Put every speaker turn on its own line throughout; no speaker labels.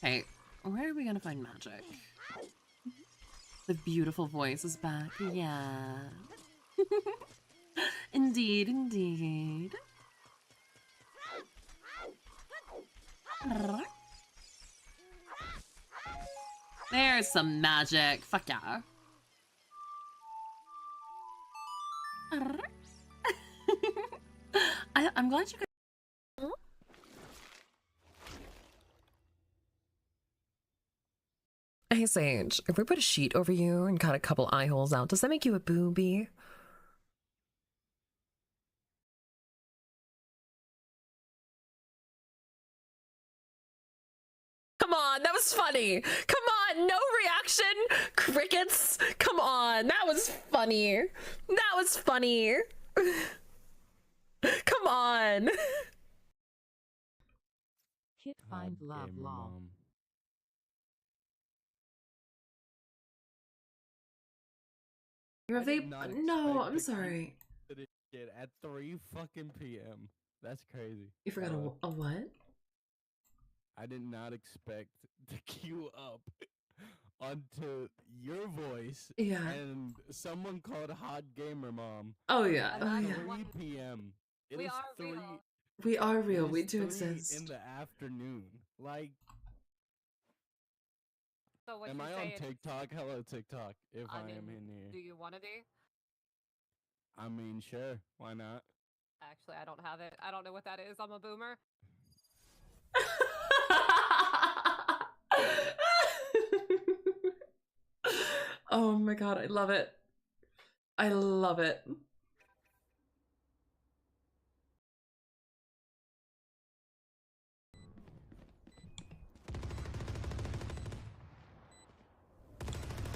Hey, where are we gonna find magic? The beautiful voice is back. Yeah. Indeed, indeed. There's some magic. Fuck yeah. I'm glad you guys.
Hey Sage, if we put a sheet over you and cut a couple eye holes out, does that make you a booby? Come on, that was funny. Come on, no reaction. Crickets. Come on, that was funny. That was funny. Come on.
Hit find love lol.
Your vape? No, I'm sorry.
At 3 fucking p.m. That's crazy.
You forgot a what?
I did not expect to queue up onto your voice.
Yeah.
And someone called Hot Gamer Mom.
Oh yeah.
At
Oh yeah.
3 p.m. It is 3.
We are real.
It
We
is
do
3
exist.
in the afternoon. Like.
So what
Am
you
I
saying?
on TikTok? Hello TikTok. If I
mean,
am in here.
do you want to be?
I mean, sure. Why not?
Actually, I don't have it. I don't know what that is. I'm a boomer.
Oh my god, I love it. I love it.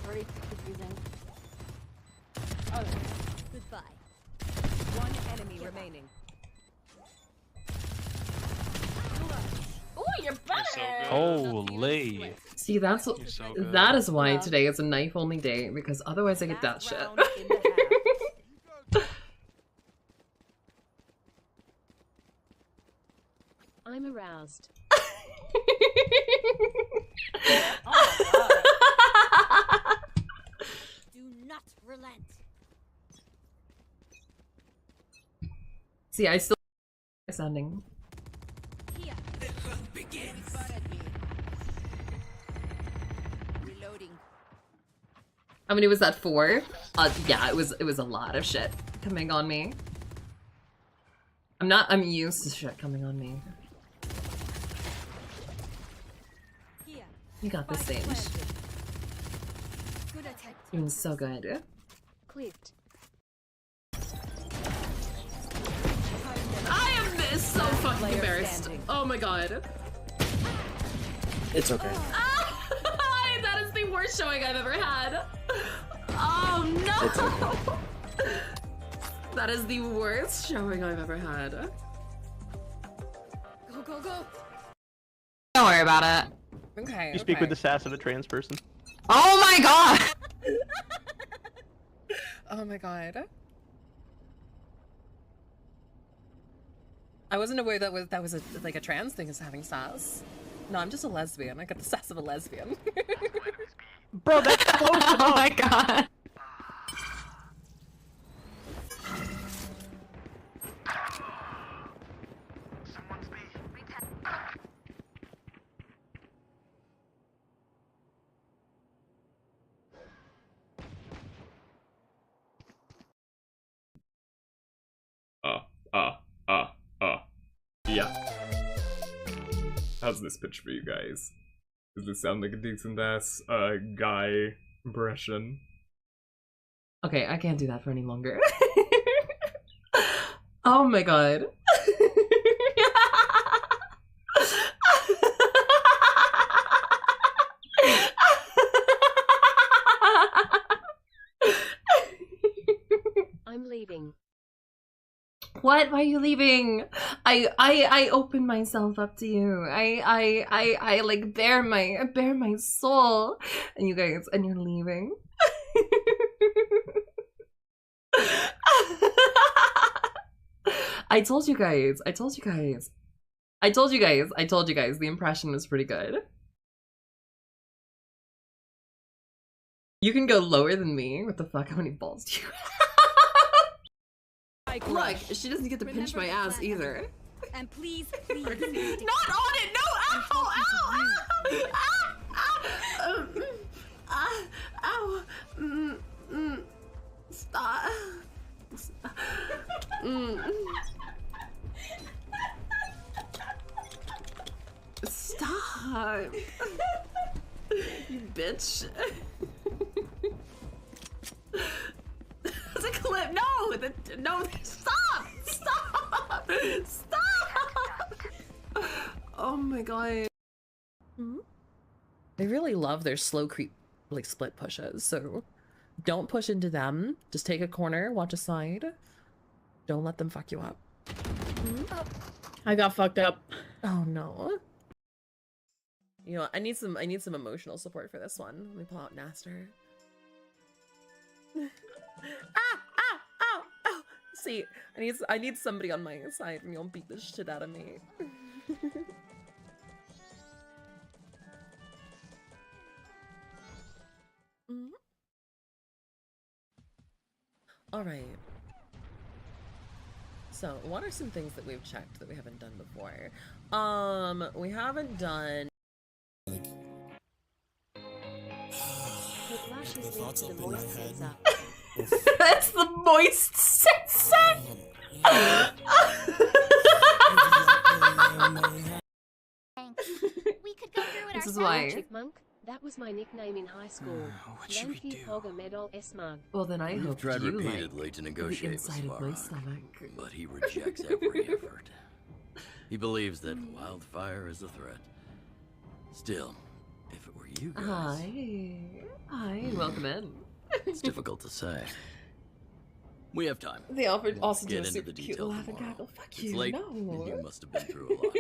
Very confusing.
Oh,
Goodbye.
One enemy remaining.
ooh, you're better.
Holy.
See, that's
You're so good.
that is why
Yeah.
today is a knife only day, because otherwise I get that
Last
shit.
round in the half.
I'm aroused.
Do not relent.
See, I still sounding.
Here. Begins. Reloading.
How many was that for? Yeah, it was a lot of shit coming on me. I'm used to shit coming on me.
Here.
You got this, Sage.
Good attempt.
Doing so good.
Clipped.
I am so fucking
Player
embarrassed.
standing.
Oh my god.
It's okay.
That is the worst showing I've ever had. Oh no! That is the worst showing I've ever had.
Go, go, go.
Don't worry about it. Okay.
You speak with the sass of a trans person.
Oh my god! Oh my god. I wasn't aware that was like a trans thing, is having sass. No, I'm just a lesbian. I got the sass of a lesbian.
Bro, that's close enough.
Oh my god.
Yeah. How's this pitch for you guys? Does this sound like a decent ass guy impression?
Okay, I can't do that for any longer. Oh my god.
I'm leaving.
What? Why are you leaving? I open myself up to you. I like bare my soul, and you guys, and you're leaving. I told you guys. I told you guys, the impression was pretty good. You can go lower than me. What the fuck? How many balls do you have? Look, she doesn't get to pinch my ass either.
And please, please.
Not on it! No! Ow! Ow! Ow! Ow! Ow! Ow! Stop. Stop. You bitch. It's a clip. No! No! Stop! Stop! Stop! Oh my god.
They really love their slow creep, like split pushes, so don't push into them. Just take a corner, watch a side. Don't let them fuck you up.
I got fucked up.
Oh no. You know, I need some emotional support for this one. Let me pull out Naster. Ow! See, I need somebody on my side and you'll beat the shit out of me. All right. So, what are some things that we've checked that we haven't done before? We haven't done.
That's the moist sensor.
We could go through it
This is
ourselves.
why.
Chipmunk. That was my nickname in high school.
What should we do?
Medal S-Mug.
Well, then I
We've
hope
tried
you
repeatedly
like
to
the
negotiate with
inside of my
Svarog,
stomach.
but he rejects every effort. He believes that wildfire is a threat. Still, if it were you guys,
Hi, welcome in.
it's difficult to say. We have time.
They offered also do
Get
a
into
super
the
cute
details
laughing
tomorrow.
cackle. Fuck
It's
you,
late,
no.
and you must have been through a lot.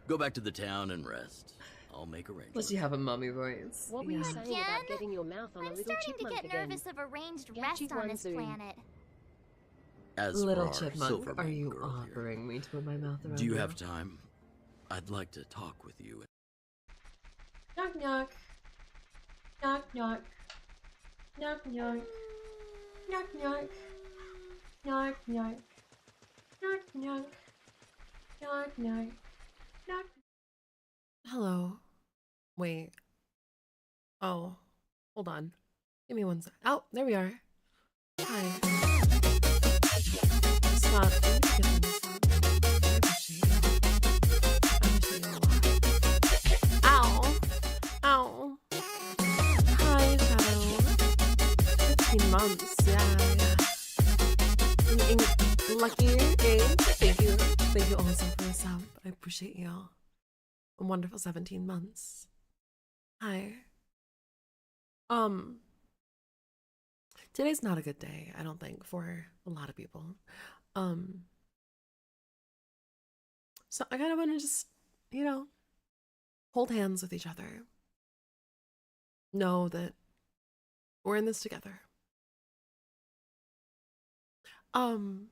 Go back to the town and rest. I'll make arrangements.
Unless you have a mummy voice.
What were you saying
Again?
about getting your mouth on a
I'm
little
starting to
chipmunk
get
again?
nervous of arranged
Get
rest
you
on
one
this
soon.
planet.
As
Little
for our
chipmunk, are
Silvermane
you
girl here,
offering me to put my mouth around
do you have time? I'd like to talk with you.
Knock knock. Knock knock. Knock knock. Knock knock. Knock knock. Knock knock. Knock knock. Knock. Hello. Wait. Oh. Hold on. Give me one sec. Oh, there we are. Hi. Stop. I need to get this on. I appreciate you. I appreciate you a lot. Ow. Ow. Hi, Shadow. 15 months. Yeah. Lucky age. Thank you. Thank you also for the sub. I appreciate you. A wonderful 17 months. Hi. Today's not a good day, I don't think, for a lot of people. So I kind of want to just, you know, hold hands with each other. Know that we're in this together. And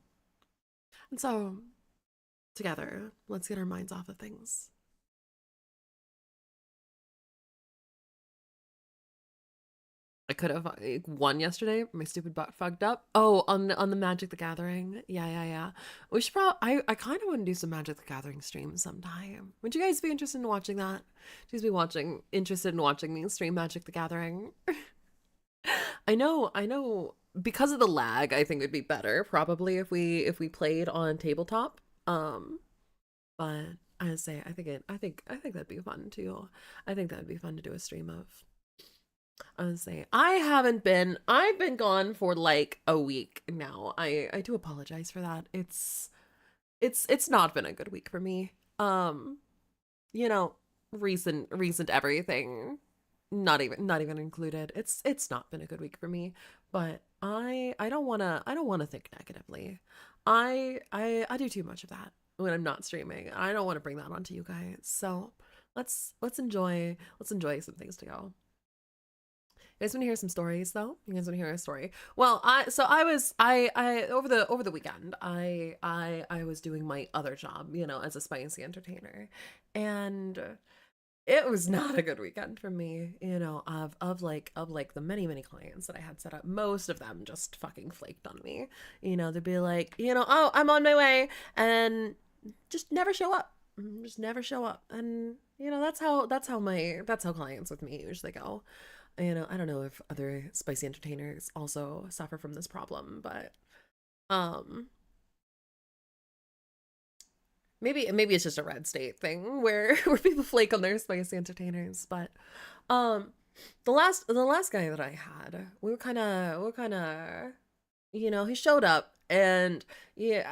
so, together, let's get our minds off of things. I could have won yesterday. My stupid butt fucked up. Oh, on the Magic the Gathering. Yeah. We should probably. I kind of want to do some Magic the Gathering streams sometime. Would you guys be interested in watching that? Would you guys be interested in watching me stream Magic the Gathering? I know. Because of the lag, I think it'd be better probably if we played on tabletop. But I say I think that'd be fun too. I think that'd be fun to do a stream of. I was saying I've been gone for like a week now. I do apologize for that. It's not been a good week for me. You know, recent everything not even included. It's not been a good week for me, but I don't want to think negatively. I do too much of that when I'm not streaming. I don't want to bring that onto you guys. So let's enjoy some things to go.
You guys want to hear some stories though? You guys want to hear a story? Well, I over the weekend, I was doing my other job, you know, as a spicy entertainer, and it was not a good weekend for me, you know, of like the many clients that I had set up. Most of them just fucking flaked on me. You know, they'd be like, you know, oh, I'm on my way, and just never show up. Just never show up. And you know, that's how clients with me usually go. You know, I don't know if other spicy entertainers also suffer from this problem, but maybe it's just a red state thing where people flake on their spicy entertainers. But the last guy that I had, we were kind of you know, he showed up, and yeah,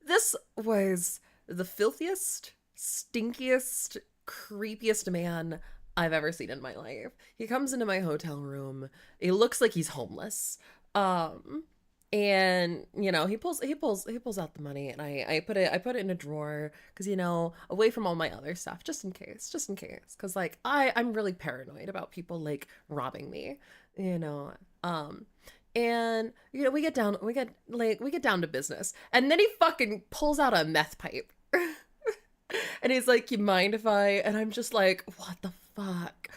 this was the filthiest, stinkiest, creepiest man I've ever seen in my life. He comes into my hotel room. He looks like he's homeless. And you know, he pulls out the money, and I put it in a drawer, because you know, away from all my other stuff, just in case, because like I'm really paranoid about people like robbing me, you know. And you know, we get down to business, and then he fucking pulls out a meth pipe. And he's like, you mind if I, and I'm just like, what the fuck?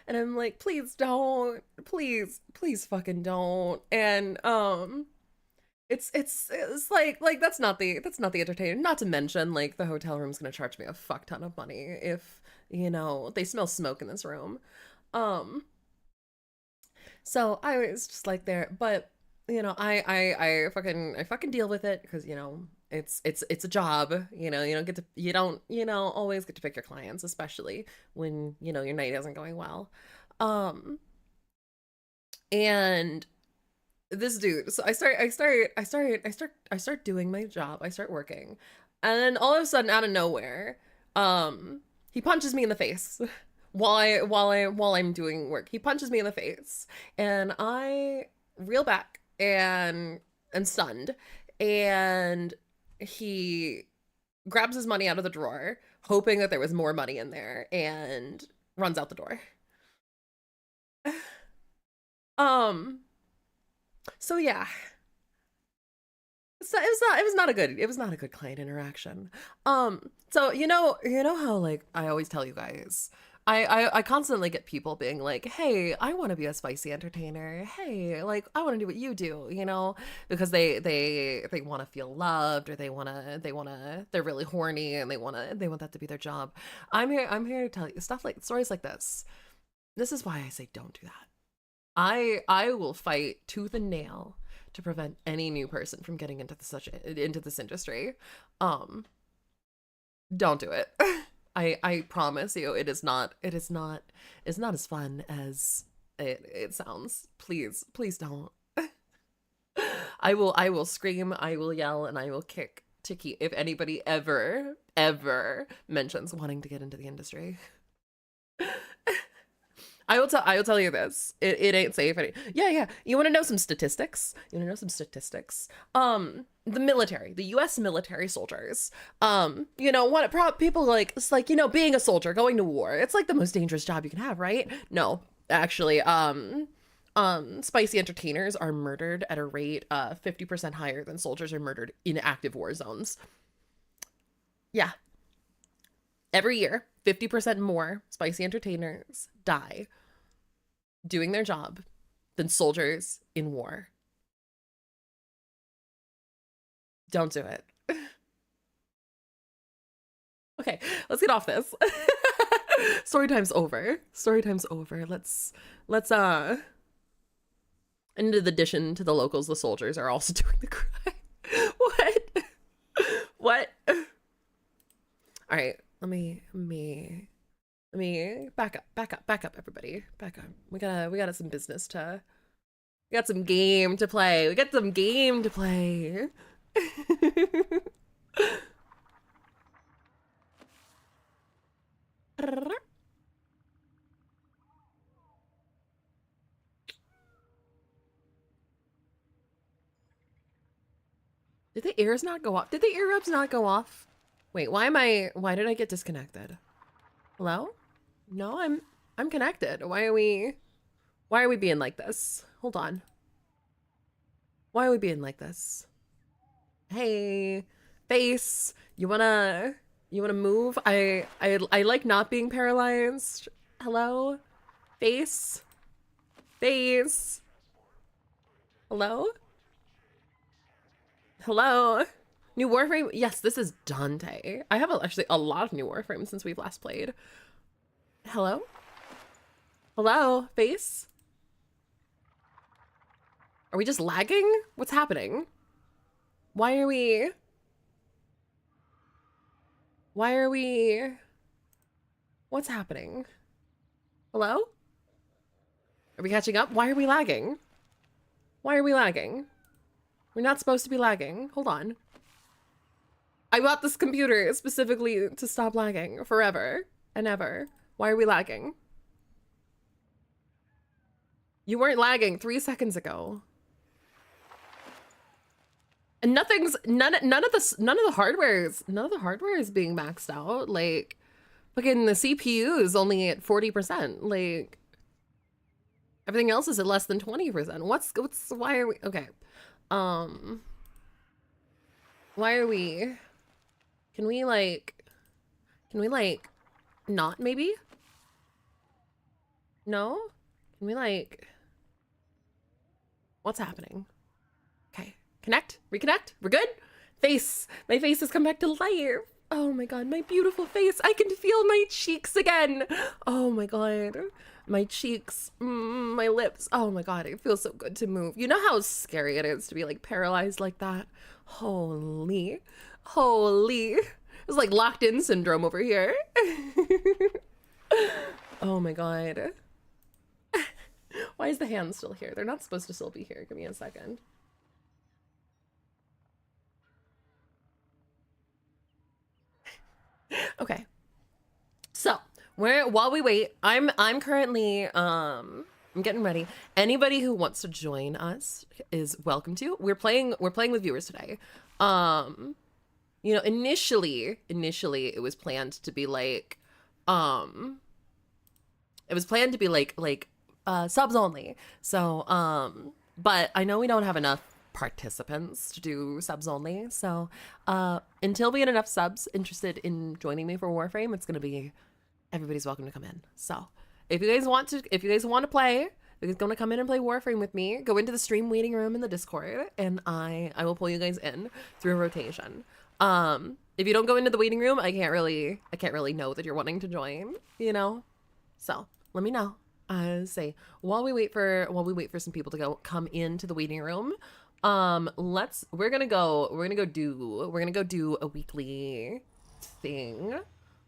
And I'm like, please don't, please fucking don't. And it's like that's not the entertainer. Not to mention, like, the hotel room's gonna charge me a fuck ton of money if, you know, they smell smoke in this room. So I was just like there, but you know, I fucking deal with it, because you know, it's a job, you know. You don't always get to pick your clients, especially when, you know, your night isn't going well. And this dude, so I start doing my job, I start working, and then all of a sudden, out of nowhere, he punches me in the face while I'm doing work. He punches me in the face, and I reel back and stunned, and he grabs his money out of the drawer, hoping that there was more money in there, and runs out the door. So yeah. So it was not a good client interaction. So you know how, like, I always tell you guys, I constantly get people being like, hey, I want to be a spicy entertainer. Hey, like, I want to do what you do, you know, because they want to feel loved, or they're really horny, and they want that to be their job. I'm here to tell you stories like this. This is why I say don't do that. I will fight tooth and nail to prevent any new person from getting into this industry. Don't do it. I promise you, it's not as fun as it sounds. Please don't. I will scream, I will yell, and I will kick Tiki if anybody ever mentions wanting to get into the industry. I will tell you this. It ain't safe. Yeah. You want to know some statistics? The military, the U.S. military soldiers. You know, people like, it's like, you know, being a soldier, going to war, it's like the most dangerous job you can have, right? No, actually, spicy entertainers are murdered at a rate 50% higher than soldiers are murdered in active war zones. Yeah. Every year, 50% more spicy entertainers die doing their job than soldiers in war. Don't do it. Okay, let's get off this. Story time's over. Let's in addition to the locals, the soldiers are also doing the crime. What? All right, let me back up, everybody. Back up. We got some business to. We got some game to play. Did the ears not go off? Did the earrubs not go off? Wait, why did I get disconnected? Hello? No, I'm I'm connected. Why are we being like this? Hold on. Why are we being like this? Hey, face, you wanna move? I like not being paralyzed. Hello? Face? Face? Hello? Hello? New Warframe? Yes, this is Dante. I have actually a lot of new Warframes since we've last played. Hello? Hello? Face? Are we just lagging? What's happening? Why are we... What's happening? Hello? Are we catching up? Why are we lagging? Why are we lagging? We're not supposed to be lagging. Hold on. I bought this computer specifically to stop lagging forever and ever. Why are we lagging? You weren't lagging 3 seconds ago. And none of the hardware is being maxed out. Like, fucking the CPU is only at 40%. Like, everything else is at less than 20%. Why are we, okay. Why are we, can we not maybe? No? Can we like, what's happening? Okay. Connect? Reconnect? We're good? Face! My face has come back to life! Oh my god, my beautiful face! I can feel my cheeks again! Oh my god. My cheeks, my lips. Oh my god, it feels so good to move. You know how scary it is to be like paralyzed like that? Holy. It's like locked in syndrome over here. Oh my god. Why is the hand still here? They're not supposed to still be here. Give me a second. Okay. So, while we wait, I'm currently I'm getting ready. Anybody who wants to join us is welcome to. We're playing with viewers today. You know, initially it was planned to be like subs only. So, but I know we don't have enough participants to do subs only. So, until we get enough subs interested in joining me for Warframe, it's going to be everybody's welcome to come in. So, if you guys want to play, if you're going to come in and play Warframe with me, go into the stream waiting room in the Discord and I will pull you guys in through a rotation. If you don't go into the waiting room, I can't really know that you're wanting to join, you know? So, let me know. Say while we wait for some people to come into the waiting room, we're gonna go do a weekly thing.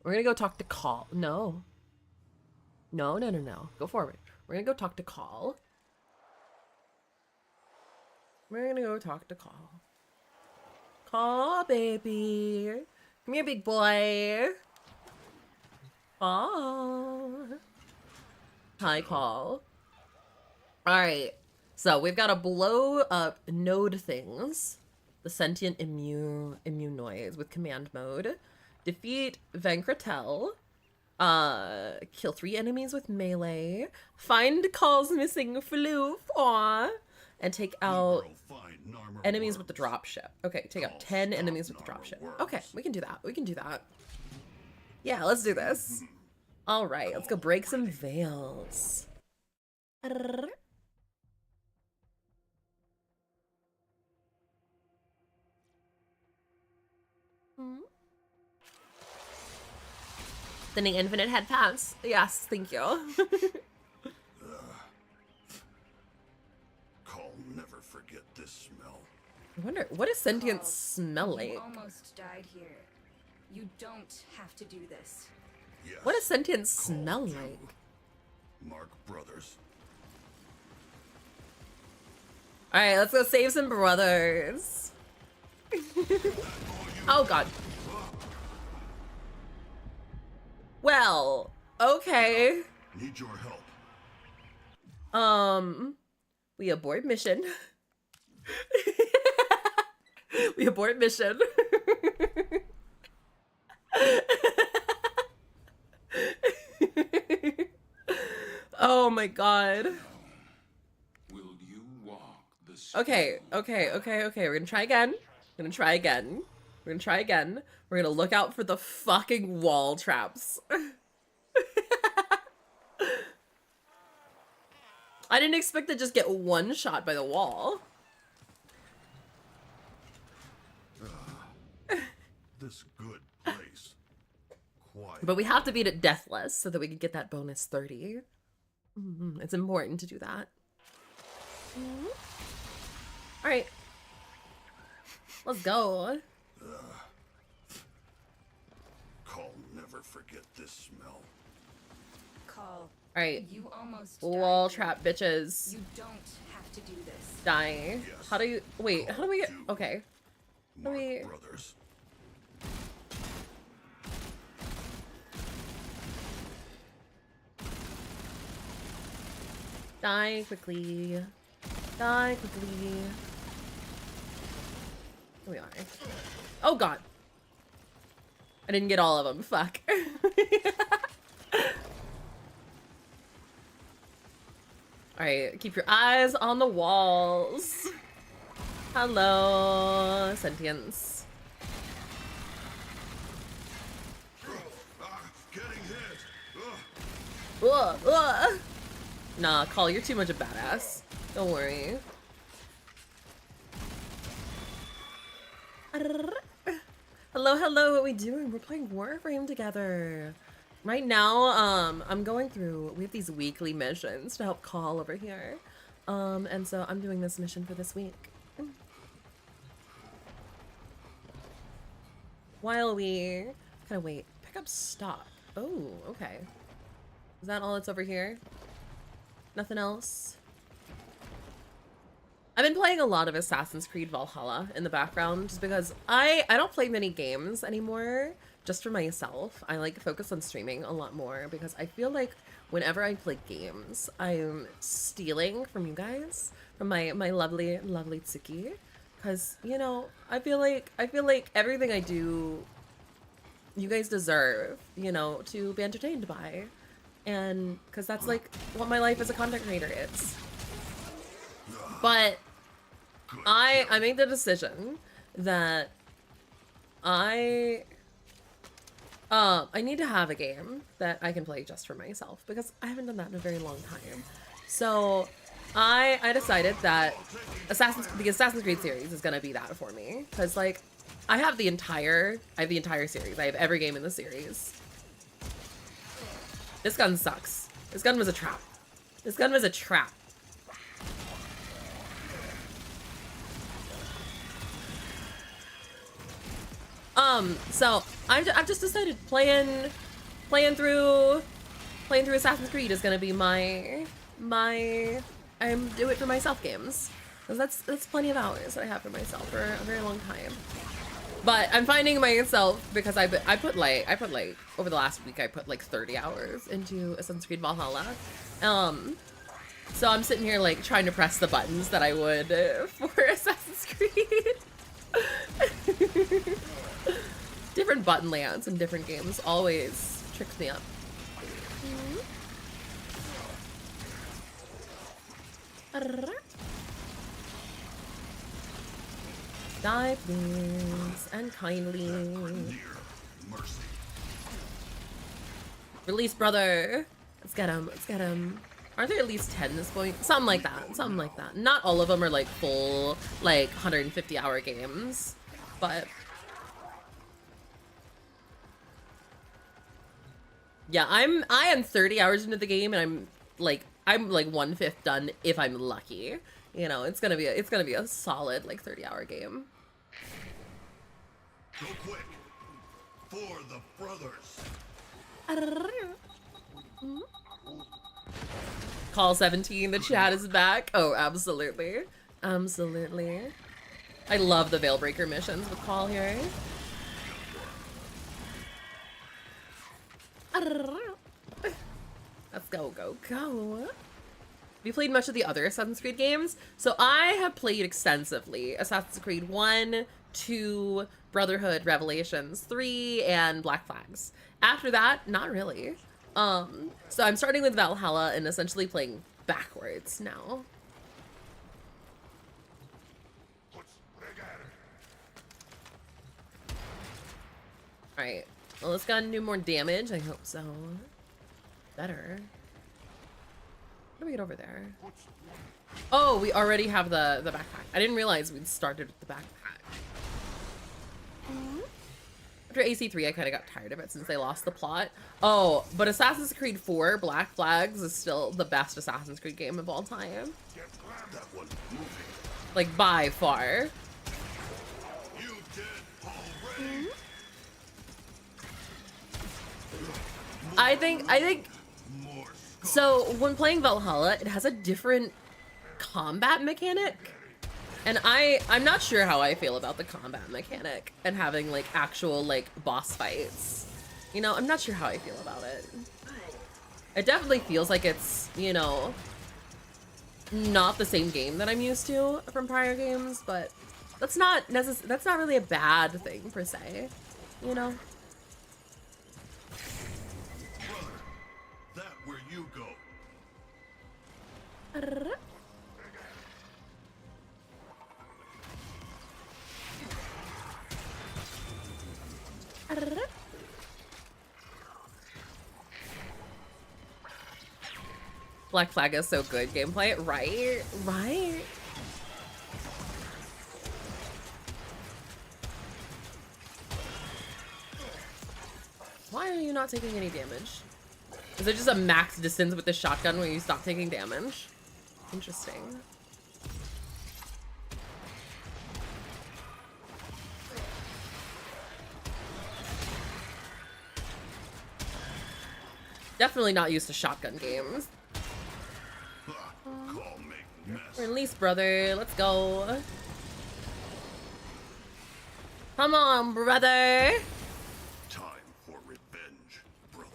We're gonna go talk to Call. No, go forward. We're gonna go talk to Call. Call, baby, come here, big boy. Oh, hi, Call. All right. So we've got to blow up node things, the sentient immunoids with command mode, defeat Venkratel, kill 3 enemies with melee, find Call's missing floof, and take out enemies with the dropship. Okay, take out 10 enemies with the dropship. Okay, we can do that. Yeah, let's do this. All right, let's go break some veils. Sending infinite head pass. Yes, thank you.
Call never forget this smell.
I wonder, what does sentience smell like?
You almost died here. You don't have to do this.
Yes,
What does sentience smell like?
Mark Brothers.
Alright, let's go save some brothers. Oh god. Well, okay.
Need your help.
We abort mission. We abort mission. Oh my god.
Will you walk the
Okay. We're gonna try again. We're gonna try again. We're gonna look out for the fucking wall traps. I didn't expect to just get one shot by the wall.
this good place? Quiet.
But we have to beat it deathless so that we can get that bonus 30. It's important to do that. All right. Let's go.
Call never forget this smell.
Call.
All right.
You almost
Wall
died.
trap bitches.
You don't have to do this.
Die.
Yes.
How do you... Wait, how do we get...
Do.
Okay.
Mark
Wait.
Brothers.
Die quickly. Die quickly. Here we are. Oh god. I didn't get all of them. Fuck. Alright, keep your eyes on the walls. Hello, sentience.
Getting hit.
Ugh. Nah, Call, you're too much a badass. Don't worry. Hello, what are we doing? We're playing Warframe together. Right now, I'm going through, we have these weekly missions to help Call over here. And so I'm doing this mission for this week. While we kind of wait, pick up stock. Oh, okay. Is that all that's over here? Nothing else? I've been playing a lot of Assassin's Creed Valhalla in the background just because I don't play many games anymore just for myself. I like focus on streaming a lot more because I feel like whenever I play games, I'm stealing from you guys, from my lovely Tsuki, because you know, I feel like everything I do, you guys deserve, you know, to be entertained by, and because that's like what my life as a content creator is. But I made the decision that I need to have a game that I can play just for myself because I haven't done that in a very long time. So I decided that the Assassin's Creed series is gonna be that for me because like I have the entire series. I have every game in the series. This gun sucks. This gun was a trap. So I've just decided playing through Assassin's Creed is gonna be my do it for myself games. Because that's plenty of hours that I have for myself for a very long time. But I'm finding myself because I put like over the last week I put like 30 hours into Assassin's Creed Valhalla. So I'm sitting here like trying to press the buttons that I would for Assassin's Creed. Different button layouts in different games always tricks me up. Die, please, and kindly. Release, brother. Let's get him. Aren't there at least 10 this point? Something like that. Not all of them are like full, like 150-hour games, but yeah, I am 30 hours into the game, and I'm like 1/5 done if I'm lucky. You know, it's gonna be a solid like 30-hour game.
Go quick. For the brothers.
Call 17, the chat is back. Oh, absolutely. I love the Veilbreaker missions with Call here. Let's go. Have you played much of the other Assassin's Creed games? So I have played extensively Assassin's Creed 1, 2, Brotherhood, Revelations 3, and Black Flags. After that, not really. So I'm starting with Valhalla and essentially playing backwards now. Alright. Well, let's gotta do more damage. I hope so. Better. How do we get over there? Oh, we already have the backpack. I didn't realize we'd started with the backpack. After AC3, I kind of got tired of it since they lost the plot. Oh, but Assassin's Creed 4, Black Flags, is still the best Assassin's Creed game of all time. Like, by far. I think, so when playing Valhalla, it has a different combat mechanic. And I'm not sure how I feel about the combat mechanic and having like actual like boss fights. You know, I'm not sure how I feel about it. It definitely feels like it's, you know, not the same game that I'm used to from prior games, but that's not really a bad thing per se, you know?
That where you go.
Black Flag is so good gameplay, right? Right? Why are you not taking any damage? Is it just a max distance with the shotgun where you stop taking damage? Interesting. Definitely not used to shotgun games. Release, brother. Let's go. Come on, brother.
Time for revenge, brother.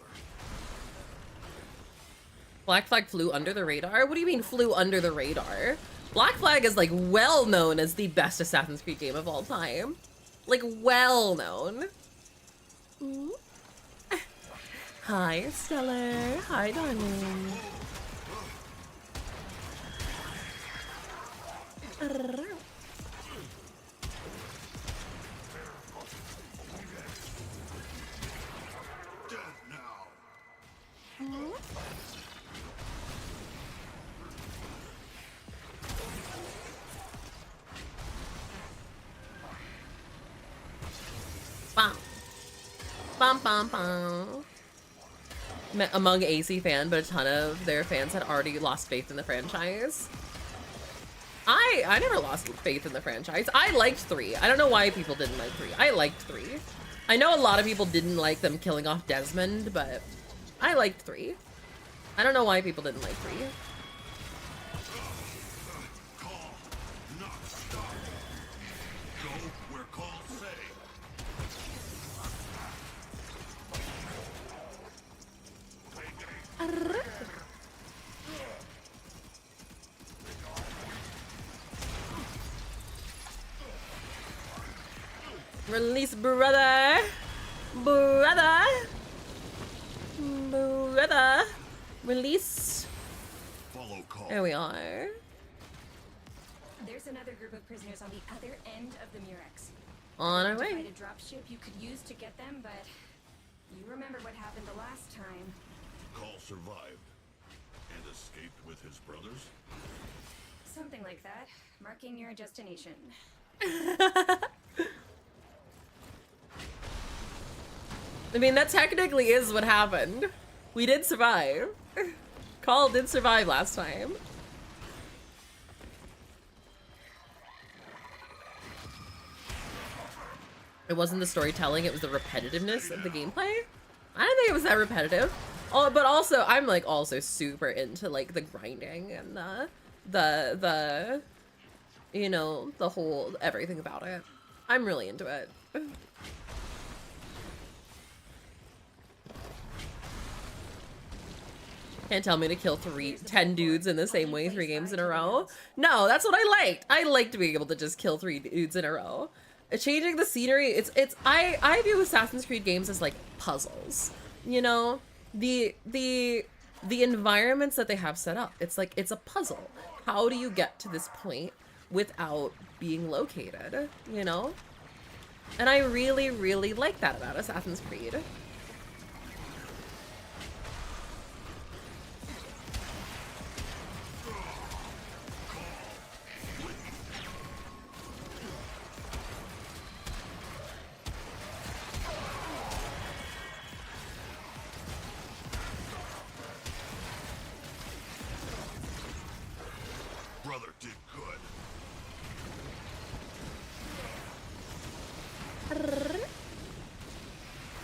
Black Flag flew under the radar? What do you mean flew under the radar? Black Flag is like well known as the best Assassin's Creed game of all time. Like well known. Ooh. Hi, Stellar. Hi, darling. Bam. Bam, bam, bam. Met among AC fan, but a ton of their fans had already lost faith in the franchise. I never lost faith in the franchise. I liked 3. I don't know why people didn't like 3. I liked 3. I know a lot of people didn't like them killing off Desmond, but I liked 3. I don't know why people didn't like 3. Release, brother. Brother. Brother. Release.
Follow call.
There we are.
There's another group of prisoners on the other end of the Murex.
On our
Find
way.
a dropship you could use to get them, but you remember what happened the last time.
Call survived and escaped with his brothers.
Something like that. Marking your destination.
I mean, that technically is what happened. We did survive. Call did survive last time. It wasn't the storytelling, it was the repetitiveness of the gameplay. I didn't think it was that repetitive. Oh, but also, I'm like also super into like the grinding and the you know, the whole everything about it. I'm really into it. Can't tell me to kill 10 dudes in the same way 3 games in a row. No, that's what I liked. I liked being able to just kill 3 dudes in a row. Changing the scenery, I view Assassin's Creed games as like puzzles, you know? the environments that they have set up, it's like it's a puzzle. How do you get to this point without being located, you know? And I really, really like that about Assassin's Creed.
Brother did good.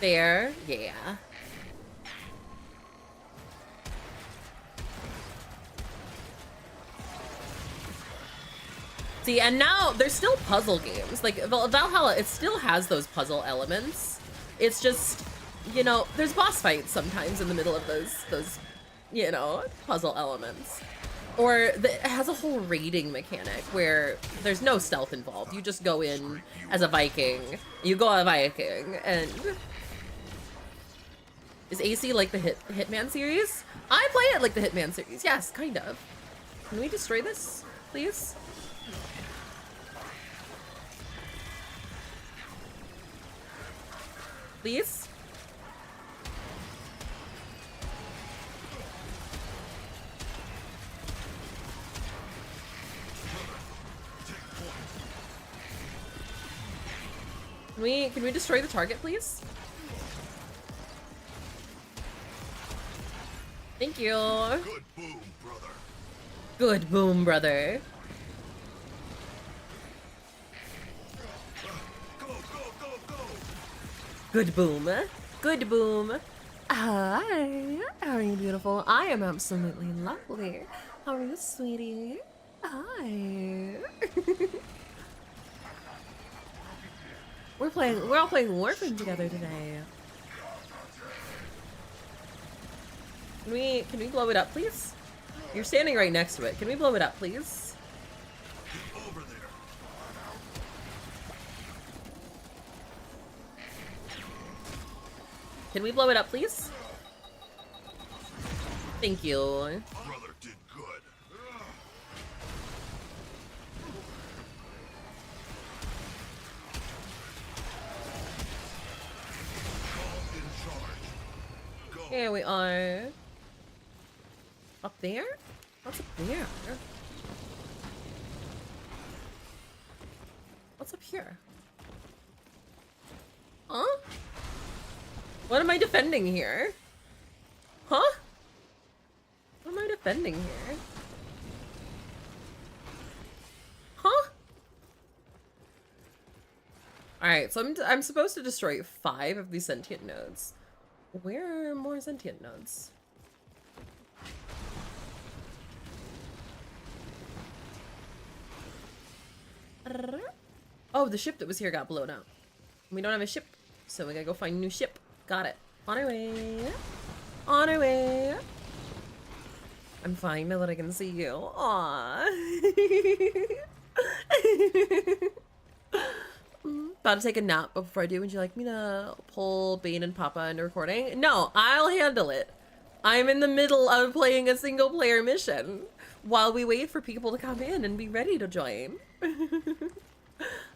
There, yeah. See, and now there's still puzzle games. Like Valhalla, it still has those puzzle elements. It's just, you know, there's boss fights sometimes in the middle of those, you know, puzzle elements. Or it has a whole raiding mechanic where there's no stealth involved. You just go in as a Viking. You go a Viking, and... Is AC like the Hitman series? I play it like the Hitman series. Yes, kind of. Can we destroy this, please? Please? Can we destroy the target, please? Thank you.
Good boom, brother.
Good boom, brother.
Go, go, go, go.
Good boom. Good boom. Hi. How are you, beautiful? I am absolutely lovely. How are you, sweetie? Hi. We're all playing Warframe together today. Can we blow it up, please? You're standing right next to it. Can we blow it up, please?
Get over there.
Can we blow it up, please? Thank you.
Brother did good. Call in charge. Go.
Here we are. Up there? What's up there? What's up here? Huh? What am I defending here? Huh? What am I defending here? Huh? Alright, so I'm supposed to destroy 5 of these sentient nodes. Where are more sentient nodes? Oh, the ship that was here got blown up. We don't have a ship, so we gotta go find a new ship. Got it. On our way. On our way. I'm fine now that I can see you. Aww. About to take a nap before I do. Would you like me to pull Bane and Papa into recording? No, I'll handle it. I'm in the middle of playing a single player mission while we wait for people to come in and be ready to join.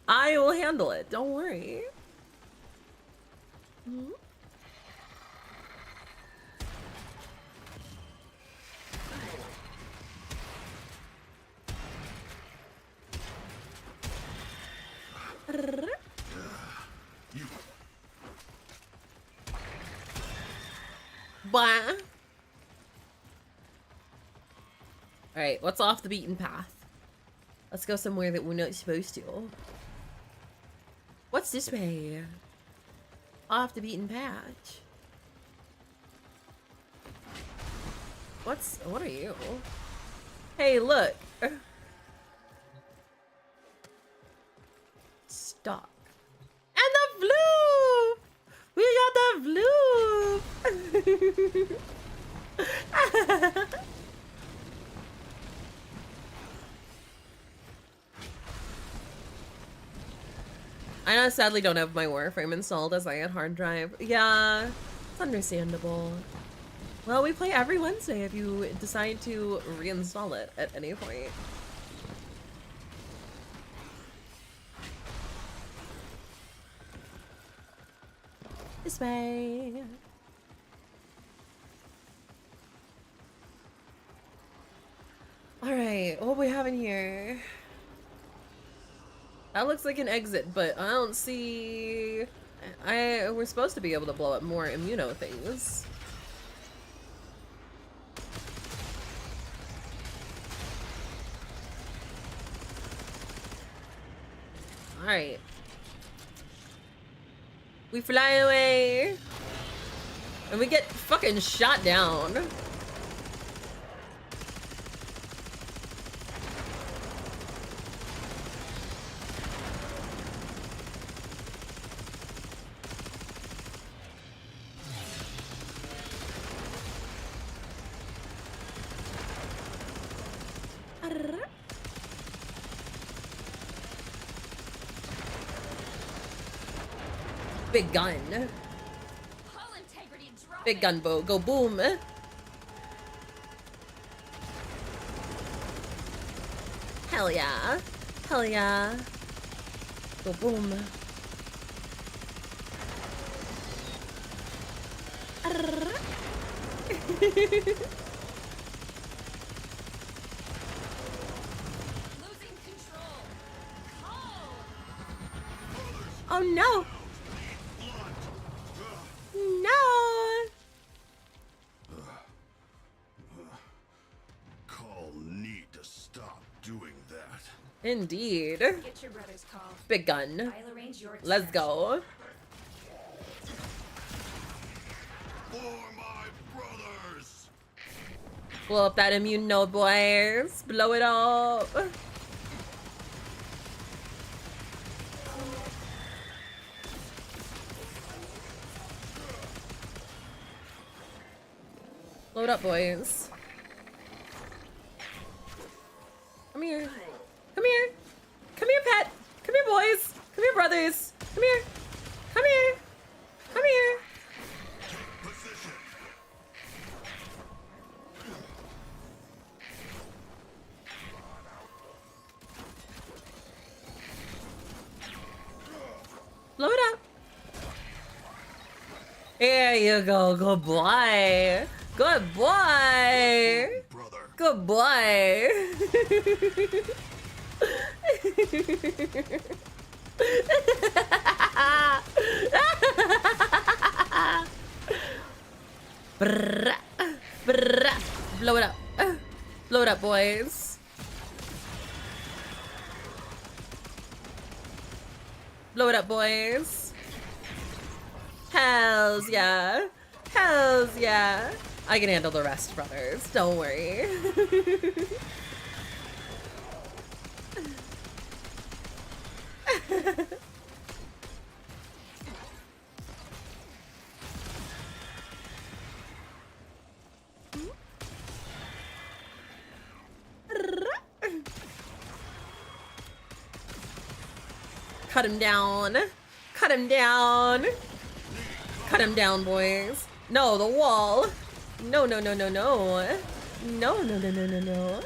I will handle it. Don't worry. Blah. Alright, what's off the beaten path? Let's go somewhere that we're not supposed to. What's this way? Off the beaten path. What are you? Hey, look. Stop. And the blue! We got the blue! I sadly don't have my Warframe installed as I had hard drive. Yeah, it's understandable. Well, we play every Wednesday if you decide to reinstall it at any point. This way. Alright, what we have in here? That looks like an exit, but I don't see... we're supposed to be able to blow up more immuno things. Alright. We fly away. And we get fucking shot down. Big gun. Big gun go boom. Hell yeah. Hell yeah. Go boom. Oh no. No!
Call need to stop doing that.
Indeed.
Get your brother's call.
Big gun.
I'll arrange your
Let's go.
For my brothers!
Blow up that immune node, boys. Blow it up. Load up, boys. Come here. Come here. Come here, pet. Come here, boys. Come here, brothers. Come here. Come here. Come here.
Position.
Load up. Here you go. Good boy. Good boy.
Brother.
Good boy. Brrrah, brrrah. Blow it up. Blow it up, boys. Blow it up, boys. Hells yeah. Hells yeah. I can handle the rest, brothers. Don't worry. Cut him down. Cut him down. Cut him down, boys. No, the wall. No, no, no, no, no. No, no, no, no, no, no.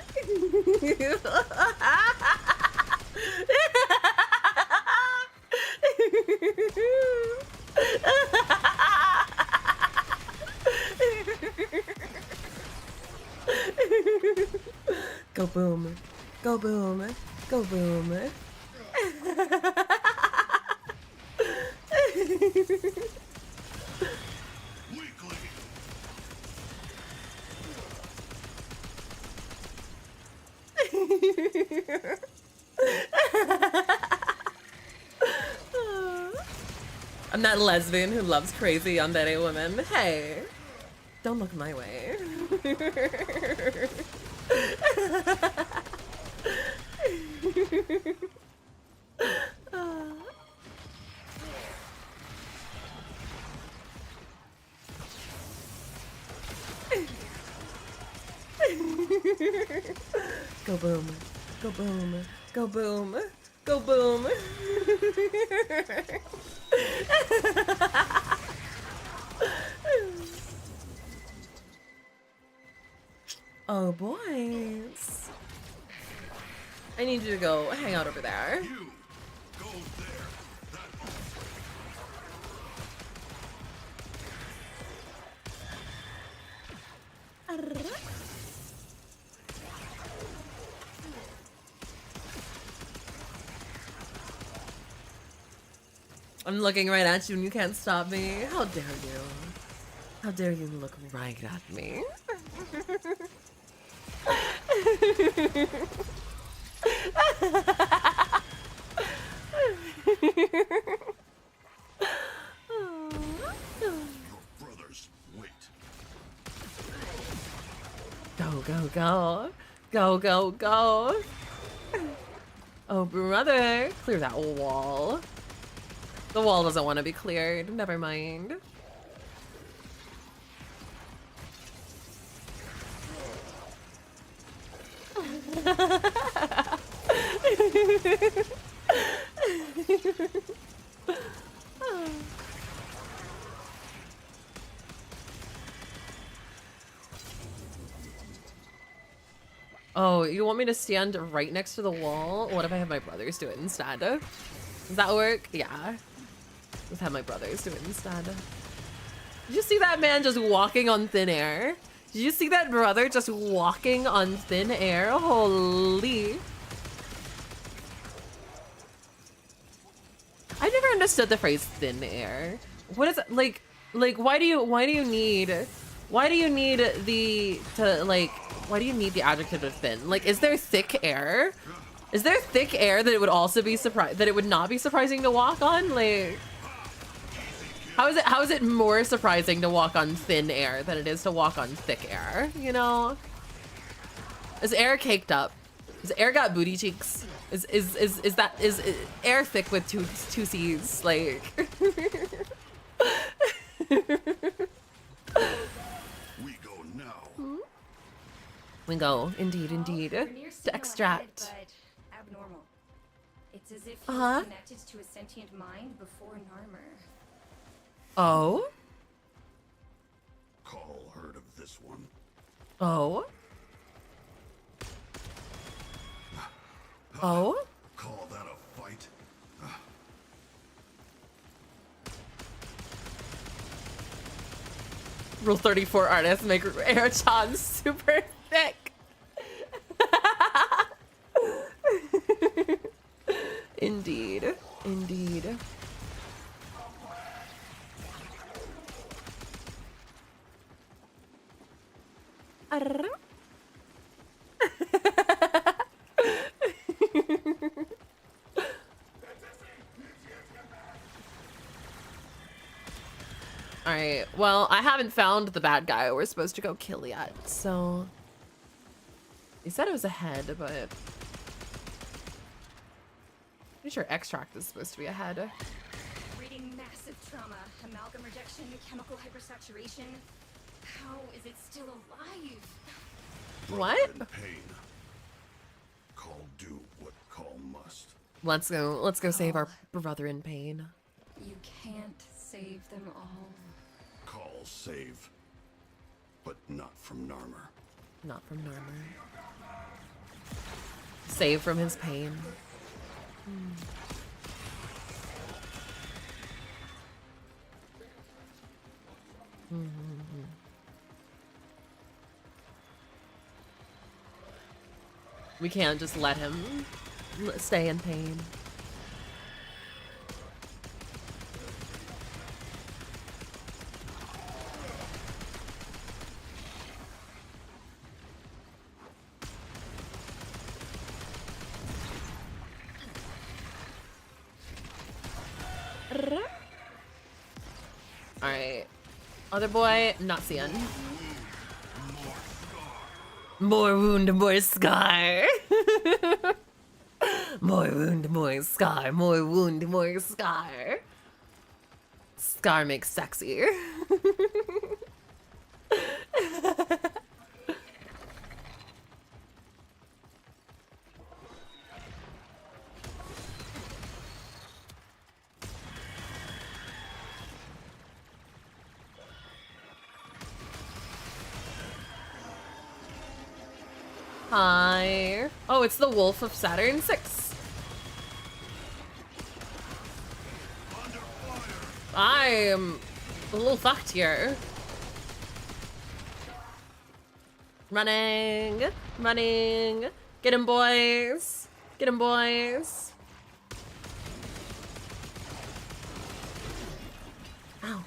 Go boom. Go boom. Go boom.
Weakly.
I'm that lesbian who loves crazy yandere women. Hey, don't look my way. Go boom. Go boom. Go boom. Go boom. Oh, boys. I need you to go hang out over there.
You go there.
I'm looking right at you and you can't stop me. How dare you? How dare you look right at me?
Your brothers wait.
Go, go, go. Go, go, go. Oh, brother. Clear that wall. The wall doesn't want to be cleared. Never mind. Oh, you want me to stand right next to the wall? What if I have my brothers do it instead? Does that work? Yeah. Let's have my brothers do it instead. Did you see that man just walking on thin air? Did you see that brother just walking on thin air? Holy. I never understood the phrase thin air. What is it like why do you need the adjective of thin? Like, is there thick air? Is there thick air that it would also be that it would not be surprising to walk on? Like, how is it more surprising to walk on thin air than it is to walk on thick air, you know? Is air caked up? Is air got booty cheeks? Is air thick with two C's? Like
We go now.
we go, indeed.
Rainier's
To
still
extract.
ahead, but abnormal. It's as if he
Uh-huh.
was connected to a sentient mind before Narmer.
Oh?
Call heard of this one.
Oh? Oh?
Call that a fight?
Rule 34 artists make air chons super thick. Indeed. Arr. Alright, well, I haven't found the bad guy we're supposed to go kill yet, so... He said it was ahead, but... Pretty sure extract is supposed to be ahead.
Reading massive trauma, amalgam rejection, chemical hypersaturation. How is it still alive?
What?
In pain. Call do what call must.
Let's go save our brother in pain.
You can't save them all.
Call save. But not from Narmer.
Not from Narmer. Save from his pain. We can't just let him stay in pain. Alright. Other boy, not seeing. More wound, more scar. More wound, more scar. More wound, more scar. Scar makes sexy. Hi. Oh, it's the Wolf of Saturn 6. I'm a little fucked here. Running. Running. Get him, boys. Get him, boys. Ow.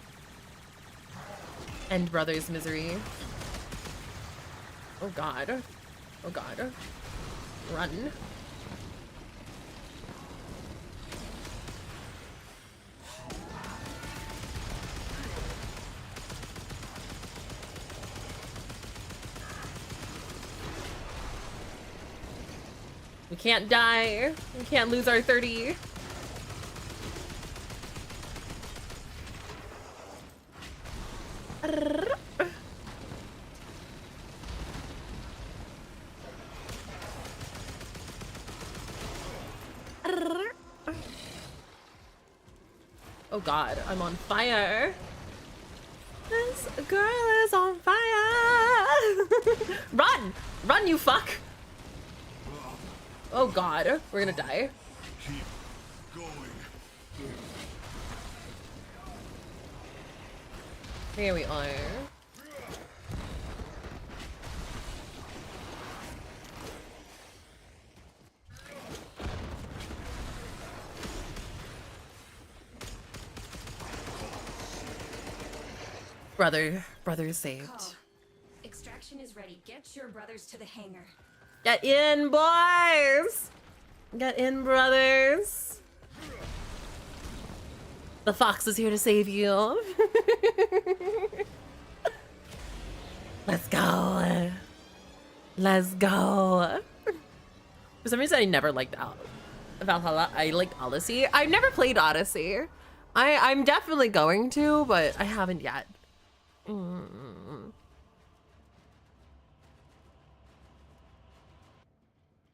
End brother's misery. Oh god. Oh god. Run. We can't die. We can't lose our 30. Oh god, I'm on fire. This girl is on fire. Run! Run, you fuck! Oh god, we're gonna die.
Keep going.
Here we are. Brother saved.
Call. Extraction is ready. Get your brothers to the hangar.
Get in, boys! Get in, brothers. The fox is here to save you. Let's go. Let's go. For some reason, I never liked Valhalla. I liked Odyssey. I've never played Odyssey. I'm definitely going to, but I haven't yet.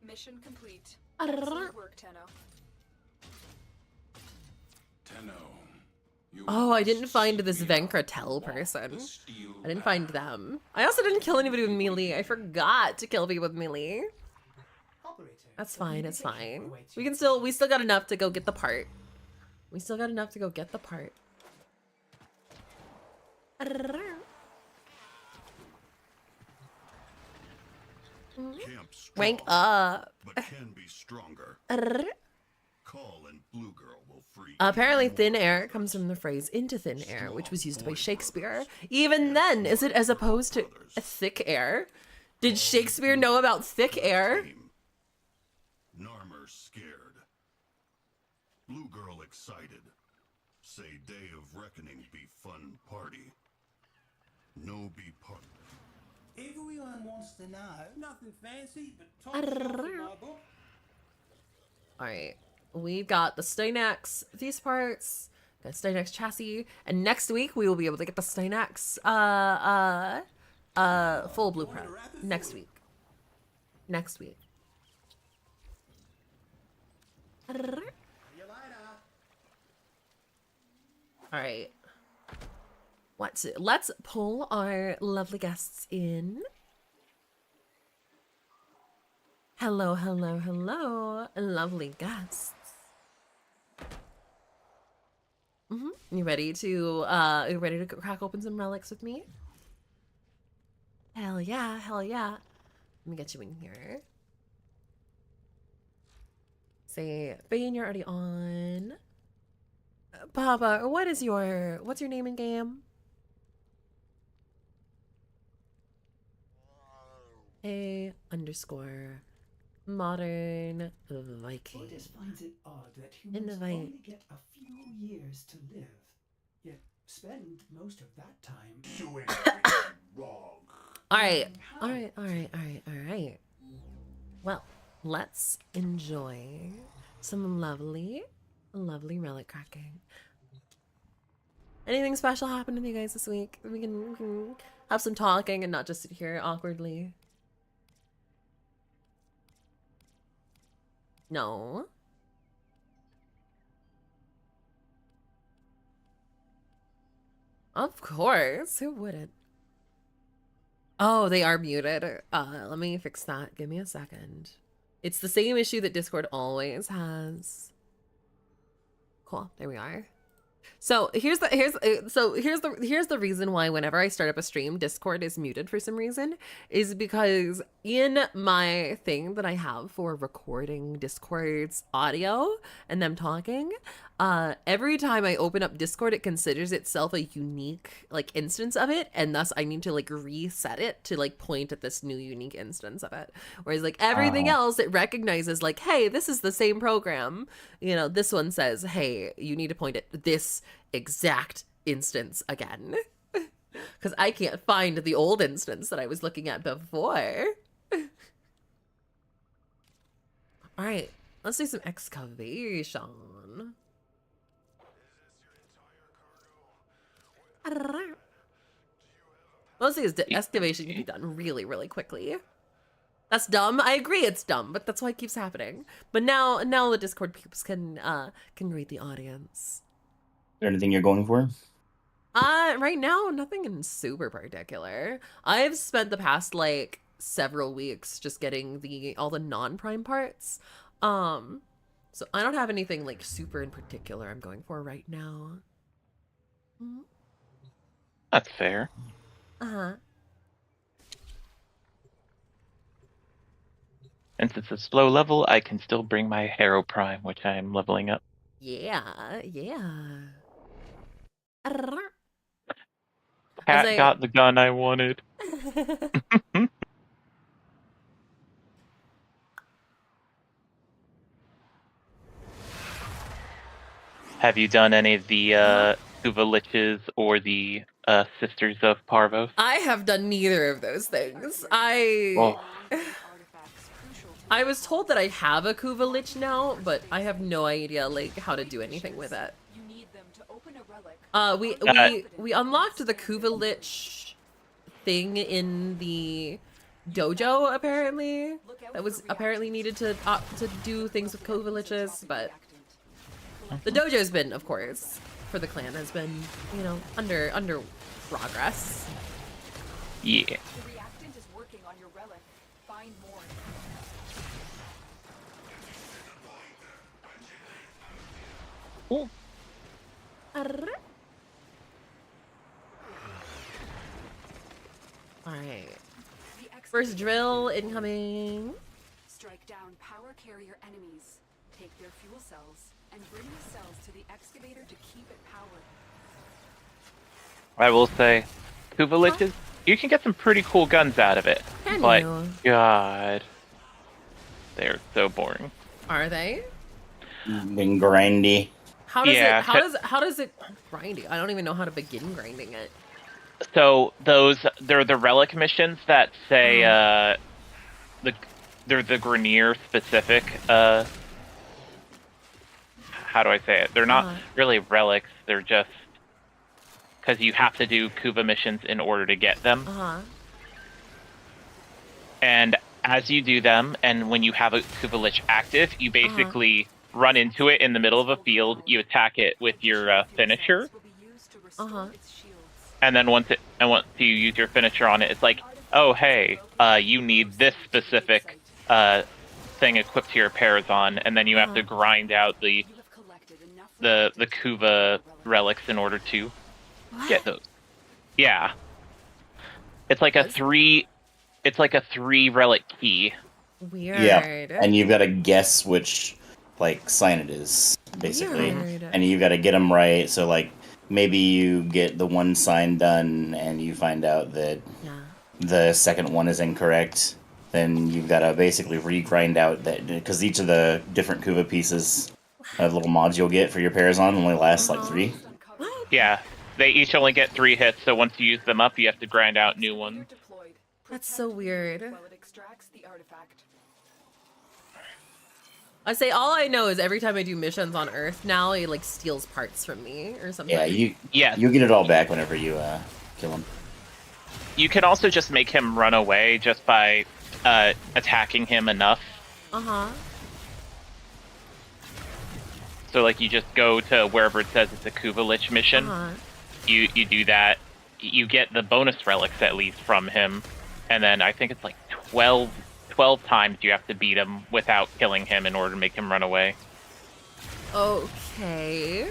Mission complete.
Excellent
work, Tenno.
Oh, I didn't find this Venkratel person. I didn't find them. I also didn't kill anybody with melee. I forgot to kill people with melee. That's fine, it's fine. We still got enough to go get the part. We still got enough to go get the part. Rank up.
But can be stronger. Call and Blue Girl will free.
Apparently thin air comes from the phrase into thin air, which was used by Shakespeare. Even then, is it as opposed to a thick air? Did Shakespeare know about thick air?
Narmer scared. Blue Girl excited. Say day of reckoning be fun party. No be part.
Everyone wants to know. Nothing fancy, but top shelf in my book.
Alright. We've got the Stynax, these parts, got Stynax chassis, and next week we will be able to get the Stynax full blueprint. Next week. Next week. Alright. Let's pull our lovely guests in. Hello, hello, hello, lovely guests. You ready to crack open some relics with me? Hell yeah, hell yeah. Let me get you in here. Say, Bane, you're already on. Papa, what's your name in game? A underscore modern Viking.
Otis finds it odd that humans only get a few years to live, yet spend most of that time
doing wrong.
Alright. Well, let's enjoy some lovely relic cracking. Anything special happened with you guys this week? We can have some talking and not just sit here awkwardly. No. Of course. Who wouldn't? Oh, they are muted. Let me fix that. Give me a second. It's the same issue that Discord always has. Cool. There we are. So here's the reason why whenever I start up a stream, Discord is muted for some reason, is because in my thing that I have for recording Discord's audio and them talking, every time I open up Discord, it considers itself a unique like instance of it, and thus I need to like reset it to like point at this new unique instance of it. Whereas like everything else, it recognizes like, hey, this is the same program. You know, this one says, hey, you need to point at this exact instance again. Because I can't find the old instance that I was looking at before. All right, let's do some excavation. Mostly is excavation can be done really, really quickly. That's dumb. I agree it's dumb, but that's why it keeps happening. But now the Discord peeps can read the audience.
Is there anything you're going for?
Right now, nothing in super particular. I've spent the past like several weeks just getting all the non-prime parts. So I don't have anything like super in particular I'm going for right now.
That's fair.
Uh-huh.
And since it's slow level, I can still bring my Harrow Prime, which I'm leveling up.
Yeah.
Cat got the gun I wanted. Have you done any of the Kuva Liches or the Sisters of Parvos?
I have done neither of those things. I was told that I have a Kuva Lich now, but I have no idea like how to do anything with it. We unlocked the Kuva Lich thing in the dojo apparently. That was apparently needed to do things with Kuva Liches, but the dojo's been, of course, for the clan has been, you know, under progress.
Yeah.
The reactant is working on your relic. Find more.
Cool.
Alright. First drill incoming.
Strike down power carrier enemies. Take their fuel cells and bring the cells to the excavator to keep it powered.
I will say, Kuva Liches, you can get some pretty cool guns out of it.
Can
but
you?
God, they're so boring.
Are they?
Being grindy.
How does it grindy? I don't even know how to begin grinding it.
So they're the relic missions that say they're the Grenier specific. How do I say it? They're not really relics. They're just because you have to do Kuva missions in order to get them. And as you do them, and when you have a Kuva Lich active, you basically run into it in the middle of a field. You attack it with your finisher. And then once you use your finisher on it, it's like, oh hey, you need this specific thing equipped to your Parazon, and then you have to grind out the Kuva relics in order to get those. Yeah. It's like a three relic key.
Weird.
Yeah, and you've got to guess which like sign it is, basically.
Weird.
And you've got to get them right. So like maybe you get the one sign done and you find out that the second one is incorrect. Then you've got to basically re-grind out that, because each of the different Kuva pieces, a little mod you'll get for your Parazon only lasts like 3.
Yeah, they each only get 3 hits, so once you use them up, you have to grind out new ones.
That's so weird. I say all I know is every time I do missions on Earth now, it like steals parts from me or something.
Yeah, you get it all back whenever you kill him.
You can also just make him run away just by attacking him enough. So like you just go to wherever it says it's a Kuva Lich mission. You do that. You get the bonus relics at least from him, and then I think it's like 12 times you have to beat him without killing him in order to make him run away.
Okay.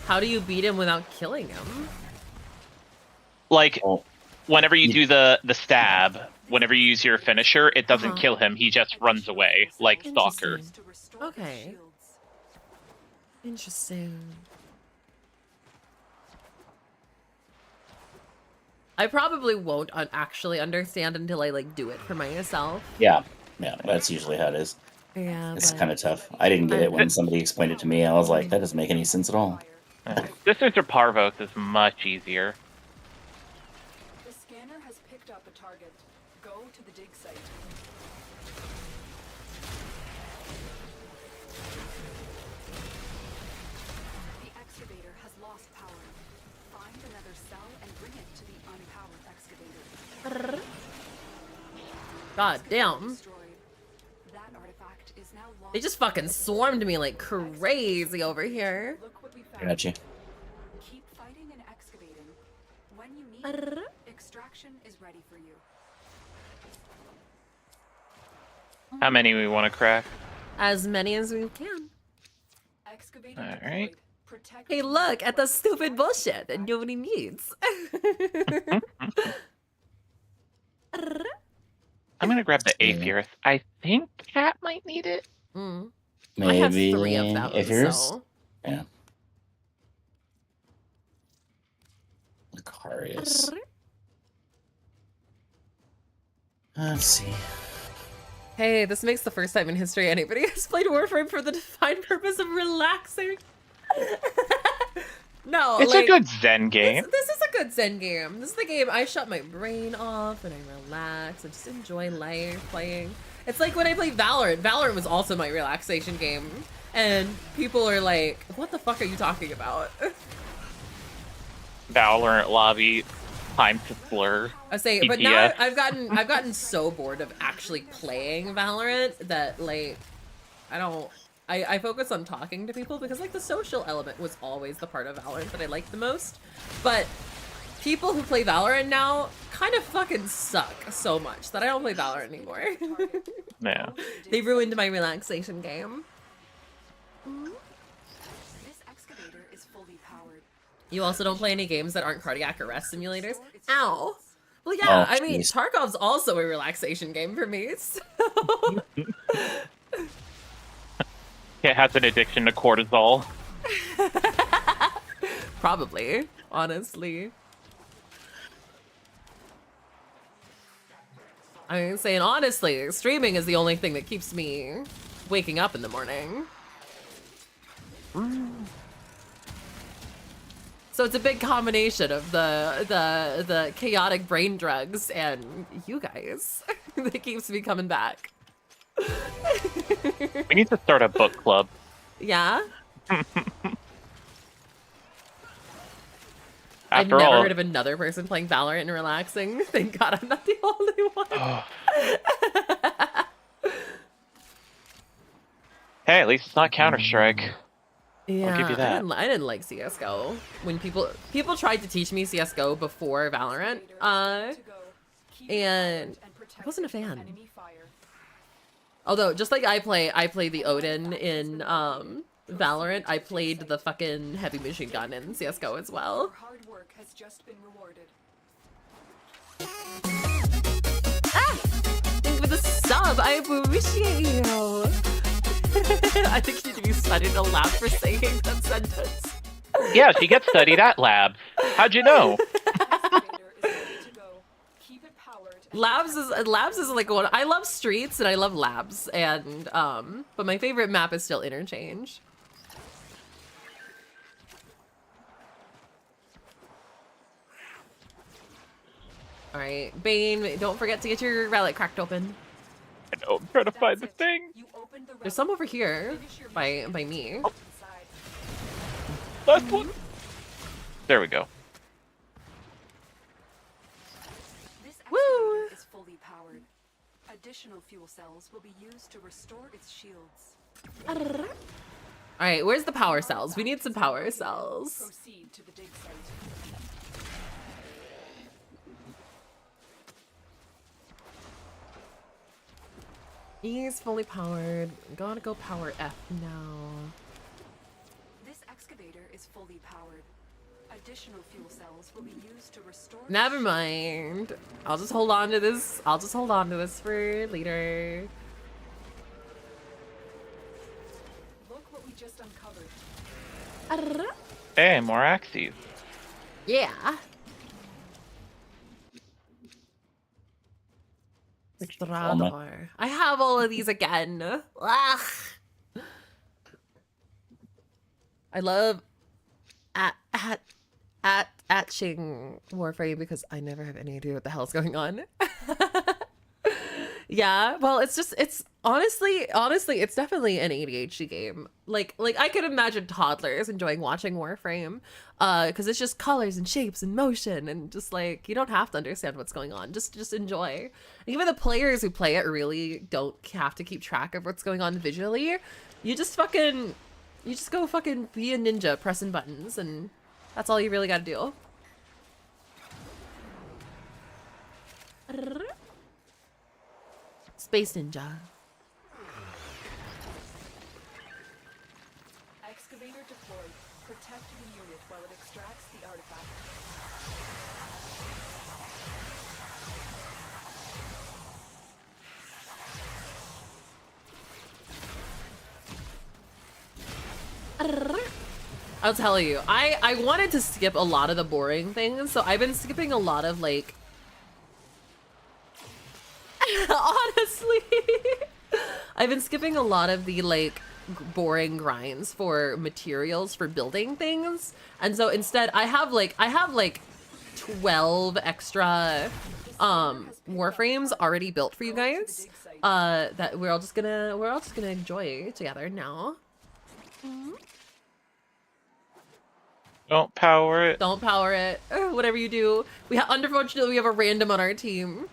How do you beat him without killing him?
Like, whenever you do the stab, whenever you use your finisher, it doesn't kill him. He just runs away, like Stalker.
Okay. Interesting. I probably won't actually understand until I like do it for myself.
Yeah, that's usually how it is.
Yeah,
It's kind of tough. I didn't get it when somebody explained it to me. I was like, that doesn't make any sense at all.
Sisters or Parvos is much easier.
The scanner has picked up a target. Go to the dig site. The excavator has lost power. Find another cell and bring it to the unpowered excavator.
God damn.
That artifact is now lost.
They just fucking swarmed me like crazy over here.
I got you.
Keep fighting and excavating. When you need extraction is ready for you.
How many we want to crack?
As many as we can.
Alright.
Hey, look at the stupid bullshit that nobody needs.
I'm gonna grab the Aetherith. I think Cat might need it.
Maybe
I have 3 of them,
if yours.
so.
Yeah. Lucarius. Let's see.
Hey, this makes the first time in history anybody has played Warframe for the defined purpose of relaxing. No,
It's
like,
a good Zen game.
This is a good Zen game. This is the game I shut my brain off and I relax and just enjoy life playing. It's like when I played Valorant. Valorant was also my relaxation game. And people are like, what the fuck are you talking about?
Valorant lobby, time to slur.
I say, but now I've gotten so bored of actually playing Valorant that like I focus on talking to people because like the social element was always the part of Valorant that I liked the most. But people who play Valorant now kind of fucking suck so much that I don't play Valorant anymore.
Yeah.
They ruined my relaxation game.
This excavator is fully powered.
You also don't play any games that aren't cardiac arrest simulators? Ow. Well, yeah, I mean, Tarkov's also a relaxation game for me, so...
It has an addiction to cortisol.
Probably, honestly. I mean, saying honestly, streaming is the only thing that keeps me waking up in the morning. So it's a big combination of the chaotic brain drugs and you guys that keeps me coming back.
We need to start a book club.
Yeah? I've
After
never
all,
heard of another person playing Valorant and relaxing. Thank God I'm not the only one.
hey, at least it's not Counter-Strike.
Yeah,
I'll give you that.
I didn't like CSGO. When people tried to teach me CSGO before Valorant, and I wasn't a fan. Although, just like I play the Odin in Valorant, I played the fucking heavy machine gun in CSGO as well.
Hard work has just been rewarded.
Thank you for the sub. I appreciate you. I think you need to be studied a lab for saying that sentence.
Yeah, she gets studied at lab. How'd you know?
Labs is like one. I love streets and I love labs, and but my favorite map is still Interchange. All right, Bane, don't forget to get your relic cracked open.
I know, I'm trying to find the thing.
There's some over here by me.
Oh. Last one. There we go.
This excavator is fully powered. Additional fuel cells will be used to restore its shields.
All right, where's the power cells? We need some power cells.
Proceed to the dig site.
E is fully powered. Gotta go power F now.
This excavator is fully powered. Additional fuel cells will be used to restore.
Never mind. I'll just hold on to this. I'll just hold on to this for later.
Look what we just uncovered.
Hey, more axes.
Yeah. Stradar. I have all of these again. Ugh. I love atching Warframe because I never have any idea what the hell's going on. Yeah, well, it's honestly, it's definitely an ADHD game. Like I could imagine toddlers enjoying watching Warframe, because it's just colors and shapes and motion and just like, you don't have to understand what's going on. Just enjoy. Even the players who play it really don't have to keep track of what's going on visually. You just go fucking be a ninja pressing buttons, and that's all you really gotta do. Space Ninja.
Excavator deployed. Protect the unit while it extracts the artifact.
I'll tell you, I wanted to skip a lot of the boring things, so I've been skipping a lot of like, honestly, I've been skipping a lot of the like boring grinds for materials for building things, and so instead I have like 12 extra warframes already built for you guys, that we're all just gonna enjoy together now.
Don't power it.
Don't power it. Whatever you do. Unfortunately, we have a random on our team,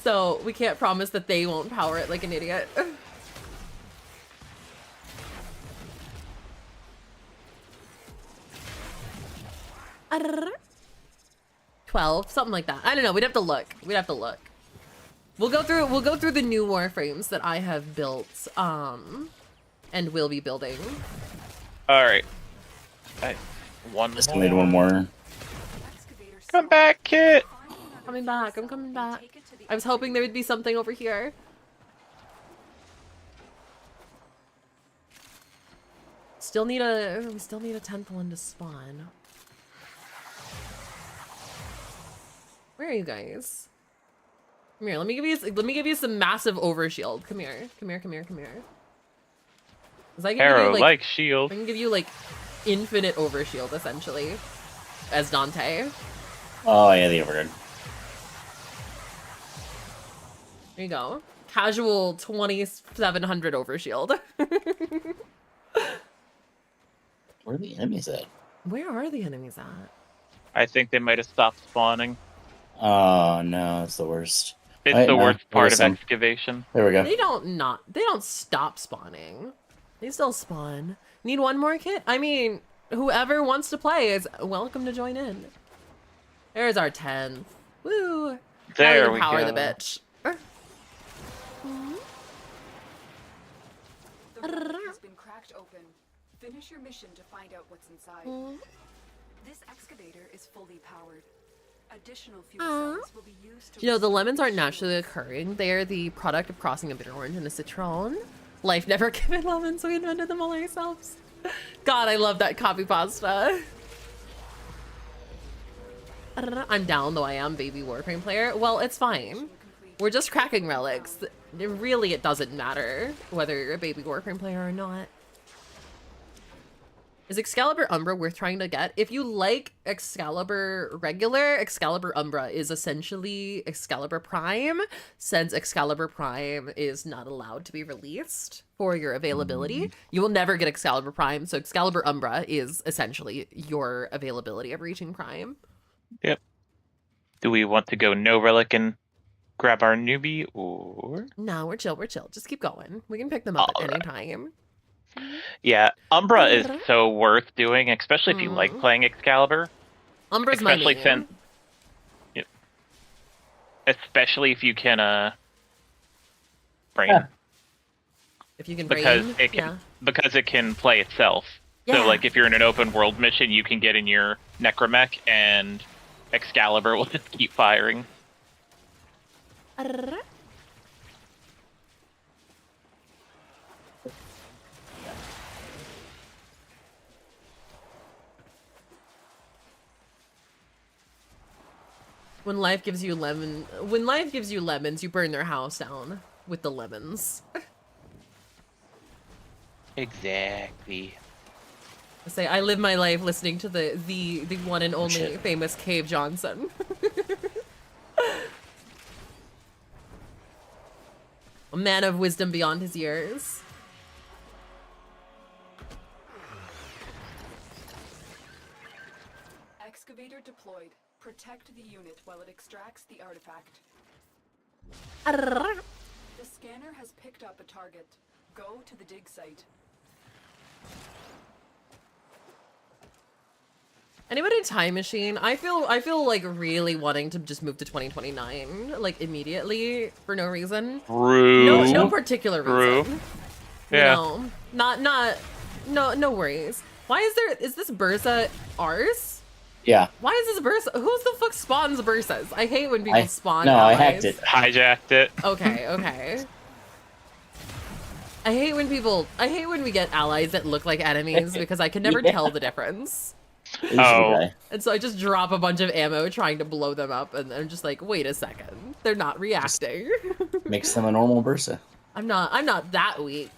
so we can't promise that they won't power it like an idiot. 12, something like that. I don't know. We'd have to look. We'll go through the new warframes that I have built, and will be building.
All right.
Just need one more.
Come back, Kit.
Coming back. I'm coming back. I was hoping there would be something over here. We still need a temple to spawn. Where are you guys? Come here. Let me give you some massive overshield. Come here. 'Cause I can
Arrow
give you,
like shield.
I can give you like infinite overshield essentially, as Dante.
Oh yeah, the overguard.
There you go. Casual 2700 overshield.
Where are the enemies at?
Where are the enemies at?
I think they might have stopped spawning.
Oh no, it's the worst.
It's the worst part of excavation.
There we go.
They don't stop spawning. They still spawn. Need one more kit? I mean, whoever wants to play is welcome to join in. There's our 10th. Woo!
There we
power
go.
the bitch.
The room has been cracked open. Finish your mission to find out what's inside. This excavator is fully powered. Additional fuel cells will be used to.
You know, the lemons aren't naturally occurring. They are the product of crossing a bitter orange and a citron. Life never given lemons, so we invented them all ourselves. God, I love that copy pasta. I'm down, though I am baby Warframe player. Well, it's fine. We're just cracking relics. Really, it doesn't matter whether you're a baby Warframe player or not. Is Excalibur Umbra worth trying to get? If you like Excalibur regular, Excalibur Umbra is essentially Excalibur Prime, since Excalibur Prime is not allowed to be released for your availability. You will never get Excalibur Prime, so Excalibur Umbra is essentially your availability of reaching Prime.
Yep. Do we want to go no relic and grab our newbie, or?
No, we're chill. Just keep going. We can pick them up at any time.
Yeah, Umbra is so worth doing, especially if you like playing Excalibur.
Umbra's my
especially
main.
since, especially if you can bring it.
If you can
because
brain,
it can
yeah.
because it can play itself.
Yeah.
So like if you're in an open world mission, you can get in your Necromech and Excalibur will just keep firing.
When life gives you lemons, you burn their house down with the lemons.
Exactly.
I say I live my life listening to the one and only
Shit.
famous Cave Johnson. A man of wisdom beyond his years.
Excavator deployed. Protect the unit while it extracts the artifact. The scanner has picked up a target. Go to the dig site.
Anybody Time Machine? I feel like really wanting to just move to 2029, like immediately for no reason.
True.
No particular
True.
reason.
Yeah.
You know, no worries. Why is this Bursa ours?
Yeah.
Why is this Bursa? Who's the fuck spawns Bursas? I hate when people spawn
No, I
allies.
hacked it.
Hijacked it.
Okay. I hate when we get allies that look like enemies because I can never
Yeah.
tell the difference.
Oh.
And so I just drop a bunch of ammo trying to blow them up, and I'm just like, wait a second, they're not reacting.
Makes them a normal Bursa.
I'm not that weak.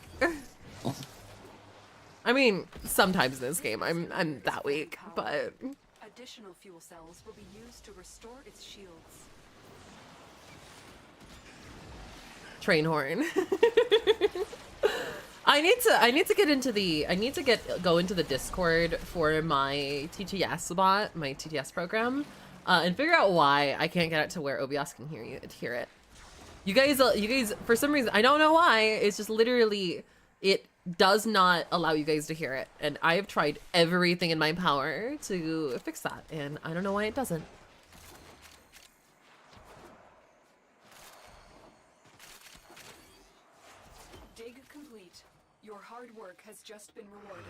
I mean, sometimes in this game I'm that weak, but
Additional fuel cells will be used to restore its shields.
train horn. I need to go into the Discord for my TTS bot, my TTS program, and figure out why I can't get it to where OBS can hear it. You guys, for some reason, I don't know why. It's just literally, it does not allow you guys to hear it, and I have tried everything in my power to fix that, and I don't know why it doesn't.
Dig complete. Your hard work has just been rewarded.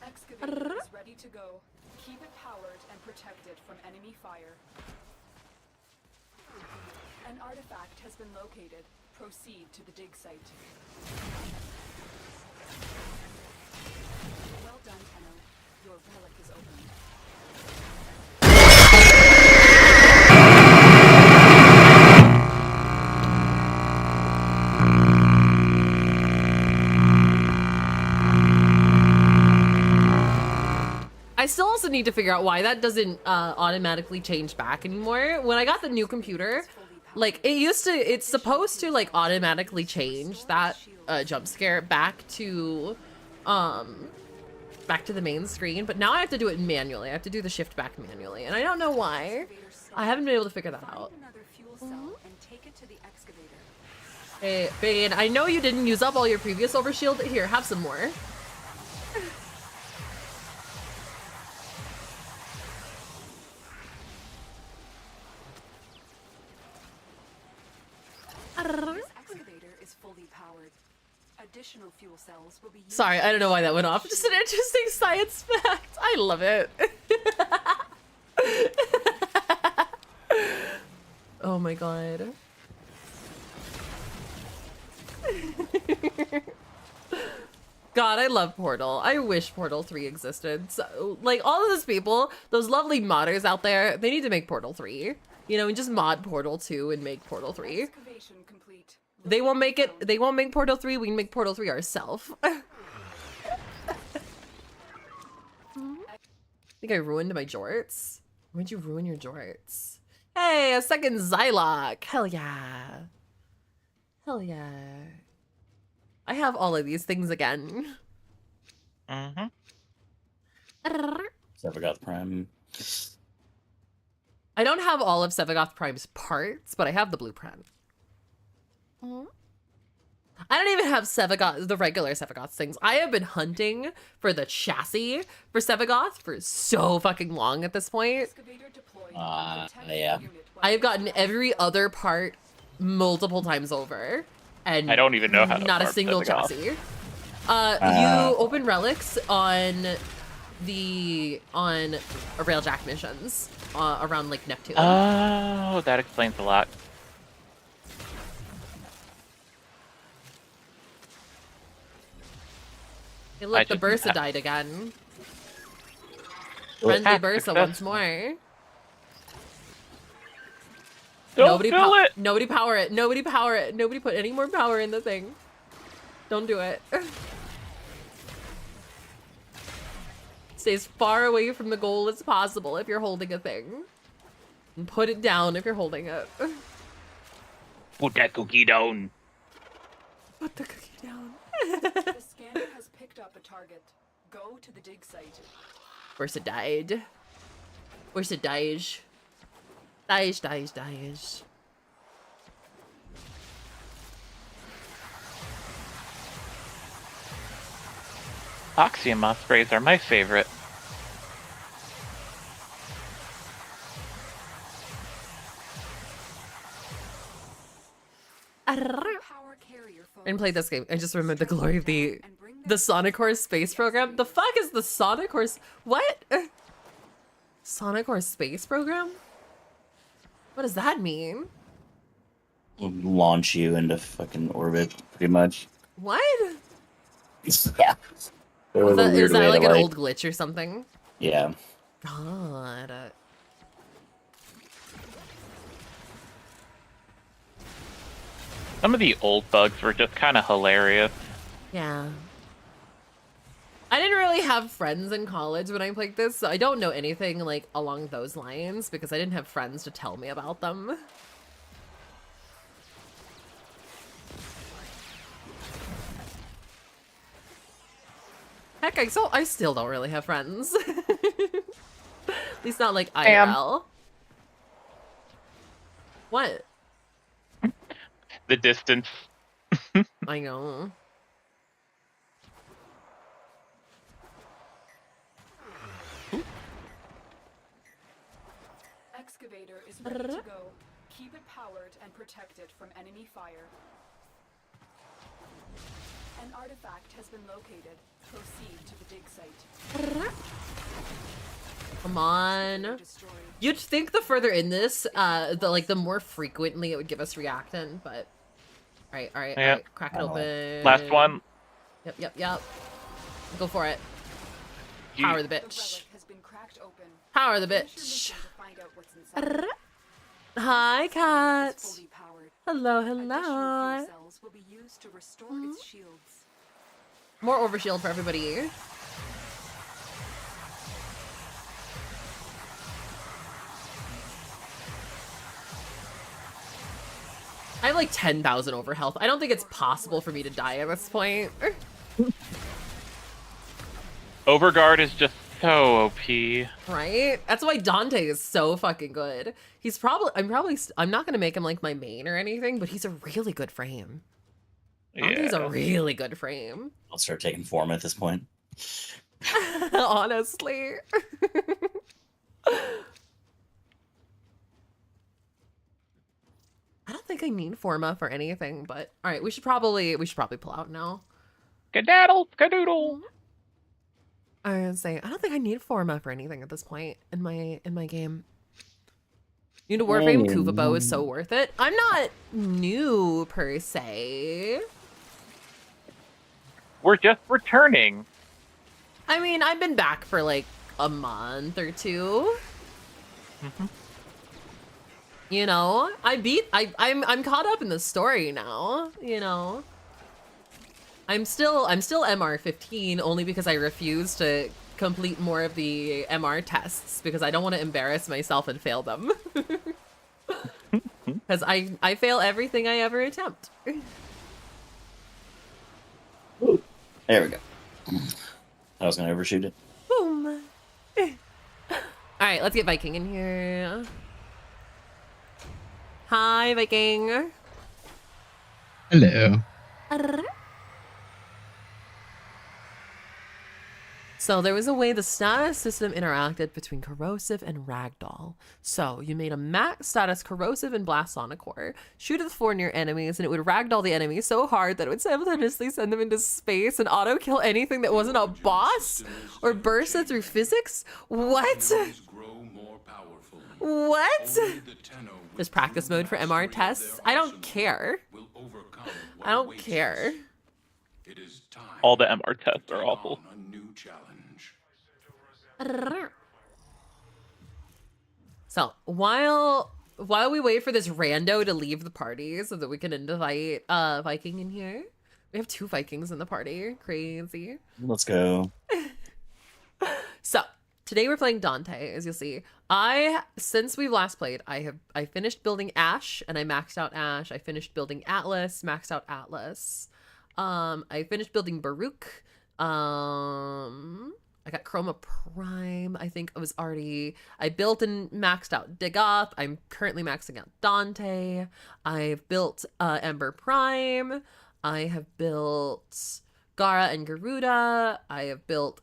Excavator is ready to go. Keep it powered and protect it from enemy fire. An artifact has been located. Proceed to the dig site. Well done, Tenno. Your relic is open.
I still also need to figure out why that doesn't automatically change back anymore. When I got the new computer, like it's supposed to like automatically change that jump scare back to the main screen, but now I have to do it manually. I have to do the shift back manually, and I don't know why. I haven't been able to figure that out. Hey, Bane, I know you didn't use up all your previous overshield. Here, have some more.
This excavator is fully powered. Additional fuel cells will be used.
Sorry, I don't know why that went off. Just an interesting science fact. I love it. Oh my god. God, I love Portal. I wish Portal 3 existed. So, like, all of those people, those lovely modders out there, they need to make Portal 3. You know, and just mod Portal 2 and make Portal 3.
Excavation complete.
They won't make it. They won't make Portal 3. We can make Portal 3 ourselves. I think I ruined my jorts. Why'd you ruin your jorts? Hey, a second Zylock. Hell yeah. Hell yeah. I have all of these things again.
Mm-hmm.
Sevagoth Prime.
I don't have all of Sevagoth Prime's parts, but I have the blueprint. I don't even have Sevagoth, the regular Sevagoth things. I have been hunting for the chassis for Sevagoth for so fucking long at this point.
Yeah.
I have gotten every other part multiple times over, and
I don't even know how to
not a
farm
single
setting off.
chassis. You open relics on Railjack missions around Lake Neptune.
Oh, that explains a lot.
Hey, look, the
just-
Bursa died again.
Well,
Friendly
hack
Bursa
success.
once more.
Don't kill it!
Nobody power it. Nobody power it. Nobody put any more power in the thing. Don't do it. Stay as far away from the goal as possible if you're holding a thing. And put it down if you're holding it.
Put that cookie down.
Put the cookie down.
The scanner has picked up a target. Go to the dig site.
Where's it died? Where's it died? Dies.
Oxymoth sprays are my favorite.
I didn't play this game. I just remembered the glory of the Sonic Horse space program. The fuck is the Sonic Horse? What? Sonic Horse space program? What does that mean?
Launch you into fucking orbit, pretty much.
What?
Yeah. There was a weird
Is that
way
like
to,
an old glitch or something?
Yeah.
God.
Some of the old bugs were just kind of hilarious.
Yeah. I didn't really have friends in college when I played this, so I don't know anything like along those lines because I didn't have friends to tell me about them. Heck, I still don't really have friends. At least not like IRL. What?
The distance.
I know.
Excavator is ready to go. Keep it powered and protect it from enemy fire. An artifact has been located. Proceed to the dig site.
Come on. You'd think the further in this, the more frequently it would give us reactant, but all right, crack it open.
Last one.
Yep. Go for it.
You-
Power the bitch. Power the bitch. Hi, cat. Hello.
Cells will be used to restore its shields.
More overshield for everybody. I have like 10,000 over health. I don't think it's possible for me to die at this point.
Overguard is just so OP.
Right? That's why Dante is so fucking good. I'm not gonna make him like my main or anything, but he's a really good frame. Dante's a really good frame.
I'll start taking form at this point.
Honestly. I don't think I need Forma for anything, but all right, we should probably pull out now.
Skadoodle.
I was gonna say, I don't think I need Forma for anything at this point in my game. New to Warframe, Kuvabo is so worth it. I'm not new per se.
We're just returning.
I mean, I've been back for like a month or two. You know, I'm caught up in the story now, you know. I'm still MR15 only because I refuse to complete more of the MR tests because I don't want to embarrass myself and fail them. Because I fail everything I ever attempt.
There we go. I was gonna overshoot it.
Boom. Alright, let's get Viking in here. Hi, Viking.
Hello.
So there was a way the status system interacted between corrosive and ragdoll. So you made a max status corrosive and blast sonic core, shoot at the floor near enemies, and it would ragdoll the enemy so hard that it would simultaneously send them into space and auto kill anything that wasn't a boss or burst it through physics. What? What? There's practice mode for MR tests. I don't care. I don't care.
All the MR tests are awful.
So while we wait for this rando to leave the party so that we can invite Viking in here, we have 2 Vikings in the party. Crazy.
Let's go.
So today we're playing Dante, as you'll see. Since we've last played, I finished building Ash and I maxed out Ash. I finished building Atlas, maxed out Atlas. I finished building Baruch. I got Chroma Prime. I think I built and maxed out Digoth. I'm currently maxing out Dante. I've built Ember Prime. I have built Gara and Garuda. I have built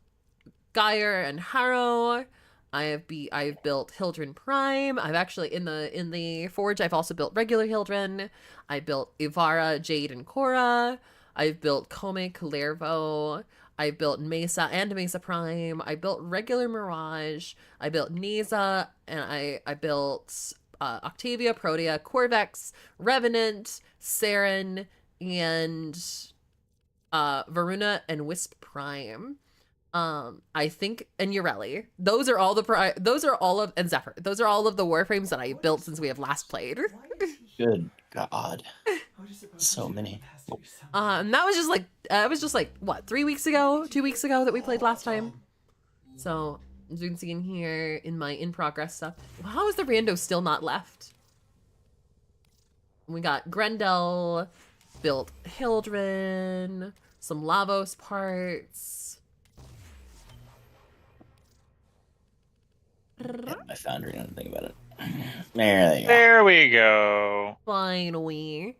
Geyer and Harrow. I've built Hildren Prime. I've actually in the Forge I've also built regular Hildren. I built Ivara, Jade, and Korra. I've built Kome, Kalervo. I built Mesa and Mesa Prime. I built regular Mirage. I built Neza, and I built Octavia, Protea, Corvex, Revenant, Saren, and Varuna and Wisp Prime. I think, and Ureli. Those are all and Zephyr. Those are all of the Warframes that I built since we have last played.
Good God. So many.
And that was just like, what, 3 weeks ago, 2 weeks ago that we played last time. So as you can see in here in my in progress stuff. How is the rando still not left? We got Grendel, built Hildren, some Lavos parts.
My foundry, I don't think about it.
There we go.
Finally.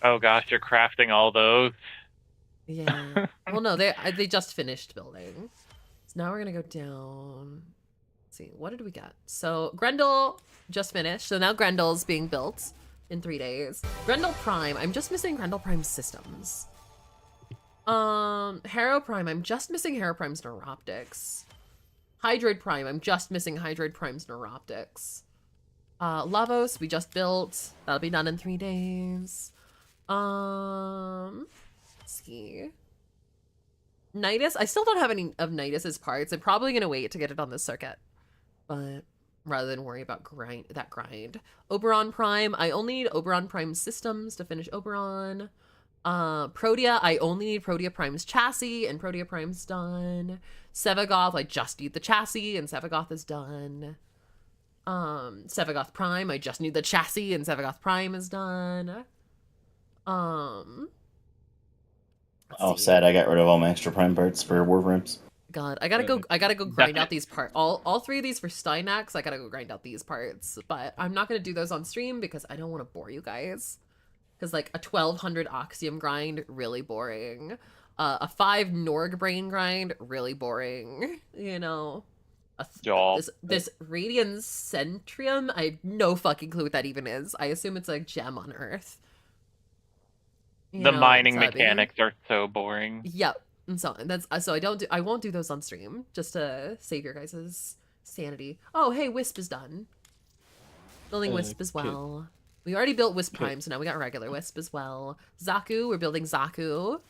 Oh gosh, you're crafting all those.
Yeah. Well, no, they just finished building. So now we're gonna go down. Let's see, what did we get? So Grendel just finished. So now Grendel's being built in 3 days. Grendel Prime. I'm just missing Grendel Prime systems. Harrow Prime. I'm just missing Harrow Prime's Neuroptics. Hydroid Prime. I'm just missing Hydroid Prime's Neuroptics. Lavos, we just built. That'll be done in 3 days. Let's see. Nidus, I still don't have any of Nidus's parts. I'm probably gonna wait to get it on this circuit, but rather than worry about that grind. Oberon Prime, I only need Oberon Prime systems to finish Oberon. Protea, I only need Protea Prime's chassis, and Protea Prime's done. Sevagoth, I just need the chassis, and Sevagoth is done. Sevagoth Prime, I just need the chassis, and Sevagoth Prime is done.
Sad I got rid of all my extra prime parts for Warframes.
God, I gotta go grind out these parts. All 3 of these for Steinax, I gotta go grind out these parts. But I'm not gonna do those on stream because I don't want to bore you guys. Because like a 1200 Oxium grind, really boring. A 5 Norg Brain grind, really boring. You know. This Radiant Centrium, I have no fucking clue what that even is. I assume it's a gem on Earth.
The mining mechanics are so boring.
Yep. And so I won't do those on stream just to save your guys' sanity. Oh, hey, Wisp is done. Building Wisp as well. We already built Wisp Prime, so now we got regular Wisp as well. Zaku, we're building Zaku.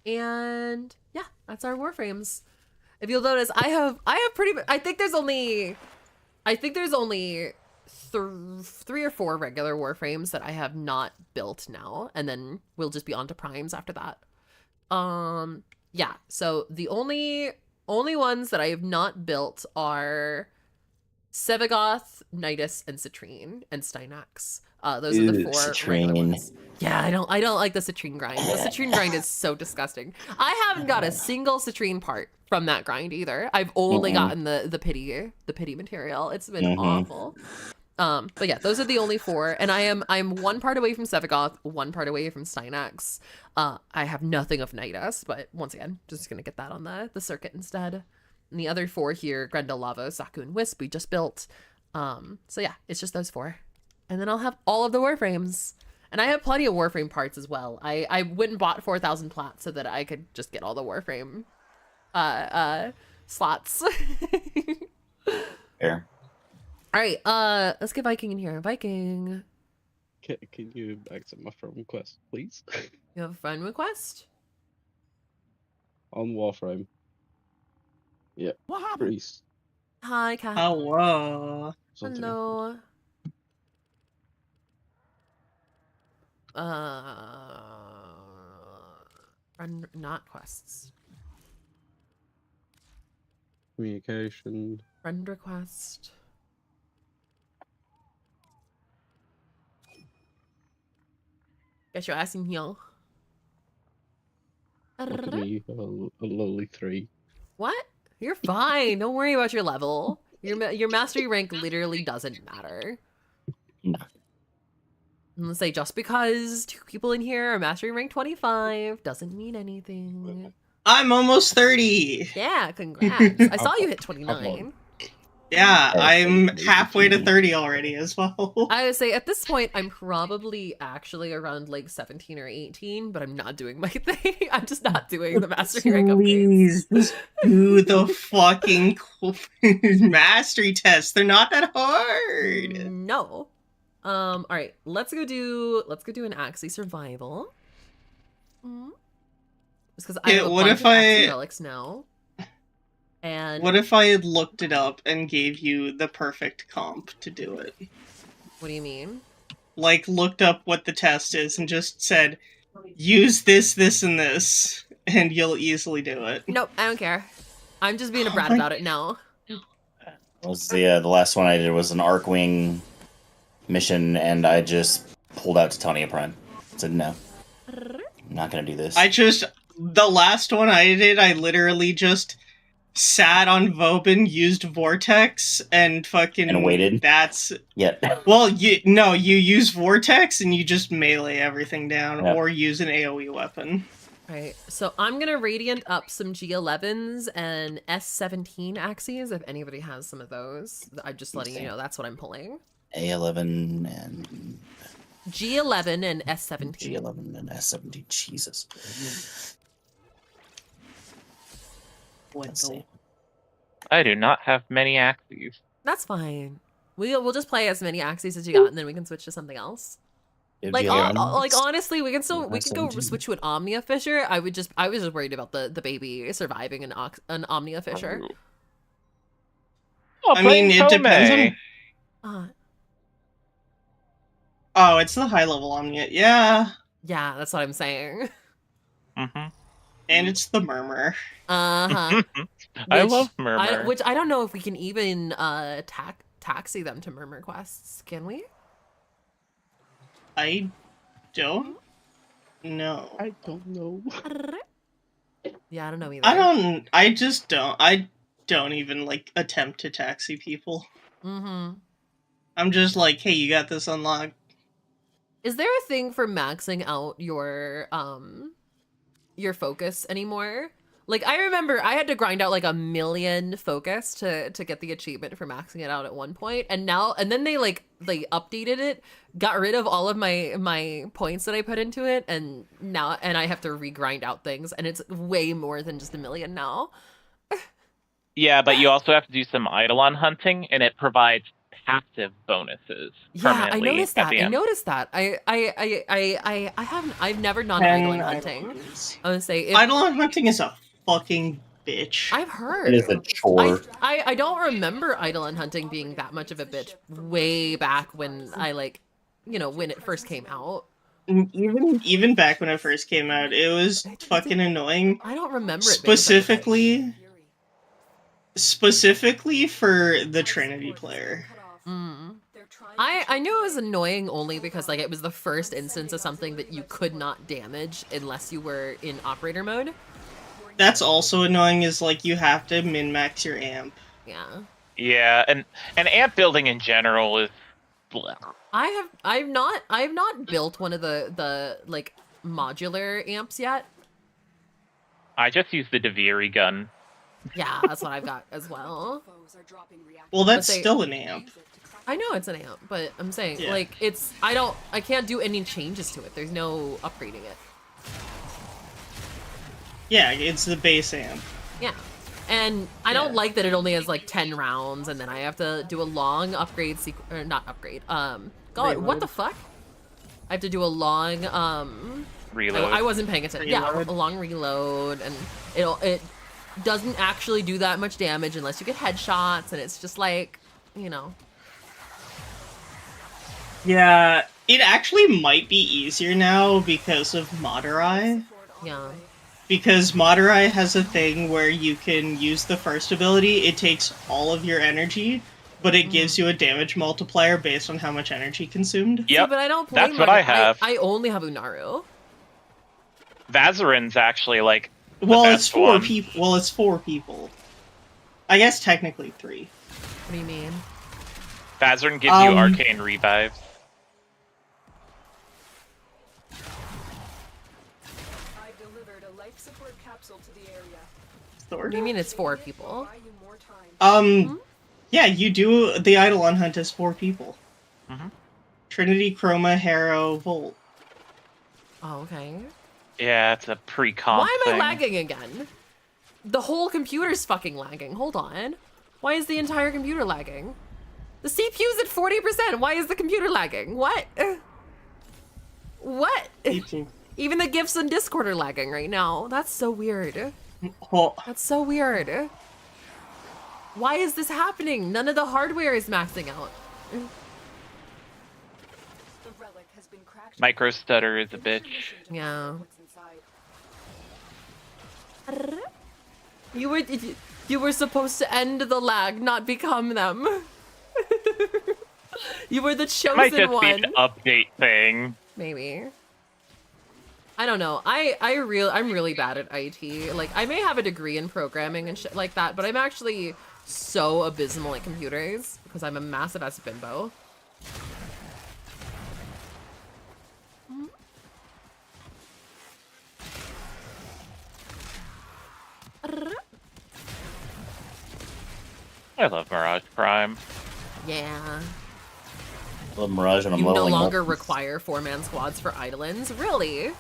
And yeah, that's our Warframes. If you'll notice, I have I think there's only 3 or 4 regular Warframes that I have not built now, and then we'll just be on to Primes after that. Yeah, so the only ones that I have not built are Sevagoth, Nidus, and Citrine, and Steinax. Those are the 4 regular ones. Yeah, I don't like the Citrine grind. The Citrine grind is so disgusting. I haven't got a single Citrine part from that grind either. I've only gotten the pity material. It's been awful. But yeah, those are the only 4, and I'm 1 part away from Sevagoth, 1 part away from Steinax. I have nothing of Nidus, but once again, just gonna get that on the circuit instead. And the other 4 here, Grendel, Lava, Zaku, and Wisp, we just built. So yeah, it's just those 4. And then I'll have all of the Warframes. And I have plenty of Warframe parts as well. I went and bought 4,000 plats so that I could just get all the Warframe slots.
Fair.
All right, let's get Viking in here. Viking.
Can you accept my friend request, please?
You have a friend request?
On Warframe. Yeah.
What happened?
Priest.
Hi, Kat.
Hello.
Hello. Friend, not quests.
Communication.
Friend request. Get your ass in here.
Look at me, a lowly 3.
What? You're fine. Don't worry about your level. Your mastery rank literally doesn't matter.
No.
I'm gonna say just because 2 people in here are mastery rank 25 doesn't mean anything.
I'm almost 30.
Yeah, congrats. I saw you hit 29.
Yeah, I'm halfway to 30 already as well.
I would say at this point, I'm probably actually around like 17 or 18, but I'm not doing my thing. I'm just not doing the mastery rank updates.
Please, just do the fucking mastery tests. They're not that hard.
No. All right, let's go do an Axie survival. Just because I have a bunch of Axie relics now. And
what if I had looked it up and gave you the perfect comp to do it?
What do you mean?
Like, looked up what the test is and just said, use this, this, and this, and you'll easily do it.
Nope, I don't care. I'm just being a brat about it now.
Was the last one I did was an Arcwing mission, and I just pulled out Titania Prime. Said no, I'm not gonna do this.
The last one I did, I literally just sat on Vobin, used Vortex, and fucking...
And waited?
That's...
Yeah.
Well, you use Vortex and you just melee everything down, or use an AoE weapon.
Alright, so I'm gonna Radiant up some G11s and S17 Axies, if anybody has some of those. I'm just letting you know that's what I'm pulling.
A11 and...
G11 and S17.
G11 and S17, Jesus. Let's see.
I do not have many Axies.
That's fine. We'll just play as many Axies as you got, and then we can switch to something else. Like honestly, we can go switch to an Omnia Fisher. I was just worried about the baby surviving an Omnia Fisher.
I mean, it depends on... Oh, it's the high level Omnia. Yeah.
Yeah, that's what I'm saying.
Mm-hmm.
And it's the Murmur.
Uh-huh.
I love Murmur.
Which I don't know if we can even taxi them to Murmur quests. Can we?
I don't know.
I don't know.
Yeah, I don't know either.
I don't even, like, attempt to taxi people.
Mm-hmm.
I'm just like, hey, you got this unlocked.
Is there a thing for maxing out your focus anymore? Like, I remember I had to grind out like 1 million focus to get the achievement for maxing it out at one point, and then they updated it, got rid of all of my points that I put into it, and I have to regrind out things, and it's way more than just 1 million now.
Yeah, but you also have to do some Eidolon hunting, and it provides passive bonuses.
Yeah, I noticed that. I've never done Eidolon hunting. I would say
Eidolon hunting is a fucking bitch.
I've heard.
It is a chore.
I don't remember Eidolon hunting being that much of a bitch way back when when it first came out.
Even back when it first came out, it was fucking annoying.
I don't remember
it specifically for the Trinity player.
I knew it was annoying only because it was the first instance of something that you could not damage unless you were in operator mode.
That's also annoying, is you have to min-max your amp.
Yeah.
Yeah, and amp building in general is
I've not built one of the like modular amps yet.
I just used the Deviri gun.
Yeah, that's what I've got as well.
Well, that's
But they-
still an amp.
I know it's an amp, but I'm saying
Yeah.
like I can't do any changes to it. There's no upgrading it.
Yeah, it's the base amp.
Yeah. And I don't like that it only has like 10 rounds and then I have to do a long upgrade or not upgrade. God, what the fuck? I have to do a long
Reload.
I wasn't paying attention. Yeah,
Reload.
a long reload and it doesn't actually do that much damage unless you get headshots and it's just like, you know.
Yeah, it actually might be easier now because of Madurai.
Yeah.
Because Madurai has a thing where you can use the first ability, it takes all of your energy, but it gives you a damage multiplier based on how much energy consumed.
Yep,
See, but I don't play
that's what I
Madurai.
have.
I only have Unaru.
Vazarin's actually like the
Well,
best
it's four
one.
people. Well, it's 4 people. I guess technically 3.
What do you mean?
Vazarin gives you arcane revives.
I've delivered a life support capsule to the area.
What do you mean it's 4 people?
Yeah, you do the Eidolon hunt as 4 people.
Mhm.
Trinity, Chroma, Harrow, Volt.
Oh, okay.
Yeah, it's a pre-comp
Why am I
thing.
lagging again? The whole computer's fucking lagging. Hold on. Why is the entire computer lagging? The CPU's at 40%. Why is the computer lagging? What? What? Even the GIFs in Discord are lagging right now. That's so weird. That's so weird. Why is this happening? None of the hardware is maxing out.
The relic has been cracked.
Micro stutter is a bitch.
Yeah.
What's inside.
You were supposed to end the lag, not become them. You were the
It might
chosen
just be
one.
an update thing.
Maybe. I don't know. I'm really bad at IT. Like, I may have a degree in programming and shit like that, but I'm actually so abysmal at computers because I'm a massive ass bimbo.
I love Mirage Prime.
Yeah.
I love Mirage and I'm
You no
leveling up.
longer require 4-man squads for Eidolons? Really?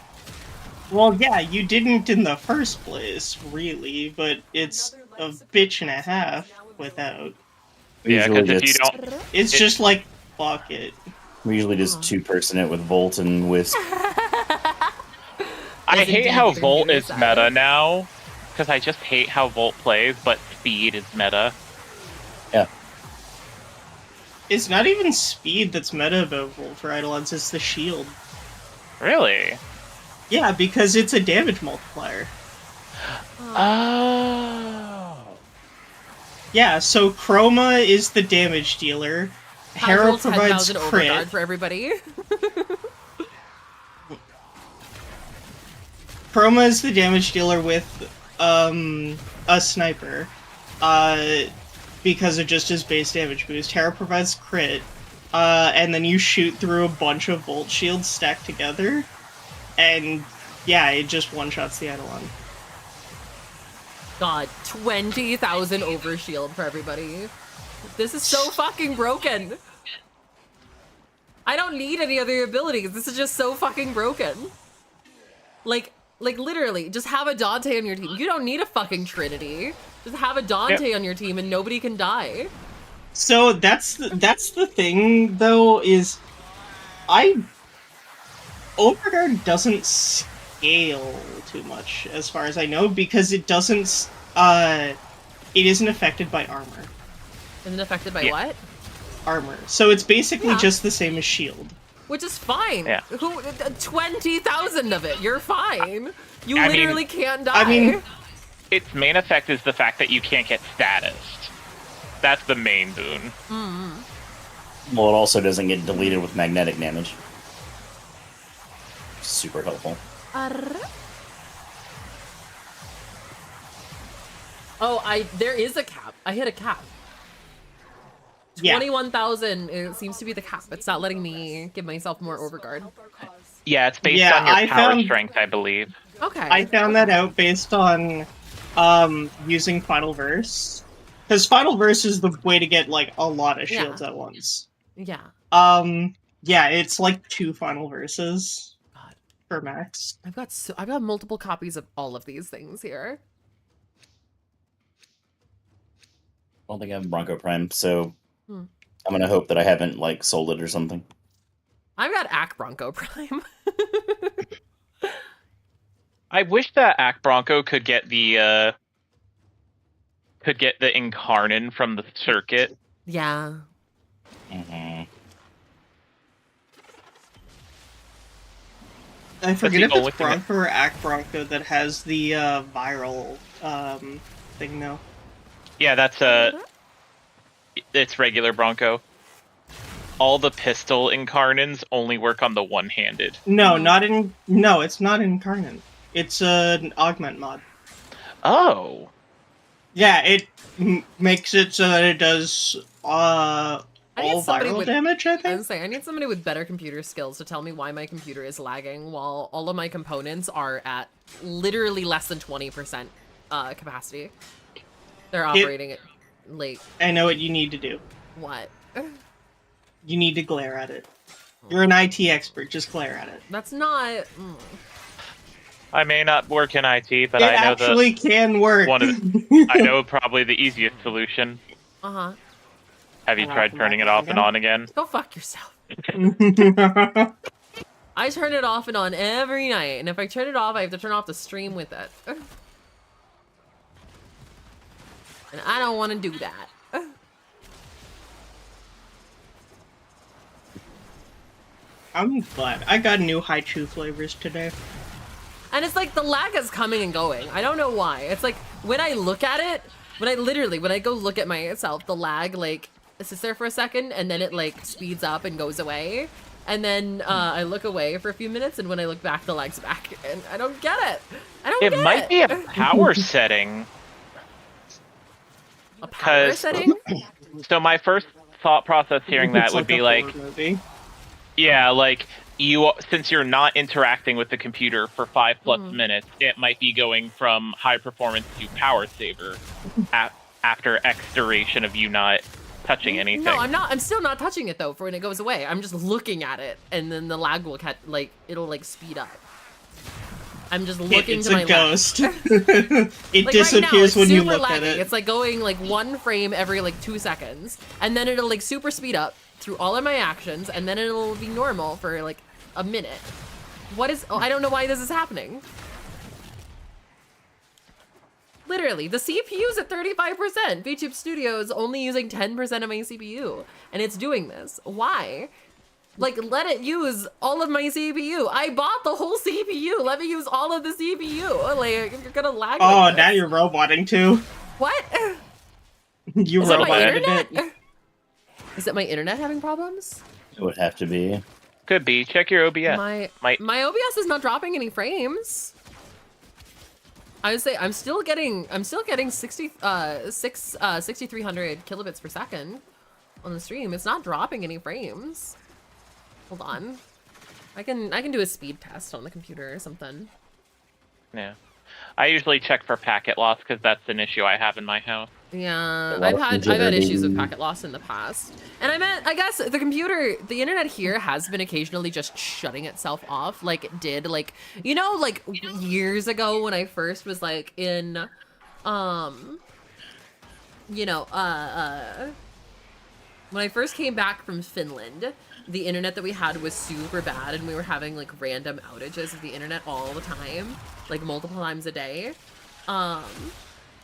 Well, yeah, you didn't in the first place, really, but it's a bitch and a half without.
Yeah,
Usually
because if you
just-
don't...
It's just like, fuck it.
We usually just 2-person it with Volt and Wisp.
I
Is
hate
indeed
how
the
Volt
computer
is
side.
meta now. Because I just hate how Volt plays, but Speed is meta.
Yeah.
It's not even speed that's meta about Volt for Eidolons, it's the shield.
Really?
Yeah, because it's a damage multiplier.
Oh.
Yeah, so Chroma is the damage dealer. Harrow
Household
provides
10,000
crit.
overguard for everybody.
Chroma is the damage dealer with a sniper. Because of just his base damage boost. Harrow provides crit. And then you shoot through a bunch of Volt shields stacked together. And yeah, it just one-shots the Eidolon.
God, 20,000 overshield for everybody. This is so fucking broken. I don't need any other abilities. This is just so fucking broken. Like literally, just have a Dante on your team. You don't need a fucking Trinity. Just have a Dante on your team and nobody can die.
So that's the thing, though, is Overguard doesn't scale too much, as far as I know, because it doesn't, it isn't affected by armor.
Isn't affected by what?
Armor. So it's basically
Yeah.
just the same as shield.
Which is fine.
Yeah.
20,000 of it. You're fine. You
I mean-
literally can't die.
I mean,
Its main effect is the fact that you can't get statused. That's the main boon.
Well, it also doesn't get deleted with magnetic damage. Super helpful.
Oh, there is a cap. I hit a cap.
Yeah.
21,000 it seems to be the cap. It's not letting me give myself more overguard.
Yeah, it's based
Yeah,
on your
I
power
found-
strength, I believe.
Okay.
I found that out based on using Final Verse. Because Final Verse is the way to get like a lot of shields at once.
Yeah.
Yeah, it's like 2 Final Verses for max.
I've got multiple copies of all of these things here.
I don't think I have Bronco Prime, so
Hmm.
I'm gonna hope that I haven't like sold it or something.
I've got Ak Bronco Prime.
I wish that Ak Bronco could get the Incarnon from the circuit.
Yeah.
I forget
the
if
only
it's
thing that-
Bronco or Act Bronco that has the viral thing now.
Yeah, that's it's regular Bronco. All the pistol Incarnons only work on the one-handed.
No, no, it's not Incarnate. It's an augment mod.
Oh.
Yeah, it makes it so that it does all viral damage, I think?
I need somebody with better computer skills to tell me why my computer is lagging while all of my components are at literally less than 20% capacity. They're operating at late.
I know what you need to do.
What?
You need to glare at it. You're an IT expert, just glare at it.
That's not...
I may not work in IT, but
It
I know
actually can work.
I know probably the easiest solution.
Uh-huh.
Have you tried turning it off and on again?
Go fuck yourself. I turn it off and on every night, and if I turn it off, I have to turn off the stream with it. And I don't want to do that.
I'm glad. I got new Haichu flavors today.
And it's like the lag is coming and going. I don't know why. It's like when I look at it, when I go look at myself, the lag like sits there for a second and then it like speeds up and goes away. And then I look away for a few minutes and when I look back, the lag's back. And I don't get it. I don't get it.
It might be a power setting.
A power setting?
So my first thought process hearing that would be like, yeah, like since you're not interacting with the computer for 5+ minutes, it might be going from high performance to power saver after X duration of you not touching anything.
No, I'm not. I'm still not touching it though for when it goes away. I'm just looking at it and then the lag will it'll like speed up. I'm just looking
it's
to my
a ghost.
left.
It
Like
disappears
right now,
when you
super
look at
laggy.
it.
It's like going like 1 frame every like 2 seconds, and then it'll like super speed up through all of my actions, and then it'll be normal for like a minute. What is? Oh, I don't know why this is happening. Literally, the CPU's at 35%. VTube Studio is only using 10% of my CPU, and it's doing this. Why? Like, let it use all of my CPU. I bought the whole CPU. Let me use all of the CPU. Like, you're gonna lag.
Oh,
like
now
this.
you're roboting too.
What?
You
Is it my
roboted
internet?
it.
Is it my internet having problems?
It would have to be.
Could be. Check your OBS.
My OBS is not dropping any frames. I would say I'm still getting 6,300 kilobits per second on the stream. It's not dropping any frames. Hold on. I can do a speed test on the computer or something.
Yeah. I usually check for packet loss because that's an issue I have in my house.
Yeah, I've had issues with packet loss in the past. And I guess the internet here has been occasionally just shutting itself off like it did like, you know, like years ago when I first was like in, you know, when I first came back from Finland, the internet that we had was super bad and we were having like random outages of the internet all the time, like multiple times a day.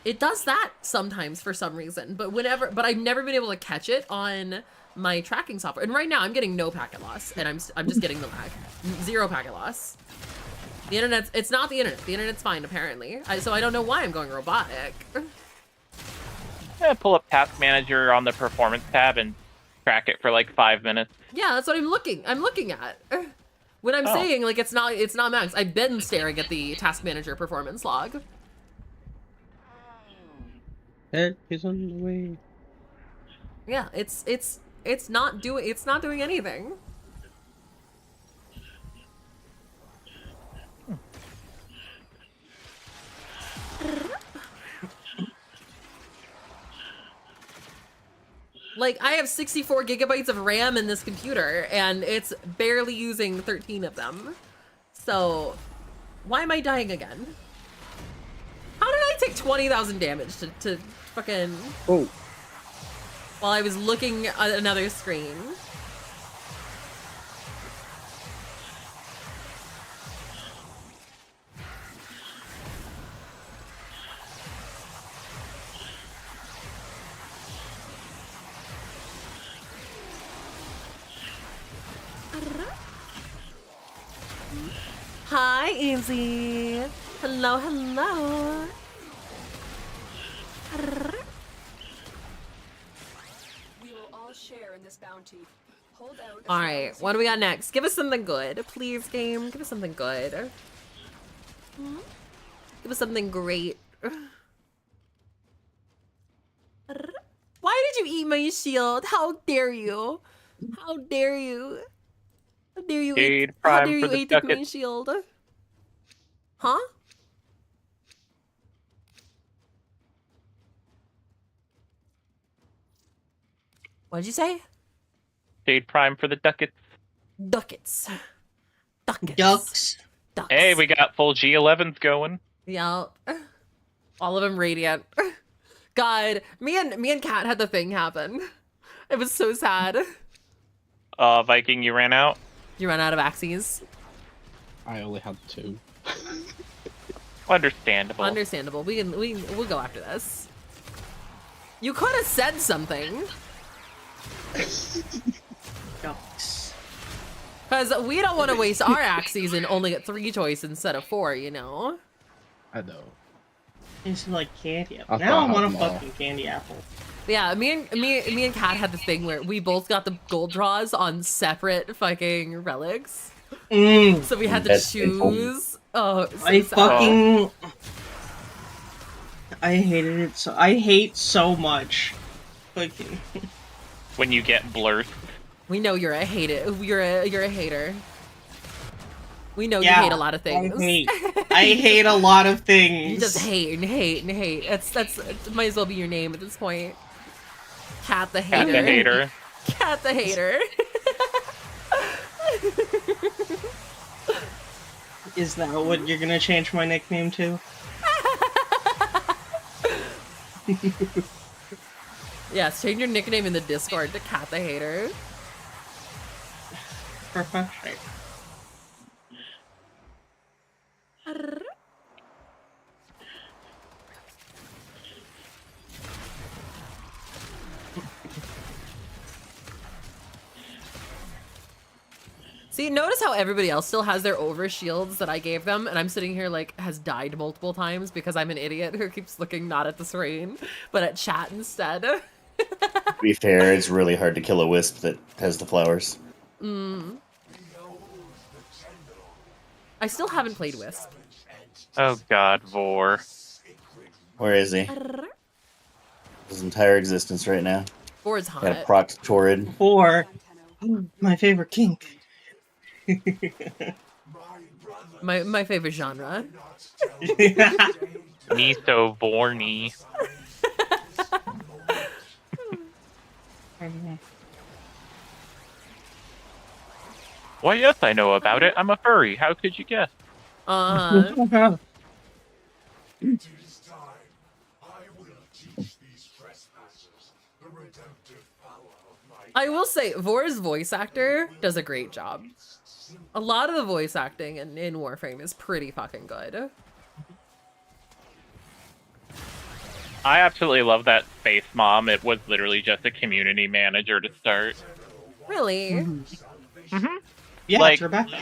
It does that sometimes for some reason, but I've never been able to catch it on my tracking software. And right now I'm getting no packet loss and I'm just getting the lag. 0 packet loss. The it's not the internet. The internet's fine apparently. So I don't know why I'm going robotic.
Yeah, pull up Task Manager on the Performance tab and track it for like 5 minutes.
Yeah, that's what I'm looking at. When I'm saying like it's not max, I've been staring at the Task Manager performance log.
Help is on the way.
Yeah, it's not doing anything. Like, I have 64 gigabytes of RAM in this computer, and it's barely using 13 of them. So, why am I dying again? How did I take 20,000 damage to fucking...
Oh.
While I was looking at another screen? Hi, Izzy. Hello, hello.
We will all share in this bounty. Hold out.
All right, what do we got next? Give us something good, please, game. Give us something good. Give us something great. Why did you eat my shield? How dare you? How dare you? How dare you eat? How dare you eat my shield? Huh? What'd you say?
Jade Prime for the ducats.
Ducats.
Ducks.
Hey, we got full G11s going.
Yeah. All of them radiant. God, me and Kat had the thing happen. It was so sad.
Viking, you ran out?
You ran out of axes?
I only had 2.
Understandable.
Understandable. We'll go after this. You could have said something.
Ducks.
Because we don't want to waste our axes and only get 3 choice instead of 4, you know?
I know.
It's like candy apple.
I
Now I
thought
want a
them all.
fucking candy apple.
Yeah, me and Kat had the thing where we both got the gold draws on separate fucking relics. So we had to
That's
choose. Oh, so
I
sad.
fucking... I hated it so... I hate so much. Fucking...
When you get blurred.
We know you're a hater. You're a hater. We know you hate a lot of things.
I hate a lot of things.
You just hate and hate and hate. That's might as well be your name at this point. Cat the hater.
Cat the hater.
Cat the hater.
Is that what you're gonna change my nickname to?
Yes, change your nickname in the Discord to Cat the Hater.
Perfect.
See, notice how everybody else still has their over shields that I gave them, and I'm sitting here like has died multiple times because I'm an idiot who keeps looking not at the screen, but at chat instead.
To be fair, it's really hard to kill a wisp that has the flowers.
I still haven't played Wisp.
Oh god, Vor.
Where is he? His entire existence right now.
Vor's hot.
Got a proc torrid.
Or my favorite kink.
my favorite genre.
Me so Vorny. Why, yes, I know about it. I'm a furry. How could you guess?
Uh-huh.
It is time. I will teach these trespassers the redemptive power of my...
I will say, Vor's voice actor does a great job. A lot of the voice acting in Warframe is pretty fucking good.
I absolutely love that Space Mom. It was literally just a community manager to start.
Really?
Mm-hmm.
Yeah,
like,
it's Rebecca.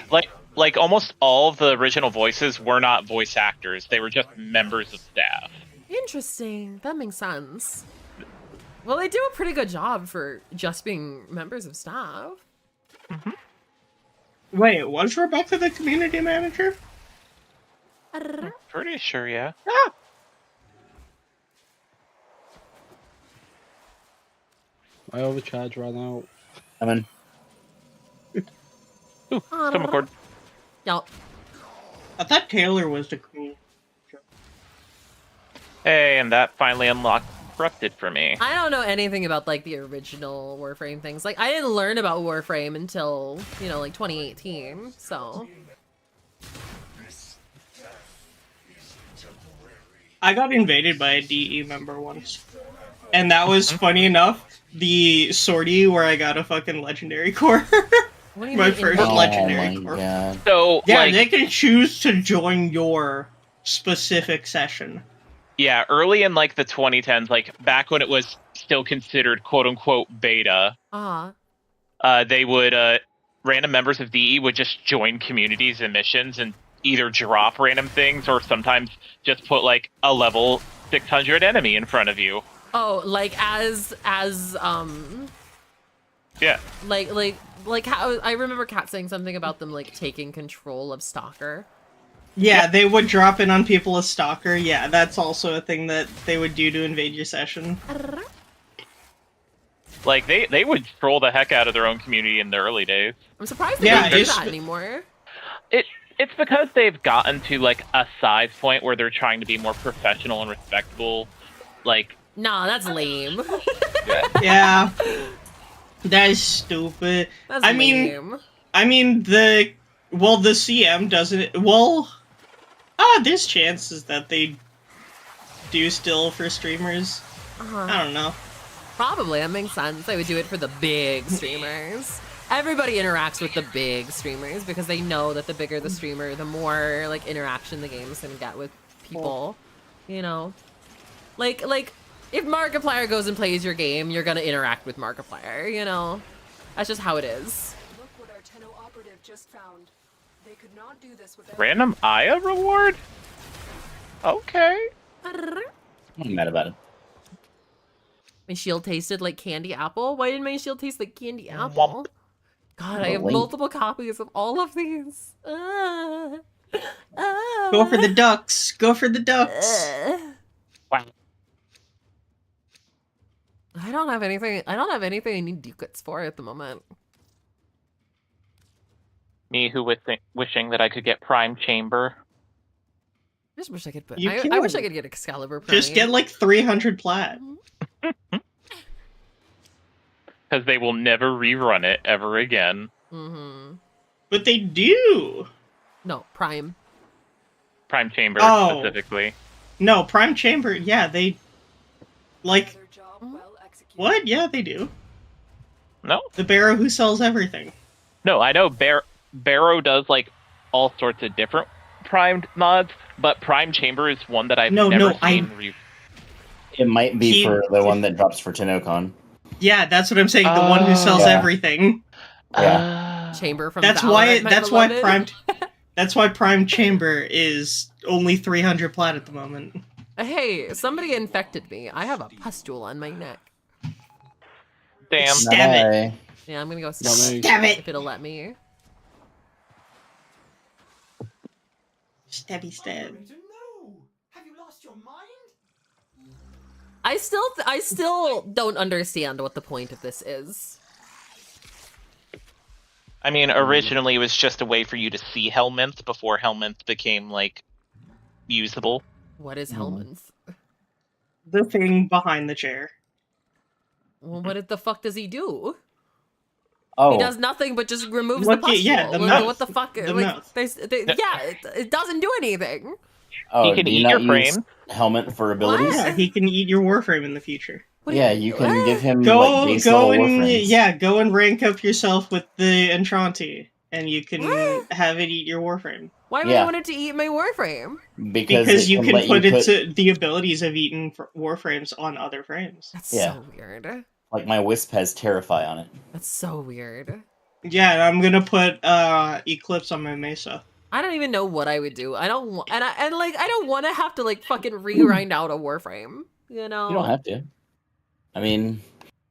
Like almost all of the original voices were not voice actors. They were just members of staff.
Interesting. That makes sense. Well, they do a pretty good job for just being members of staff.
Wait, was Rebecca the community manager?
Pretty sure, yeah.
I overcharge right now.
I'm in.
Ooh, some record.
Yup.
I thought Taylor was the queen.
Hey, and that finally unlocked Corrupted for me.
I don't know anything about like the original Warframe things. Like I didn't learn about Warframe until, you know, like 2018. So
I got invaded by a DE member once. And that was funny enough. The sortie where I got a fucking legendary core. My first legendary core.
God.
So
yeah,
like,
they can choose to join your specific session.
yeah, early in like the 2010s, like back when it was still considered quote unquote beta, they would random members of DE would just join communities and missions and either drop random things or sometimes just put like a level 600 enemy in front of you.
oh, like as
Yeah.
like how I remember Kat saying something about them like taking control of Stalker.
Yeah, they would drop in on people as Stalker. Yeah, that's also a thing that they would do to invade your session.
Like they would troll the heck out of their own community in the early days.
I'm surprised they don't do that anymore.
It's because they've gotten to like a size point where they're trying to be more professional and respectable. Like,
nah, that's lame.
Yeah. That is stupid.
That's
I
lame.
mean the CM doesn't there's chances that they do still for streamers. I don't know.
Probably, that makes sense. They would do it for the big streamers. Everybody interacts with the big streamers because they know that the bigger the streamer, the more like interaction the game's gonna get with people. You know, like if Markiplier goes and plays your game, you're gonna interact with Markiplier. You know, that's just how it is.
Look what our Tenno operative just found. They could not do this without
random Aya reward? Okay.
I'm mad about it.
My shield tasted like candy apple. Why didn't my shield taste like candy apple? God, I have multiple copies of all of these.
Go for the ducks. Go for the ducks.
Wow.
I don't have anything. I don't have anything I need ducats for at the moment.
Me who was wishing that I could get Prime Chamber.
I just wish I could put.
You
I wish I could get Excalibur Prime.
Just get like 300 plat.
Because they will never rerun it ever again.
Mm-hmm.
But they do.
No, Prime.
Prime Chamber,
Oh.
specifically.
No, Prime Chamber, yeah, they like what? Yeah, they do.
No?
The Barrow who sells everything.
No, I know Barrow does like all sorts of different primed mods, but Prime Chamber is one that I've never seen.
It might be for the one that drops for TennoCon.
Yeah, that's what I'm saying. The one who sells everything.
Yeah.
Chamber from
That's
Valorant,
why.
my
That's why
beloved.
Prime. That's why Prime Chamber is only 300 plat at the moment.
Hey, somebody infected me. I have a pustule on my neck.
Damn.
Stab it.
Yeah, I'm gonna go
Stab it.
if it'll let me.
Stabby stab.
I still don't understand what the point of this is.
I mean, originally it was just a way for you to see Helminth before Helminth became, like, usable.
What is Helminth?
The thing behind the chair.
Well, what the fuck does he do?
Oh.
He does nothing but just removes
Look
the
at-
pustule.
yeah, the
Like,
mouth.
what the fuck?
The
like,
mouth.
it doesn't do anything.
Oh,
can
do you
eat
not
your
use
frame.
Helmet for abilities?
Yeah, he can eat your Warframe in the future.
Yeah, you can give him
Go,
like base
go
level
and
Warframes.
go and rank up yourself with the Entranti, and you can have it eat your Warframe.
Why would I want it to eat my Warframe?
Because
Because
it
you can
let
put
you
it to the abilities of eating Warframes on other frames.
That's
Yeah.
so weird.
Like my Wisp has Terrify on it.
That's so weird.
Yeah, and I'm gonna put Eclipse on my Mesa.
I don't even know what I would do. I don't want, and I don't want to have to like fucking regrind out a Warframe. You know.
You don't have to. I mean,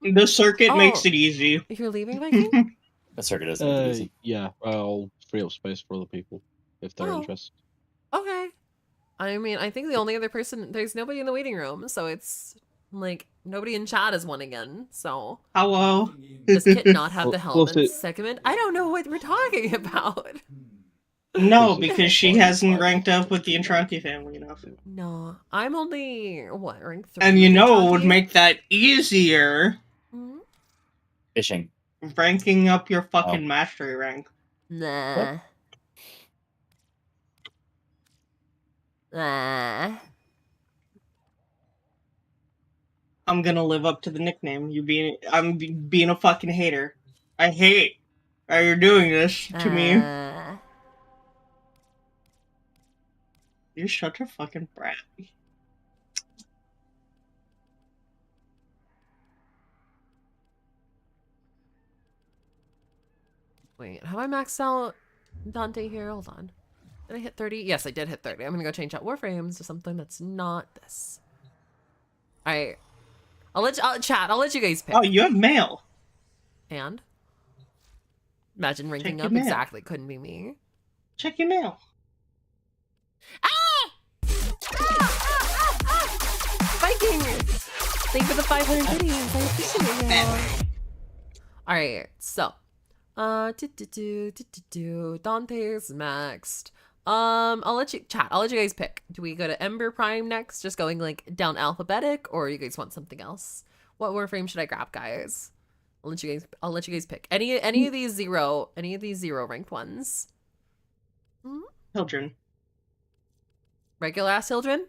The circuit
Oh.
makes it easy.
You're leaving, Viking?
the circuit doesn't make it easy.
Yeah, I'll free up space for other people if they're
Oh.
interested.
Okay. I mean, I think the only other person, there's nobody in the waiting room, so it's Like, nobody in chat has won again, so.
Hello.
Does Kit not have the
Well,
helmet
so-
segment? I don't know what we're talking about.
No, because she hasn't ranked up with the Entranti family enough.
No, I'm only, what, rank 3?
And you
with
know what would
Entranti?
make that easier?
Fishing.
Ranking up your fucking mastery rank.
Nah. Nah.
I'm gonna live up to the nickname. I'm being a fucking hater. I hate how you're doing this to me. You're such a fucking brat.
Wait, have I maxed out Dante here? Hold on. Did I hit 30? Yes, I did hit 30. I'm gonna go change out Warframes to something that's not this. Alright. I'll let you guys pick.
Oh, you have mail.
And? Imagine ranking
Check your
up
mail.
exactly. Couldn't be me.
Check your mail.
Viking! Thank you for the 500 videos. I appreciate it. Alright, so. Dante's maxed. I'll let you guys pick. Do we go to Ember Prime next? Just going like down alphabetic, or you guys want something else? What Warframe should I grab, guys? I'll let you guys pick. Any of these zero ranked ones.
Children.
Regular ass children?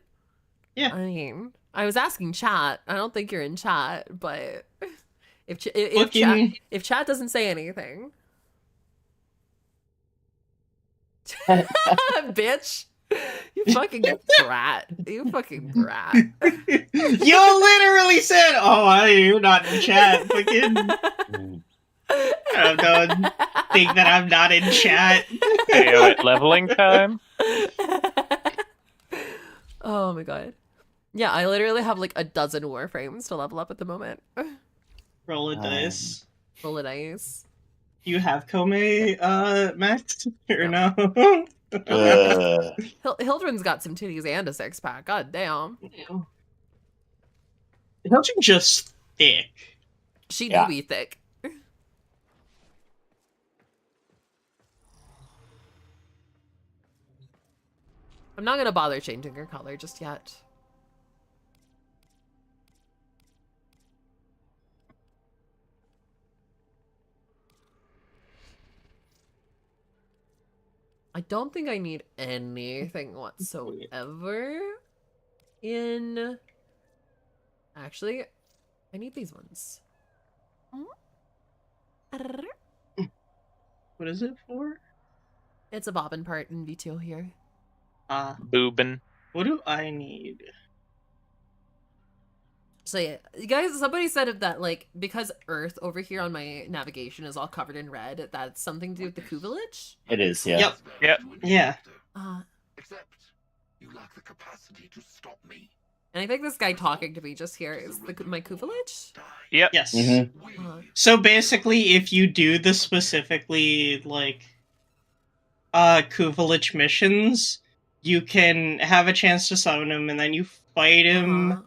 Yeah.
I mean, I was asking chat. I don't think you're in chat, but if chat doesn't say anything. Bitch. You fucking brat. You fucking brat.
You literally said, "Oh, you're not in chat." Fucking. I don't think that I'm not in chat.
Hey, at leveling time.
Oh my god. Yeah, I literally have like a dozen Warframes to level up at the moment.
Roll a dice.
Roll a dice.
You have Kome maxed or no?
Hildren's got some titties and a six pack. God damn.
Hildren's just thick.
She do be thick. I'm not gonna bother changing her color just yet. I don't think I need anything whatsoever in... Actually, I need these ones.
What is it for?
It's a bobbin part in V2 here.
Boobin.
What do I need?
So yeah, you guys, somebody said that like because Earth over here on my navigation is all covered in red, that's something to do with the Ku village.
It is, yeah.
Yep.
Yep.
Yeah.
Except you lack the capacity to stop me.
And I think this guy talking to me just here is my Ku village.
Yep.
Yes.
Mm-hmm.
So basically, if you do the specifically like Ku village missions, you can have a chance to summon him, and then you fight him.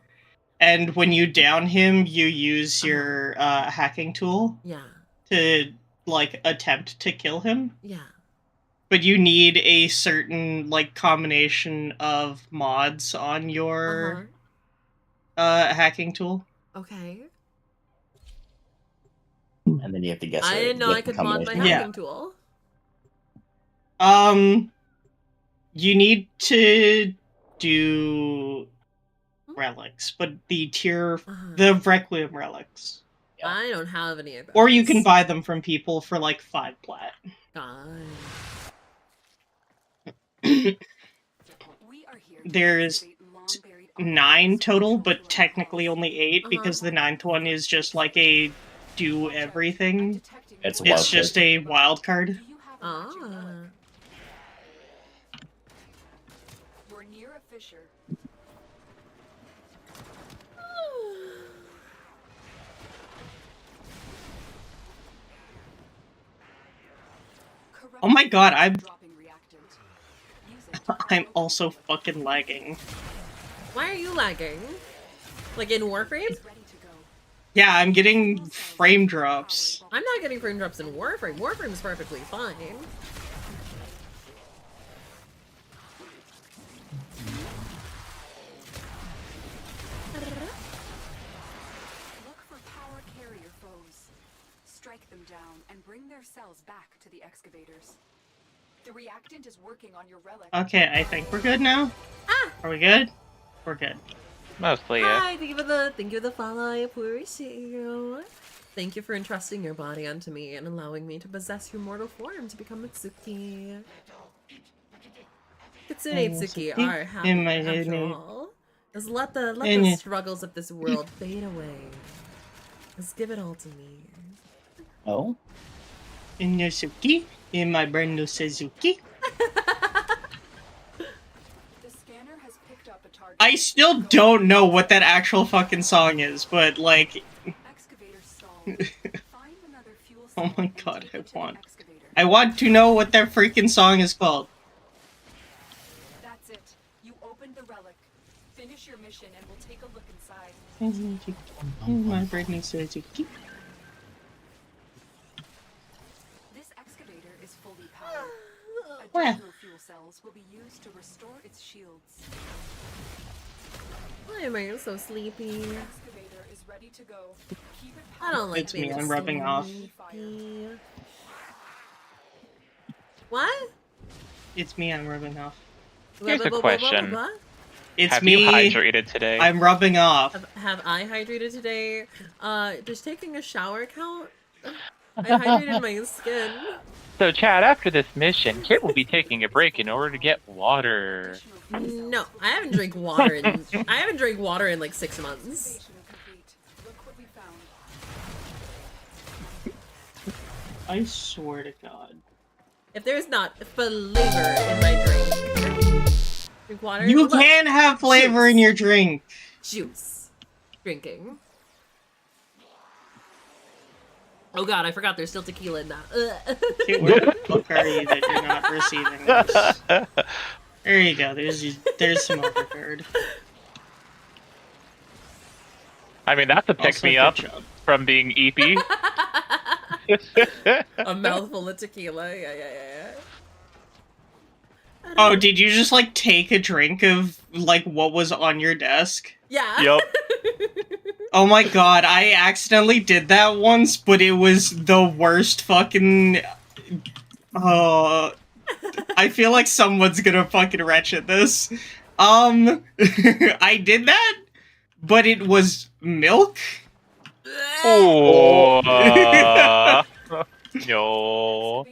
And when you down him, you use your hacking tool.
Yeah.
To like attempt to kill him.
Yeah.
But you need a certain like combination of mods on your hacking tool.
Okay.
And then you have to guess.
I didn't know I could mod my hacking tool.
You need to do relics, but the the Requiem relics.
I don't have any of those.
Or you can buy them from people for like 5 plat. There's 9 total, but technically only 8 because the 9th one is just like a do everything.
It's
just a wild card.
We're near a fissure.
Oh my god, I'm also fucking lagging.
Why are you lagging? Like in Warframe?
Yeah, I'm getting frame drops.
I'm not getting frame drops in Warframe. Warframe's perfectly fine.
Look for power carrier foes. Strike them down and bring their cells back to the excavators. The reactant is working on your relic.
Okay, I think we're good now. Are we good? We're good.
Mostly, yeah.
Hi, thank you for the follow. I appreciate you. Thank you for entrusting your body unto me and allowing me to possess your mortal form to become Mitsuki. Kitsune Itsuki are happy after all. Just let the struggles of this world fade away. Just give it all to me.
Oh?
In your Suki? In my brand new Suzuki? I still don't know what that actual fucking song is, but like... Oh my god, I want to know what that freaking song is called.
That's it. You opened the relic. Finish your mission and we'll take a look inside.
In my brand new Suzuki.
This excavator is fully powered. Additional fuel cells will be used to restore its shields.
Why am I so sleepy?
The excavator is ready to go. Keep it
I don't like
It's me,
being
I'm rubbing off.
sleepy. What?
It's me, I'm rubbing off.
Here's a question.
It's
Have
me.
you hydrated today?
I'm rubbing off.
Have I hydrated today? Does taking a shower count? I hydrated my skin.
So, Chad, after this mission, Kit will be taking a break in order to get water.
No, I haven't drank water in like 6 months.
I swear to God.
If there's not flavor in my drink water.
You can have flavor in your drink.
Juice. Drinking. Oh god, I forgot there's still tequila in that.
Kit, where the fuck are you that you're not receiving this? There you go. There's some overcurd.
I mean, that's a pick-me-up from being eepy.
A mouthful of tequila. Yeah.
Oh, did you just like take a drink of like what was on your desk?
Yeah.
Yup.
Oh my god, I accidentally did that once, but it was the worst fucking... I feel like someone's gonna fucking wretch at this. I did that, but it was milk?
Oh. No.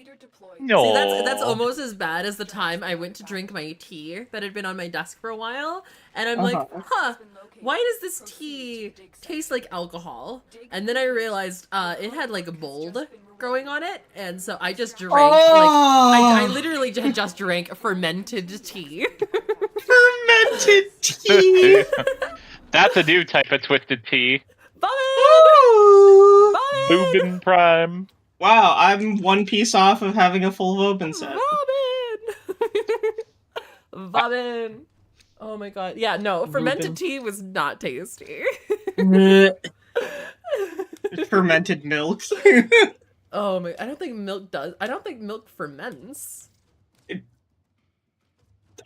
No.
See, that's almost as bad as the time I went to drink my tea that had been on my desk for a while, and I'm like, why does this tea taste like alcohol? And then I realized it had like mold growing on it, and so I just drank I literally just drank fermented tea.
Fermented tea.
That's a new type of twisted tea. Boobin Prime.
Wow, I'm one piece off of having a full Vobin set.
Vobin! Oh my god. Yeah, no, fermented tea was not tasty.
Fermented milk.
Oh my, I don't think milk ferments.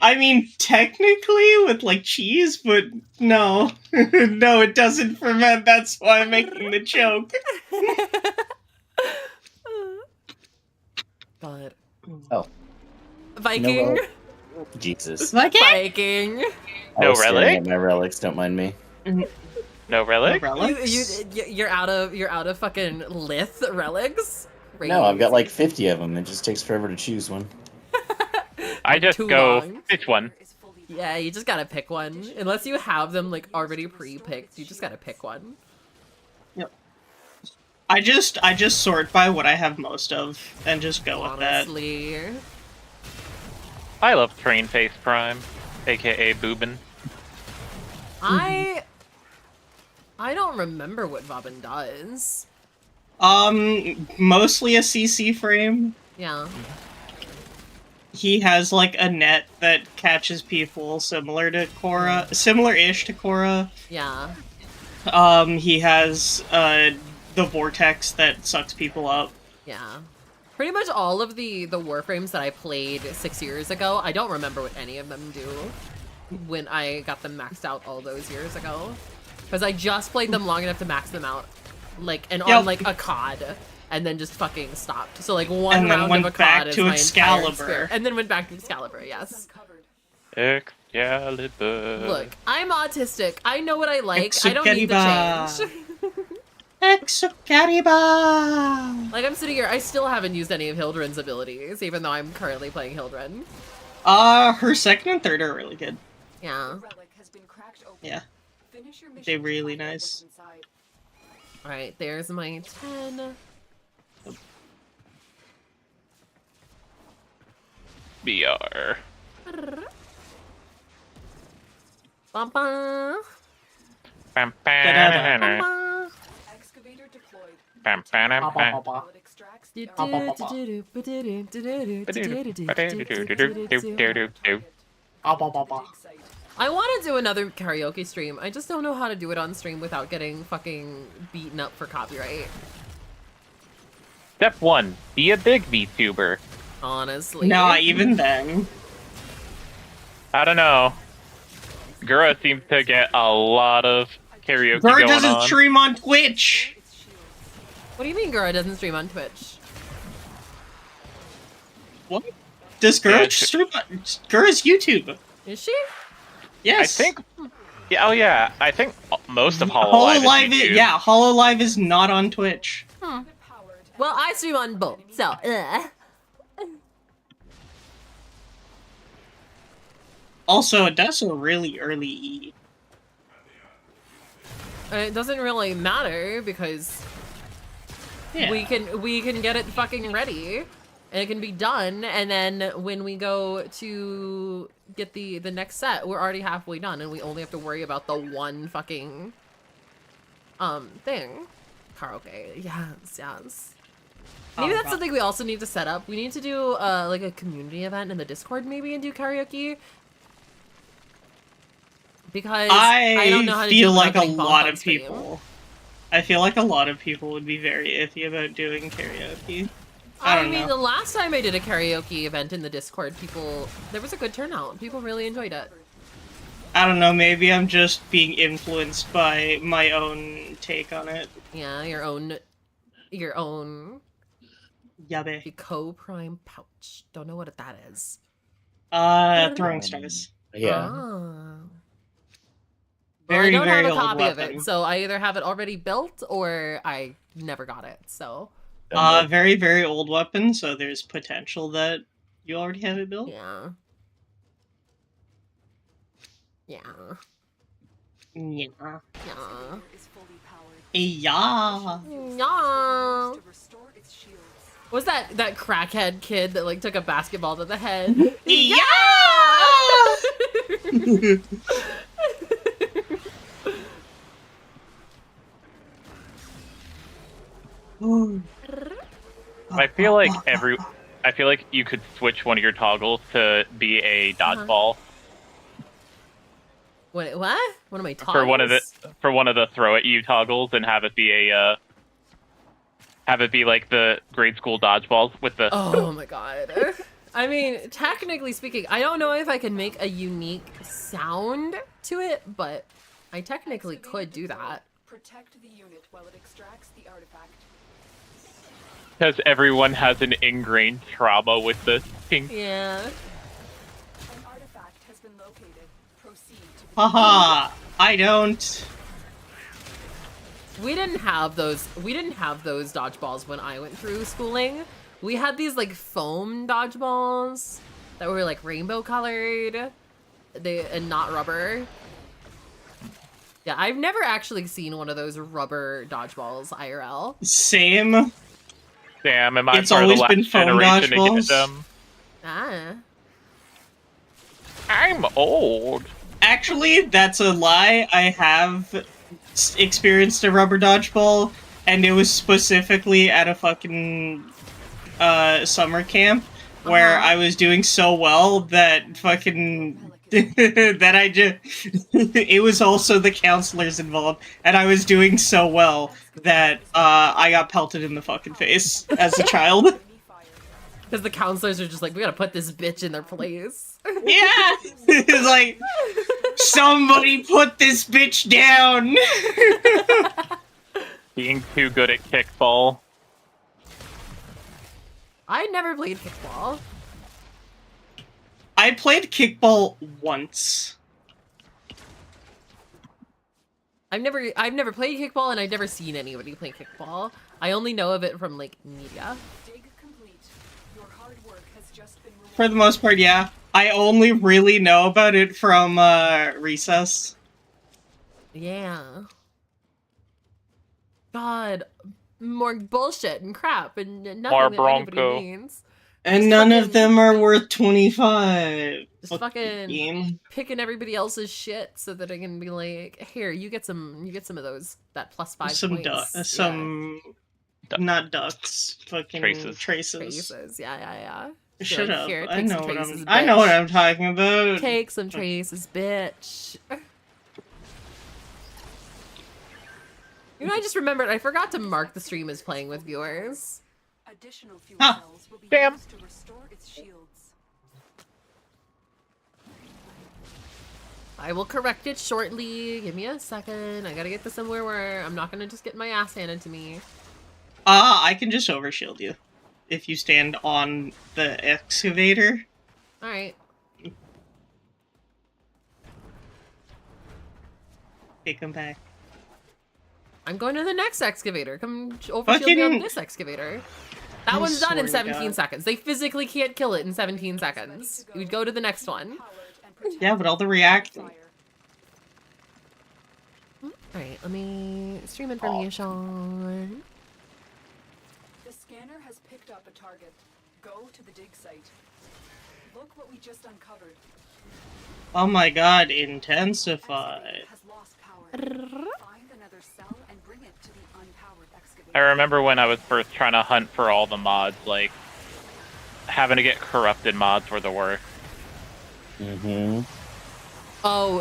I mean, technically with like cheese, but no. No, it doesn't ferment, that's why I'm making the joke.
But
oh,
Viking.
No, Jesus.
Viking.
I was staring at my relics. Don't mind me.
No relic.
You're out of fucking lith relics.
No, I've got like 50 of them. It just takes forever to choose one.
I just go pick one.
Yeah, you just gotta pick one. Unless you have them like already pre-picked, you just gotta pick one.
Yep. I just sort by what I have most of and just go with that.
I love Train Face Prime, aka Boobin.
I don't remember what Vobin does.
Mostly a CC frame.
Yeah.
He has like a net that catches people similar-ish to Korra.
Yeah.
He has the vortex that sucks people up.
Yeah. Pretty much all of the Warframes that I played 6 years ago, I don't remember what any of them do when I got them maxed out all those years ago. Because I just played them long enough to max them out, like, and on like a COD, and then just fucking stopped. So like one round of a COD is my entire experience. And then went back to Excalibur, yes.
Excalibur.
Look, I'm autistic. I know what I like. I don't need to change.
Excalibur!
Like, I'm sitting here, I still haven't used any of Hildren's abilities, even though I'm currently playing Hildren.
Her second and third are really good.
Yeah.
Yeah. They're really nice.
Alright, there's my 10.
BR.
Bum bum.
Bam, bam,
Excavator deployed.
bam, bam, bam, bam.
I want to do another karaoke stream. I just don't know how to do it on stream without getting fucking beaten up for copyright.
Step 1, be a big VTuber.
Honestly.
Not even then.
I don't know. Gura seems to get a lot of karaoke
Gura
going
doesn't
on.
stream on Twitch!
What do you mean Gura doesn't stream on Twitch?
What? Does Gura stream on... Gura's YouTube.
Is she?
Yes.
I think... Yeah, oh yeah, I think most of Hololive is YouTube.
Yeah, Hololive is not on Twitch.
Well, I stream on both, so
Also, that's a really early E.
It doesn't really matter because we can get it fucking ready and it can be done, and then when we go to get the next set, we're already halfway done and we only have to worry about the one fucking thing. Karaoke. Yes. Maybe that's something we also need to set up. We need to do like a community event in the Discord maybe and do karaoke. Because I don't know how to
feel
do
like a
playing
lot
Bonk on
of
stream.
people. I feel like a lot of people would be very iffy about doing karaoke. I don't
mean,
know.
the last time I did a karaoke event in the Discord, there was a good turnout. People really enjoyed it.
I don't know, maybe I'm just being influenced by my own take on it.
Yeah, your own
Yabe.
co-prime pouch. Don't know what that is.
Throwing stars.
Yeah.
Well,
Very,
I don't
very
have a
old
copy of
weapon.
it, so I either have it already built or I never got it. So
Very, very old weapon, so there's potential that you already have it built.
Yeah. Yeah.
Yeah.
Yeah.
Yeah.
Yeah. Was that crackhead kid that like took a basketball to the head?
Yeah.
I feel like you could switch one of your toggles to be a dodgeball.
What? What am I talking?
For one of the throw at you toggles and have it be like the grade school dodgeballs with the.
Oh my god. I mean, technically speaking, I don't know if I can make a unique sound to it, but I technically could do that.
Protect the unit while it extracts the artifact.
Because everyone has an ingrained trauma with the pink.
Yeah.
An artifact has been located. Proceed to the
Haha, I don't.
We didn't have those dodgeballs when I went through schooling. We had these like foam dodgeballs that were like rainbow colored. And not rubber. Yeah, I've never actually seen one of those rubber dodgeballs IRL.
Same.
Damn, am I
It's
part of the
always
last
been foam
generation to get
dodgeballs.
them?
Ah.
I'm old.
Actually, that's a lie. I have experienced a rubber dodgeball, and it was specifically at a fucking summer camp where I was doing so well that fucking that I just it was also the counselors involved, and I was doing so well that I got pelted in the fucking face as a child.
Because the counselors are just like, we gotta put this bitch in their place.
Yeah! It's like, somebody put this bitch down!
Being too good at kickball.
I never played kickball.
I played kickball once.
I've never played kickball, and I've never seen anybody play kickball. I only know of it from like media.
For the most part, yeah. I only really know about it from Recess.
Yeah. God, more bullshit and crap and nothing
More
that
Bronco.
anybody means.
And none of them are worth 25.
Just fucking
game.
picking everybody else's shit so that I can be like, here, you get some of those, that +5
Some
points.
not ducks, fucking
Traces.
Traces. Yeah.
Shut
Like,
up.
here,
I
take
know
some
what
traces,
I know
bitch.
what I'm talking about.
Take some traces, bitch. You know, I just remembered, I forgot to mark the stream as playing with viewers.
Additional fuel
Huh.
cells will be
Damn.
used to restore its shields.
I will correct it shortly. Give me a second. I gotta get to somewhere where I'm not gonna just get my ass handed to me.
I can just overshield you. If you stand on the excavator.
Alright.
Okay, come back.
I'm going to the next excavator. Come overshield me on this excavator. That
I
one's done in
swear to
17
God.
seconds. They physically can't kill it in 17 seconds. We'd go to the next one.
Yeah, but all the reacting.
Alright, let me stream information.
The scanner has picked up a target. Go to the dig site. Look what we just uncovered.
Oh my god, intensify.
Has lost power. Find another cell and bring it to the unpowered excavator.
I remember when I was first trying to hunt for all the mods, like, having to get corrupted mods were the worst.
Mm-hmm.
Oh,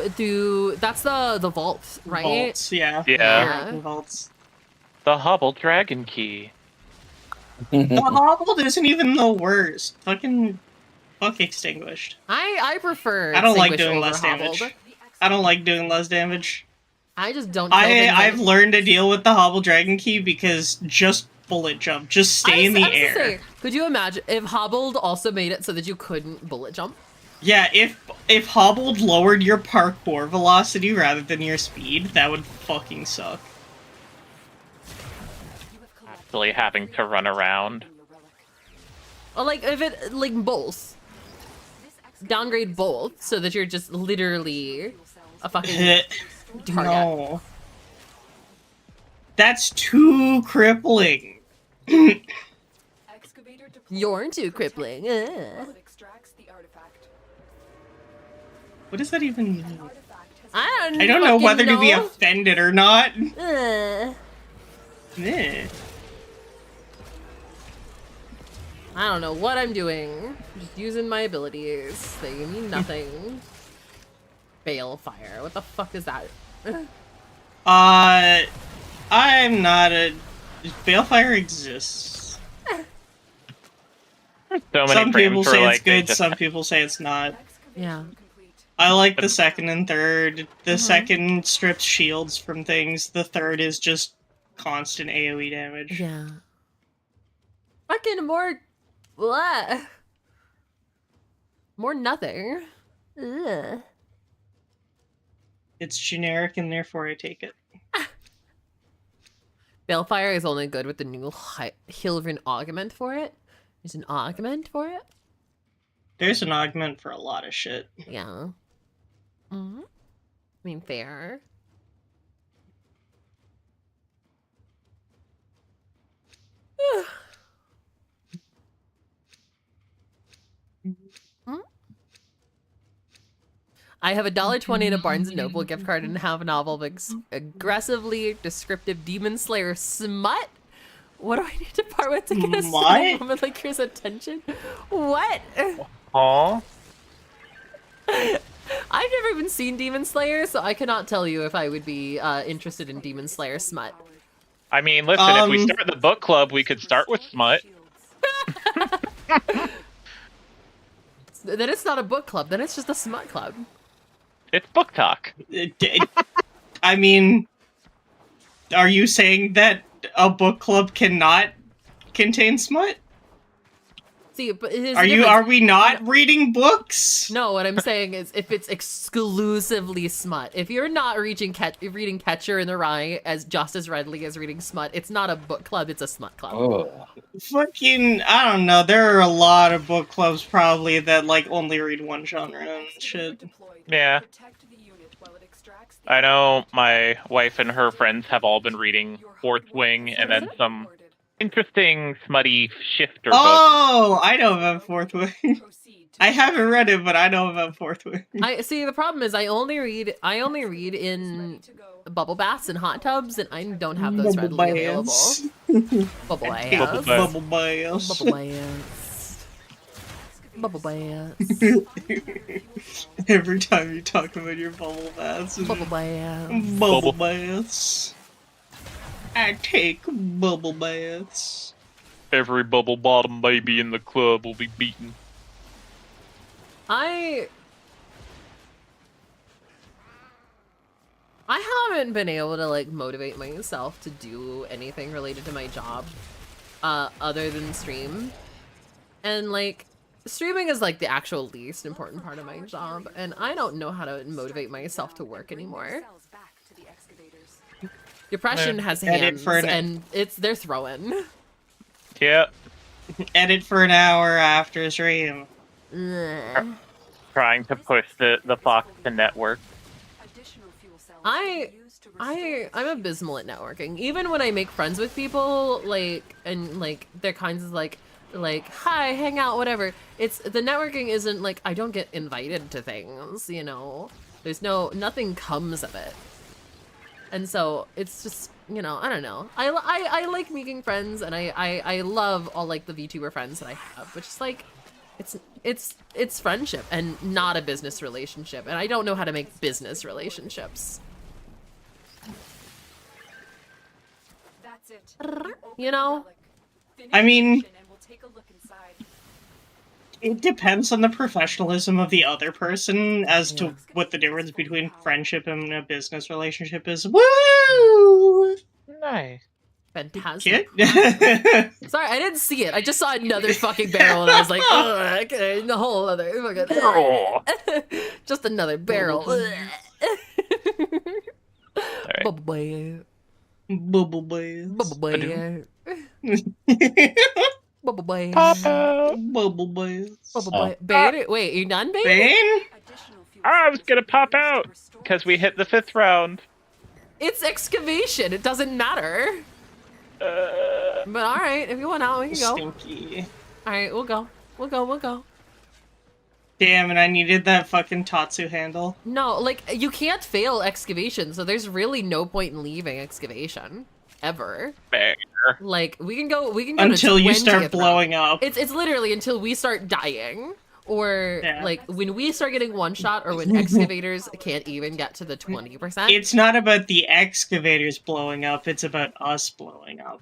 that's the vault, right?
Vaults, yeah.
Yeah.
Vaults.
The Hubble Dragon Key.
The hobbled isn't even the worst. Fuck extinguished.
I prefer
I don't like
Extinguished
doing
over
less
Hobbled.
damage. I don't like doing less damage.
I just don't kill things
I've learned to deal with the hobble dragon key because just bullet jump. Just stay in the
I was
air.
gonna say, could you imagine if Hobbled also made it so that you couldn't bullet jump?
Yeah, if hobbled lowered your parkour velocity rather than your speed, that would fucking suck.
Actually having to run around.
Or like if it like both. Downgrade both so that you're just literally a fucking target.
No. That's too crippling.
You're too crippling.
What does that even mean?
I
don't know
fucking
whether to be
know.
offended or not.
Uh,
Eh.
I don't know what I'm doing. Just using my abilities. They mean nothing. Balefire. What the fuck is that?
I'm not a... Balefire exists.
So many
Some
frames
people
where,
say
like,
it's
they
good,
just-
some people say it's not.
Yeah.
I like the second and third. The second strips shields from things. The third is just constant AoE damage.
Yeah. Fucking more... Blah. More nothing. Ugh.
It's generic and therefore I take it.
Balefire is only good with the new Hilvern augment for it. There's an augment for it.
There's an augment for a lot of shit.
Yeah. I mean, fair. I have $1.20 in a Barnes & Noble gift card and have a novel of aggressively descriptive demon slayer smut. What do I need to part with to get a stunning woman like yours attention? What?
Aw.
I've never even seen Demon Slayer, so I cannot tell you if I would be interested in Demon Slayer smut.
I mean, listen, if we start the book club, we could start with smut.
Then it's not a book club, then it's just a smut club.
It's book talk.
I mean, are you saying that a book club cannot contain smut?
See, but it is
Are we not reading books?
No, what I'm saying is if it's exclusively smut. If you're not reading Catcher in the Rye as just as readily as reading smut, it's not a book club, it's a smut club.
Oh.
Fucking, I don't know. There are a lot of book clubs probably that like only read one genre and shit.
Yeah. I know my wife and her friends have all been reading Fourth Wing and then some interesting smutty shifter books.
Oh, I know about Fourth Wing. I haven't read it, but I know about Fourth Wing.
I see. The problem is I only read in bubble baths and hot tubs, and I don't have those readily available. Bubble baths.
Bubble baths.
Bubble baths. Bubble baths.
Every time you talk about your bubble baths.
Bubble baths.
Bubble baths. I take bubble baths.
Every bubble bottom baby in the club will be beaten.
I haven't been able to like motivate myself to do anything related to my job other than stream. And like streaming is like the actual least important part of my job, and I don't know how to motivate myself to work anymore. Depression has hands, and they're throwing.
Yeah.
Edit for an hour after stream.
Trying to push the Fox to network.
I'm abysmal at networking. Even when I make friends with people, they're kinds of like, hi, hang out, whatever. The networking isn't like, I don't get invited to things, you know? Nothing comes of it. And so it's just, you know, I don't know. I like making friends, and I love all like the VTuber friends that I have, but just like, it's friendship and not a business relationship, and I don't know how to make business relationships.
That's it.
You know?
I mean, it depends on the professionalism of the other person as to what the difference between friendship and a business relationship is. Woo!
Nice.
Fantastic. Sorry, I didn't see it. I just saw another fucking barrel, and I was like, ugh, okay, the whole other fucking barrel. Just another barrel.
Right.
Bubble boy.
Bubble boy.
Bubble boy. Bubble boy.
Bubble boy.
Bubble boy. Bane? Wait, you done, Bane?
Bane?
I was gonna pop out because we hit the 5th round.
It's excavation. It doesn't matter. But alright, if you want out, we can go.
Stinky.
Alright, we'll go. We'll go.
Damn, and I needed that fucking Tatsu handle.
No, like, you can't fail excavation, so there's really no point in leaving excavation. Ever.
Fair.
Like, we can go
until
to
you start
20th
blowing
round.
up.
It's literally until we start dying. Or, like, when we start getting one-shot, or when excavators can't even get to the 20%.
It's not about the excavators blowing up, it's about us blowing up.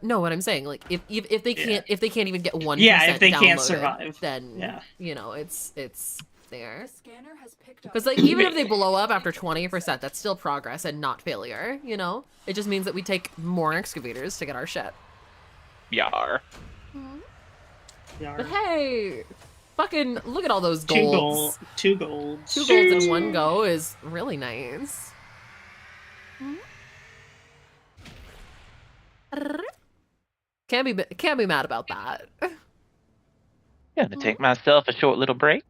No, what I'm saying, like, if they can't even get 1%
if they can't
downloaded,
survive,
then, you know, it's there. Because, like, even if they blow up after 20%, that's still progress and not failure, you know? It just means that we take more excavators to get our shit.
Yar.
But hey, fucking look at all those golds.
Two golds.
Two golds in one go is really nice. Can't be mad about that.
Gonna take myself a short little break.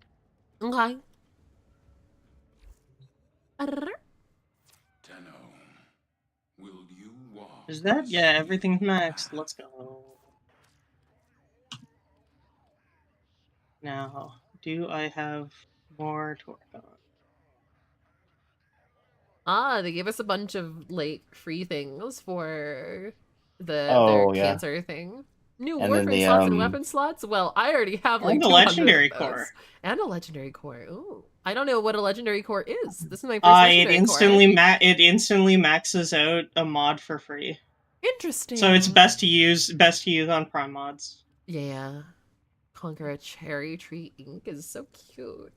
Okay.
Is that? Yeah, everything's maxed. Let's go. Now, do I have more to work on?
They gave us a bunch of, like, free things for their cancer thing. New Warframe slots and weapon slots? Well, I already have, like,
and a
200
legendary
of those.
core.
And a legendary core. Ooh. I don't know what a legendary core is. This is my first legendary core.
It instantly maxes out a mod for free.
Interesting.
So it's best to use on Prime mods.
Yeah. Conquer a cherry tree ink is so cute.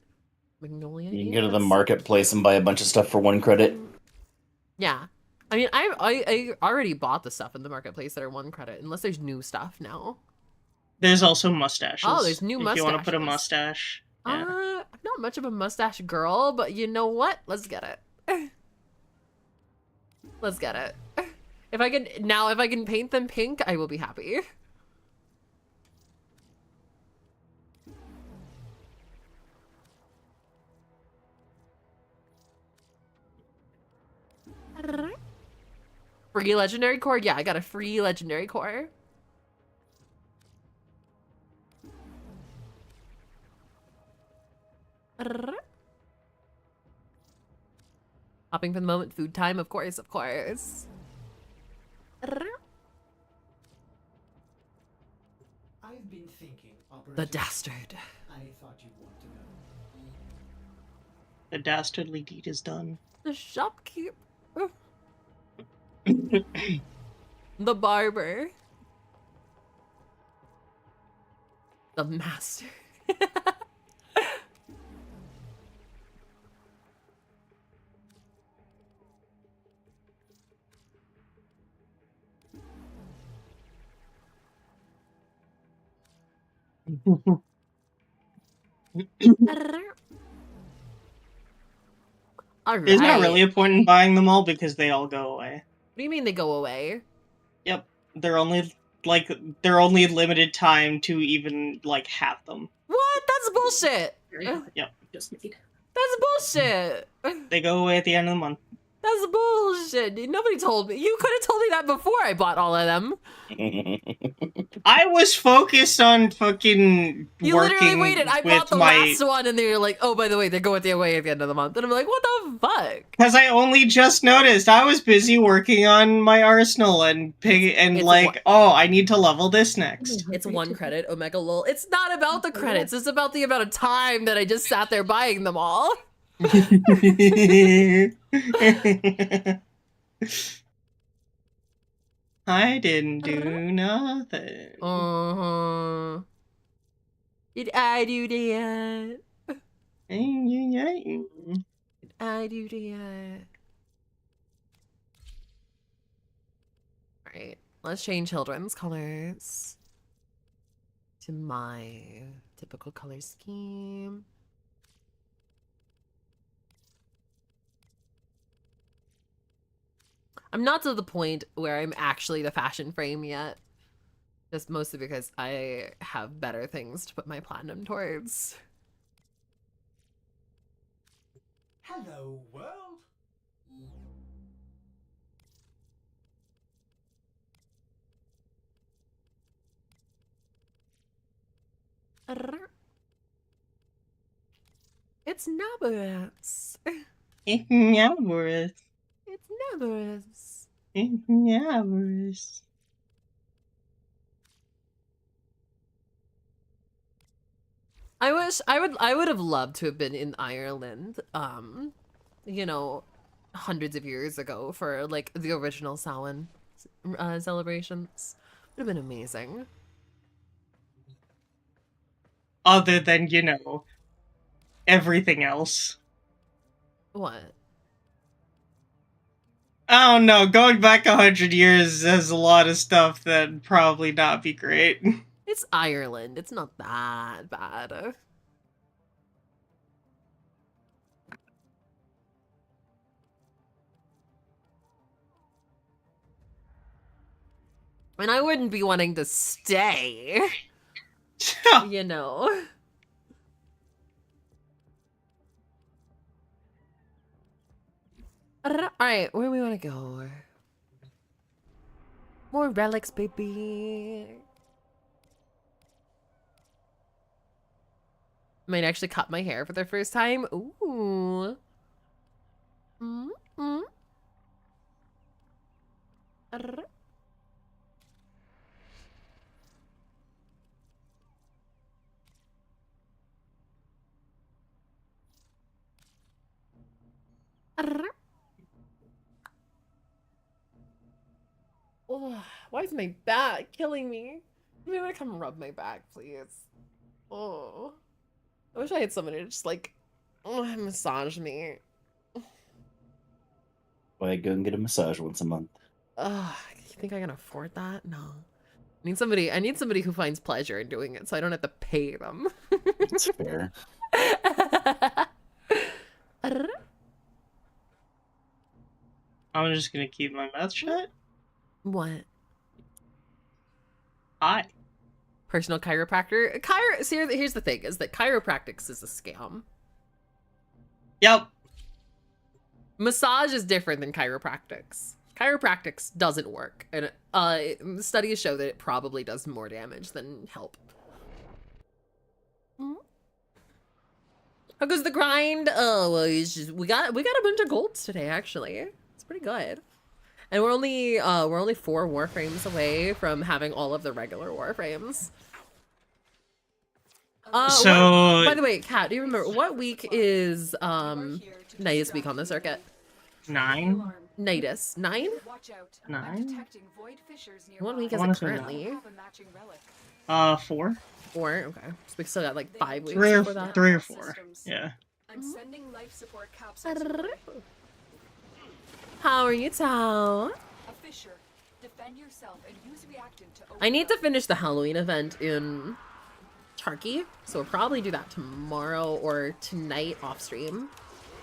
Magnolia.
You can go to the marketplace and buy a bunch of stuff for 1 credit.
Yeah. I mean, I already bought the stuff in the marketplace that are 1 credit, unless there's new stuff now.
There's also mustaches.
Oh, there's new mustaches.
If you want to put a mustache. Yeah.
I'm not much of a mustache girl, but you know what? Let's get it. Let's get it. If I can paint them pink, I will be happy. Free legendary core? Yeah, I got a free legendary core. Hopping for the moment, food time, of course, of course.
I've been thinking,
The dastard.
I thought you'd want to know.
The dastardly deed is done.
The shopkeep. The barber. The master. All right.
There's not really a point in buying them all because they all go away.
What do you mean they go away?
Yep, they're only limited time to even have them.
What? That's bullshit.
Yep.
Just made.
That's bullshit.
They go away at the end of the month.
That's bullshit. Nobody told me. You could have told me that before I bought all of them.
I was focused on fucking
You
working
literally waited. I bought the
my...
last one and they were like, oh, by the way, they're going away at the end of the month. And I'm like, what the fuck?
Because I only just noticed. I was busy working on my arsenal and oh, I need to level this next.
It's 1 credit, Omega lol. It's not about the credits. It's about the amount of time that I just sat there buying them all.
I didn't do nothing.
Did I do that? Did I do that? Alright, let's change children's colors to my typical color scheme. I'm not to the point where I'm actually the fashion frame yet. Just mostly because I have better things to put my platinum towards.
Hello, world.
It's Nabarus.
It's Nabarus.
It's Nabarus.
It's Nabarus.
I would have loved to have been in Ireland, you know, hundreds of years ago for like the original Samhain celebrations. Would have been amazing.
Other than, you know, everything else.
What?
I don't know, going back 100 years has a lot of stuff that'd probably not be great.
It's Ireland. It's not that bad. And I wouldn't be wanting to stay. You know. Alright, where do we want to go? More relics, baby. Might actually cut my hair for the first time. Ooh. Mm-hmm. Oh, why is my back killing me? Maybe come rub my back, please. Oh, I wish I had someone to just like, massage me.
Why go and get a massage once a month?
You think I can afford that? No. I need somebody who finds pleasure in doing it, so I don't have to pay them.
That's fair.
I'm just gonna keep my mouth shut.
What?
Hi.
Personal chiropractor. See, here's the thing: is that chiropractics is a scam.
Yep.
Massage is different than chiropractics. Chiropractics doesn't work, and studies show that it probably does more damage than help. How goes the grind? Oh, well, we got a bunch of golds today. Actually, it's pretty good. And we're only 4 Warframes away from having all of the regular Warframes. By the way, Kat, do you remember what week is Nidus week on the circuit?
9.
Nidus 9.
9.
What week is it currently?
4.
4. Okay, so we still got like 5 weeks
3
before that.
3 or 4. Yeah.
I'm sending life support capsules.
How are you, Tao?
A fisher. Defend yourself and use reactant to
I need to finish the Halloween event in Turkey, so we'll probably do that tomorrow or tonight off stream.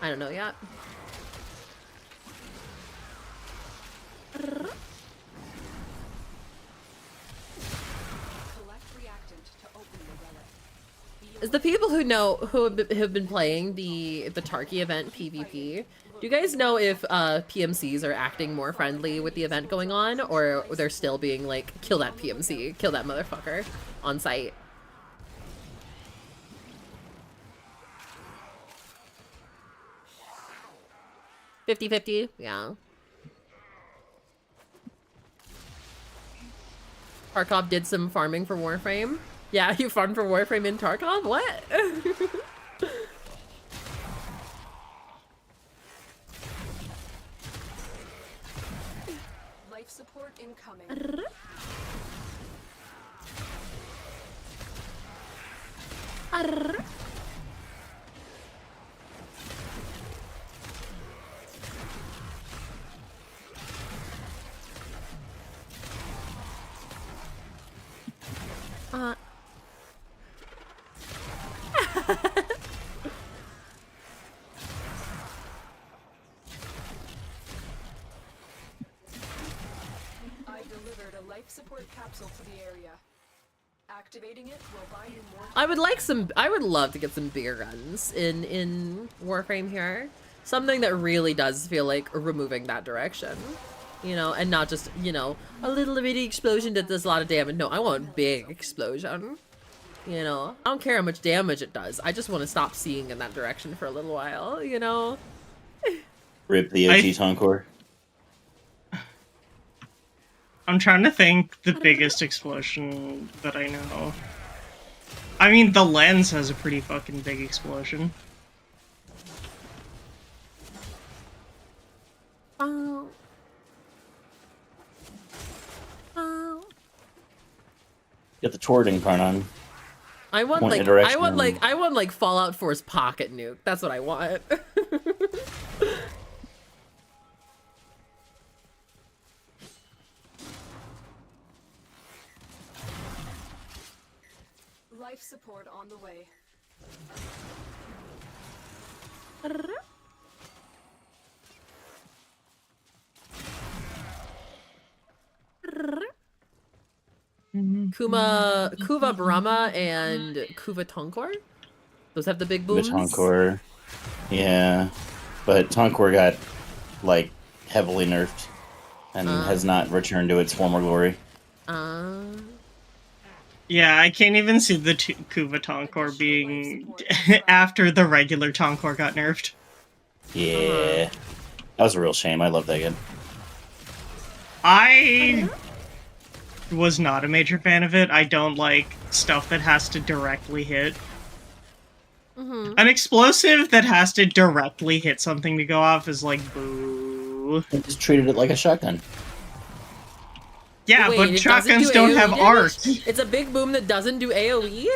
I don't know yet. Is the people who know who have been playing the Tarky event PvP, do you guys know if PMCs are acting more friendly with the event going on, or they're still being like, kill that PMC, kill that motherfucker on site? $50-50, yeah. Tarkov did some farming for Warframe. Yeah, you farmed for Warframe in Tarkov? What?
Life support incoming. I delivered a life support capsule to the area. Activating it will buy you more.
I would love to get some bigger guns in Warframe here. Something that really does feel like removing that direction. You know, and not just, you know, a little bitty explosion that does a lot of damage. No, I want big explosion. You know, I don't care how much damage it does. I just want to stop seeing in that direction for a little while, you know?
Rip the OG Tonkor.
I'm trying to think the biggest explosion that I know. I mean, the lens has a pretty fucking big explosion.
Oh. Oh.
Get the Tord Incarnon.
I want
Point
like
in a direction
I want like Fallout 4's pocket nuke. That's what I want.
Life support on the way.
Kuva Brahma and Kuva Tonkor? Those have the big booms?
Tonkor. Yeah. But Tonkor got, like, heavily nerfed. And has not returned to its former glory.
Yeah, I can't even see the Kuva Tonkor being after the regular Tonkor got nerfed.
Yeah. That was a real shame. I love that gun.
I was not a major fan of it. I don't like stuff that has to directly hit. An explosive that has to directly hit something to go off is like, boo.
I just treated it like a shotgun.
Yeah,
Wait,
but
it doesn't
shotguns
do
don't
AoE
have
damage?
arcs.
It's a big boom that doesn't do AoE?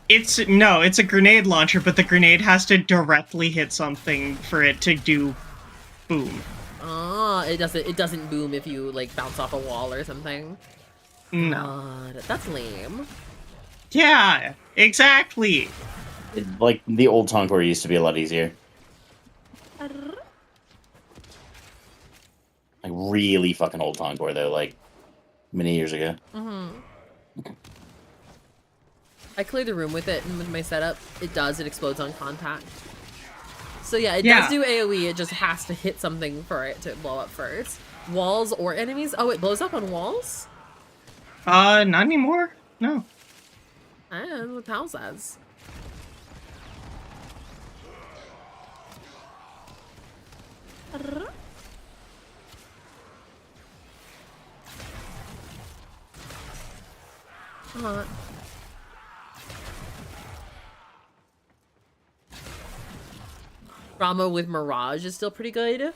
It's a grenade launcher, but the grenade has to directly hit something for it to do boom.
Ah, it doesn't boom if you like bounce off a wall or something.
No.
God, that's lame.
Yeah, exactly.
Like, the old Tonkor used to be a lot easier. Like, really fucking old Tonkor, though, like, many years ago.
I cleared the room with it, and with my setup, it explodes on contact. So yeah, it
Yeah.
does do AoE, it just has to hit something for it to blow up first. Walls or enemies? Oh, it blows up on walls?
Not anymore. No.
I don't know what Tal says. Rama with Mirage is still pretty good.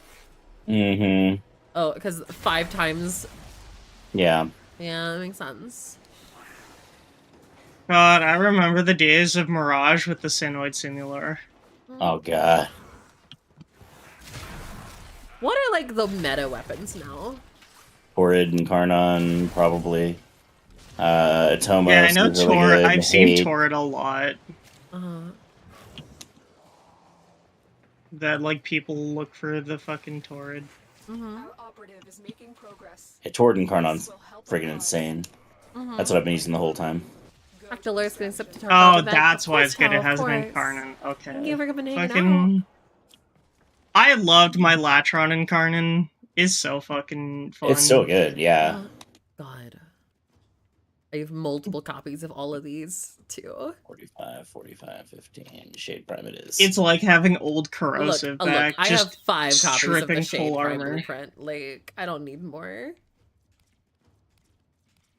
Mm-hmm.
Oh, because 5 times.
Yeah.
Yeah, that makes sense.
God, I remember the days of Mirage with the Sinoid Simulator.
Oh, God.
What are, like, the meta weapons now?
Torrid and Karnon, probably. Atomos.
Yeah, I know
is really
Torrid.
good.
I've seen
Hate.
Torrid a lot. That, like, people look for the fucking Torrid.
Our operative is making progress.
Yeah, Torrid and Karnon's friggin' insane. That's what I've been using the whole time.
Dr. Lurk's gonna accept the
Oh, that's why it's good. It hasn't been Karnon. Okay.
Thank you for coming hanging
Fucking... I loved my Latron in Karnon. It's so fucking fun.
It's so good, yeah.
God. I have multiple copies of all of these, too.
45, 45, 15. Shade Prime it is.
It's like having old corrosive
Look,
back.
I
just
have 5 copies of the
stripping
Shade
full
Prime
armor.
Blueprint. Like, I don't need more.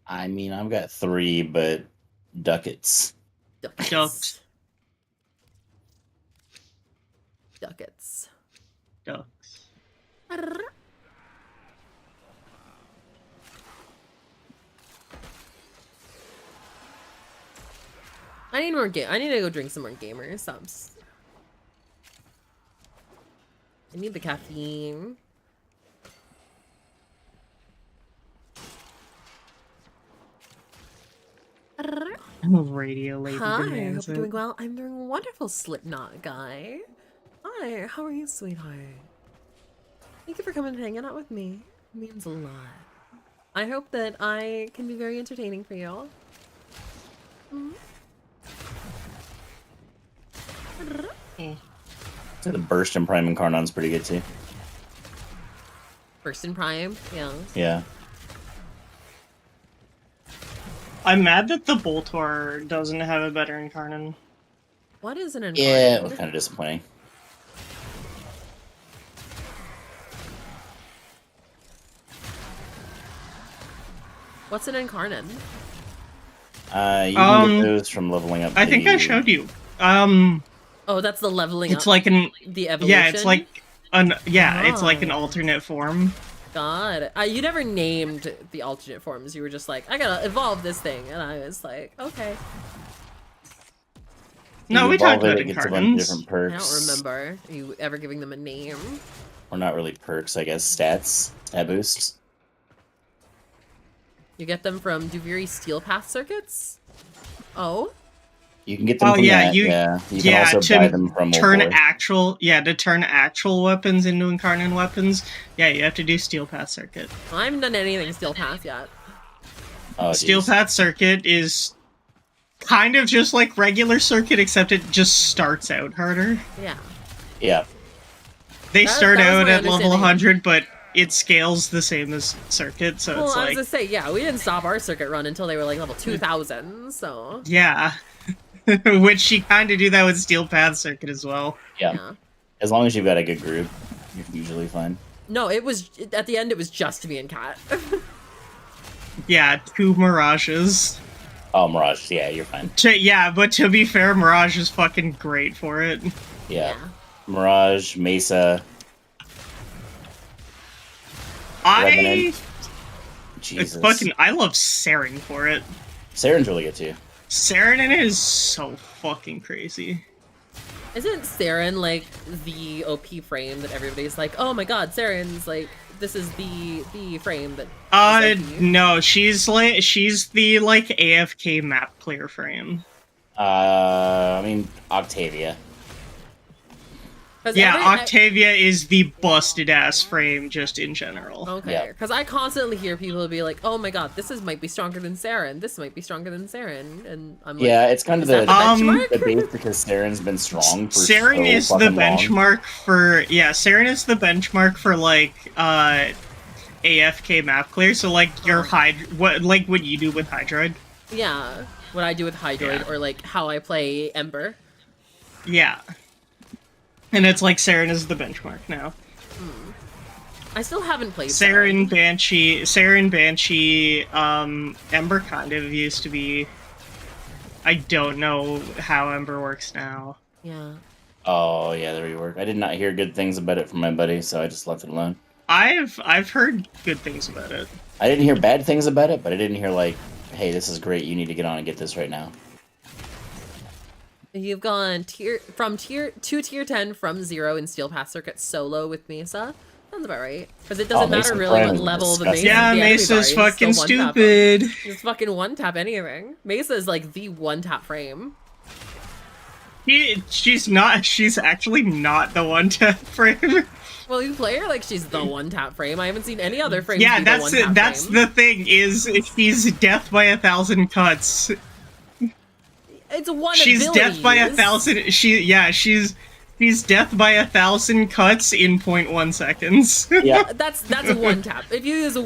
I mean, I've got 3, but ducats.
Ducats.
Ducks.
I need more I need to go drink some more gamer subs. I need the caffeine.
Radio lady.
Hi, I hope
demands
you're
it.
doing well. I'm doing wonderful, Slipknot guy. Hi, how are you, sweetheart? Thank you for coming and hanging out with me. It means a lot. I hope that I can be very entertaining for y'all.
So the Burst and Prime and Karnon's pretty good too.
Burst and Prime, yeah.
Yeah.
I'm mad that the Boltor doesn't have a better Incarnon.
What is an Incarnon?
Yeah, it was kind of disappointing.
What's an Incarnon?
You can get those from leveling up.
I think I showed you.
Oh, that's the leveling
It's
up.
like an
the evolution.
Yeah, it's like it's like an alternate form.
God, you never named the alternate forms. You were just like, I gotta evolve this thing, and I was like, okay.
No, we talked about
it gets a bunch of
Incarnons.
different perks.
I don't remember you ever giving them a name.
Or not really perks, I guess. Stat boosts.
You get them from Duviri Steel Path circuits? Oh?
You can get them from that, you can also
to
buy them from
turn
Warframe.
to turn actual weapons into Incarnon weapons. Yeah, you have to do Steel Path Circuit.
I haven't done anything Steel Path yet.
Oh,
Steel Path Circuit is kind of just like regular Circuit, except it just starts out harder.
Yeah.
Yeah.
They start
that was
out
my
at level
understanding.
100, but it scales the same as Circuit, so
Well,
it's
I was
like...
gonna say, yeah, we didn't stop our circuit run until they were like level 2000, so...
Yeah. Which you kind of do that with Steel Path Circuit as well.
Yeah. As long as you've got a good group, you're usually fine.
No, it was... At the end, it was just me and Kat.
Yeah, 2 Mirages.
Oh, Mirage, yeah, you're fine.
Yeah, but to be fair, Mirage is fucking great for it.
Yeah. Mirage, Mesa,
I...
Revenant, Jesus.
I love Saren for it.
Saren's really good too.
Saren in it is so fucking crazy.
Isn't Saren like the OP frame that everybody's like, oh my god, Saren's like, this is the frame that.
No, she's the like AFK map clear frame.
I mean Octavia.
Yeah, Octavia is the busted ass frame just in general.
Okay, because I constantly hear people be like, "Oh my god, might be stronger than Saren. This might be stronger than Saren," and I'm like,
yeah, it's kind of the
benchmark?
debate because Saren's been strong for
Saren is the benchmark for Saren is the benchmark for like AFK map clear. So like your what you do with Hydroid.
Yeah, what I do with Hydroid or like how I play Ember.
Yeah. And it's like Saren is the benchmark now.
I still haven't played
Saren, Banshee, Ember kind of used to be. I don't know how Ember works now.
Yeah.
Oh yeah, there you work. I did not hear good things about it from my buddy, so I just left it alone.
I've heard good things about it.
I didn't hear bad things about it, but I didn't hear like, hey, this is great, you need to get on and get this right now.
You've gone tier 10 from 0 in Steel Path Circuit solo with Mesa. Sounds about right. Because it doesn't matter really what level the Mesa
Mesa's fucking stupid.
Just fucking one tap anything. Mesa is like the one tap frame.
She's actually not the one tap frame.
Well, you play her like she's the one tap frame. I haven't seen any other frame.
Yeah, that's the thing, is she's death by 1,000 cuts.
It's one
She's death by 1,000. She's death by 1,000 cuts in 0.1 seconds.
Yeah,
that's a one tap. If you use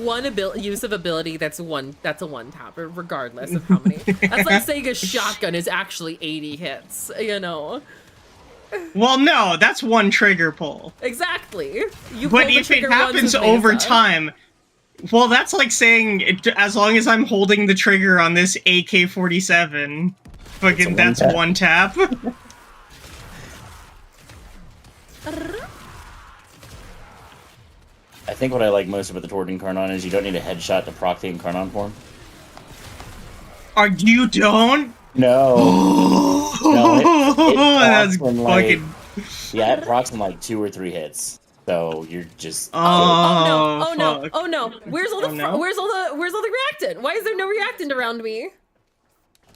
use of ability, that's a one tap, regardless of how many. That's like saying a shotgun is actually 80 hits. You know.
Well, no, that's one trigger pull.
Exactly.
But if it happens over time. Well, that's like saying, as long as I'm holding the trigger on this AK-47, fucking, that's one tap.
I think what I like most about the Tord Incarnon is you don't need a headshot to proc the Incarnon form.
You don't?
No. It
that's
fucking... Yeah, it procs in like 2 or 3 hits. So you're just...
Oh no. Where's all the reactant? Why is there no reactant around me?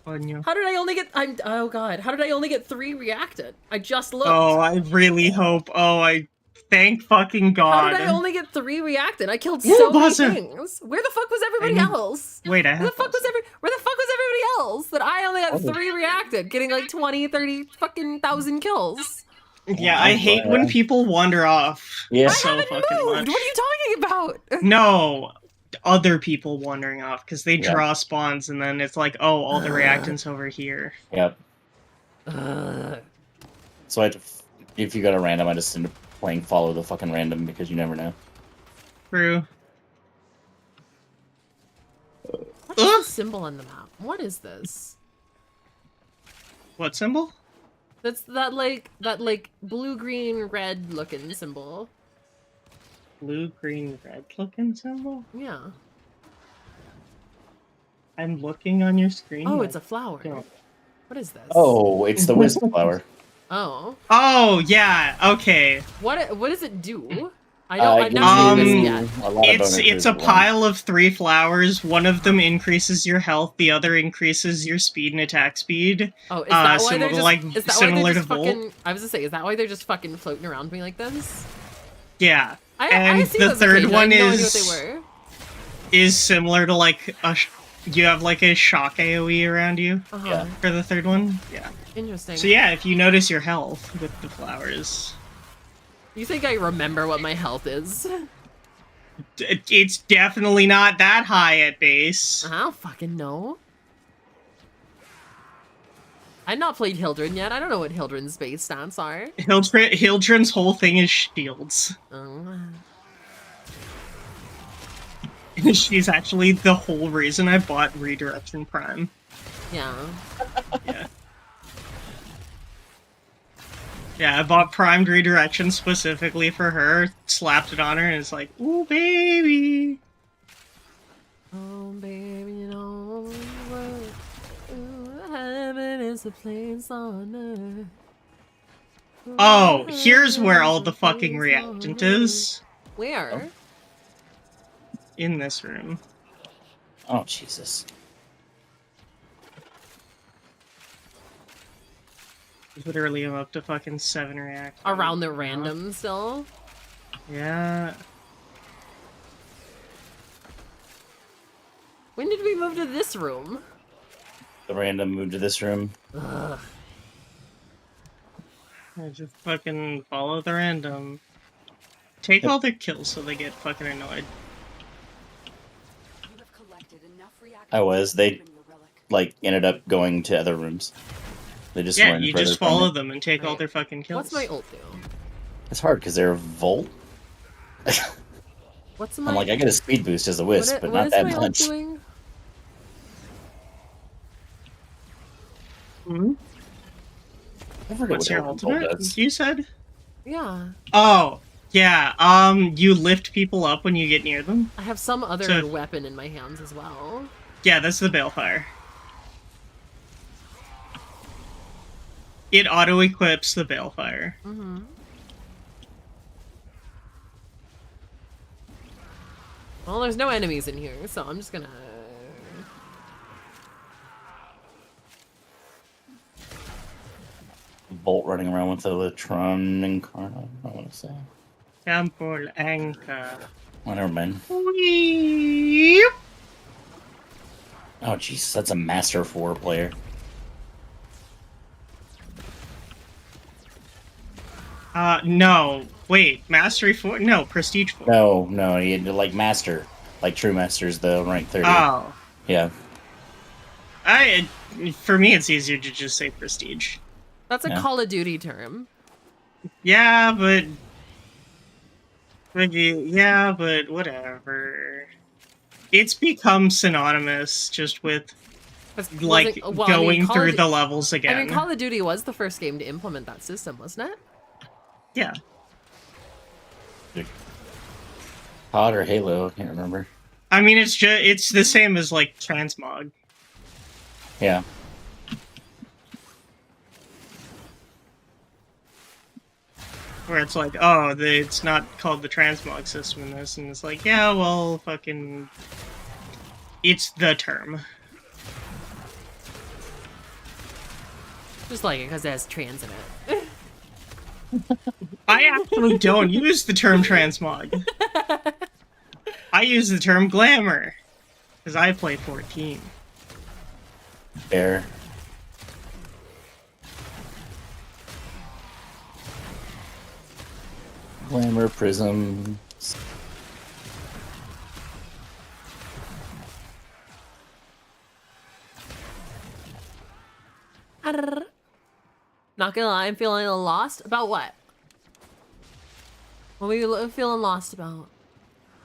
How did I only get oh god, how did I only get 3 reactant? I just looked.
Oh, I really hope. I thank fucking god.
How did I only get 3 reactant? I killed so many things. Where the fuck was everybody else?
Wait,
where the fuck was everybody else? That I only got 3 reactant, getting like 20, 30 fucking thousand kills.
Yeah, I hate when people wander off.
Yeah.
So fucking much.
What are you talking about?
No, other people wandering off because they draw spawns and then it's like, oh, all the reactants over here.
Yep. So if you got a random, I just end up playing follow the fucking random because you never know.
True.
What's the symbol on the map? What is this?
What symbol?
That's that like blue, green, red looking symbol.
Blue, green, red looking symbol?
Yeah.
I'm looking on your screen.
Oh, it's a flower. What is this?
Oh, it's the wisp flower.
Oh.
Oh, yeah, okay.
What does it do? I've never seen this yet.
It's a pile of 3 flowers. One of them increases your health, the other increases your speed and attack speed.
Oh, is that why they're just
similar to Volt?
I was gonna say, is that why they're just fucking floating around me like this?
Yeah.
I see
the third one
is
similar to like you have like a shock AoE around you for the third one. Yeah.
Interesting.
So yeah, if you notice your health with the flowers.
You think I remember what my health is?
It's definitely not that high at base.
I don't fucking know. I've not played Hildren yet. I don't know what Hildren's base stats are.
Hildren's whole thing is shields.
Oh.
She's actually the whole reason I bought Redirection Prime.
Yeah.
Yeah. Yeah, I bought Primed Redirection specifically for her, slapped it on her, and it's like, ooh, baby.
Oh Heaven is a place on earth.
Oh, here's where all the fucking reactant is.
Where?
In this room.
Oh, Jesus.
Literally, I'm up to fucking 7 reactors.
Around the random still?
Yeah.
When did we move to this room?
The random moved to this room.
Ugh.
I just fucking follow the random. Take all their kills so they get fucking annoyed.
They like ended up going to other rooms. They just
Yeah,
weren't
you
further
just
from
follow
it.
them and take all their fucking kills.
What's my ult do?
It's hard because they're Volt.
What's
I'm
my...
like, I get a speed boost as a wisp, but not that much.
Doing?
Hmm?
I forget
What's
what
your
Volt
ultimate?
does.
You said?
Yeah.
Oh, yeah. You lift people up when you get near them.
I have some other
So-
weapon in my hands as well.
Yeah, that's the Balefire. It auto-equips the Balefire.
Mm-hmm. Well, there's no enemies in here, so I'm just gonna...
Volt running around with the Latron Incarno, I want to say.
Temple Anchor.
Oh, never mind.
Weep.
Oh, jeez, that's a Master 4 player.
No. Wait, Mastery 4? No, Prestige 4.
No, he had like Master. Like True Master's the rank 30.
Oh.
Yeah.
For me, it's easier to just say Prestige.
That's a
Yeah.
Call of Duty term.
Yeah, but... Yeah, but whatever. It's become synonymous just with, like,
Well, I mean,
going
Call of
through
Du-
the levels again.
I mean, Call of Duty was the first game to implement that system, wasn't it?
Yeah.
COD or Halo, I can't remember.
I mean, it's the same as, like, Transmog.
Yeah.
Where it's like, oh, it's not called the transmog system in this, and it's like, yeah, well, fucking... It's the term.
Just like it because it has trans in it.
I actually don't use the term transmog. I use the term glamour. Because I play 14.
Fair. Glamour, Prism.
Not gonna lie, I'm feeling a little lost. About what? What are you feeling lost about?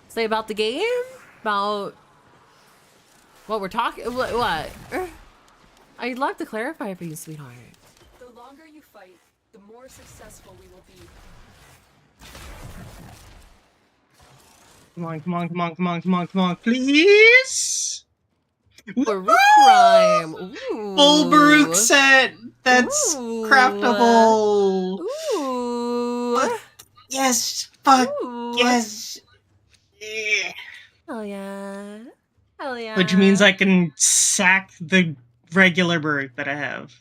Say about the game? About what we're talking? What? I'd love to clarify for you, sweetheart.
The longer you fight, the more successful we will be.
Come on, come on, come on, come on, come on, come on, please!
Warframe! Ooh.
Full Baruch set! That's craftable!
Ooh!
Yes! Fuck!
Ooh.
Yes! Yeah.
Hell yeah. Hell yeah.
Which means I can sack the regular Baruch that I have.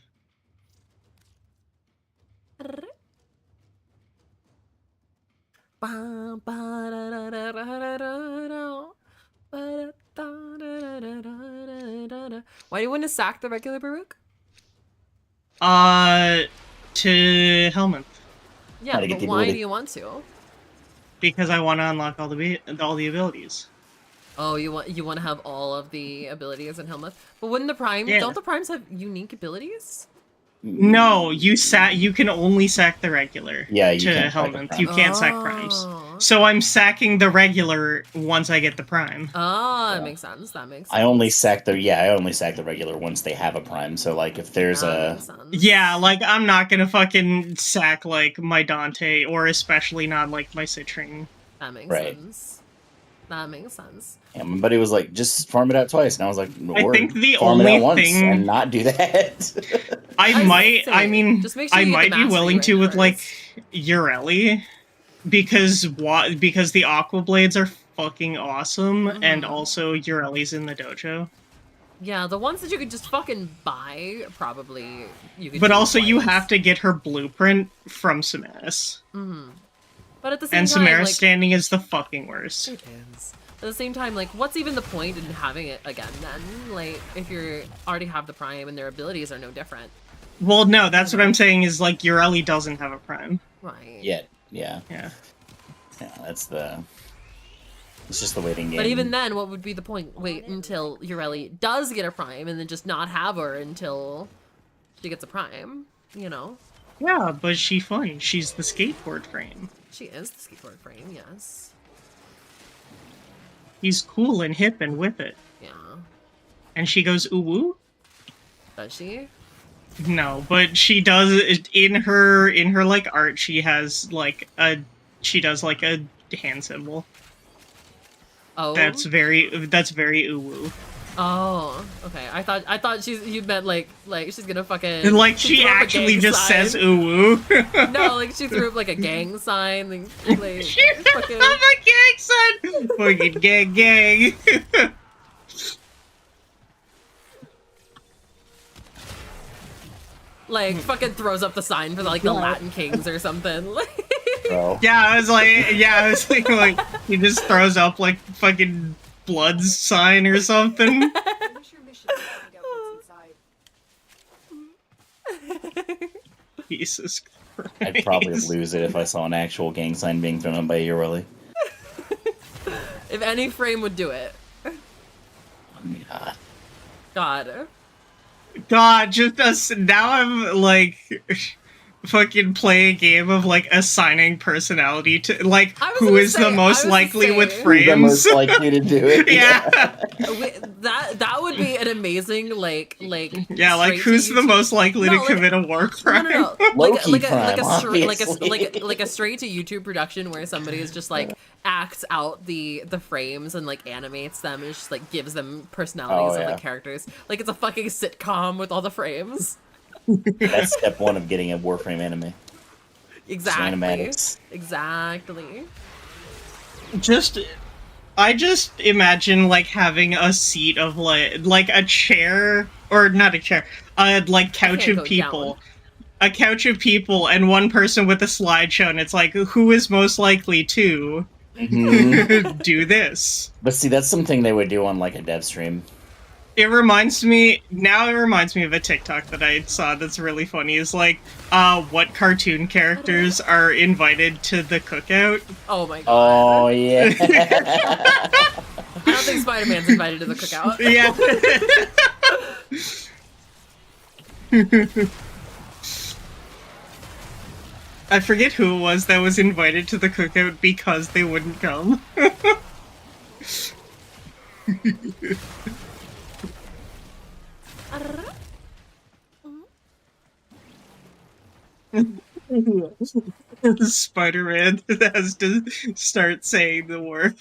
Why do you want to sack the regular Baruch?
To Helminth.
Yeah, but why do you want to?
Because I want to unlock all the abilities.
Oh, you want to have all of the abilities in Helmuth? But wouldn't the Primes,
Yeah.
don't the Primes have unique abilities?
No, you can only sack the regular.
Yeah, you
to
can't sack the
Helminth.
Prime.
You can't sack primes. So I'm sacking the regular once I get the prime.
Oh, that makes sense. That makes sense.
I only sack the regular once they have a prime. So like if there's a
Yeah, like I'm not gonna fucking sack like my Dante or especially not like my Citrine.
That makes
Right.
sense. That makes sense.
And my buddy was like, just farm it out twice. And I was like,
I think the
farm it
only
out once
thing
and not do that.
I might
sure
I
you get
might
the
be
mastery
willing to
rank
with like
first.
Ureli because the Aqua Blades are fucking awesome and also Ureli's in the dojo.
Yeah, the ones that you could just fucking buy, probably you could.
But
do
also you
twice.
have to get her blueprint from Samaris.
But at the same
And
time,
Samaris
like,
standing is the fucking worst.
it is. At the same time, like, what's even the point in having it again then? Like, if you already have the Prime and their abilities are no different.
Well, no, that's what I'm saying is like Ureli doesn't have a prime.
Right.
Yet, yeah.
Yeah.
Yeah, that's the... It's just the waiting game.
But even then, what would be the point? Wait until Ureli does get a Prime and then just not have her until she gets a Prime, you know?
Yeah, but she's fun. She's the skateboard frame.
She is the skateboard frame, yes.
He's cool and hip and with it.
Yeah.
And she goes ooh woo?
Does she?
No, but she does in her like art. She has like she does like a hand symbol.
Oh.
That's very ooh woo.
Oh, okay. I thought you meant like she's gonna fucking
Like she
throw up a
actually
gang
just
sign.
says ooh woo.
No, like she threw up like a gang sign. Like
She threw up a gang sign. Fucking gang.
like fucking throws up the sign for like the Latin Kings or something.
Yeah, I was like, like he just throws up like fucking Blood's sign or something. Jesus Christ.
I'd probably lose it if I saw an actual gang sign being thrown up by Ureli.
If any frame would do it. God.
just us now I'm like fucking play a game of like assigning personality to like who is the most likely with frames.
Who's the most likely to do it?
Yeah.
That would be an amazing like
Yeah, like who's the most likely to commit a war crime?
Like a straight to YouTube production where somebody is just like acts out the frames and like animates them and just like gives them personalities of like characters. Like it's a fucking sitcom with all the frames.
That's step one of getting a Warframe anime.
Exactly.
Cinematics.
Exactly.
I just imagine like having a seat of like a chair or not a chair, like couch of people. A couch of people and one person with a slideshow and it's like who is most likely to do this.
But see, that's something they would do on like a dev stream.
It reminds me of a TikTok that I saw that's really funny. Is like, what cartoon characters are invited to the cookout?
Oh my god.
Oh yeah.
I don't think Spider-Man's invited to the cookout.
Yeah. I forget who it was that was invited to the cookout because they wouldn't come. Spider-Man has to start saying the word.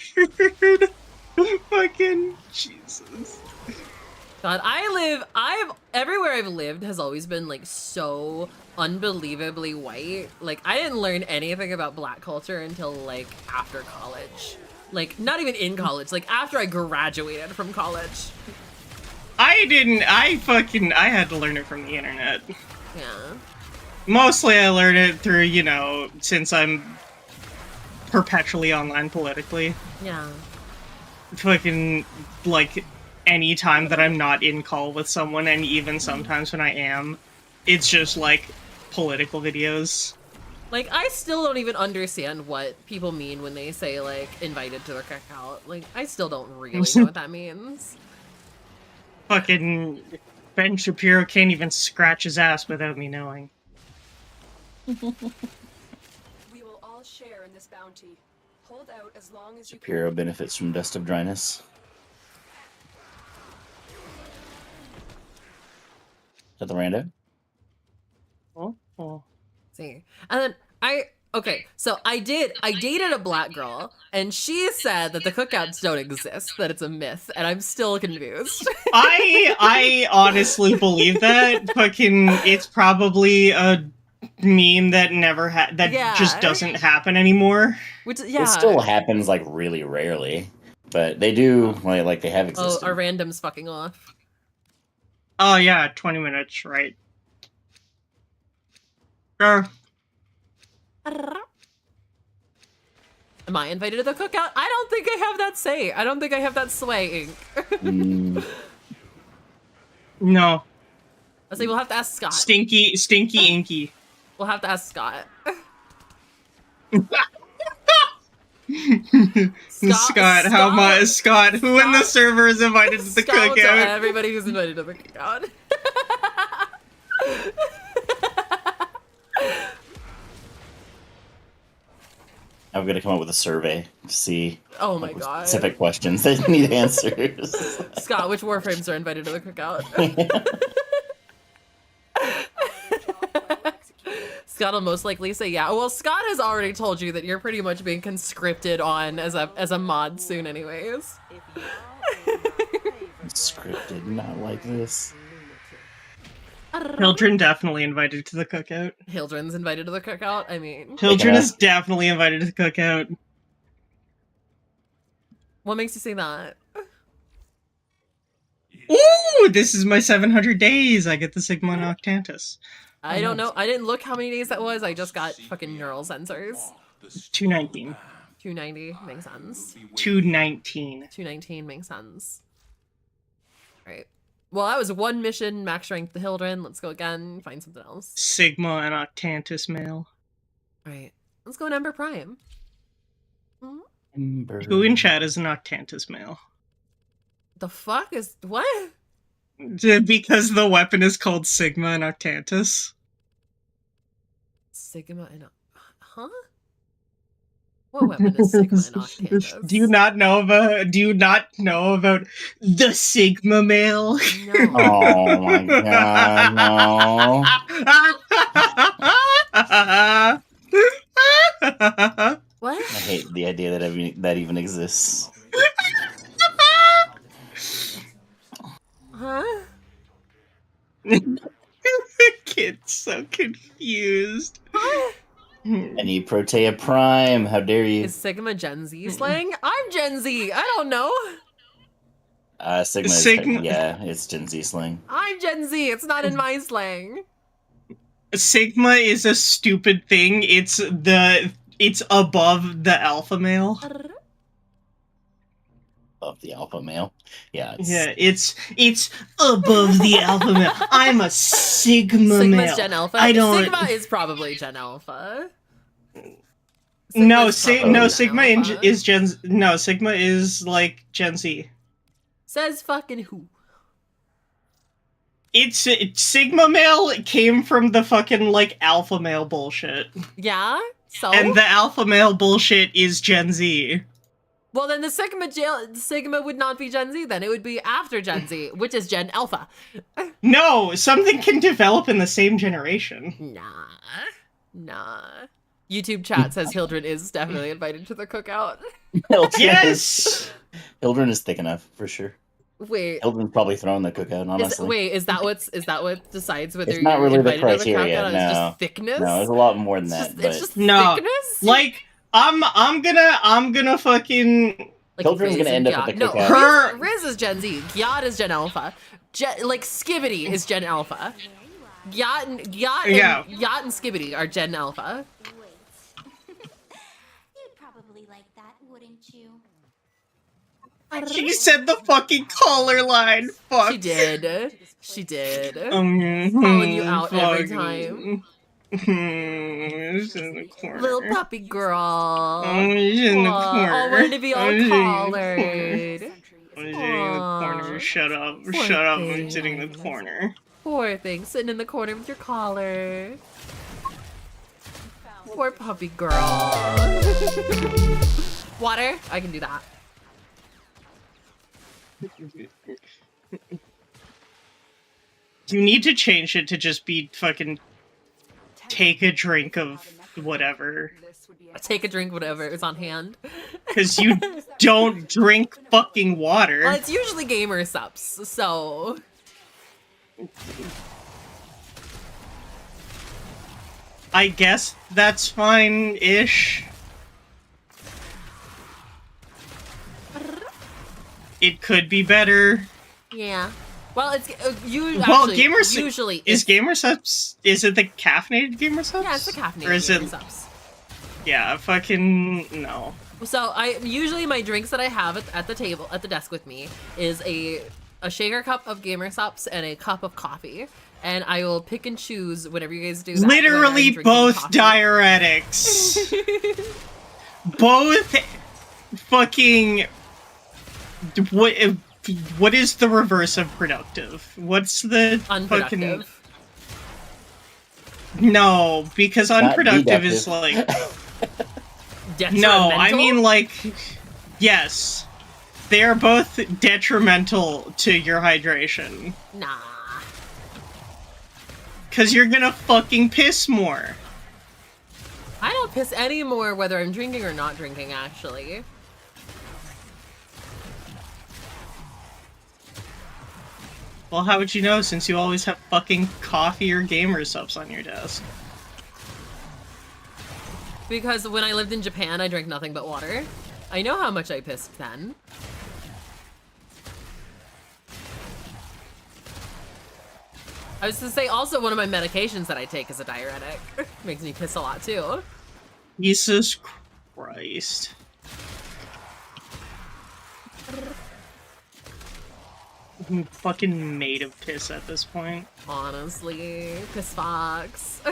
Fucking Jesus.
God, everywhere I've lived has always been like so unbelievably white. Like I didn't learn anything about black culture until like after college. Like not even in college, like after I graduated from college.
I had to learn it from the internet.
Yeah.
Mostly I learned it through, you know, since I'm perpetually online politically.
Yeah.
Fucking, like, any time that I'm not in call with someone, and even sometimes when I am, it's just, like, political videos.
Like, I still don't even understand what people mean when they say, like, invited to their cookout. Like, I still don't really know what that means.
Fucking Ben Shapiro can't even scratch his ass without me knowing.
We will all share in this bounty. Hold out as long as you can.
Shapiro benefits from dust of dryness. Is that the rando?
Oh.
See. And then Okay, so I dated a black girl, and she said that the cookouts don't exist, that it's a myth, and I'm still confused.
I honestly believe that. Fucking, it's probably a meme that just doesn't happen anymore.
Which,
It still happens like really rarely, but they do like they have
Oh,
existed.
our random's fucking off.
Oh yeah, 20 minutes, right. Sure.
Am I invited to the cookout? I don't think I have that say. I don't think I have that sway, Ink.
No.
I say we'll have to ask Scott.
Stinky Inky.
We'll have to ask Scott.
Scott, how much? Scott, who in the server is invited to the
Scott will tell
cookout?
everybody who's invited to the cookout.
I'm gonna come up with a survey to see.
Oh my god.
Specific questions that need answers.
Scott, which Warframes are invited to the cookout? Scott will most likely say yeah. Well, Scott has already told you that you're pretty much being conscripted on as a mod soon anyways.
Scripted, not like this.
Hildren definitely invited to the cookout.
Hildren's invited to the cookout? I mean...
Hildren is definitely invited to the cookout.
What makes you say that?
Ooh, this is my 700 days. I get the Sigma Noctantus.
I don't know. I didn't look how many days that was. I just got fucking neural sensors.
219.
290 makes sense.
219.
219 makes sense. Right. Well, that was one mission, max strength the Hildren. Let's go again, find something else.
Sigma and Octantus male.
Right. Let's go to Ember Prime.
Ember.
Who in chat is an Octantus male?
The fuck is... What?
Because the weapon is called Sigma and Octantus.
Sigma and... Huh? What weapon is Sigma and Octantus?
Do you not know about the Sigma male?
No.
Oh my god, no.
What?
I hate the idea that even exists.
Huh?
Kid's so confused.
Any Protea Prime, how dare you?
Is Sigma Gen Z slang? I'm Gen Z. I don't know.
Sigma. Yeah, it's Gen Z slang.
I'm Gen Z. It's not in my slang.
Sigma is a stupid thing. It's above the alpha male.
Above the alpha male. Yeah.
It's above the alpha male. I'm a Sigma
Sigma's
male.
Gen Alpha.
I don't.
Sigma is probably Gen Alpha.
No, Sigma is Gen. No, Sigma is like Gen Z.
Says fucking who?
It's Sigma male came from the fucking like alpha male bullshit.
Yeah. So.
And the alpha male bullshit is Gen Z.
Well, then the Sigma would not be Gen Z. Then it would be after Gen Z, which is Gen Alpha.
No, something can develop in the same generation.
Nah. YouTube chat says Hildren is definitely invited to the cookout.
Yes!
Hildren is thick enough, for sure.
Wait.
Hildren's probably throwing the cookout, honestly.
Is that what decides whether
it's not really the criteria,
to the cookout?
no.
It's just thickness?
No, there's a lot more than that.
It's just
no.
thickness?
Like, I'm gonna fucking...
Like
Hildren's gonna end up at the cookout.
No, Riz is Gen Z. Gyat is Gen Alpha. Like, Skibbity is Gen Alpha. Gyat and Skibbity are Gen Alpha.
You'd probably like that, wouldn't you?
She said the fucking collar line. Fuck.
She did. She did. Calling you out every time. Little puppy girl.
In the corner.
I wanted to be all collared.
I'm sitting in the corner. Shut up. Shut up. I'm sitting in the corner.
Poor thing, sitting in the corner with your collar. Poor puppy girl. Water? I can do that.
You need to change it to just be fucking take a drink of whatever.
Take a drink, whatever is on hand.
Because you don't drink fucking water.
Well, it's usually gamer subs, so.
I guess that's fine-ish. It could be better.
Yeah. Well, it's usually
is gamer subs. Is it the caffeinated gamer subs?
Yeah, it's the caffeinated
or is
gamer
it,
subs.
Yeah, fucking no.
So I usually my drinks that I have at the table at the desk with me is a shaker cup of gamer subs and a cup of coffee, and I will pick and choose whenever you guys do that.
Literally both diuretics. Both fucking. What is the reverse of productive? What's the
unproductive?
Fucking... No, because unproductive is like. No, I mean like, yes, they are both detrimental to your hydration.
Nah.
Cause you're gonna fucking piss more.
I don't piss anymore whether I'm drinking or not drinking, actually.
Well, how would you know since you always have fucking coffee or gamer subs on your desk?
Because when I lived in Japan, I drank nothing but water. I know how much I pissed then. I was to say also one of my medications that I take is a diuretic. Makes me piss a lot too.
Jesus Christ. I'm fucking made of piss at this point.
Honestly, piss fox.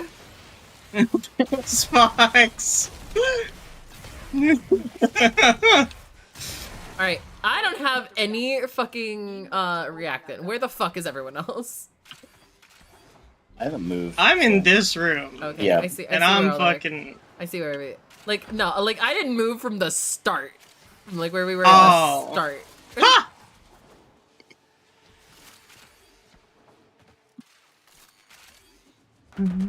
Piss fox.
Alright, I don't have any fucking reactant. Where the fuck is everyone else?
I haven't moved.
I'm in this room.
Okay,
yeah.
I see
And
where
I'm
all
fucking...
I see where we... Like, no, like, I didn't move from the start. From, like, where we were at
Oh.
the start.
Ha!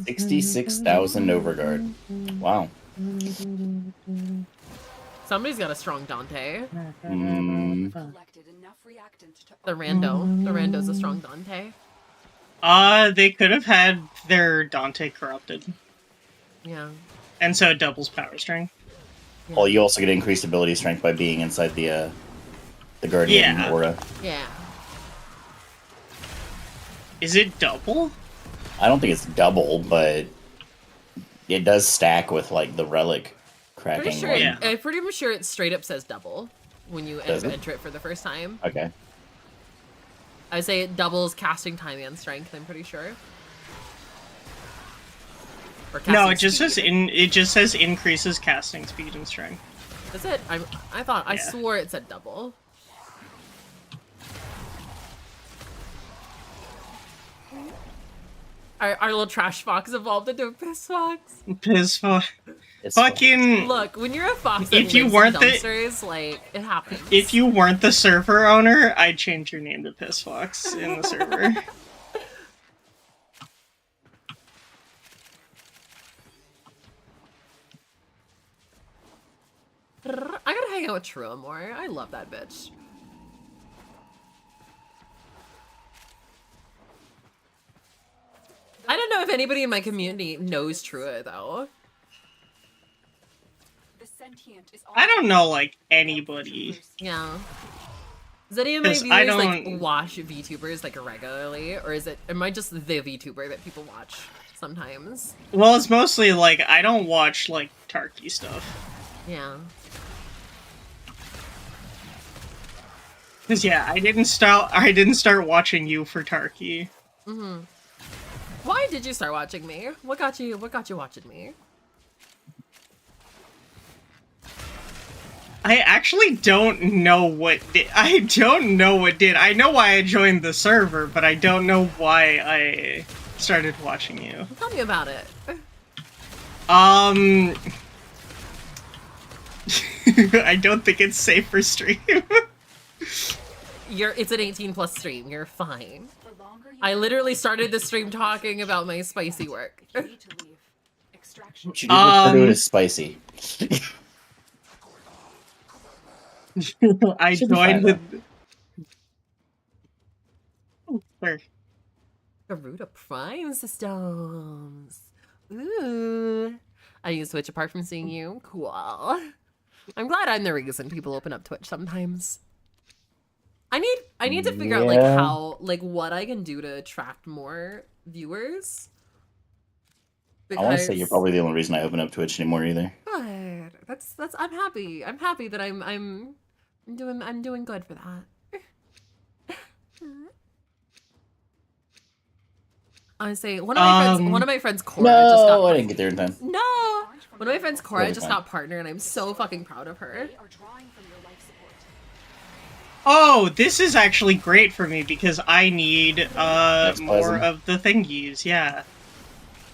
66,000 Overguard. Wow.
Somebody's got a strong Dante.
Mm.
The rando. The rando's a strong Dante.
They could have had their Dante corrupted.
Yeah.
And so it doubles power strength.
Well, you also get increased ability strength by being inside the Guardian aura.
Yeah.
Is it double?
I don't think it's double, but it does stack with like the relic cracking.
Pretty sure.
one.
I'm pretty sure it straight up says double when you
Does it?
enter it for the first time.
Okay.
I would say it doubles casting time and strength. I'm pretty sure. Or
No,
casting
it just
speed.
says it just says increases casting speed and strength.
Is it? I thought I
Yeah.
swore it said double. Our little trash fox evolved into a piss fox.
Piss fox.
It's
Fucking
Look, when you're a fox that
If you
lives
weren't
in
the-
dumpsters, like it happens.
If you weren't the server owner, I'd change your name to Piss Fox in the server.
I gotta hang out with Trua more. I love that bitch. I don't know if anybody in my community knows Trua though.
I don't know, like, anybody.
Yeah. Does any of my
'Cause
viewers
I
like
don't-
watch VTubers like regularly, or am I just the VTuber that people watch sometimes?
Well, it's mostly, like, I don't watch, like, Tarky stuff.
Yeah.
Cause yeah, I didn't start watching you for Tarky.
Mm-hmm. Why did you start watching me? What got you watching me?
I actually don't know what did. I don't know what did. I know why I joined the server, but I don't know why I started watching you.
Tell me about it.
I don't think it's safe for stream.
It's an 18+ stream. You're fine. I literally started the stream talking about my spicy work.
She did refer to it as spicy.
I
Should be fine,
joined with. Where?
Garuda Prime systems. Ooh. I use Twitch apart from seeing you. Cool. I'm glad I'm the reason people open up Twitch sometimes. I need to figure out like how what I can do to attract more viewers.
I want to say you're probably the only reason I open up Twitch anymore either.
Good. That's I'm happy. I'm happy that I'm doing good for that. I say one of my friends Cora just got.
I didn't get there in time.
No, one of my friends Cora
Totally
just
fine.
got partner, and I'm so fucking proud of her.
Oh, this is actually great for me because I need
Thraxplasm.
more of the thingies. Yeah,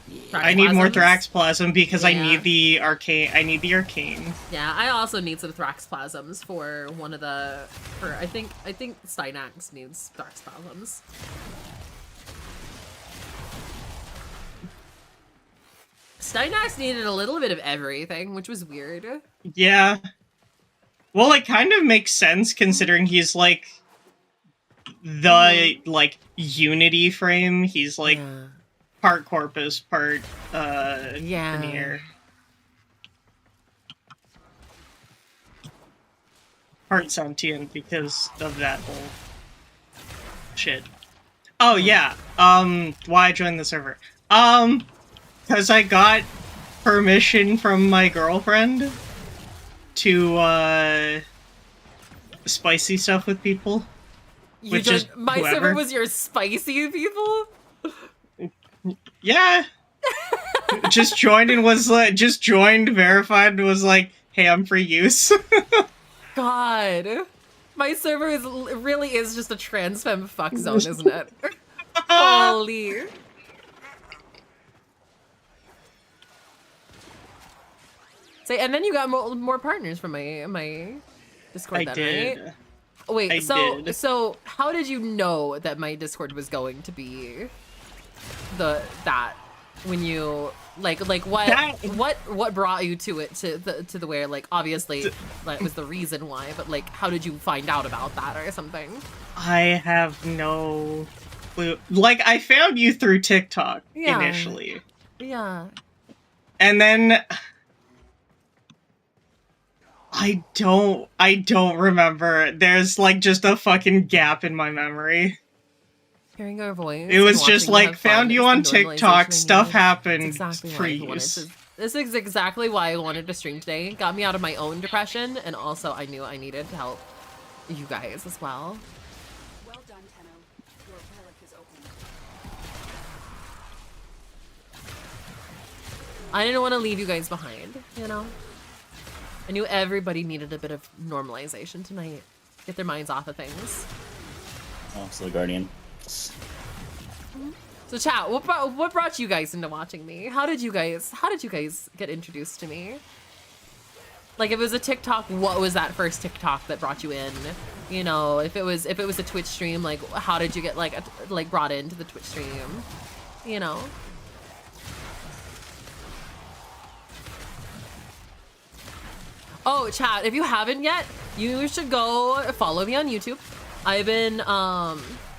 Thraxplasms?
I need more Thraxplasm because I
Yeah.
need the arcane. I need the arcane.
Yeah, I also need some Thraxplasms for one of the. I think Steinax needs Thraxplasms. Steinax needed a little bit of everything, which was weird.
Yeah. Well, it kind of makes sense considering he's like the Unity frame. He's like part Corpus, part Veneer. Part sentient because of that whole shit. Oh yeah. Why I joined the server? Because I got permission from my girlfriend to spicy stuff with people.
My server was your spicy people?
Yeah. Just joined and was like, verified, and was like, hey, I'm for use.
God. My server really is just a trans femme fuck zone, isn't it? Holy. And then you got more partners from my Discord.
I did.
Right? Wait,
I did.
So how did you know that my Discord was going to be that when you what brought you to it to the where obviously that was the reason why, but how did you find out about that or something?
I have no clue. I found you through TikTok initially.
Yeah.
And then I don't remember. There's just a fucking gap in my memory.
Hearing our voice.
It was just found you on TikTok, stuff happened,
exactly
freeze.
This is exactly why I wanted to stream today. Got me out of my own depression, and also I knew I needed to help you guys as well.
Well done, Tenno. Your relic is open.
I didn't want to leave you guys behind, you know? I knew everybody needed a bit of normalization tonight. Get their minds off of things.
Oh, so the Guardian.
So chat, what brought you guys into watching me? How did you guys get introduced to me? If it was a TikTok, what was that first TikTok that brought you in? You know, if it was a Twitch stream, how did you get brought into the Twitch stream? You know? Oh, chat, if you haven't yet, you should go follow me on YouTube. I've been, go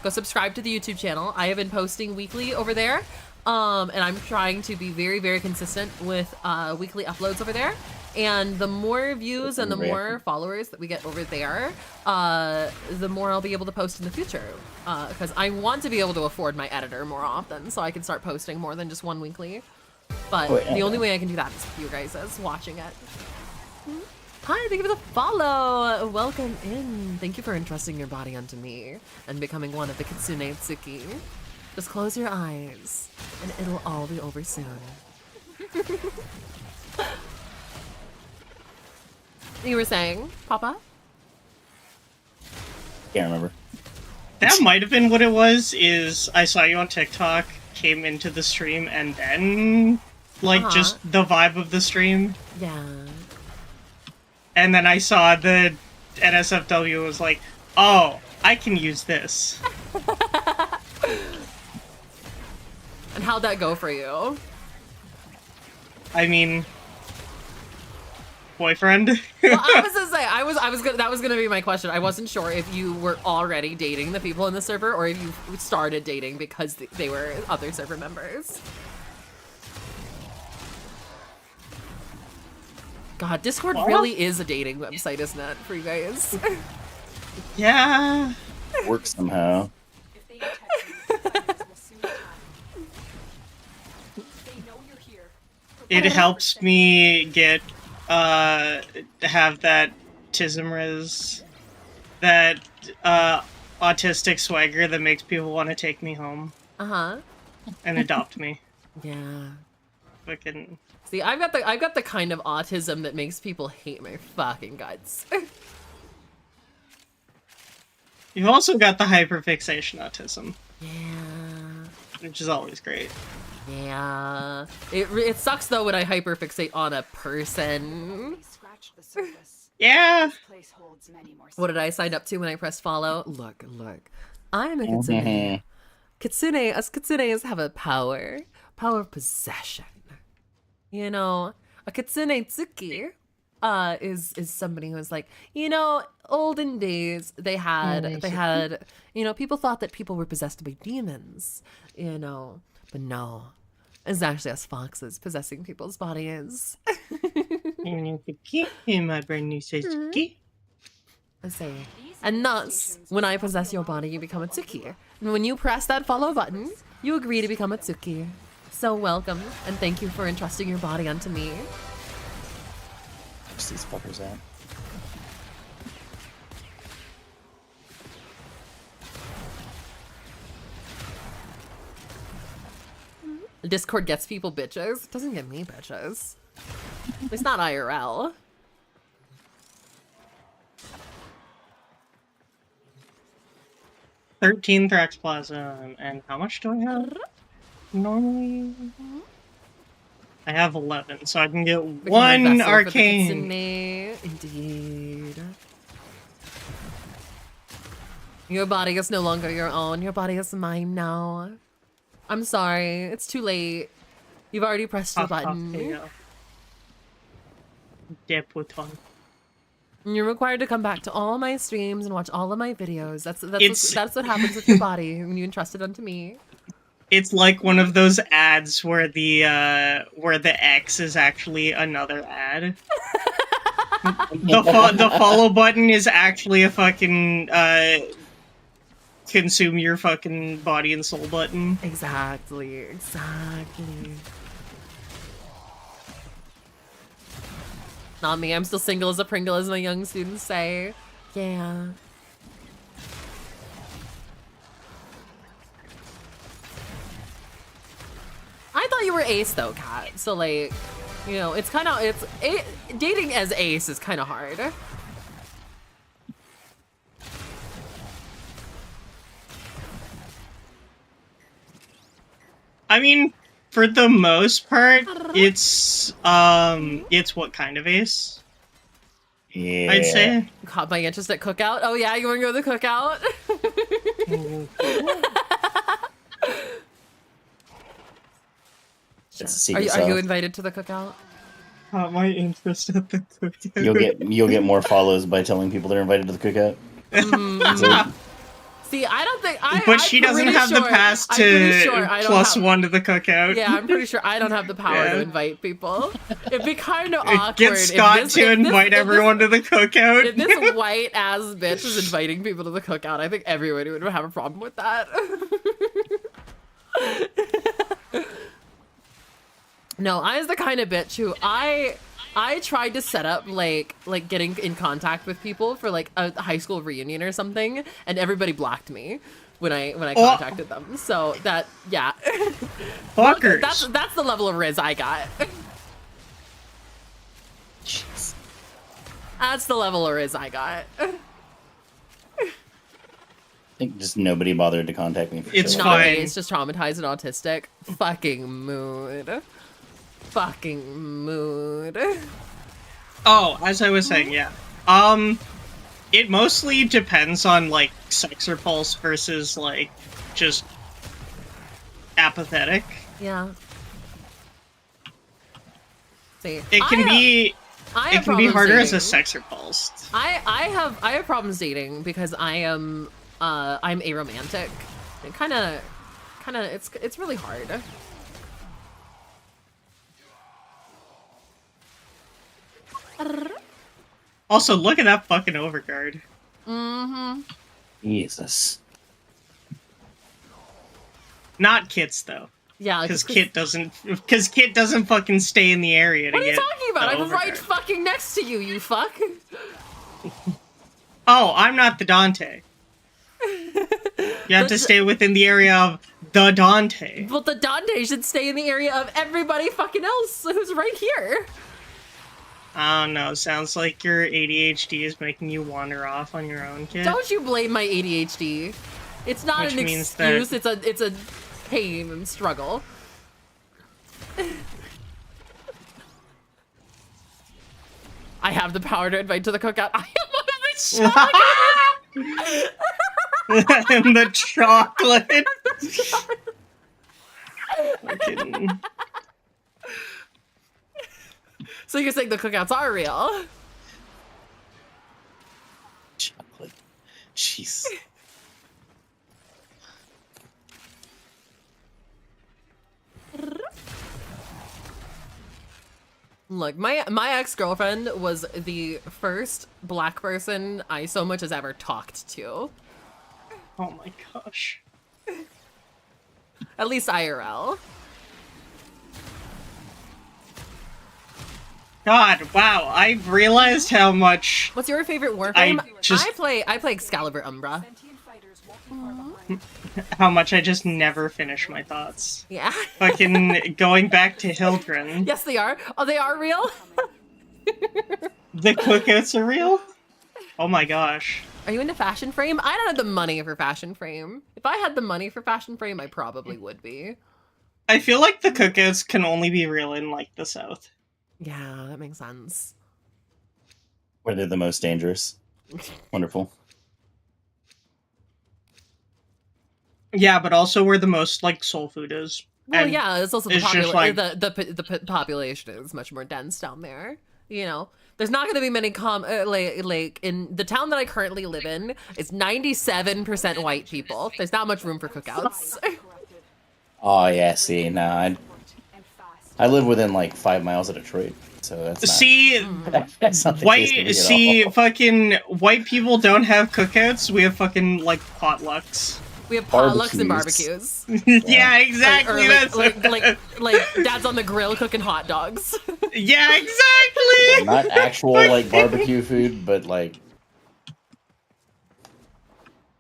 subscribe to the YouTube channel. I have been posting weekly over there. And I'm trying to be very, very consistent with weekly uploads over there. And the more views and the more followers that we get over there, the more I'll be able to post in the future. Because I want to be able to afford my editor more often so I can start posting more than just one weekly. But the only way I can do that is with you guys watching it. Hi, thank you for the follow. Welcome in. Thank you for entrusting your body unto me and becoming one of the Kitsune Tsuki. Just close your eyes and it'll all be over soon. You were saying, Papa?
Can't remember.
That might have been what it was, is I saw you on TikTok, came into the stream, and then, just the vibe of the stream.
Yeah.
And then I saw the NSFW was like, oh, I can use this.
And how'd that go for you?
I mean, boyfriend.
Well, I was gonna say, that was gonna be my question. I wasn't sure if you were already dating the people in the server or if you started dating because they were other server members. God, Discord really is a dating website, isn't it, for you guys?
Yeah.
Works somehow.
It helps me get have that Tismriz, that autistic swagger that makes people want to take me home. And adopt me.
Yeah.
Fucking.
See, I've got the kind of autism that makes people hate my fucking guts.
You've also got the hyperfixation autism.
Yeah.
Which is always great.
Yeah. It sucks though when I hyperfixate on a person.
Yeah.
What did I sign up to when I pressed follow? Look. I'm a kitsune. Us kitsunes have a power of possession. You know, a kitsune tsuki is somebody who is like, you know, olden days they had, you know, people thought that people were possessed by demons, you know, but no, it's actually us foxes possessing people's bodies.
My brand new Suzuki.
I say, and thus, when I possess your body, you become a tsuki. And when you press that follow button, you agree to become a tsuki. So welcome, and thank you for entrusting your body unto me.
Where's these fuckers at?
Discord gets people bitches. It doesn't get me bitches. At least not IRL.
$13 Thrax Plasm, and how much do I have? Normally, I have 11, so I can get one arcane.
Indeed. Your body is no longer your own. Your body is mine now. I'm sorry. It's too late. You've already pressed your button. You're required to come back to all my streams and watch all of my videos. That's what happens with your body when you entrust it unto me.
It's like one of those ads where the X is actually another ad. The follow button is actually a fucking consume your fucking body and soul button.
Exactly. Not me. I'm still single as a Pringle, as my young students say. Yeah. I thought you were ace though, Kat. So like, you know, it's kind of dating as ace is kind of hard.
I mean, for the most part, it's what kind of ace?
Yeah.
I'd say.
Caught my interest at cookout. Oh yeah, you want to go to the cookout? Are you invited to the cookout?
My interest at the cookout.
You'll get more follows by telling people they're invited to the cookout.
See, I don't think
But she doesn't have the pass to +1 to the cookout.
Yeah, I'm pretty sure I don't have the power to invite people. It'd be kind of awkward.
Get Scott to invite everyone to the cookout.
If this white ass bitch is inviting people to the cookout, I think everybody would have a problem with that. No, I was the kind of bitch who I tried to set up like getting in contact with people for like a high school reunion or something, and everybody blocked me when I contacted them. So that
fuckers.
That's the level of Riz I got.
Jeez.
That's the level of Riz I got.
I think just nobody bothered to contact me.
It's fine.
It's just traumatized and autistic. Fucking mood.
Oh, as I was saying, yeah. It mostly depends on like sex repulse versus like just apathetic.
Yeah. See,
It can be
problems
harder as a
dating.
sex repulsed.
I have problems dating because I'm aromantic. It kind of it's really hard.
Also, look at that fucking overguard.
Mm-hmm.
Jesus.
Not Kit's though.
Yeah,
because Kit doesn't fucking stay in the area.
What are you
get
talking about?
the
I'm right
overguard.
fucking next to you, you fuck.
Oh, I'm not the Dante. You have to stay within the area of the Dante.
Well, the Dante should stay in the area of everybody fucking else who's right here.
I don't know. Sounds like your ADHD is making you wander off on your own, Kit.
Don't you blame my ADHD. It's not
Which
an
means
excuse, it's a pain and struggle. I have the power to invite to the cookout. I am one of the chocolate.
And the chocolate. Fucking-
So you're saying the cookouts are real?
Chocolate. Jeez.
Look, my ex-girlfriend was the first black person I so much as ever talked to.
Oh my gosh.
At least IRL.
God, wow, I realized how much...
What's your favorite Warframe?
I
I play Excalibur Umbra.
How much I just never finish my thoughts.
Yeah.
Fucking going back to Hildren.
Yes, they are. Oh, they are real?
The cookouts are real? Oh my gosh.
Are you into Fashion Frame? I don't have the money for Fashion Frame. If I had the money for Fashion Frame, I probably would be.
I feel like the cookouts can only be real in, like, the South.
Yeah, that makes sense.
Where they're the most dangerous. Wonderful.
Yeah, but also where the most, like, soul food is.
Well,
And
yeah, it's also the,
it's just like-
the population is much more dense down there. You know, there's not going to be many like in the town that I currently live in. It's 97% white people. There's not much room for cookouts.
Oh yeah, see, no, I live within like 5 miles of Detroit, so that's not,
See,
that's not the case for me at all.
fucking white people don't have cookouts. We have fucking, like, potlucks.
We have potlucks and
Barbecues.
barbecues.
Yeah, exactly.
like dad's on the grill cooking hot dogs.
Yeah, exactly.
Not actual like barbecue food, but like.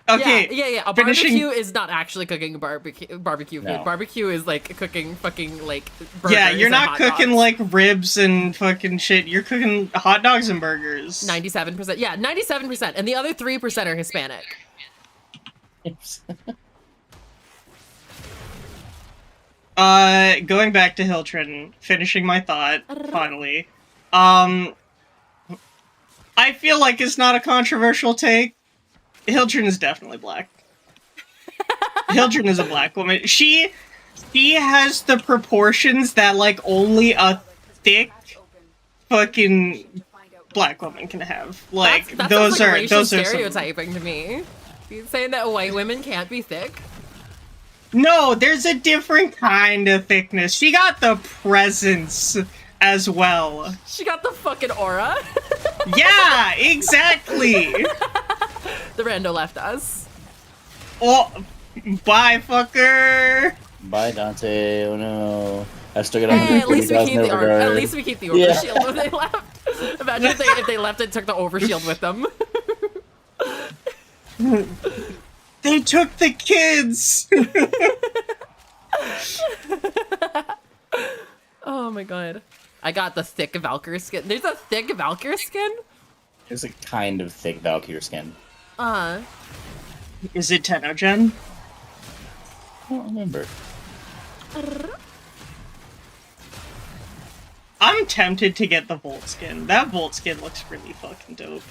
Okay.
Yeah. A
finishing-
barbecue is not actually cooking barbecue food.
No.
Barbecue is like cooking fucking like burgers
Yeah, you're
and
not
hot
cooking
dogs.
like ribs and fucking shit. You're cooking hot dogs and burgers.
97%. Yeah, 97%, and the other 3% are Hispanic.
Going back to Hiltrin, finishing my thought, finally. I feel like it's not a controversial take. Hiltrin is definitely black. Hiltrin is a black woman. She has the proportions that, like, only a thick fucking black woman can have. Like,
That
those
sounds like
are
racial
those are some...
stereotyping to me. You saying that white women can't be thick?
No, there's a different kind of thickness. She got the presence as well.
She got the fucking aura.
Yeah, exactly.
The rando left us.
Oh, bye, fucker.
Bye, Dante. Oh no, I still got
Hey, at least we
150,000
keep the
overguard.
at least we keep the
Yeah.
overshield when they left. Imagine if they left and took the overshield with them.
They took the kids.
Oh my god. I got the thick Valkyrie skin. There's a thick Valkyrie skin?
There's a kind of thick Valkyrie skin.
Is it Tenogen?
I don't remember.
I'm tempted to get the Volt skin. That Volt skin looks really fucking dope.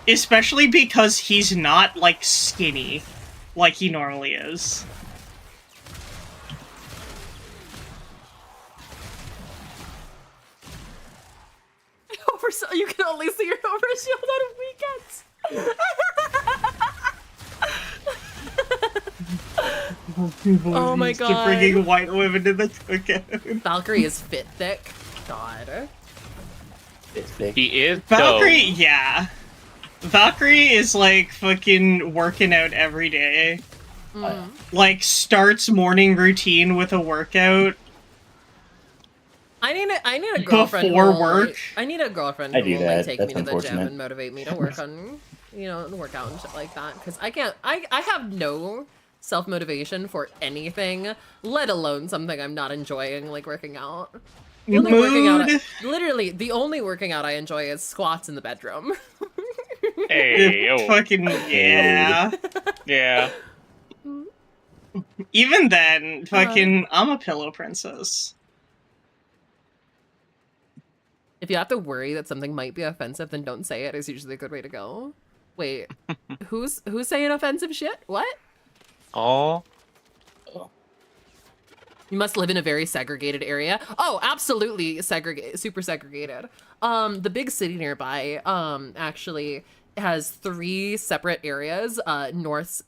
Especially because he's not, like, skinny like he normally is.
You can only see your overshield on weekends. Oh my
To
god.
bringing white women to the cookout.
Valkyrie is fit thick. God.
He is
Valkyrie,
dope.
yeah. Valkyrie is like fucking working out every day. Like starts morning routine with a workout.
I need a girlfriend
Before
who will,
work?
like, I need a girlfriend
I
who
do
will like
that.
take
That's
me to the gym
unfortunate.
and motivate me to work on, work out and shit like that. Because I can't. I have no self motivation for anything, let alone something I'm not enjoying, like working out. The only working out, literally, the only working out I enjoy is squats in the bedroom.
Hey, yo.
Fucking yeah.
Yeah.
Even then, fucking, I'm a pillow princess.
If you have to worry that something might be offensive, then don't say it is usually a good way to go. Wait, who's saying offensive shit? What?
Oh.
You must live in a very segregated area. Oh, absolutely super segregated. The big city nearby, actually has 3 separate areas, north,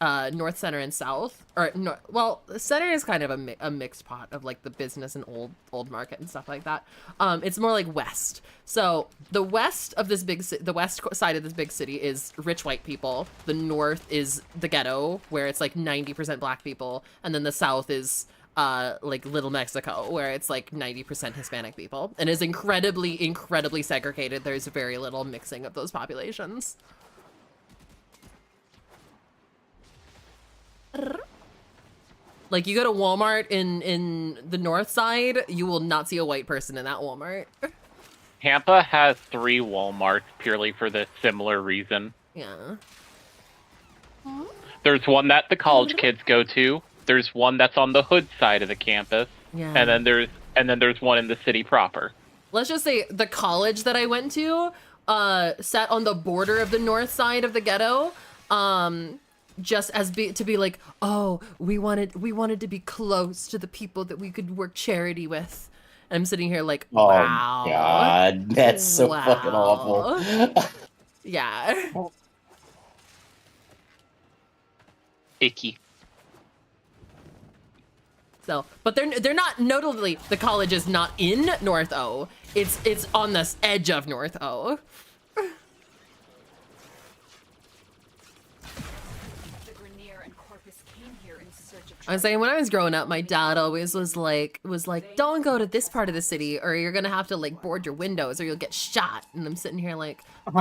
center, and south. Or well, the center is kind of a mixed pot of like the business and old market and stuff like that. It's more like west. So the west of this the west side of this big city is rich white people. The north is the ghetto, where it's like 90% black people, and then the south is like Little Mexico, where it's like 90% Hispanic people, and is incredibly segregated. There's very little mixing of those populations. Like, you go to Walmart in the north side, you will not see a white person in that Walmart.
Tampa has 3 Walmarts purely for this similar reason.
Yeah.
There's one that the college kids go to. There's one that's on the hood side of the campus.
Yeah.
And then there's one in the city proper.
Let's just say the college that I went to sat on the border of the north side of the ghetto, just to be like, oh, we wanted to be close to the people that we could work charity with. And I'm sitting here like, wow.
Oh god, that's so fucking awful.
Yeah.
Icky.
So, but they're not, notably, the college is not in North O. It's on this edge of North O. I was saying, when I was growing up, my dad always was like, don't go to this part of the city, or you're gonna have to like board your windows, or you'll get shot. And I'm sitting here like,
I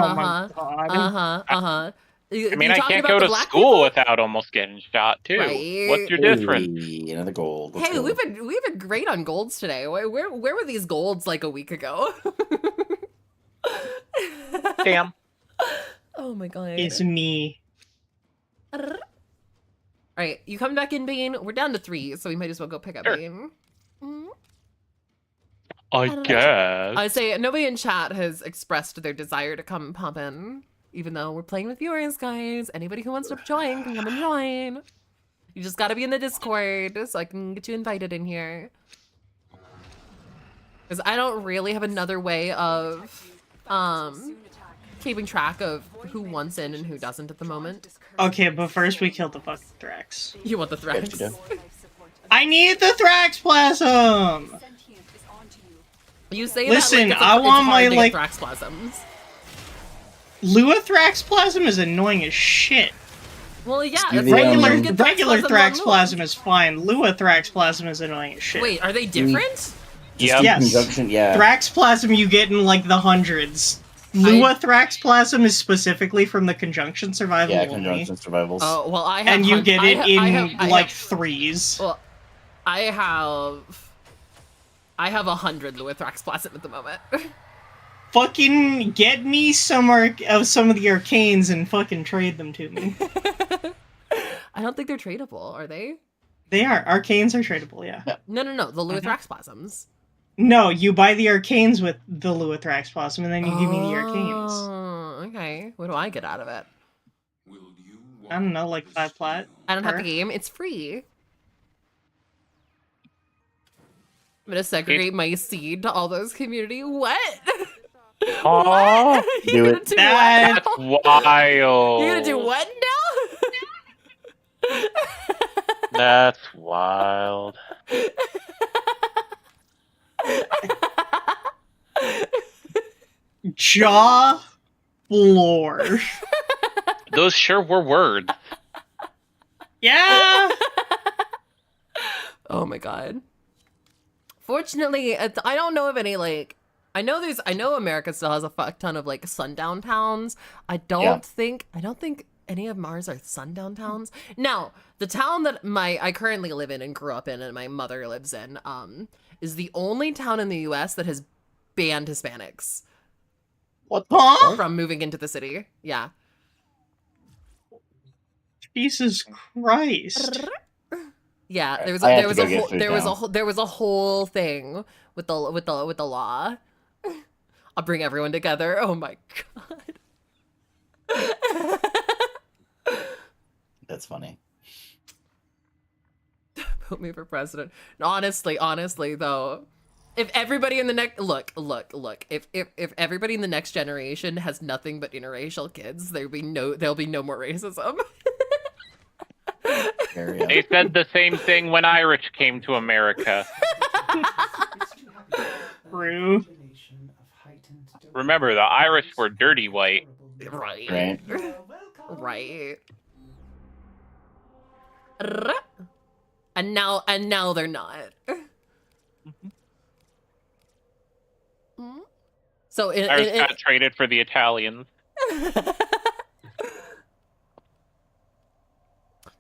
mean, I can't go to school
people?
without almost getting shot too.
Right.
What's your difference?
Another gold.
Hey, we've been great on golds today. Where were these golds like a week ago?
Damn.
Oh my god.
It's me.
Alright, you come back in, Bane. We're down to 3, so we might as well go pick up Bane.
I guess.
I would say nobody in chat has expressed their desire to come pop in, even though we're playing with viewers, guys. Anybody who wants to join can come and join. You just gotta be in the Discord so I can get you invited in here. Because I don't really have another way of keeping track of who wants in and who doesn't at the moment.
Okay, but first we killed the fucking Thrax.
You want the Thrax?
I need the Thraxplasm!
You say
Listen,
that like
I want
it's
my,
hard to
like...
get Thraxplasms.
Lua Thraxplasm is annoying as shit.
Well, yeah,
Regular Thraxplasm is fine. Lua Thraxplasm is annoying as shit.
Wait, are they different?
Yes.
Conjunction, yeah.
Thraxplasm you get in like the hundreds. Lua Thraxplasm is specifically from the Conjunction Survival only.
Conjunction Survivals.
Oh, well, I have...
And you get it in like
have,
3s.
Well, I have 100 Lua Thraxplasm at the moment.
Fucking get me some of the arcanes and fucking trade them to me.
I don't think they're tradable, are they?
They are. Arcanes are tradable, yeah.
No, the Lua Thraxplasms.
No, you buy the arcanes with the Lua Thraxplasm, and then you give me the arcanes.
Oh, okay. What do I get out of it?
I don't know, like 5 plat.
I don't have the game. It's free. I'm gonna segregate my seed to all those community. What?
Oh,
Do it.
that's wild.
You're gonna do what now?
That's wild.
Jaw floor.
Those sure were words.
Yeah.
Oh my god. Fortunately, I don't know of any like. I know America still has a fuck ton of like sundown towns. I don't think any of Mars are sundown towns. Now, the town that I currently live in and grew up in and my mother lives in, is the only town in the US that has banned Hispanics.
What
from moving into the city. Yeah.
Jesus Christ.
Yeah, there was
I
a,
have
there was
to
a
go get
whole
food
there was
now.
a whole there was a whole thing with the law. I'll bring everyone together. Oh my god.
That's funny.
Put me for president. Honestly though, if everybody in the next look, if everybody in the next generation has nothing but interracial kids, there'll be no more racism.
They said the same thing when Irish came to America.
True.
Remember, the Irish were dirty white.
Right. Right. And now they're not. So
Irish got traded for the Italians.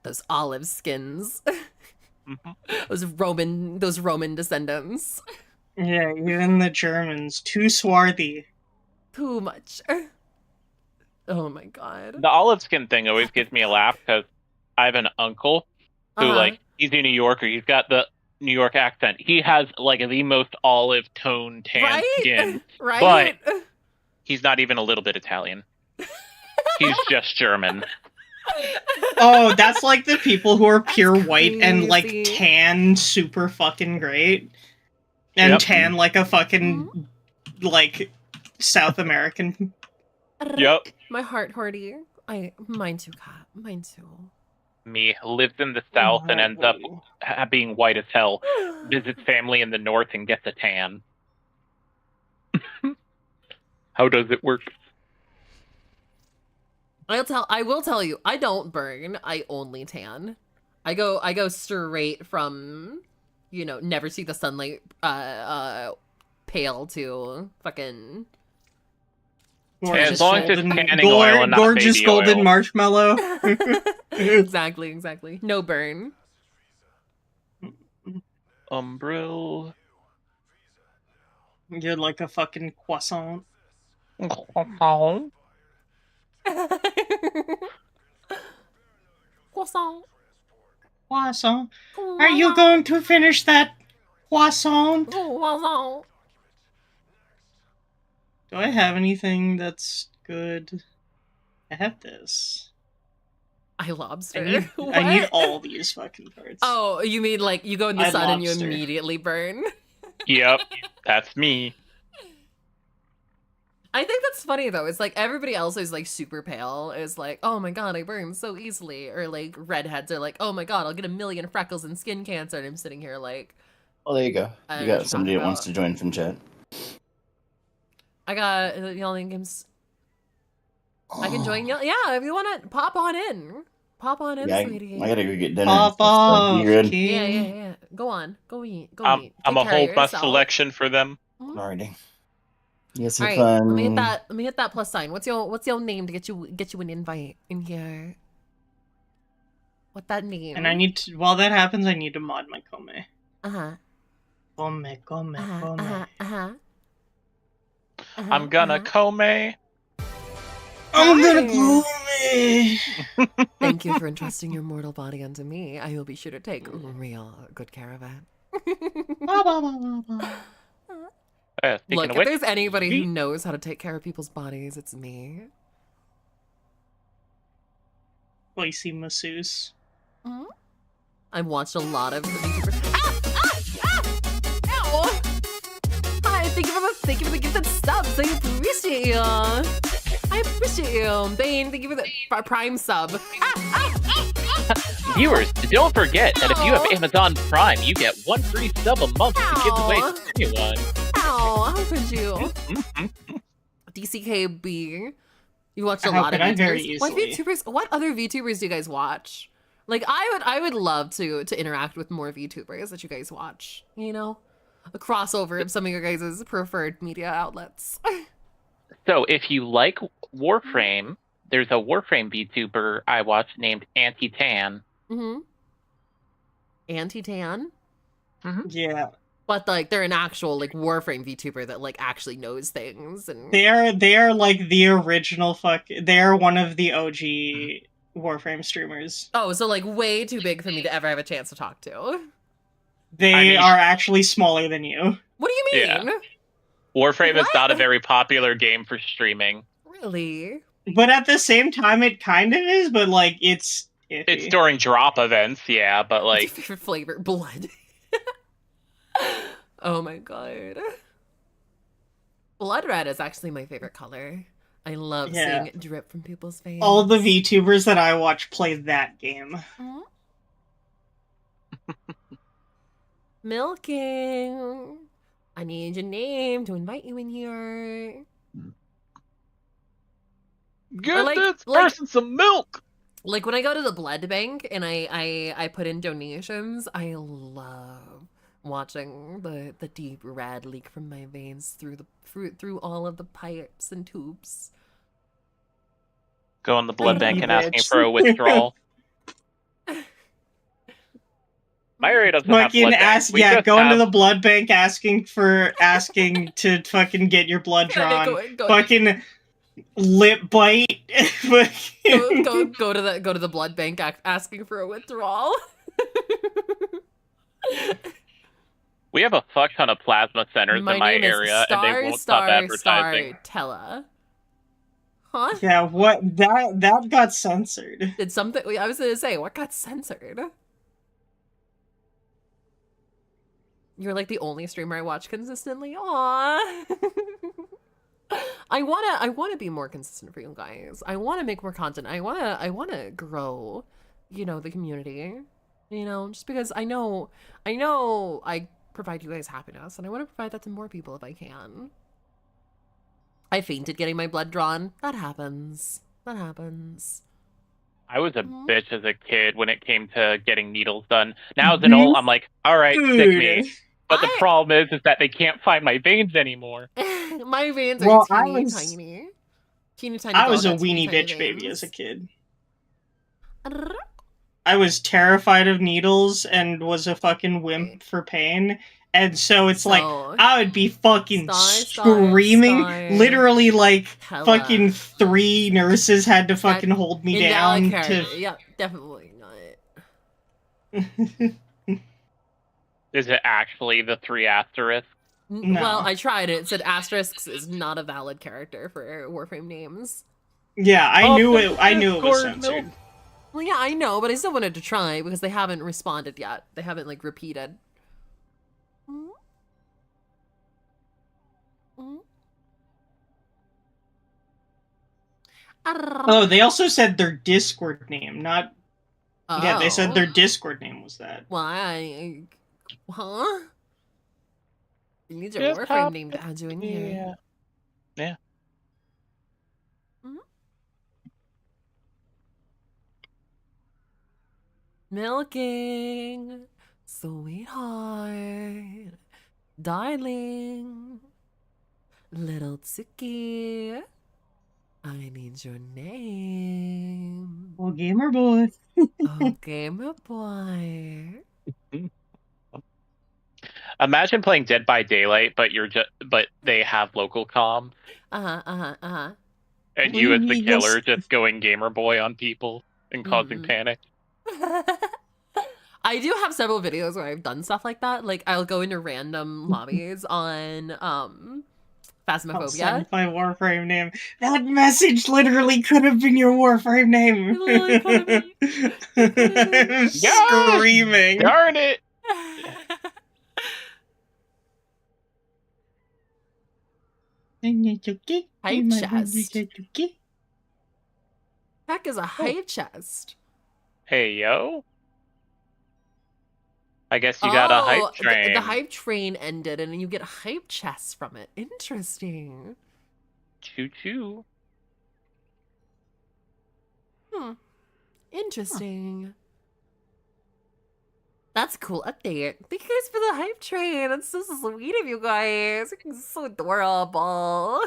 Those olive skins. Those Roman descendants.
Yeah, even the Germans. Too swarthy.
Too much. Oh my god.
The olive skin thing always gives me a laugh because I have an uncle who, like, he's a New Yorker. He's got the New York accent. He has, like, the most olive tone tan skin.
Right?
But he's not even a little bit Italian. He's just German.
Oh, that's like the people who are pure white and, like, tan super fucking great. And tan like a fucking, like, South American.
Yep.
My heart, Horty. Mine too, Kat. Mine too.
Me lives in the South and ends up being white as hell. Visits family in the North and gets a tan. How does it work?
I will tell you, I don't burn. I only tan. I go straight from, you know, never see the sunlight pale to fucking
As long as it's tanning oil and not
gorgeous
baby
golden
oil.
marshmallow.
Exactly. No burn.
Umbrella.
You're like a fucking croissant.
Croissant.
Croissant.
Croissant. Are you going to finish that croissant?
Croissant.
Do I have anything that's good? I have this.
I lobster.
I need all these fucking parts.
Oh, you mean like you go in the
I
sun and you
lobster.
immediately burn?
Yep, that's me.
I think that's funny though. It's like everybody else is like super pale is like, oh my god, I burn so easily. Or like redheads are like, oh my god, I'll get 1 million freckles and skin cancer. And I'm sitting here like,
Oh, there you go. You got somebody that wants to join from chat.
I got the only games. I can join you. Yeah, if you want to pop on in. Pop on in,
Yeah,
sweetie.
I gotta go get dinner.
Pop off,
You good?
Yeah. Go on. Go eat. Go eat.
I'm
Take
a
care of
whole bus
yourself.
selection for them.
Alrighty. Yes,
All
have
right,
fun.
let me hit that plus sign. What's your name to get you an invite in here? What that name?
And I need to, while that happens, I need to mod my Kome.
Uh-huh.
Kome.
I'm gonna Kome.
I'm gonna Kome.
Thank you for entrusting your mortal body unto me. I will be sure to take real good care of it. Look, if there's anybody who knows how to take care of people's bodies, it's me.
Spicy masseuse.
I've watched a lot of YouTubers. Ow! Hi, thank you for the gifted subs. I appreciate appreciate you. I appreciate you. Bane, thank you for the Prime sub.
Viewers, don't forget that if you have Amazon Prime, you get 1 free sub a month to give away to anyone.
Ow, how could you? DCKB. You watched a
How
lot of
could I
VTubers.
very
What
easily?
VTubers? What other VTubers do you guys watch? Like I would love to interact with more VTubers that you guys watch. You know, a crossover of some of your guys' preferred media outlets.
So if you like Warframe, there's a Warframe VTuber I watch named Anti-Tan.
Mm-hmm. Anti-Tan?
Yeah.
But like they're an actual like Warframe VTuber that like actually knows things and
They are like the original they are one of the OG Warframe streamers.
Oh, so like way too big for me to ever have a chance to talk to.
They are actually smaller than you.
What do you mean?
Yeah. Warframe is not a very popular game for streaming.
Really?
But at the same time, it kind of is, but like it's iffy.
It's during drop events, yeah, but like
Favorite flavor, blood. Oh my god. Blood red is actually my favorite color. I love
Yeah.
seeing it drip from people's face.
All the VTubers that I watch play that game.
Milking. I need your name to invite you in here.
Get this person some milk.
Like when I go to the blood bank and I put in donations, I love watching the deep red leak from my veins through all of the pipes and tubes.
Go in the blood bank and asking for a withdrawal. My area doesn't have blood bank. We just
go into
have-
the blood bank asking to fucking get your blood drawn. Fucking lip bite.
go to the blood bank asking for a withdrawal.
We have a fuck ton of plasma centers in my
name is
area, and they won't stop advertising.
Tella. Huh?
Yeah, what that got censored.
Did something? I was gonna say, what got censored? You're like the only streamer I watch consistently. Aww. I wanna be more consistent for you guys. I wanna make more content. I wanna grow, you know, the community. You know, just because I know I provide you guys happiness, and I want to provide that to more people if I can. I fainted getting my blood drawn. That happens. That happens.
I was a bitch as a kid when it came to getting needles done. Now as an old, I'm like, all right, stick me. But the problem is that they can't find my veins anymore.
My veins are teeny tiny. Teeny tiny.
I was a
donuts, teeny
weenie
tiny
bitch baby
veins.
as a kid. I was terrified of needles and was a fucking wimp for pain. And so it's like, I would be fucking screaming. Literally, like, fucking 3 nurses had to fucking hold me down to...
Yeah, definitely not.
Is it actually the 3 asterisks?
No.
Well, I tried it. It said asterisks is not a valid character for Warframe names.
Yeah, I knew it was censored.
Well, yeah, I know, but I still wanted to try because they haven't responded yet. They haven't, like, repeated.
Oh, they also said their Discord name, not... Yeah, they said their Discord name was that.
Why? Huh? You need your Warframe name to add you in here.
Yeah.
Milking, sweetheart, darling, little Tsuki, I need your name.
Oh, gamer boy.
Oh, gamer boy.
Imagine playing Dead by Daylight, but but they have local comms, and you as the killer just going gamer boy on people and causing panic.
I do have several videos where I've done stuff like that. Like, I'll go into random lobbies on Phasmophobia.
Send my Warframe name. That message literally could have been your Warframe name. I'm screaming.
Darn it!
Hype chest. Heck is a hype chest.
Hey, yo. I guess you got a hype train.
The hype train ended and you get hype chests from it. Interesting.
Choo-choo.
Interesting. That's a cool update. Thank you guys for the hype train. That's so sweet of you guys. You're so adorable.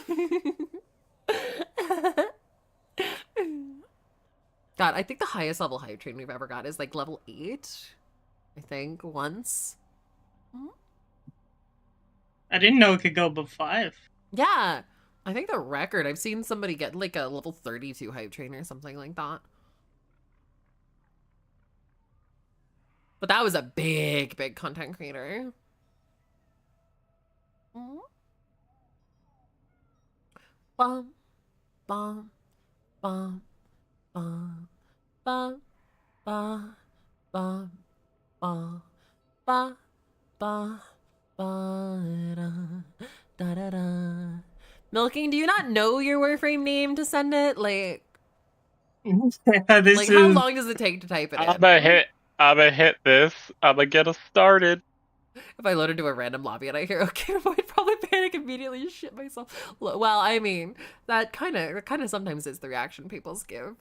God, I think the highest level hype train we've ever got is like level 8. I think once.
I didn't know it could go above 5.
Yeah. I think the record, I've seen somebody get like a level 32 hype train or something like that. But that was a big, big content creator. Bum, bum, bum, bum, bum, bum, bum, bum, ba, ba, ba, da, da, da. Milking, do you not know your Warframe name to send it? Like,
This
how long does it take to type it in?
I'ma hit this. I'ma get us started.
If I load into a random lobby and I hear okay, I'd probably panic immediately and shit myself. Well, I mean, that kind of sometimes is the reaction people give.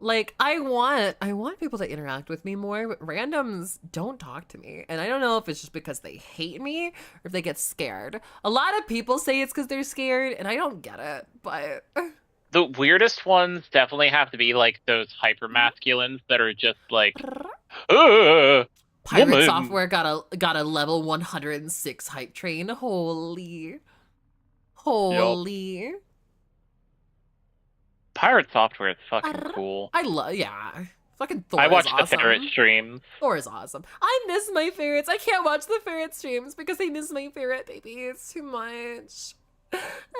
Like, I want people to interact with me more, but randoms don't talk to me. And I don't know if it's just because they hate me or if they get scared. A lot of people say it's because they're scared, and I don't get it, but...
The weirdest ones definitely have to be like those hyper masculines that are just like,
Pirate
woman.
Software got a level 106 hype train. Holy.
Pirate Software is fucking cool.
I love, yeah. Fucking Thor
I watch
is
the
awesome.
ferret streams.
Thor is awesome. I miss my ferrets. I can't watch the ferret streams because I miss my ferret babies too much.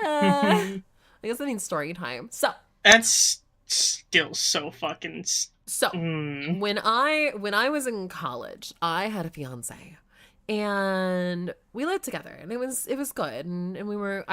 I guess that means story time. So
that's still so fucking.
So when I was in college, I had a fiance, and we lived together, and it was good, and I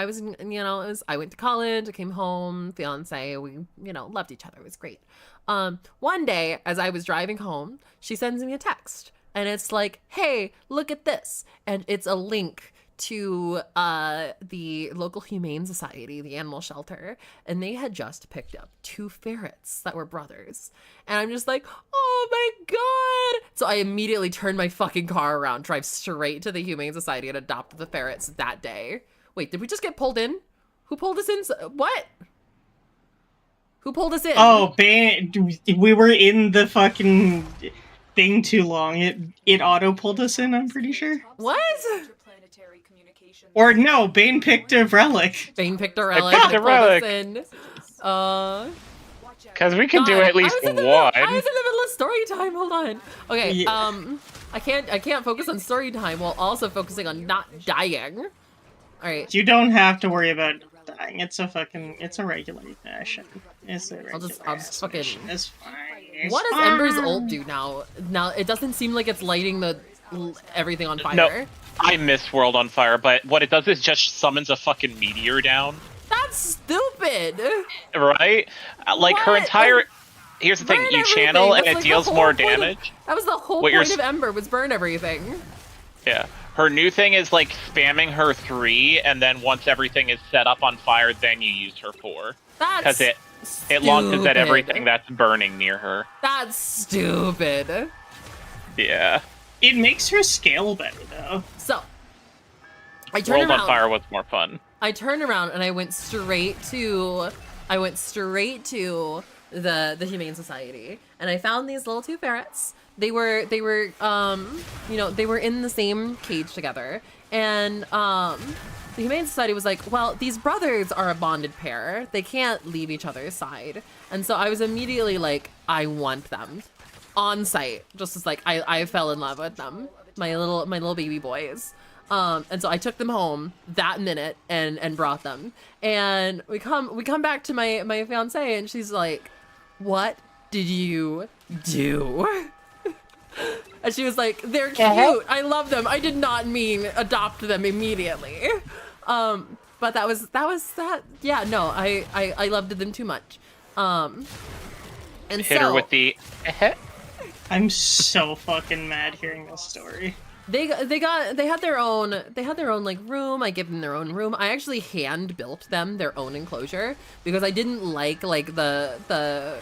went to college, I came home, fiance, we loved each other, it was great. One day as I was driving home, she sends me a text, and it's like, hey, look at this, and it's a link to the local humane society, the animal shelter, and they had just picked up 2 ferrets that were brothers, and I'm just like, oh my god. So I immediately turned my fucking car around, drive straight to the humane society, and adopted the ferrets that day. Wait, did we just get pulled in? Who pulled us in? What? Who pulled us in?
Oh, we were in the fucking thing too long. It auto pulled us in, I'm pretty sure.
What?
Or no, Bane picked a relic.
Bane picked a relic.
Because we can do at least one.
I was in the middle of story time. Hold on. Okay. Yeah. I can't focus on story time while also focusing on not dying. All right.
You don't have to worry about dying. It's a regular mission.
I'll just fucking.
It's fine.
What does Ember's ult do now? Now it doesn't seem like it's lighting everything on fire.
No. I miss World on Fire, but what it does is just summons a fucking meteor down.
That's stupid.
Right? Like, her entire... Here's the thing, you channel and it deals more damage.
That was the whole point of Ember, was burn everything.
Yeah. Her new thing is, like, spamming her 3, and then once everything is set up on fire, then you use her 4. Because it launches at everything that's burning near her.
That's stupid.
Yeah.
It makes her scale better, though.
So, I turned around.
World on Fire was more fun.
I turned around and I went straight to the Humane Society, and I found these little 2 ferrets. They were in the same cage together, and the Humane Society was like, well, these brothers are a bonded pair. They can't leave each other's side. And so I was immediately like, I want them. On site, just as like I fell in love with them, my little baby boys, and so I took them home that minute and brought them, and we come back to my fiance, and she's like, what did you do? And she was like, they're cute, I love them, I did not mean adopt them immediately. but that was that. Yeah, no, I loved them too much. And
Hit her with the.
I'm so fucking mad hearing this story.
They had their own like room. I gave them their own room. I actually hand built them their own enclosure because I didn't like the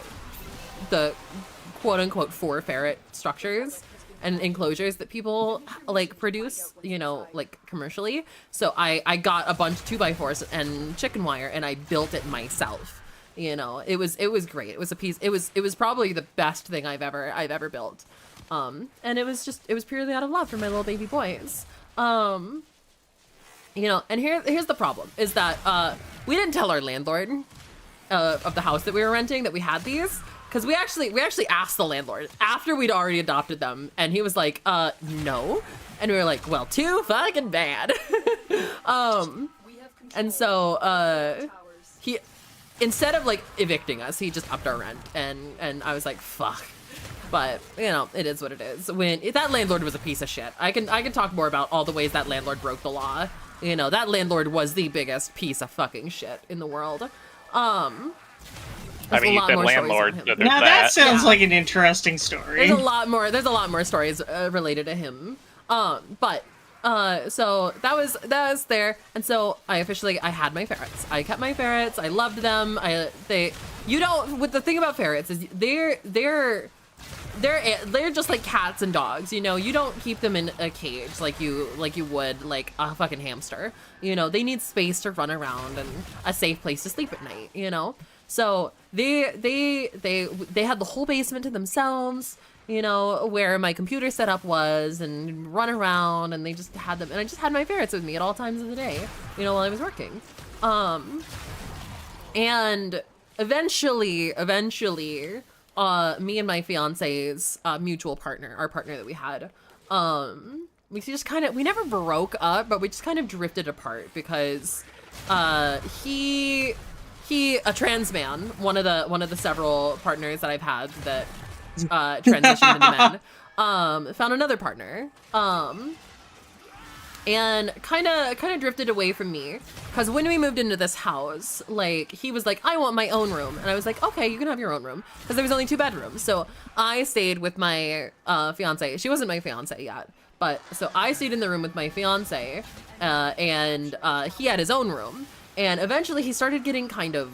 quote unquote 4 ferret structures and enclosures that people like produce, you know, like commercially. So I got a bunch 2x4s and chicken wire and I built it myself. You know, it was great. It was a piece. It was probably the best thing I've ever built. And it was purely out of love for my little baby boys. You know, and here's the problem is that we didn't tell our landlord of the house that we were renting that we had these, because we actually asked the landlord after we'd already adopted them, and he was like, no. And we were like, well, too fucking bad. And so he, instead of like evicting us, he just upped our rent, and I was like, fuck. But, you know, it is what it is. When that landlord was a piece of shit. I can talk more about all the ways that landlord broke the law. You know, that landlord was the biggest piece of fucking shit in the world.
I mean, you said landlord, so there's
now that sounds like an interesting story.
There's a lot more stories related to him. But so that was there, and so I had my ferrets. I kept my ferrets. I loved them. With the thing about ferrets is they're just like cats and dogs, you know. You don't keep them in a cage like you would like a fucking hamster. You know, they need space to run around and a safe place to sleep at night, you know. So they had the whole basement to themselves, you know, where my computer setup was, and run around, and they just had them, and I just had my ferrets with me at all times of the day, you know, while I was working. And eventually, me and my fiance's mutual partner, our partner that we had, we never broke up, but we just kind of drifted apart because he a trans man, one of the several partners that I've had that transitioned into men, found another partner, and kind of drifted away from me, because when we moved into this house, like, he was like, I want my own room, and I was like, okay, you can have your own room, because there was only 2 bedrooms. So I stayed with my fiance. She wasn't my fiance yet, but so I stayed in the room with my fiance, and he had his own room. And eventually he started getting kind of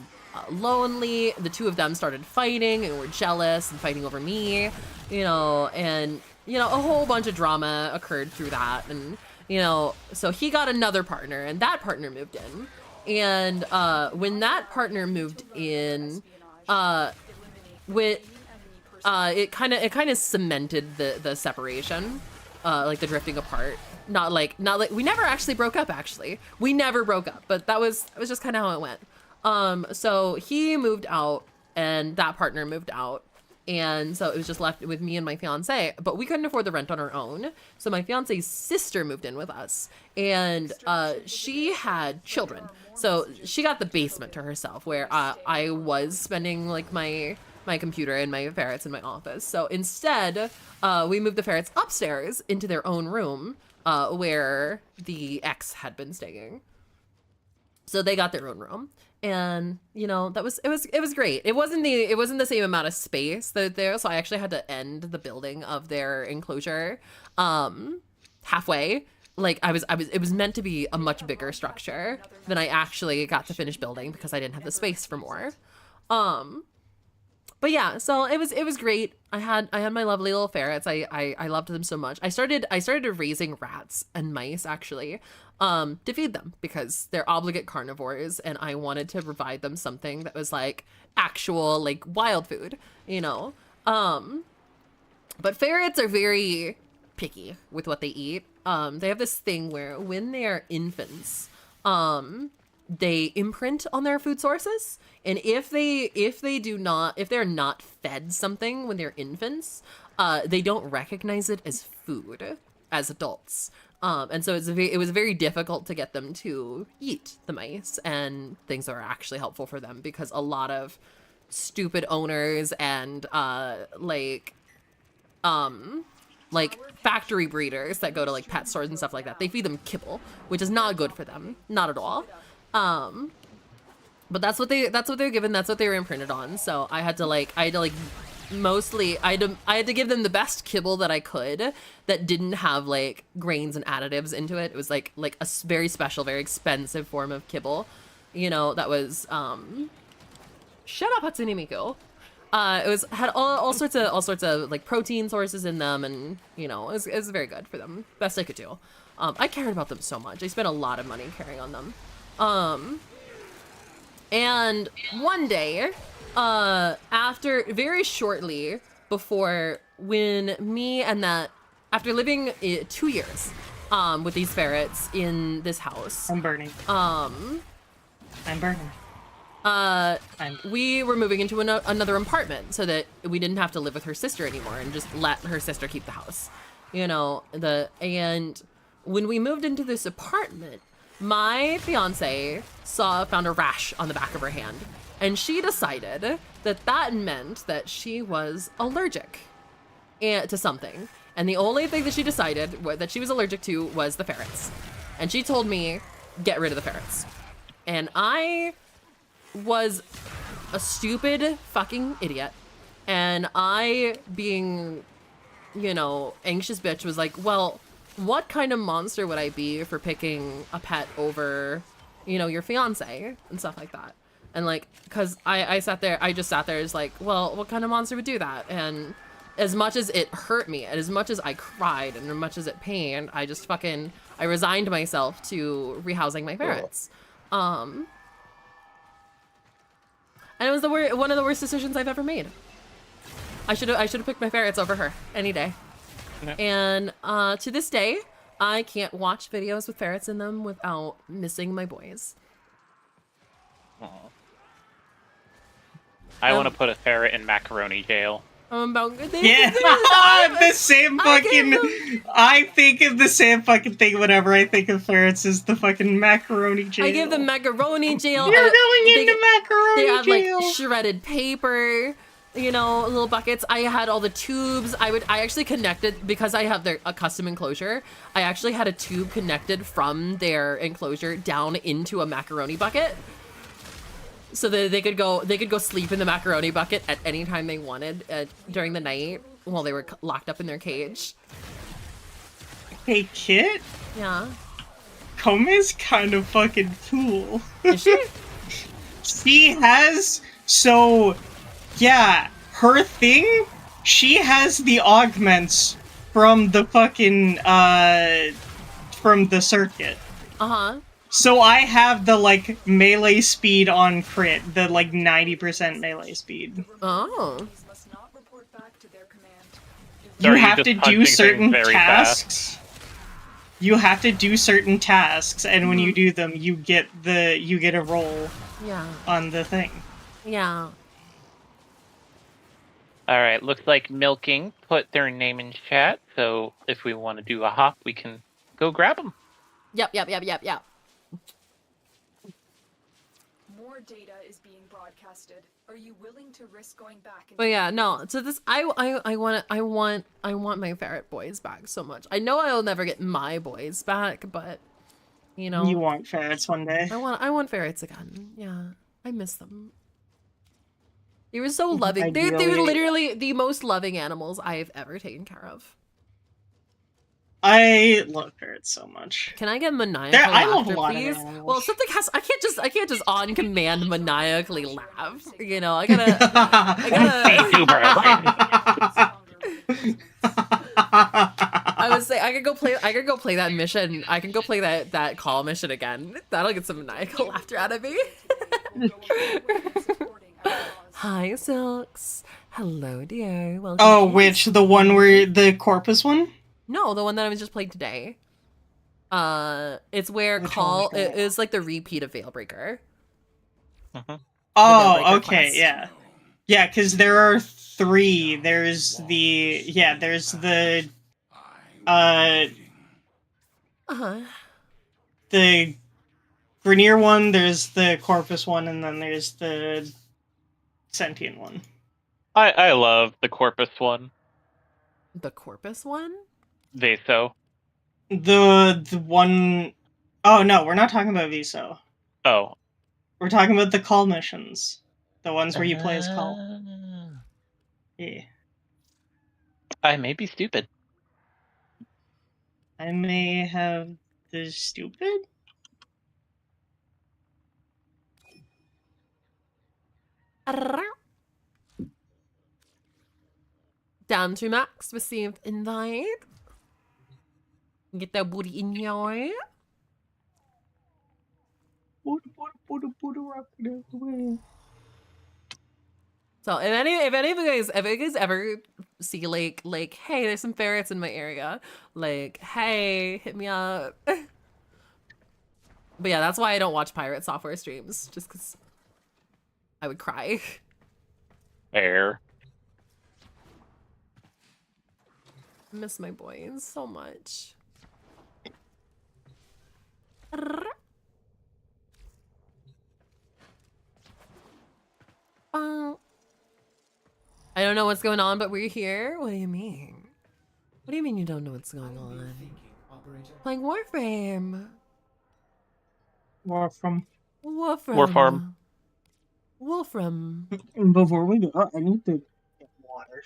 lonely. The 2 of them started fighting and were jealous and fighting over me, you know, and, you know, a whole bunch of drama occurred through that. And, you know, so he got another partner, and that partner moved in. And when that partner moved in, it kind of cemented the separation, like the drifting apart. Not like we never actually broke up. Actually, we never broke up, but that was just kind of how it went. So he moved out, and that partner moved out, and so it was just left with me and my fiance. But we couldn't afford the rent on our own, so my fiance's sister moved in with us, and she had children, so she got the basement to herself, where I was spending like my computer and my ferrets in my office. So instead, we moved the ferrets upstairs into their own room, where the ex had been staying. So they got their own room, and you know, it was great. It wasn't the same amount of space there, so I actually had to end the building of their enclosure halfway. Like it was meant to be a much bigger structure than I actually got to finish building, because I didn't have the space for more. But yeah, so it was great. I had my lovely little ferrets. I loved them so much. I started raising rats and mice, actually, to feed them, because they're obligate carnivores, and I wanted to provide them something that was like actual like wild food, you know. But ferrets are very picky with what they eat. They have this thing where when they are infants, they imprint on their food sources, and if they're not fed something when they're infants, they don't recognize it as food as adults. And so it was very difficult to get them to eat the mice and things that are actually helpful for them, because a lot of stupid owners and like factory breeders that go to like pet stores and stuff like that, they feed them kibble, which is not good for them, not at all. But that's what they were given. That's what they were imprinted on. So I had to mostly I had to give them the best kibble that I could that didn't have like grains and additives into it. It was like a very special, very expensive form of kibble, you know, that was shut up, Hatsune Miku. It had all sorts of like protein sources in them, and you know, it was very good for them. Best I could do. I cared about them so much. I spent a lot of money carrying on them. And one day, after very shortly before, when me and that, after living 2 years with these ferrets in this house,
I'm burning.
I'm
burning.
We were moving into another apartment so that we didn't have to live with her sister anymore and just let her sister keep the house, you know. And when we moved into this apartment, my fiance found a rash on the back of her hand, and she decided that meant that she was allergic to something. And the only thing that she decided that she was allergic to was the ferrets. And she told me, get rid of the ferrets. And I was a stupid fucking idiot. And I, being, you know, anxious bitch, was like, well, what kind of monster would I be for picking a pet over, you know, your fiance and stuff like that? And like, cause I just sat there as like, well, what kind of monster would do that? And as much as it hurt me, and as much as I cried, and as much as it pained, I resigned myself to rehousing my ferrets. And it was one of the worst decisions I've ever made. I should have picked my ferrets over her any day. Yeah. And to this day, I can't watch videos with ferrets in them without missing my boys.
Aww. I want to put a ferret in macaroni jail.
Yeah, the same fucking. I think of the same fucking thing whenever I think of ferrets is the fucking macaroni jail.
I give them macaroni jail.
You're going into macaroni
jail. They had
jail.
Like shredded paper, you know, little buckets. I had all the tubes. I actually connected, because I have a custom enclosure. I actually had a tube connected from their enclosure down into a macaroni bucket, so that they could go sleep in the macaroni bucket at any time they wanted during the night while they were locked up in their cage.
Hey, Kit?
Yeah?
Kome's kind of fucking cool.
Is she?
She has... So, yeah, her thing, she has the augments from the fucking, from the circuit.
Uh-huh.
So I have the, like, melee speed on crit, the, like, 90% melee speed.
Oh.
You have to do certain tasks. You have to do certain tasks, and when you do them, you get a roll.
Yeah.
On the thing.
Yeah.
Alright, looks like Milking put their name in chat, so if we want to do a hop, we can go grab them.
Yep.
More data is being broadcasted. Are you willing to risk going back?
But yeah, no. So this, I want my ferret boys back so much. I know I'll never get my boys back, but you know,
you want ferrets one day.
I want ferrets again. Yeah, I miss them. They were so loving. They were literally the most loving animals I've ever taken care of.
I love ferrets so much.
Can I get maniacal laughter, please?
Well,
something has. I can't just on command maniacally laugh. You know, I gotta. I would say I could go play that mission. I can go play that call mission again. That'll get some maniacal laughter out of me. Hi, Silks. Hello, dear. Welcome.
Oh, which the one where the corpus one?
No, the one that I was just playing today. It's where it is like the repeat of Veilbreaker.
Oh, okay, yeah. Yeah, because there are 3. There's the the Grenier one, there's the Corpus one, and then there's the Sentient one.
I love the Corpus one.
The Corpus one?
Vaso.
The one... Oh, no, we're not talking about Viso.
Oh.
We're talking about the call missions. The ones where you play as call. Yeah.
I may be stupid.
I may have the stupid?
Down to Max received invite. Get that booty in here. So if any of you guys ever see like hey, there's some ferrets in my area, like hey, hit me up. But yeah, that's why I don't watch pirate software streams, just because I would cry.
Fair.
I miss my boys so much. I don't know what's going on, but we're here. What do you mean? What do you mean you don't know what's going on? Playing Warframe.
Warframe.
Warframe. Wolfram.
Before we go, I need to get water.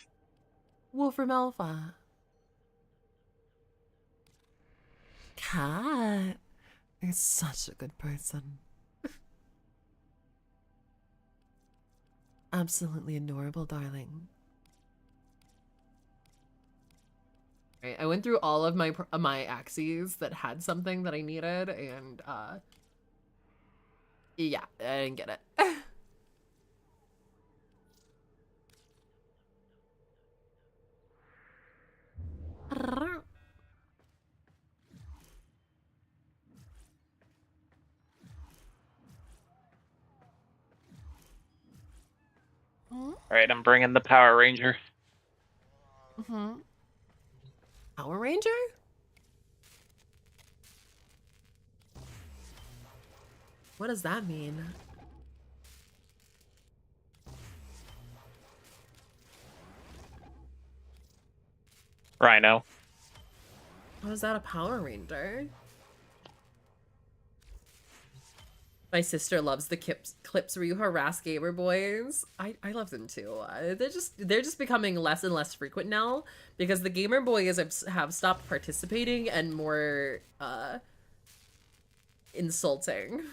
Wolfram Alpha. Cat is such a good person. Absolutely adorable, darling. Right, I went through all of my axes that had something that I needed, and yeah, I didn't get it.
Alright, I'm bringing the Power Ranger.
Power Ranger? What does that mean?
Rhino.
How is that a Power Ranger? My sister loves the clips where you harass gamer boys. I love them too. They're just becoming less and less frequent now because the gamer boys have stopped participating and more insulting.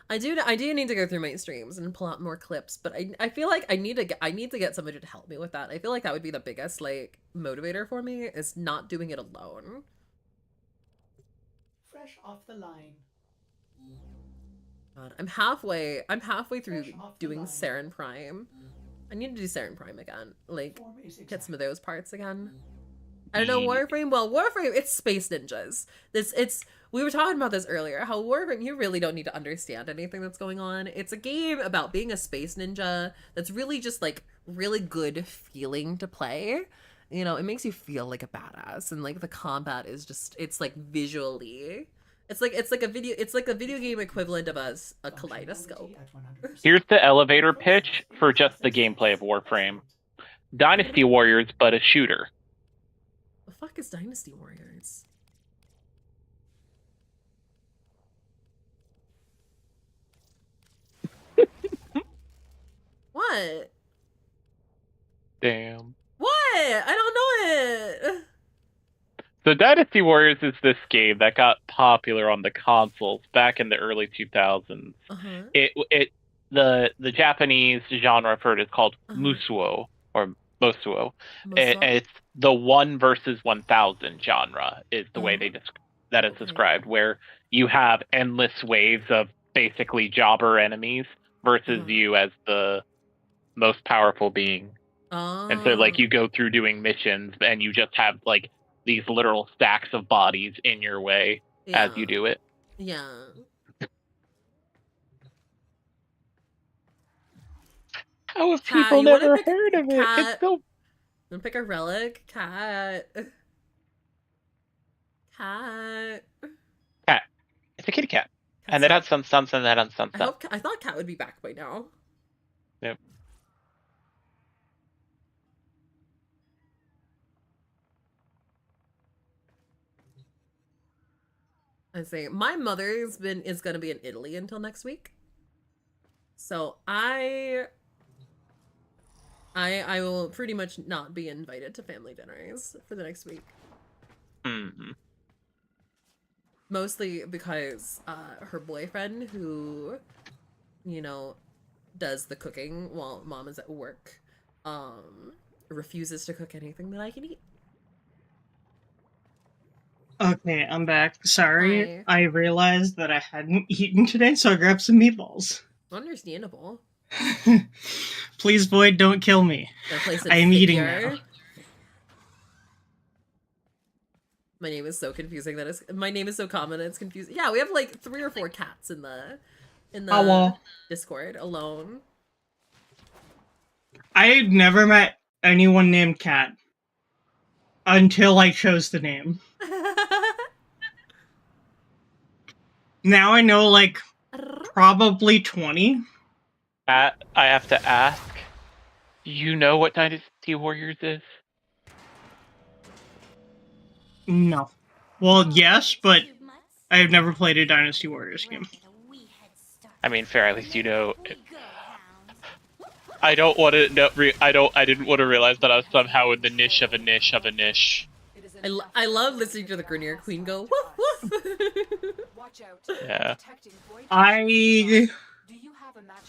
I do need to go through my streams and pull out more clips, but I feel like I need to get somebody to help me with that. I feel like that would be the biggest like motivator for me, is not doing it alone.
Fresh off the line.
God, I'm halfway through doing Saren Prime. I need to do Saren Prime again. Like get some of those parts again. I don't know, Warframe. Well, Warframe, it's space ninjas. We were talking about this earlier, how Warframe, you really don't need to understand anything that's going on. It's a game about being a space ninja that's really just like really good feeling to play. You know, it makes you feel like a badass, and like the combat is just, it's like visually, it's like a video game equivalent of a kaleidoscope.
Here's the elevator pitch for just the gameplay of Warframe. Dynasty Warriors, but a shooter.
The fuck is Dynasty Warriors? What?
Damn.
What? I don't know it.
So Dynasty Warriors is this game that got popular on the consoles back in the early 2000s. The Japanese genre for it is called Musuo or Mosuo. It's the 1 versus 1000 genre is the way that is described, where you have endless waves of basically jobber enemies versus you as the most powerful being. And so like you go through doing missions and you just have like these literal stacks of bodies in your way as you do it.
Yeah.
How have people never heard of it? It's so...
Wanna pick a relic? Cat. cat.
Cat. It's a kitty cat. And that had some stunts and that had some stuff.
I thought Cat would be back by now.
Yep.
I say my mother is gonna be in Italy until next week. So I will pretty much not be invited to family dinners for the next week.
Mm-hmm.
Mostly because her boyfriend, who, you know, does the cooking while mom is at work, refuses to cook anything that I can eat.
Okay, I'm back. Sorry,
Hi.
I realized that I hadn't eaten today, so I grabbed some meatballs.
Understandable.
Please, Void, don't kill me. I am eating now.
My name is so confusing that it's my name is so common it's confusing. Yeah, we have like 3 or 4 cats in the
well.
Discord alone.
I never met anyone named Cat until I chose the name. Now I know like probably 20.
I have to ask. You know what Dynasty Warriors is?
No. Well, yes, but I have never played a Dynasty Warriors game.
I mean, fair. At least you know. I don't want to know. I didn't want to realize that I was somehow in the niche of a niche of a niche.
I love listening to the Grenier Queen go woof woof.
Yeah.
I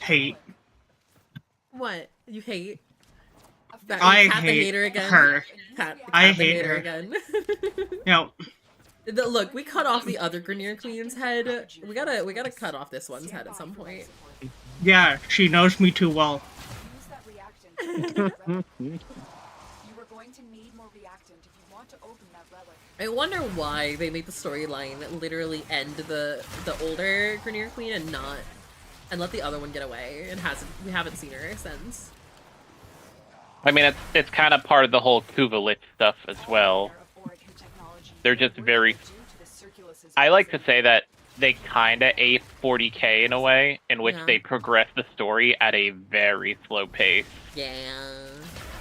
hate.
What? You hate?
I
Cat the
hate
hater again?
her.
Cat
I
the
hate
hater
her.
again.
No.
Look, we cut off the other Grenier Queen's head. We gotta cut off this one's head at some point.
Yeah, she knows me too well.
I wonder why they made the storyline literally end the older Grenier Queen and let the other one get away and we haven't seen her since.
I mean, it's kind of part of the whole Kuvalich stuff as well. They're just very. I like to say that they kind of ate 40K in a way, in which they progress the story at a very slow pace.
Yeah.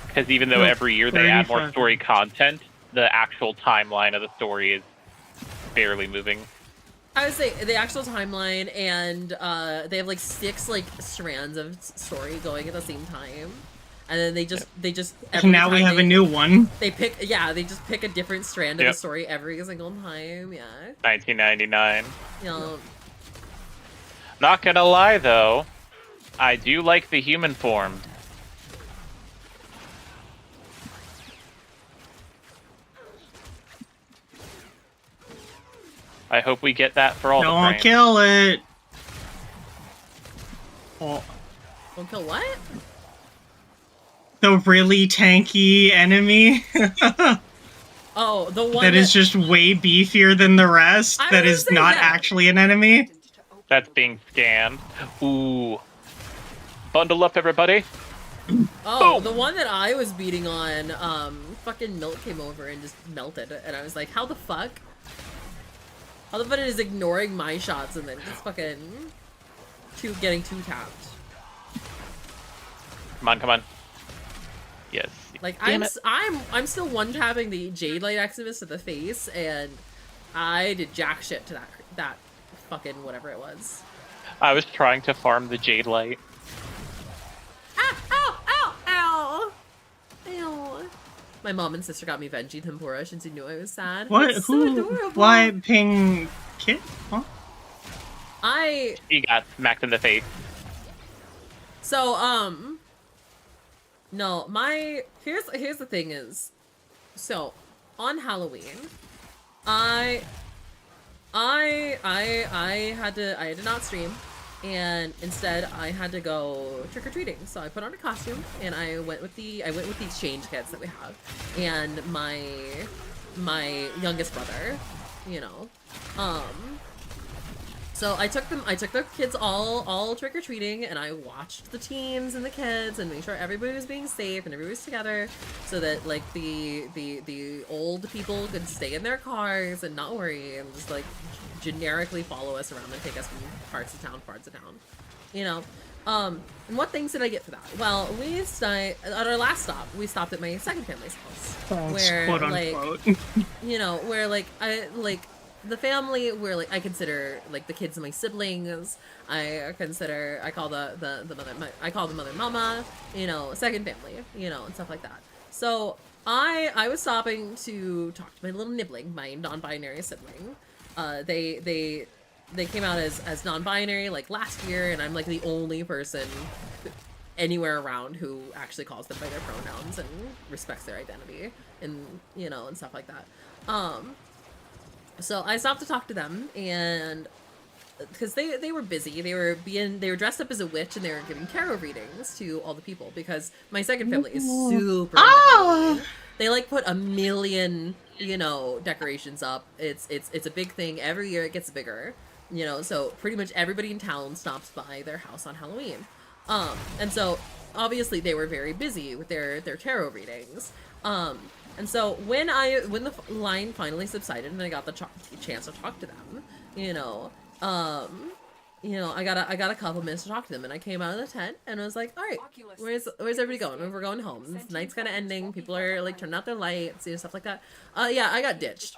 Because even though every year they add more story content, the actual timeline of the story is barely moving.
I would say the actual timeline and they have like 6 like strands of story going at the same time. And then they just
So now we have a new one.
They just pick a different strand of the story every single time. Yeah.
1999.
You
Not gonna lie though, I do like the human form. I hope we get that for all the
Don't
frames.
kill it. Oh.
Don't kill what?
The really tanky enemy.
Oh, the one
that is just way beefier than the rest. That is not actually an enemy.
That's being scanned. Ooh. Bundle up, everybody.
Oh, the one that I was beating on, fucking Milk came over and just melted it, and I was like, how the fuck? How the fuck is ignoring my shots and then just fucking getting 2 tapped?
Come on, come on. Yes.
Like
Damn
I'm still 1-tapping the Jade Light Exodus to the face, and I did jack shit to that fucking whatever it was.
I was trying to farm the Jade Light.
Ow! Ow! Ow! Ow! Ow! My mom and sister got me Veggie Tempura since they knew I was sad.
What?
It's so
Who?
adorable.
Why Ping Kit? Huh?
He got smacked in the face.
So, no, here's the thing is, so, on Halloween, I had to not stream, and instead I had to go trick-or-treating. So I put on a costume, and I went with these change kits that we have, and my So I took the kids all trick-or-treating, and I watched the teens and the kids and made sure everybody was being safe and everybody was together, so that like the old people could stay in their cars and not worry and just like generically follow us around and take us from parts of town, you know. And what things did I get for that? Well, at our last stop, we stopped at my second family's house, where
quote
like,
unquote.
you know, where like the family where like I consider like the kids my siblings. I call the mother I call the mother mama, you know, second family, you know, and stuff like that. So I was stopping to talk to my little nibbling, my non-binary sibling. They came out as non-binary like last year, and I'm like the only person anywhere around who actually calls them by their pronouns and respects their identity, and you know, and stuff like that. So I stopped to talk to them, and because they were busy, they were dressed up as a witch, and they were giving tarot readings to all the people, because my second family is super into Halloween. They like put 1 million, you know, decorations up. It's a big thing. Every year it gets bigger, you know, so pretty much everybody in town stops by their house on Halloween. And so obviously they were very busy with their tarot readings. And so when the line finally subsided and I got the chance to talk to them, you know, I got a couple minutes to talk to them, and I came out of the tent and I was like, all right, where's everybody going? We're going home. This night's kind of ending. People are like turning out their lights, you know, stuff like that. Yeah, I got ditched.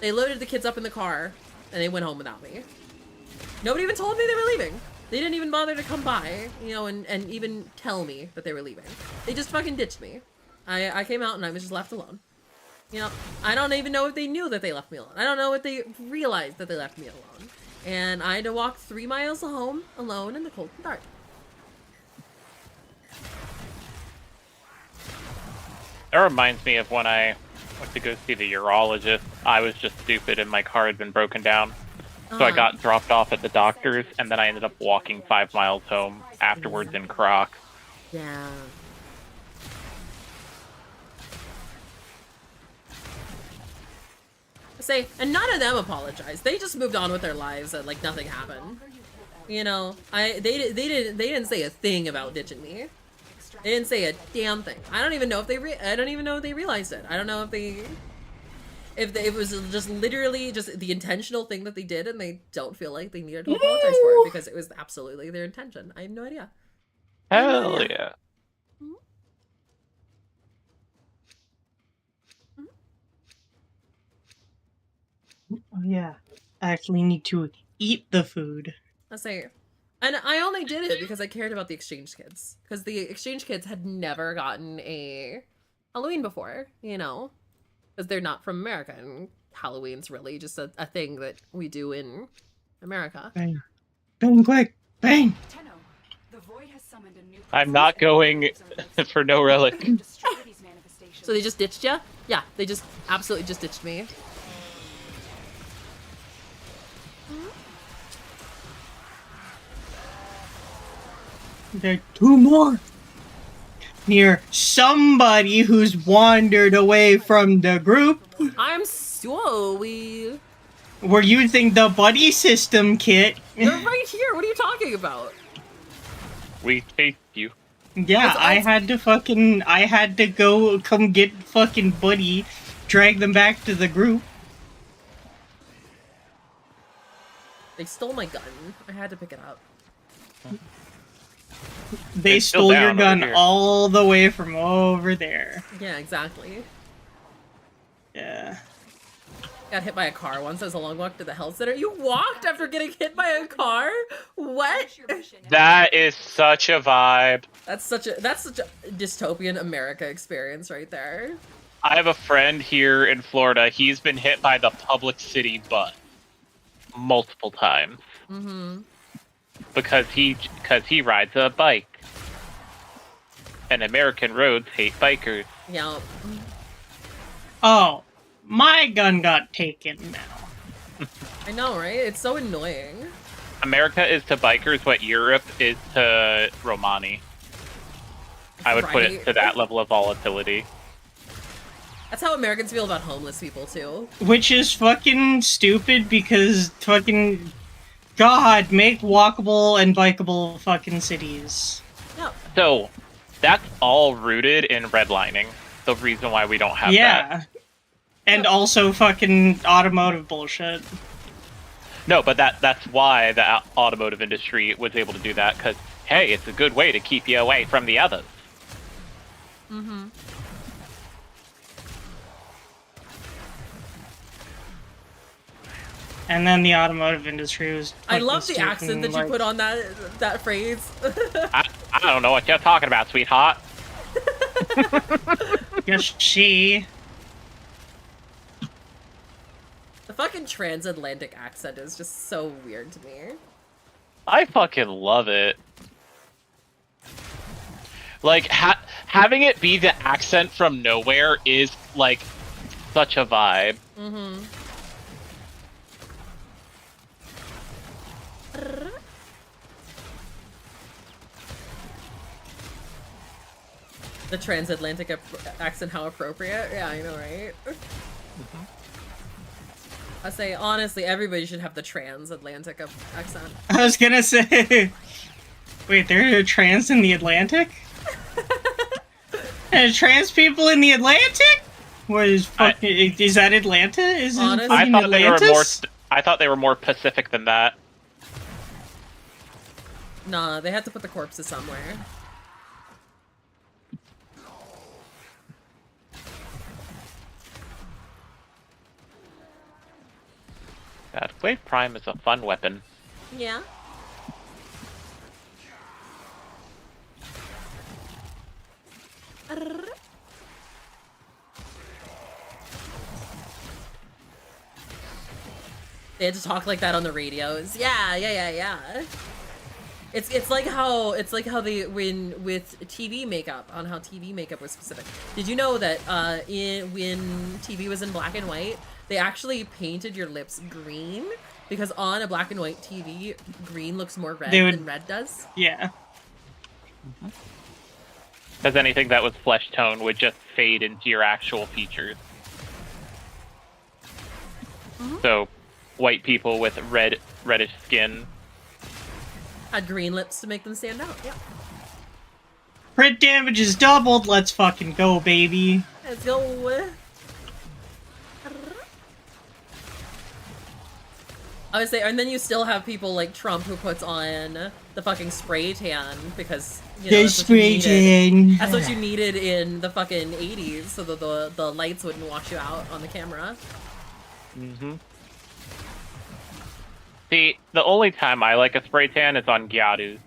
They loaded the kids up in the car and they went home without me. Nobody even told me they were leaving. They didn't even bother to come by, you know, and even tell me that they were leaving. They just fucking ditched me. I came out and I was just left alone. You know, I don't even know if they knew that they left me alone. I don't know if they realized that they left me alone. And I had to walk 3 miles home alone in the cold and dark.
That reminds me of when I went to go see the urologist. I was just stupid and my car had been broken down. So I got dropped off at the doctor's, and then I ended up walking 5 miles home afterwards in Crocs.
Yeah. And none of them apologized. They just moved on with their lives and like nothing happened. You know, they didn't say a thing about ditching me. They didn't say a damn thing. I don't even know if they realized it. I don't know if it was just literally just the intentional thing that they did, and they don't feel like they needed to apologize for it because it was absolutely their intention. I have no idea.
Hell yeah.
Oh yeah, I actually need to eat the food.
Let's say, and I only did it because I cared about the exchange kids, because the exchange kids had never gotten a Halloween before, you know, because they're not from America, and Halloween's really just a thing that we do in America.
Bang, bang, quick, bang!
I'm not going for no relic.
So they just ditched you? Yeah, they just absolutely just ditched me.
There are 2 more near somebody who's wandered away from the group.
I'm sorry.
We're using the buddy system kit.
They're right here. What are you talking about?
We chased you.
Yeah, I had to go come get fucking buddy, drag them back to the group.
They stole my gun. I had to pick it up.
They stole your gun all the way from over there.
Yeah, exactly.
Yeah.
Got hit by a car once as a long walk to the health center. You walked after getting hit by a car? What?
That is such a vibe.
That's such a dystopian America experience right there.
I have a friend here in Florida. He's been hit by the public city bus multiple times.
Mm-hmm.
Because he rides a bike. And American roads hate bikers.
Yeah.
Oh, my gun got taken now.
I know, right? It's so annoying.
America is to bikers what Europe is to Romani. I would put it to that level of volatility.
That's how Americans feel about homeless people too.
Which is fucking stupid because fucking God, make walkable and bikeable fucking cities.
Yep.
So, that's all rooted in redlining. The reason why we don't have that.
And also fucking automotive bullshit.
No, but that's why the automotive industry was able to do that, because, hey, it's a good way to keep you away from the others.
Mm-hmm.
And then the automotive industry was.
I love the accent that you put on that phrase.
I don't know what you're talking about, sweetheart.
Yes, she.
The fucking transatlantic accent is just so weird to me.
I fucking love it. Like, having it be the accent from nowhere is, like, such a vibe.
Mm-hmm. The transatlantic accent, how appropriate. Yeah, I know, right? I say, honestly, everybody should have the transatlantic accent.
I was gonna say... Wait, there are trans in the Atlantic? There's trans people in the Atlantic? What is fucking... is that Atlanta? Is it
Honestly,
fucking
I thought they were
Atlantis?
more. I thought they were more Pacific than that.
Nah, they had to put the corpses somewhere.
God, Wave Prime is a fun weapon.
Yeah. They had to talk like that on the radios. Yeah. It's like how they when with TV makeup on how TV makeup was specific. Did you know that when TV was in black and white, they actually painted your lips green because on a black and white TV, green looks more red than red does.
Yeah.
Because anything that was flesh tone would just fade into your actual features. So, white people with reddish skin
had green lips to make them stand out. Yeah.
Crit damage is doubled. Let's fucking go, baby.
Let's go. I would say, and then you still have people like Trump who puts on the fucking spray tan because you know, that's what you needed in the fucking 80s, so that the lights wouldn't wash you out on the camera.
Mm-hmm. See, the only time I like a spray tan is on Gyarus.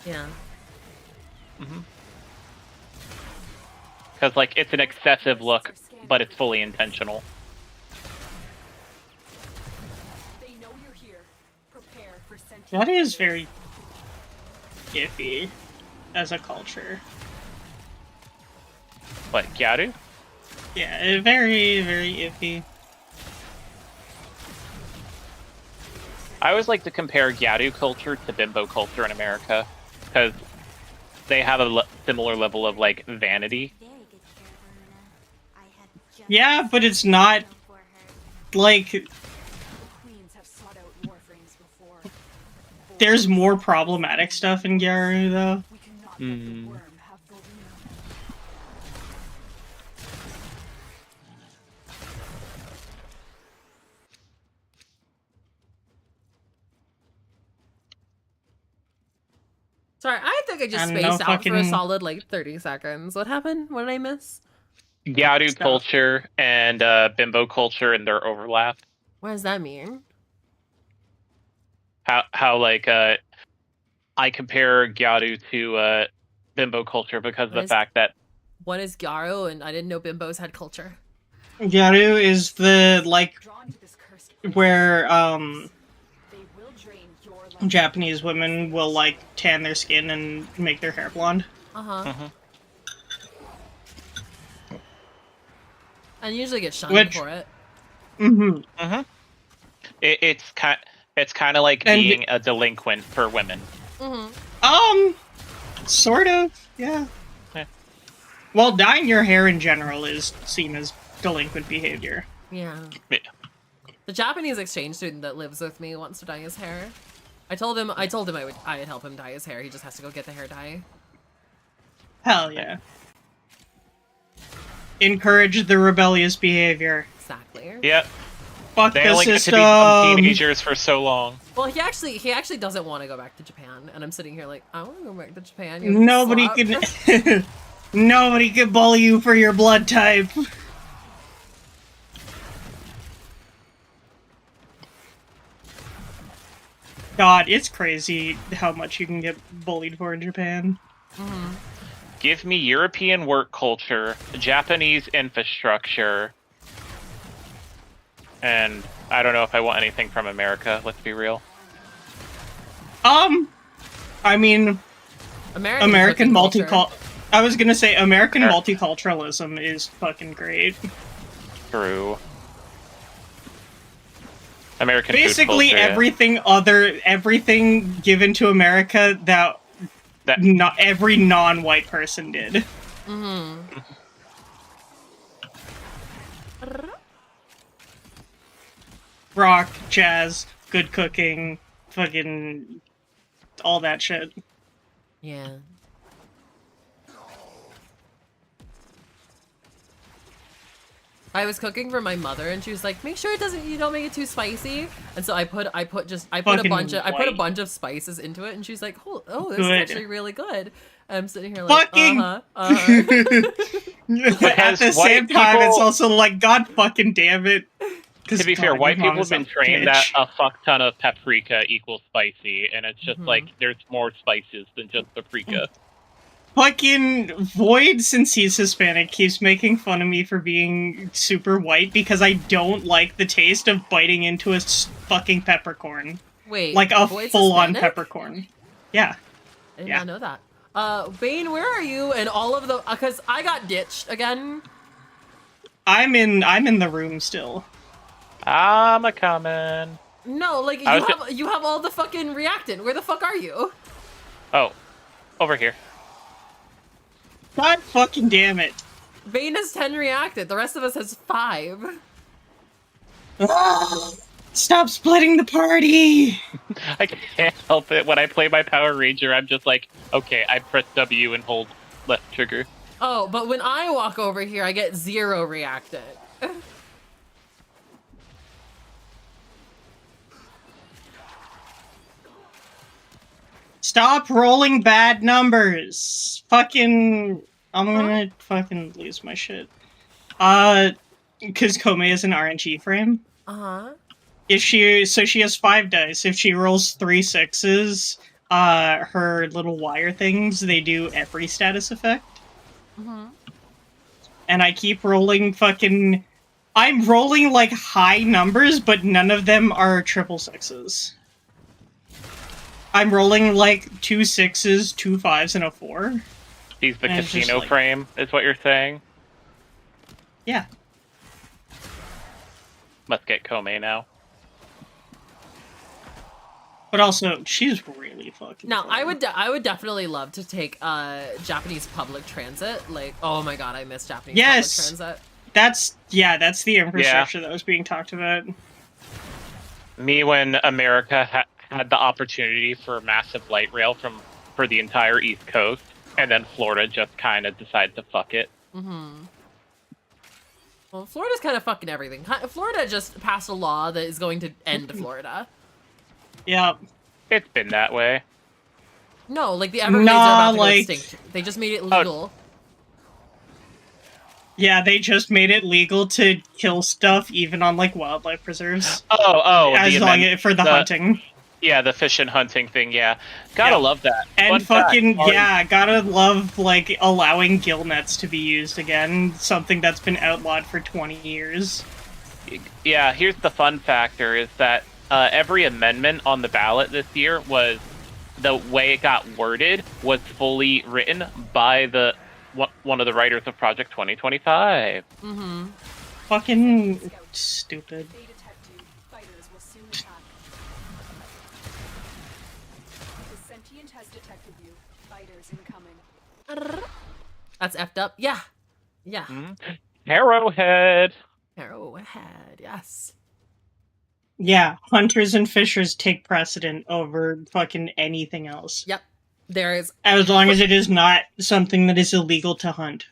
Yeah.
Because, like, it's an excessive look, but it's fully intentional.
That is very iffy as a culture.
What, Gyaru?
Yeah, very, very iffy.
I always like to compare Gyaru culture to bimbo culture in America, because they have a similar level of, like, vanity.
Yeah, but it's not, like... There's more problematic stuff in Gyaru, though.
Sorry, I think I just spaced out for a solid like 30 seconds. What happened? What did I miss?
Gyaru culture and bimbo culture and their overlap.
What does that mean?
How like I compare Gyaru to bimbo culture because of the fact that
what is Gyaru? And I didn't know bimbos had culture.
Gyaru is the like where Japanese women will like tan their skin and make their hair blonde.
And usually get shunned for it.
It's kind of like being a delinquent for women.
Sort of, yeah. Well, dyeing your hair in general is seen as delinquent behavior.
Yeah. The Japanese exchange student that lives with me wants to dye his hair. I told him I'd help him dye his hair. He just has to go get the hair dye.
Hell yeah. Encourage the rebellious behavior.
Exactly.
Yep.
Fuck
they
the
only
system.
get to be teenagers for so long.
Well, he actually doesn't want to go back to Japan, and I'm sitting here like, I want to go back to Japan.
Nobody can nobody can bully you for your blood type. God, it's crazy how much you can get bullied for in Japan.
Give me European work culture, Japanese infrastructure, and I don't know if I want anything from America, let's be real.
I mean, American multicultural. I was gonna say American multiculturalism is fucking great.
True. American
basically
food culture,
everything given to America that not every non-white person did. Rock, jazz, good cooking, fucking all that shit.
Yeah. I was cooking for my mother, and she was like, "Make sure you don't make it too spicy." And so I put a bunch of spices into it, and she's like, "Oh, this is actually really good." And I'm sitting here like,
fucking. At the same time, it's also like, God fucking damn it.
To be fair, white people have been trained that a fuck ton of paprika equals spicy, and it's just like, there's more spices than just paprika.
Fucking Void, since he's Hispanic, keeps making fun of me for being super white because I don't like the taste of biting into a fucking peppercorn.
Wait,
like a
Void's
full-on
Hispanic?
peppercorn. Yeah.
I did not know that. Bane, where are you? And all of the, because I got ditched again.
I'm in the room still.
I'm a coming.
No, like you have all the fucking reactant. Where the fuck are you?
Oh, over here.
God fucking damn it.
Bane has 10 reacted. The rest of us has 5.
Stop splitting the party!
I can't help it. When I play my Power Ranger, I'm just like, okay, I press W and hold left trigger.
Oh, but when I walk over here, I get 0 reacted.
Stop rolling bad numbers! Fucking... I'm gonna fucking lose my shit. Because Kome is an RNG frame. So she has 5 dice. If she rolls 3 6s, her little wire things, they do every status effect. And I keep rolling fucking... I'm rolling, like, high numbers, but none of them are 666s. I'm rolling, like, 2 6s, 2 5s, and a 4.
He's the
And it's just
casino
like-
frame, is what you're saying?
Yeah.
Must get Kome now.
But also, she's really fucking
Now,
cool.
I would definitely love to take Japanese public transit. Like, oh my god, I miss Japanese
Yes!
public transit.
That's the infrastructure that was being talked about.
Me, when America had the opportunity for massive light rail for the entire East Coast, and then Florida just kind of decided to fuck it.
Well, Florida's kind of fucking everything. Florida just passed a law that is going to end Florida.
Yeah.
It's been that way.
No, like the Everglades are about to go
like-
extinct. They just made it legal.
Yeah, they just made it legal to kill stuff even on, like, wildlife preserves.
As
for the hunting.
Yeah, the fish and hunting thing, yeah. Gotta love that.
And
Fun
fucking,
fact,
gotta love, like, allowing gill nets to be used again. Something that's been outlawed for 20 years.
Yeah, here's the fun factor, is that every amendment on the ballot this year was, the way it got worded, was fully written by one of the writers of Project 2025.
Fucking stupid.
That's effed up. Yeah. Yeah.
Arrowhead.
Arrowhead, yes.
Yeah, hunters and fishers take precedent over fucking anything else.
Yep. There is,
as long as it is not something that is illegal to hunt.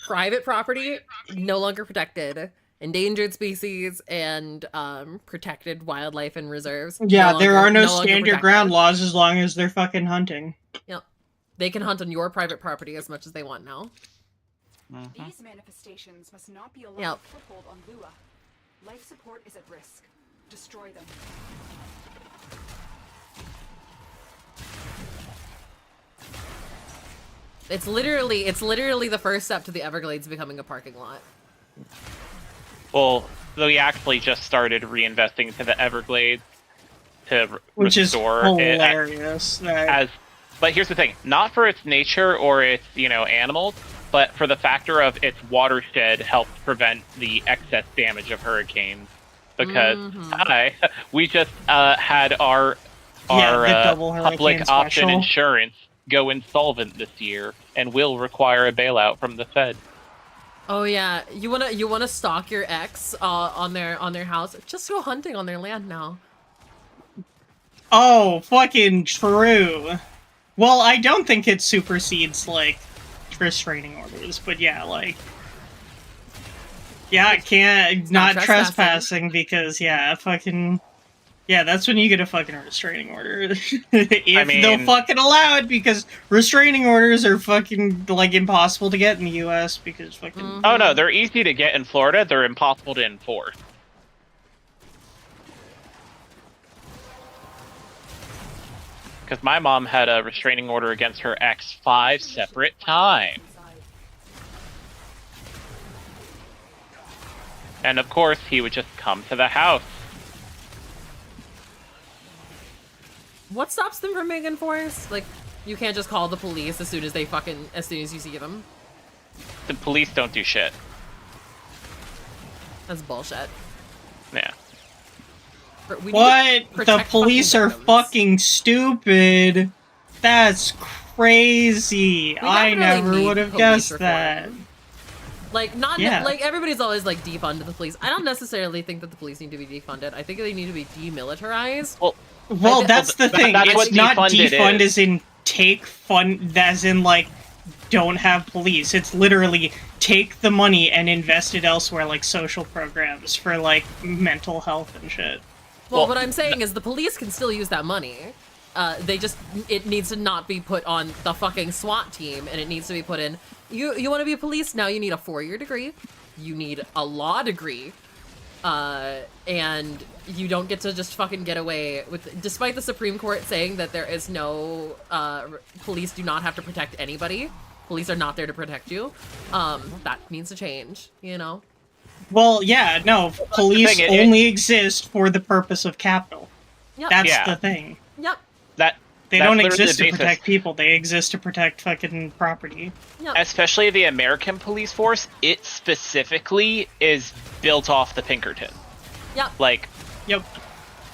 Private property, no longer protected. Endangered species and protected wildlife and reserves.
Yeah, there are no
longer
stand your
protected.
ground laws as long as they're fucking hunting.
Yep. They can hunt on your private property as much as they want now.
These manifestations must not be allowed
Yep.
foothold on Lua. Life support is at risk. Destroy them.
It's literally the first step to the Everglades becoming a parking lot.
Well, we actually just started reinvesting into the Everglades to
Which is
restore
hilarious.
But here's the thing: not for its nature or its animals, but for the factor of its watershed helps prevent the excess damage of hurricanes. Because we just had our
double
public
hurricane
option
special.
insurance go insolvent this year and will require a bailout from the Fed.
Oh yeah, you wanna stalk your ex on their house? Just go hunting on their land now.
Oh, fucking true. Well, I don't think it supersedes, like, restraining orders, but yeah, like... Yeah, it can't... Not trespassing because, yeah, fucking... Yeah, that's when you get a fucking restraining order. If they'll fucking allow it, because restraining orders are fucking, like, impossible to get in the US, because fucking...
Oh no, they're easy to get in Florida, they're impossible to enforce. Because my mom had a restraining order against her ex 5 separate times. And of course, he would just come to the house.
What stops them from being enforced? Like, you can't just call the police as soon as you see them.
The police don't do shit.
That's bullshit.
Yeah.
We need to
What? The
protect
police
fucking
are
victims.
fucking stupid. That's crazy. I
definitely
never
need
would have
police
guessed
reform.
that.
Like,
Yeah.
like, everybody's always, like, defund the police. I don't necessarily think that the police need to be defunded. I think they need to be demilitarized.
Well, that's the thing.
that's what
It's not
defunded
defund
is.
as in take fund, as in, like, don't have police. It's literally take the money and invest it elsewhere, like social programs for, like, mental health and shit.
Well, what I'm saying is the police can still use that money. It needs to not be put on the fucking SWAT team, and it needs to be put in, you want to be a police? Now you need a 4-year degree. You need a law degree. And you don't get to just fucking get away with, despite the Supreme Court saying that there is no, police do not have to protect anybody. Police are not there to protect you. That needs to change, you know?
Well, yeah, no, police
thing, it-
only exist for the purpose of capital.
Yep.
That's
Yeah.
the thing.
Yep.
They
That's
don't
literally
exist
the
to
basis.
protect people, they exist to protect fucking property.
Yep.
Especially the American police force, it specifically is built off the Pinkerton.
Yep.
Like,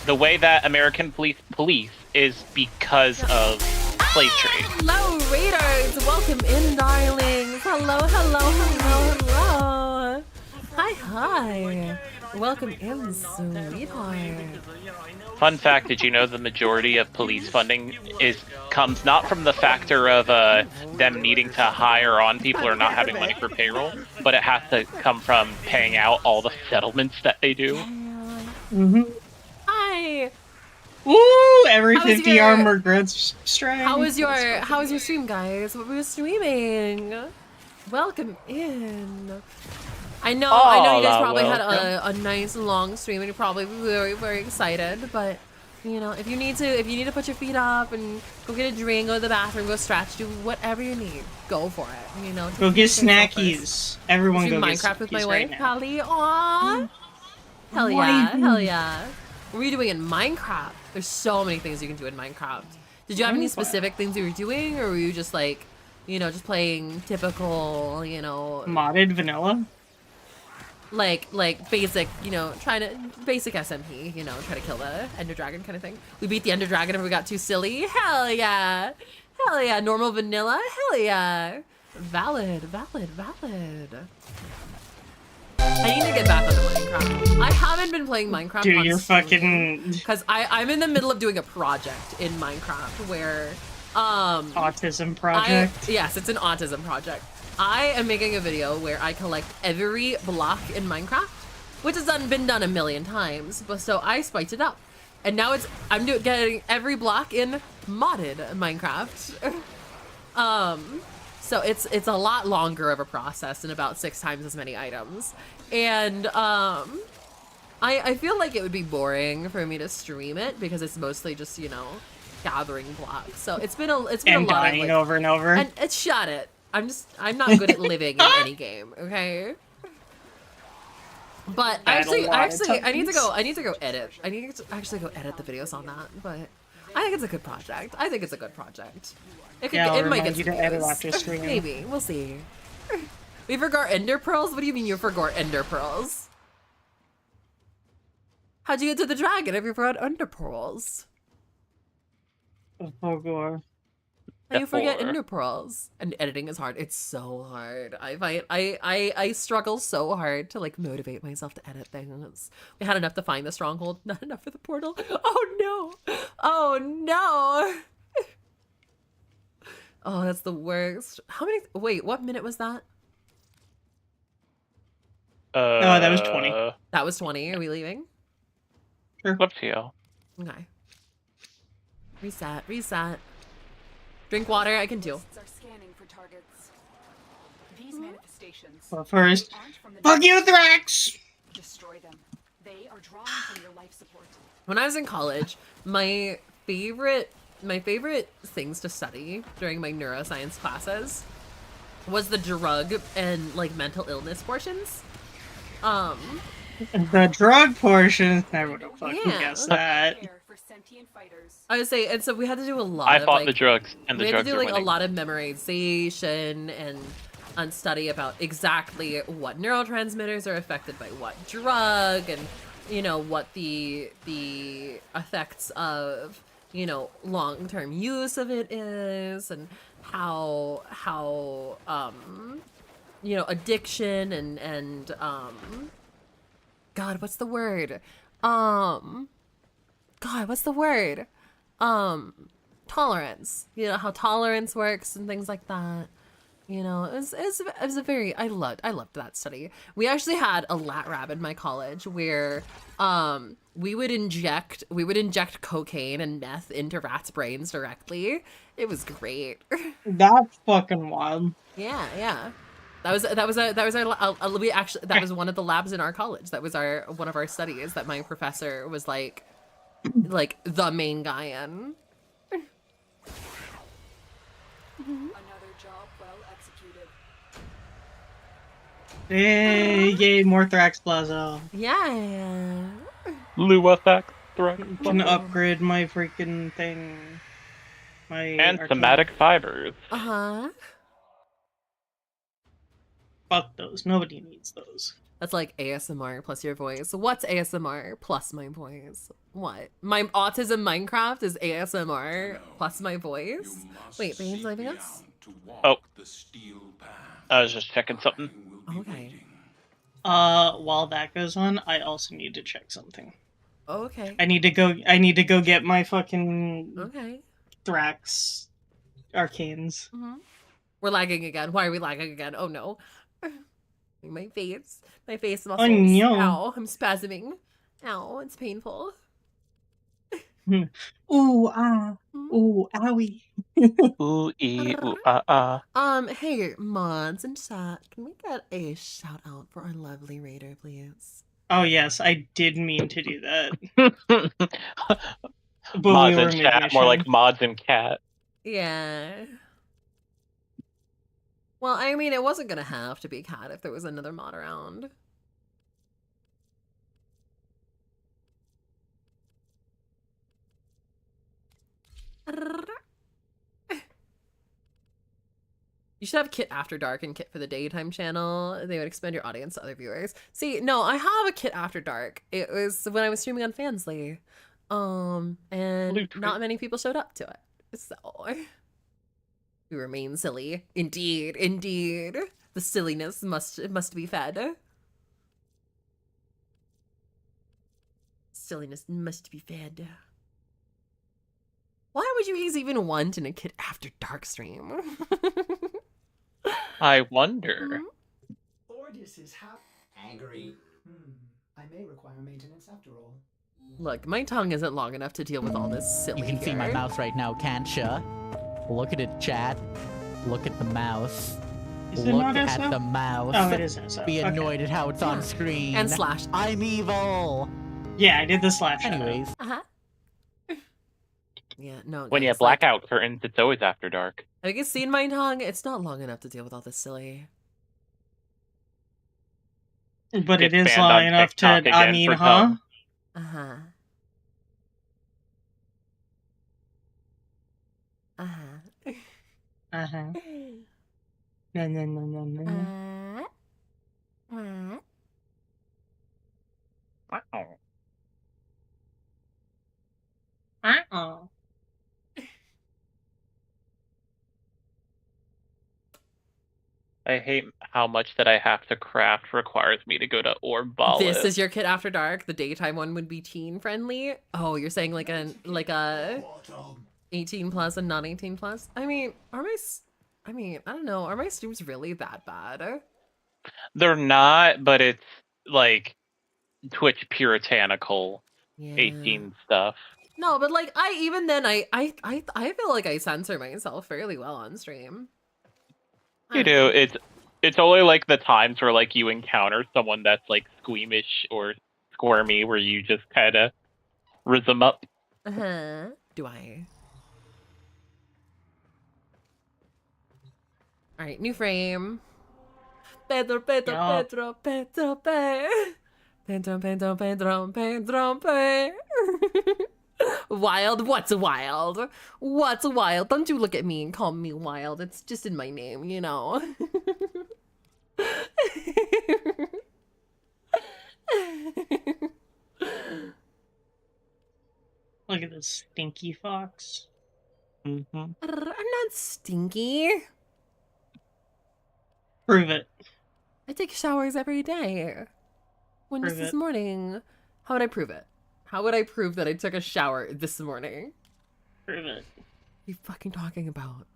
the way that American police is because of slave trade.
Hello, Raiders! Welcome in, darlings! Hello, hello, hello, hello! Hi. Welcome in, sweetheart.
Fun fact, did you know the majority of police funding comes not from the factor of them needing to hire on people or not having money for payroll, but it has to come from paying out all the settlements that they do?
Hi!
Woo! Every
How was
50
your-
armored grunts strength.
How was your stream, guys? What were you streaming? Welcome in. I know you guys probably had a nice long stream and you're probably very, very excited, but you know, if you need to put your feet up and go get a drink, go to the bathroom, go stretch, do whatever you need. Go for it. You know,
Go
take
get
care of yourself
snackies.
first.
Everyone
Stream
go get
Minecraft with my
snackies
wife,
right now.
Hallie. Aww. Hell yeah, hell yeah. What were you doing in Minecraft? There's so many things you can do in Minecraft. Did you have any specific things you were doing, or were you just like, you know, just playing typical, you know,
Modded vanilla?
like basic, you know, basic SMP, you know, try to kill the Ender Dragon kind of thing. We beat the Ender Dragon and we got too silly. Hell yeah. Hell yeah. Normal vanilla. Hell yeah. Valid. I need to get back onto Minecraft. I haven't been playing Minecraft.
Do your fucking
because I'm in the middle of doing a project in Minecraft where
autism project.
Yes, it's an autism project. I am making a video where I collect every block in Minecraft, which has been done a million times. But so I spiced it up, and now I'm getting every block in modded Minecraft. So it's a lot longer of a process and about 6 times as many items. And I feel like it would be boring for me to stream it because it's mostly just, you know, gathering blocks. So it's been a lot
dying
of, like,
over and over.
And shut it. I'm not good at living in any game, okay? But I need to go edit. I need to actually go edit the videos on that, but I think it's a good project. It might get
you to edit after stream.
Maybe. We'll see. We forgot ender pearls? What do you mean you forgot ender pearls? How'd you get to the dragon if you forgot ender pearls?
Oh, God.
How you forget ender pearls? And editing is hard. It's so hard. I struggle so hard to like motivate myself to edit things. We had enough to find the stronghold, not enough for the portal. Oh no! Oh no! Oh, that's the worst. Wait, what minute was that?
No, that was 20.
That was 20. Are we leaving?
Sure.
Up to you.
Okay. Reset. Drink water, I can do.
Are scanning for targets. These manifestations
But first, fuck you, Thrax!
Destroy them. They are drawing from your life support.
When I was in college, my favorite things to study during my neuroscience classes was the drug and like mental illness portions.
The drug portion, I would have fucking guessed that.
I would say, and so we had to do a lot.
I
of,
fought
like,
the drugs, and the
we
drugs
had to do
are
like
winning.
a lot of memorization and study about exactly what neurotransmitters are affected by what drug, and you know what the effects of, you know, long-term use of it is, and how you know, addiction and God, what's the word? Tolerance. You know, how tolerance works and things like that. You know, it was a very, I loved that study. We actually had a lab in my college where we would inject cocaine and meth into rats' brains directly. It was great.
That's fucking wild.
Yeah. That was one of the labs in our college. That was one of our studies that my professor was like the main guy in.
Another job well executed.
Yay, more Thrax Plaza.
Yeah.
Lua Thrax.
Can upgrade my freaking thing.
And somatic fibers.
Uh-huh.
Fuck those. Nobody needs those.
That's like ASMR plus your voice. What's ASMR plus my voice? What? My autism Minecraft is ASMR plus my voice? Wait, Bane's leaving us?
Oh. I was just checking something.
Okay.
While that goes on, I also need to check something.
Okay.
I need to go get my fucking Thrax arcanes.
Mm-hmm. We're lagging again. Why are we lagging again? Oh no. My face muscles.
Oh no.
Ow, I'm spasming. Ow, it's painful.
Ooh, ah. Ooh, owie.
Ooh, ee, ooh, ah, ah.
Hey, mods and chat, can we get a shout out for our lovely raider, please?
Oh yes, I did mean to do that. But
Mods
we were
and chat, more
mid-mission.
like mods and cat.
Yeah. Well, I mean, it wasn't gonna have to be Cat if there was another mod around. You should have Kit After Dark and Kit for the Daytime channel. They would expand your audience to other viewers. See, no, I have a Kit After Dark. It was when I was streaming on Fansly. And not many people showed up to it. So we remain silly. Indeed. The silliness must be fed. Silliness must be fed. Why would you even want in a Kid After Dark stream?
I wonder.
Ordis is angry. I may require maintenance after all.
Look, my tongue isn't long enough to deal with all this silly.
You can see my mouth right now, can't ya? Look at it, chat. Look at the mouth.
Is it
Look
not
at
SF?
the mouth.
Oh, it is SF.
Be
Okay.
annoyed at how it's on screen.
And slash.
I'm evil.
Yeah, I did the slash.
Anyways.
Yeah, no.
When you
guys,
black out curtains, it's always after dark.
I can see in my tongue, it's not long enough to deal with all this silly.
But it
Get
is
banned on
long enough to,
TikTok
I
again
mean,
for
huh?
tongue.
Uh-huh. Uh-huh.
Uh-huh. No, no, no, no, no. Uh-oh.
I hate how much that I have to craft requires me to go to Orb
This is your Kid After Dark. The daytime one would be teen friendly. Oh, you're saying like a 18 plus and not 18 plus? I mean, I don't know. Are my streams really that bad?
They're not, but it's like Twitch puritanical 18 stuff.
No, but like I feel like I censor myself fairly well on stream.
You do. It's only like the times where like you encounter someone that's like squeamish or squirmy where you just kind of riz them up.
Uh-huh. Do I? All right, new frame. Pedro, Pedro,
Yeah.
Pedro, Pedro, Pedro, Pedro, Pedro, Pedro, Pedro. Wild? What's wild? What's wild? Don't you look at me and call me wild. It's just in my name, you know.
Look at this stinky fox.
Mm-hmm.
I'm not stinky.
Prove it.
I take showers every day. When was
Prove
this
it.
morning? How would I prove it? How would I prove that I took a shower this morning?
Prove it.
What are you fucking talking about?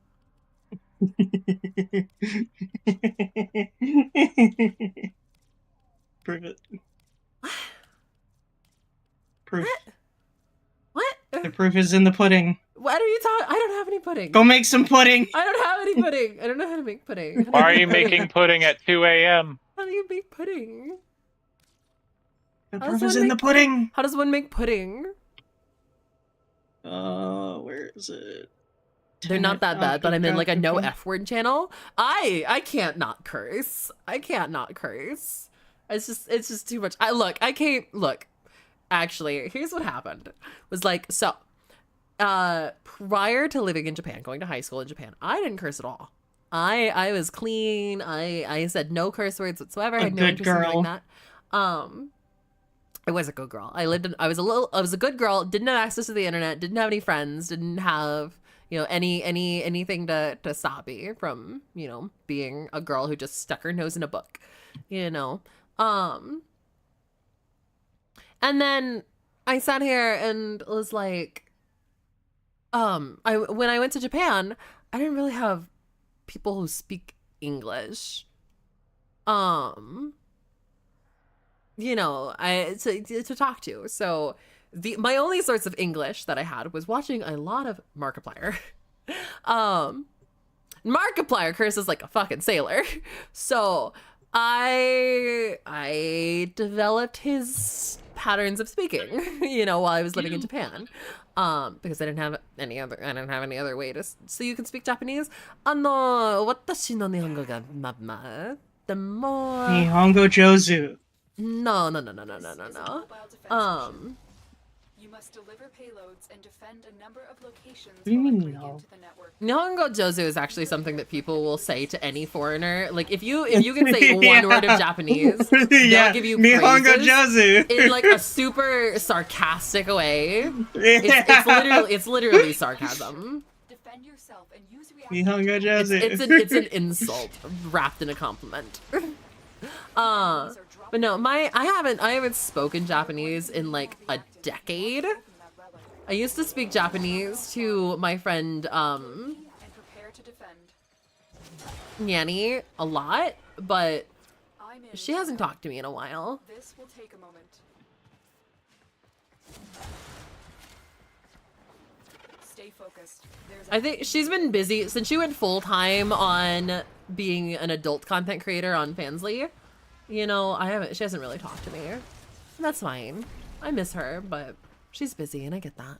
Prove it. Proof.
What?
The proof is in the pudding.
What are you talking? I don't have any pudding.
Go make some pudding.
I don't have any pudding. I don't know how to make pudding.
Why are you making pudding at 2 a.m.?
How do you make pudding?
The
How does
proof is
one
in
make
the pudding.
How does one make pudding?
Where is it?
They're not that bad, but I'm in like a no
Okay.
F word channel. I can't not curse. I can't not curse. It's just too much. I can't look. Actually, here's what happened. Was like so prior to living in Japan, going to high school in Japan, I didn't curse at all. I was clean. I said no curse words whatsoever. I had no
good
interest in
girl.
doing that. I was a good girl. I was a good girl, didn't have access to the internet, didn't have any friends, didn't have, anything to stop me from, being a girl who just stuck her nose in a book, And then I sat here and was like, when I went to Japan, I didn't really have people who speak English. To talk to. So my only source of English that I had was watching a lot of Markiplier. Markiplier curses like a fucking sailor. So I developed his patterns of speaking, while I was living in Japan. Because I didn't have any other way to so you can speak Japanese. Watashi no nihongo ga
Nihongo Jozu.
No.
You must deliver payloads and defend a number of locations
What do you
while
mean,
breaking
no?
into the network.
Nihongo Jozu is actually something that people will say to any foreigner. Like if you can say one word of Japanese, they'll give you
Nihongo
praises
Jozu
in like a super sarcastic way. It's literally sarcasm.
Defend yourself and use
Nihongo Jozu.
It's an insult wrapped in a compliment. But no, I haven't spoken Japanese in like a decade. I used to speak Japanese to my friend Nanny a lot, but she hasn't talked to me in a while.
This will take a moment. Stay focused.
I think she's been busy since she went full-time on being an adult content creator on Fansly. You know, she hasn't really talked to me. That's fine. I miss her, but she's busy and I get that.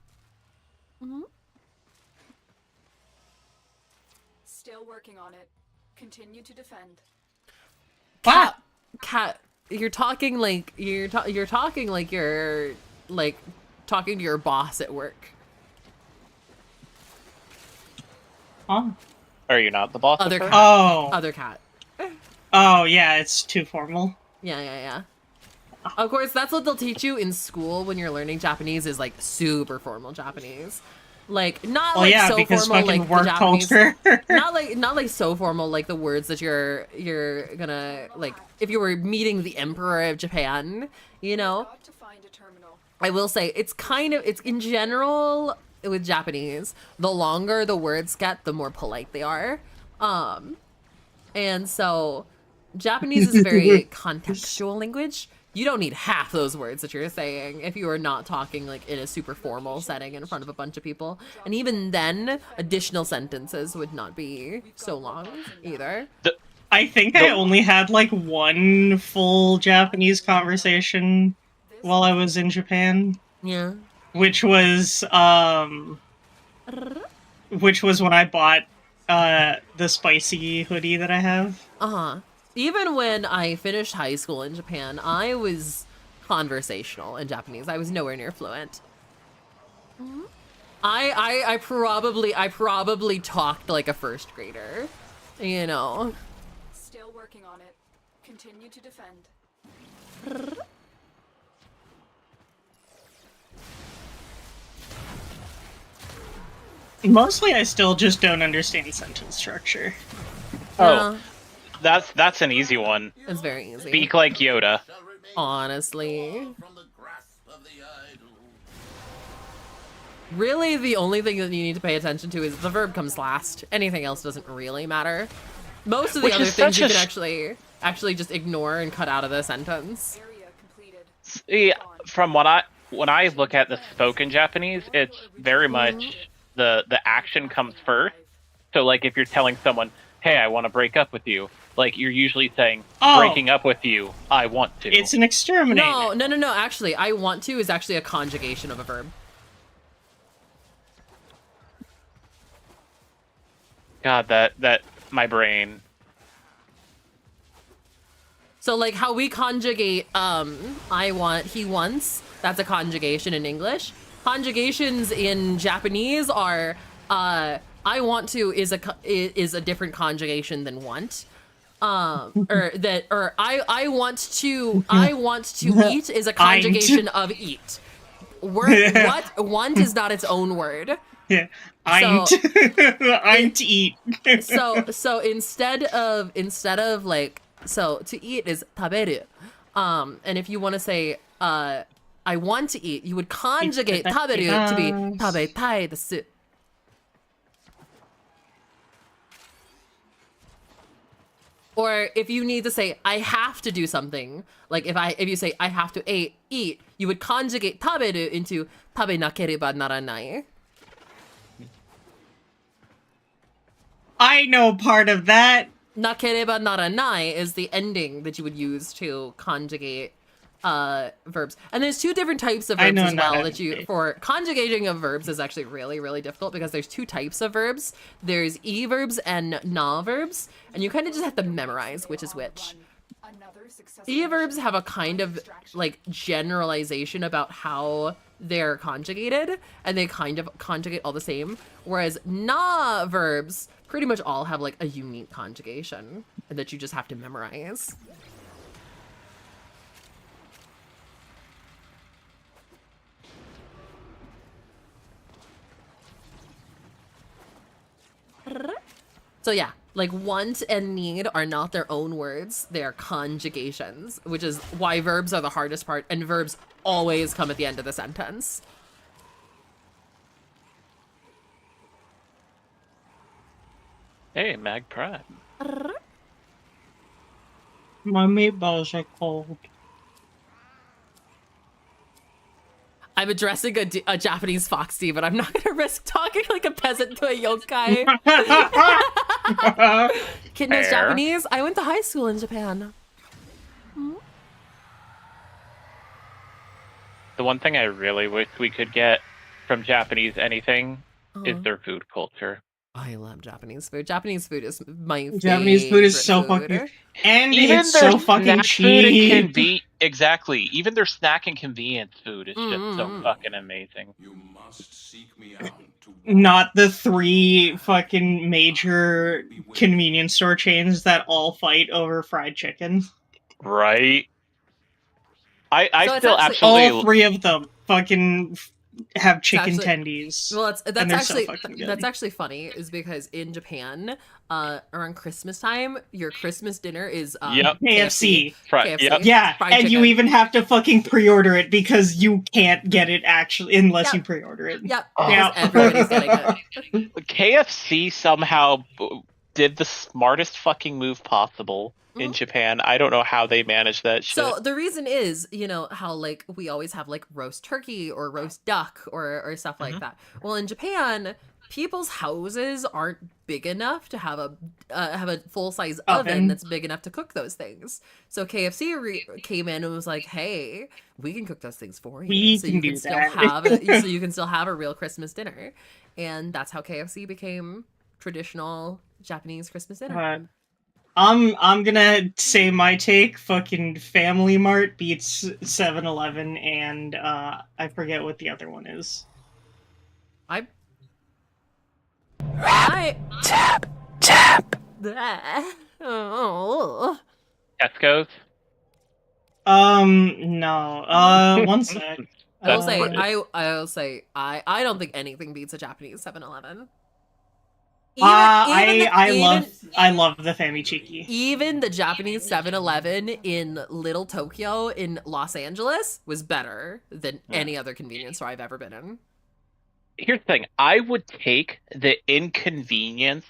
Still working on it. Continue to defend.
Cat, you're talking like you're talking like you're like talking to your boss at work.
Huh?
Are you not the boss?
Other
of her?
cat.
Oh.
Other cat.
Oh, yeah, it's too formal.
Yeah. Of course, that's what they'll teach you in school when you're learning Japanese is like super formal Japanese. Like not
Well,
like
yeah,
so
because
formal
fucking
like
work
the Japanese,
culture.
not like so formal like the words that you're gonna like if you were meeting the Emperor of Japan, you know. I will say it's in general with Japanese, the longer the words get, the more polite they are. And so Japanese is a very contextual language. You don't need half those words that you're saying if you are not talking like in a super formal setting in front of a bunch of people. And even then, additional sentences would not be so long either.
I think I only had like one full Japanese conversation while I was in Japan.
Yeah.
Which was when I bought the spicy hoodie that I have.
Even when I finished high school in Japan, I was conversational in Japanese. I was nowhere near fluent. I probably talked like a first grader, you know.
Still working on it. Continue to defend.
Mostly I still just don't understand sentence structure.
Oh. That's an easy one.
It's very easy.
Speak like Yoda.
Honestly. Really, the only thing that you need to pay attention to is the verb comes last. Anything else doesn't really matter. Most of the other things you can actually just ignore and cut out of the sentence.
Yeah, from when I look at the spoken Japanese, it's very much the action comes first. So like if you're telling someone, "Hey, I want to break up with you," like you're usually saying, "Breaking up with you, I want to."
It's an exterminate.
No. Actually, I want to is actually a conjugation of a verb.
God, that my brain.
So like how we conjugate I want, he wants, that's a conjugation in English. Conjugations in Japanese are I want to is a different conjugation than want. I want to eat is a conjugation of eat. Want is not its own word.
Yeah. I'm to eat.
so instead of like, so to eat is taberu. And if you want to say I want to eat, you would conjugate taberu to be tabetai desu. Or if you need to say I have to do something, like if you say I have to eat, you would conjugate taberu into tabenakereba naranai.
I know part of that.
Nakereba naranai is the ending that you would use to conjugate verbs. And there's two different types of verbs as well for conjugating of verbs is actually really, really difficult because there's two types of verbs. There's e verbs and na verbs, and you kind of just have to memorize which is which. E verbs have a kind of like generalization about how they're conjugated, and they kind of conjugate all the same, whereas na verbs pretty much all have like a unique conjugation that you just have to memorize. So yeah, Like, want and need are not their own words, they are conjugations, which is why verbs are the hardest part, and verbs always come at the end of the sentence.
Hey, Mag Prime.
My meatballs are cold.
I'm addressing a Japanese foxy, but I'm not gonna risk talking like a peasant to a yokai. Kid knows
Fair.
Japanese? I went to high school in Japan.
The one thing I really wish we could get from Japanese anything is
Uh-huh.
their food culture.
I love Japanese food. Japanese food is my
Japanese food is so
favorite
fucking,
food.
and
Even
it's
their
so fucking
snack food and
cheap.
exactly. Even their snack and convenience food is just so
Mm-hmm.
fucking amazing.
You must seek me out to
Not the 3 fucking major convenience store chains that all fight over fried chicken.
Right? I
So it's
still
actually-
absolutely
All 3 of them fucking have chicken
actually-
tendies.
Well,
and
that's
they're
actually
so fucking good.
that's actually funny, is because in Japan, around Christmas time, your Christmas dinner is
Yep.
KFC.
Yep.
Yeah,
fried
and you
chicken.
even have to fucking pre-order it because you can't get it actually unless you pre-order it.
Yep.
Yeah.
Everybody's getting it.
KFC somehow did the smartest fucking move possible in Japan. I don't know how they managed that shit.
So the reason is, you know, how like we always have like roast turkey or roast duck or stuff like that. Well, in Japan, people's houses aren't big enough to have a full size oven
Oven.
that's big enough to cook those things. So KFC came in and was like, "Hey, we can cook those things for you,
We
so
can
you
do
can still
that."
have so you can still have a real Christmas dinner." And that's how KFC became traditional Japanese Christmas dinner.
I'm gonna say my take. Fucking Family Mart beats 7-Eleven, and I forget what the other one is.
Tap. Oh.
Tesco's?
No. One sec.
I will say I don't think anything beats a Japanese 7-Eleven.
I love the Famichiki.
Even the Japanese 7-Eleven in Little Tokyo in Los Angeles was better than any other convenience store I've ever been in.
Here's the thing. I would take the inconvenience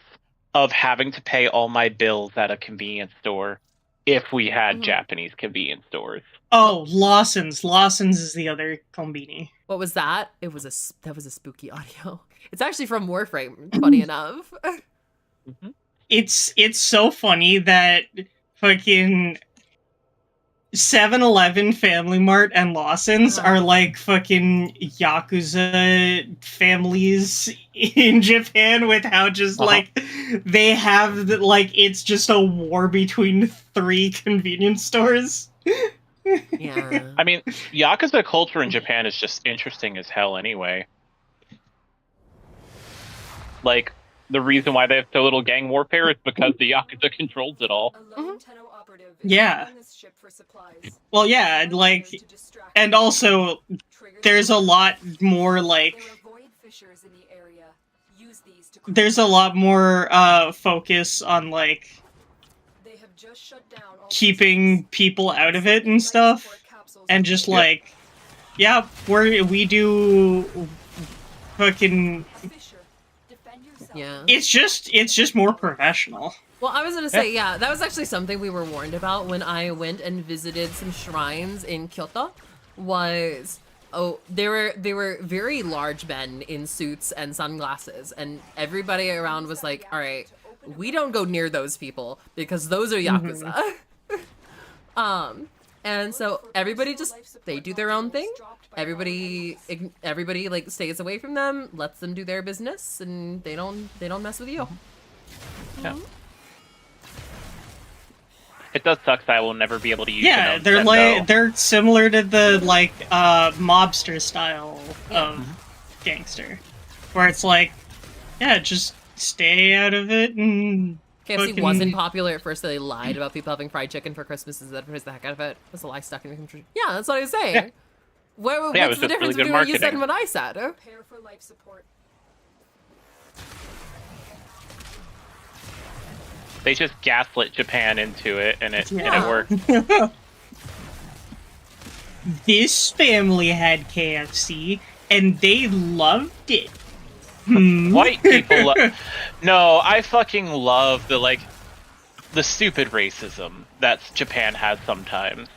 of having to pay all my bills at a convenience store if we had Japanese convenience stores.
Oh, Lawson's. Lawson's is the other kombini.
What was that? That was a spooky audio. It's actually from Warframe, funny enough.
It's so funny that fucking 7-Eleven, Family Mart, and Lawson's are like fucking Yakuza families in Japan, with how just like they have like it's just a war between 3 convenience stores.
Yeah.
I mean, Yakuza culture in Japan is just interesting as hell anyway. Like, the reason why they have so little gang warfare is because the Yakuza controls it all.
Yeah. Well, yeah, like, and also there's a lot more like there's a lot more focus on like keeping people out of it and stuff, and just like, yeah, we do fucking.
Yeah.
It's just more professional.
Well, I was gonna say, yeah, that was actually something we were warned about when I went and visited some shrines in Kyoto. Was they were very large men in suits and sunglasses, and everybody around was like, "All right, we don't go near those people because those are Yakuza." And so everybody they do their own thing. Everybody like stays away from them, lets them do their business, and they don't mess with you.
Yeah. It does suck that I will never be able to use
Yeah,
it.
they're like they're similar to the like mobster style of gangster, where it's like, yeah, just stay out of it and.
KFC wasn't popular at first, so they lied about people having fried chicken for Christmas instead of praise the heck out of it. That's a lie stuck in the country. Yeah, that's what I was saying.
Yeah.
What's the difference between what you said and what I said?
Prepare for life support.
They just gaslit Japan into it, and it worked.
This family had KFC, and they loved it.
White people No, I fucking love the stupid racism that Japan has sometimes.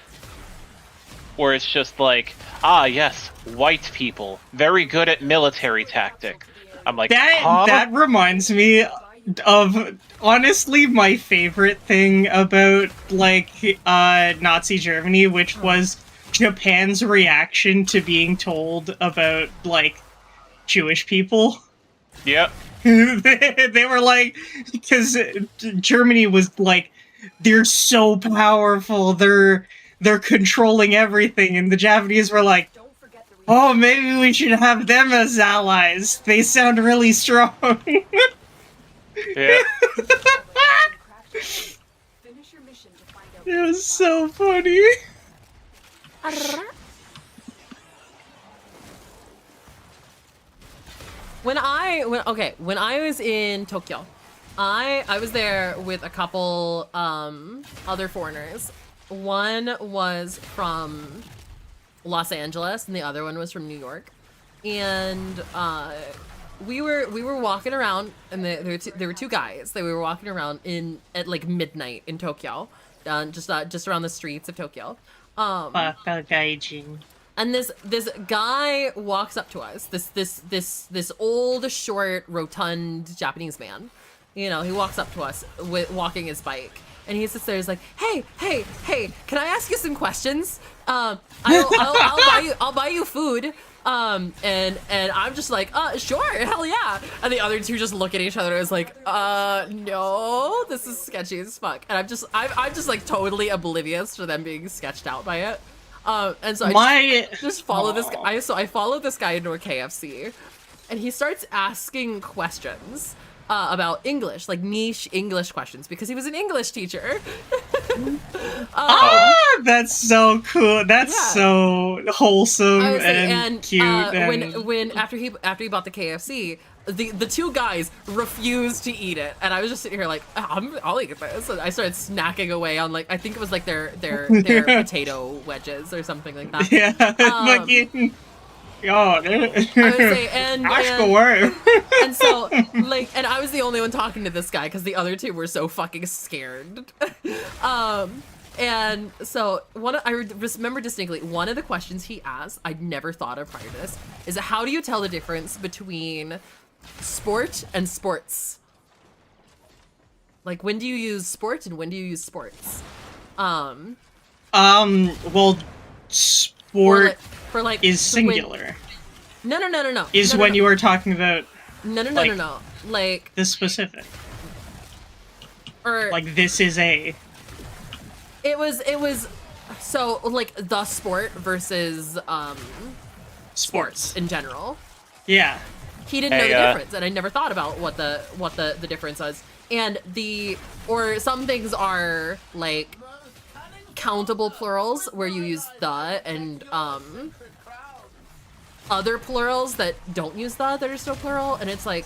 Where it's just like, ah yes, white people, very good at military tactics. I'm like, huh?
That reminds me of honestly my favorite thing about Nazi Germany, which was Japan's reaction to being told about Jewish people.
Yep.
They were like, because Germany was like, they're so powerful, they're controlling everything, and the Japanese were like, oh, maybe we should have them as allies. They sound really strong.
Yeah.
It was so funny.
When I was in Tokyo, I was there with a couple other foreigners. One was from Los Angeles and the other one was from New York. And we were walking around, and there were two guys that we were walking around at like midnight in Tokyo, just around the streets of Tokyo. And this guy walks up to us. This old, short, rotund Japanese man. You know, he walks up to us walking his bike, and he sits there. He's like, "Hey, can I ask you some questions? I'll buy you food." And I'm just like, sure, hell yeah. And the other two just look at each other and is like, no, this is sketchy as fuck. And I'm just like totally oblivious to them being sketched out by it. And so I just follow this guy. So I follow this guy into a KFC, and he starts asking questions about English, like niche English questions, because he was an English teacher.
That's so cool. That's so wholesome and cute.
When after he bought the KFC, the two guys refused to eat it, and I was just sitting here like, I'll eat this. And I started snacking away on I think it was like their potato wedges or something like that.
Yeah, fucking. Oh,
I would say, and so and I was the only one talking to this guy because the other two were so fucking scared. And so I remember distinctly one of the questions he asked, I'd never thought of prior to this, is how do you tell the difference between sport and sports? Like, when do you use sport and when do you use sports?
Well, sport is singular.
No.
Is when you were talking about.
No. Like
the specific.
Or
like this is a.
It was so like the sport versus sports in general.
Yeah.
He didn't know the difference, and I never thought about what the difference was. And some things are like countable plurals where you use the, and other plurals that don't use the that are still plural, and it's like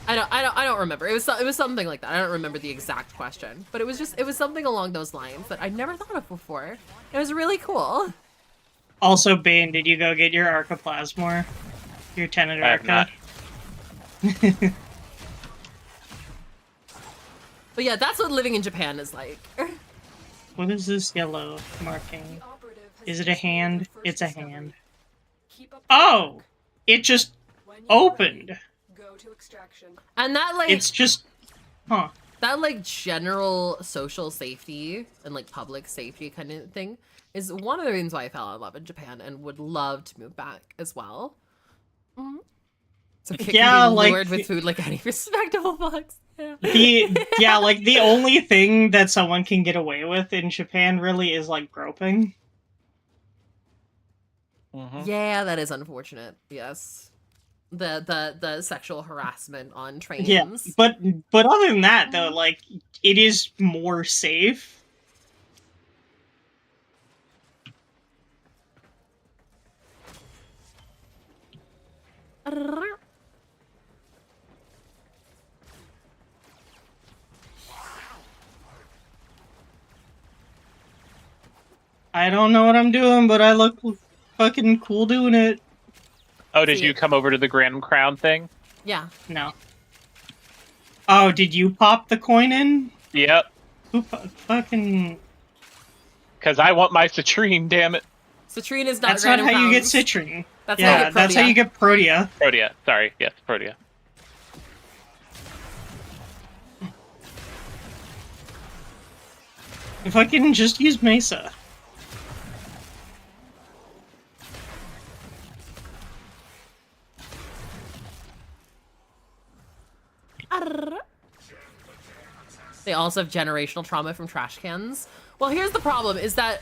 I don't remember. It was something like that. I don't remember the exact question, but it was something along those lines that I'd never thought of before. It was really cool.
Also, Bane, did you go get your Arcoplasmor? Your Tenet Arca?
But yeah, that's what living in Japan is like.
What is this yellow marking? Is it a hand? It's a hand. Oh! It just opened.
And that like
it's just
that like general social safety and like public safety kind of thing is one of the reasons why I fell in love in Japan and would love to move back as well. Mm-hmm. So it can be lured with food like any respectable fox.
Yeah. Like the only thing that someone can get away with in Japan really is like groping.
Yeah, that is unfortunate. Yes. The sexual harassment on trains.
Yeah, but other than that though, like it is more safe. I don't know what I'm doing, but I look fucking cool doing it.
Oh, did you come over to the Grand Crown thing?
Yeah.
No. Oh, did you pop the coin in?
Yep.
Who fucking...
Because I want my citrine, damn it.
Citrine is not
That's not
random
how you get
crowns.
citrine.
That's how you
Yeah,
get
that's how
Protea.
you get Protea.
Protea, sorry. Yes, Protea.
If I can just use Mesa.
They also have generational trauma from trash cans. Well, here's the problem, is that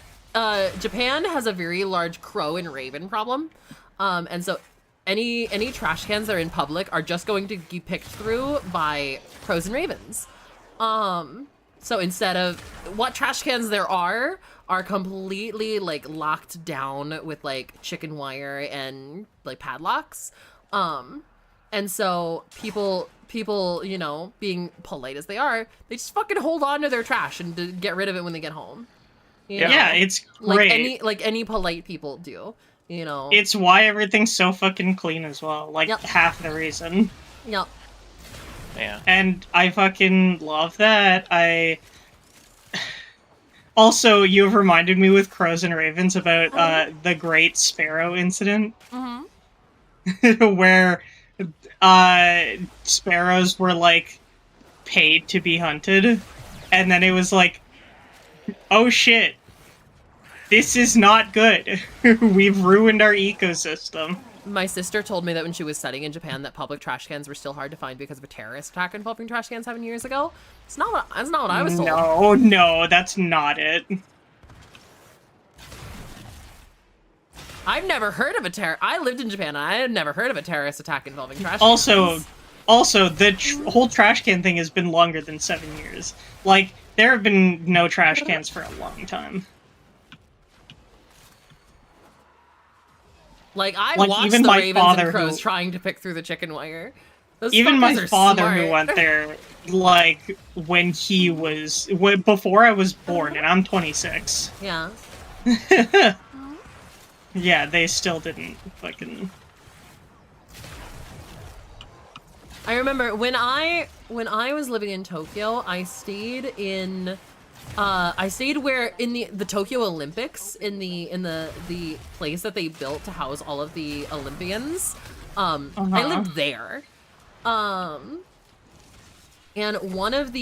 Japan has a very large crow and raven problem. And so any trash cans that are in public are just going to be picked through by crows and ravens. So instead of what trash cans there are completely like locked down with like chicken wire and like padlocks. And so people, you know, being polite as they are, they just fucking hold on to their trash and to get rid of it when they get home. You know?
Yeah, it's great.
Like any polite people do, you know.
It's why everything's so fucking clean as well. Like, half the reason.
Yep.
Yeah.
And I fucking love that. Also, you've reminded me with Crows and Ravens about the Great Sparrow incident. Where sparrows were, like, paid to be hunted. And then it was like, oh shit, this is not good. We've ruined our ecosystem.
My sister told me that when she was studying in Japan that public trash cans were still hard to find because of a terrorist attack involving trash cans 7 years ago. That's not what I was told.
No, that's not it.
I've never heard of a I lived in Japan and I had never heard of a terrorist attack involving trash cans.
Also, the whole trash can thing has been longer than 7 years. Like, there have been no trash cans for a long time.
Like, I
Like,
watched
even
the
my
ravens
father
and crows
who-
trying to pick through the chicken wire. Those
Even my
fuckers are
father
smart.
who went there, like, when he was... before I was born, and I'm 26.
Yeah.
Yeah, they still didn't fucking...
I remember when I was living in Tokyo, I stayed where in the Tokyo Olympics in the place that they built to house all of the Olympians. I lived there. And one of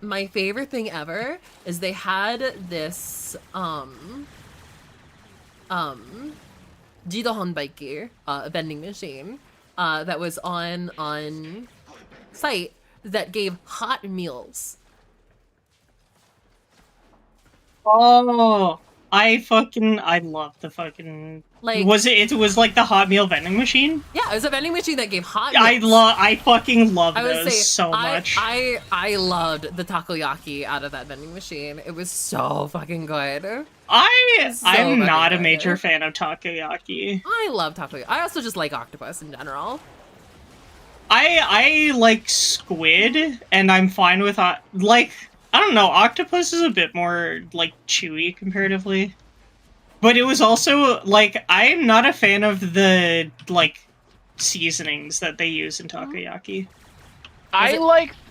my favorite thing ever is they had this Jido Honbaiki vending machine that was on site that gave hot meals.
Oh, I love the fucking...
Like,
it was like the hot meal vending machine?
Yeah, it was a vending machine that gave hot meals.
I fucking love
I would
those
say,
so much.
I loved the takoyaki out of that vending machine. It was so fucking good.
I'm not a major fan of takoyaki.
I love takoyaki. I also just like octopus in general.
I like squid, and I'm fine with, like, I don't know, octopus is a bit more, like, chewy comparatively. But it was also, like, I'm not a fan of the, like, seasonings that they use in takoyaki.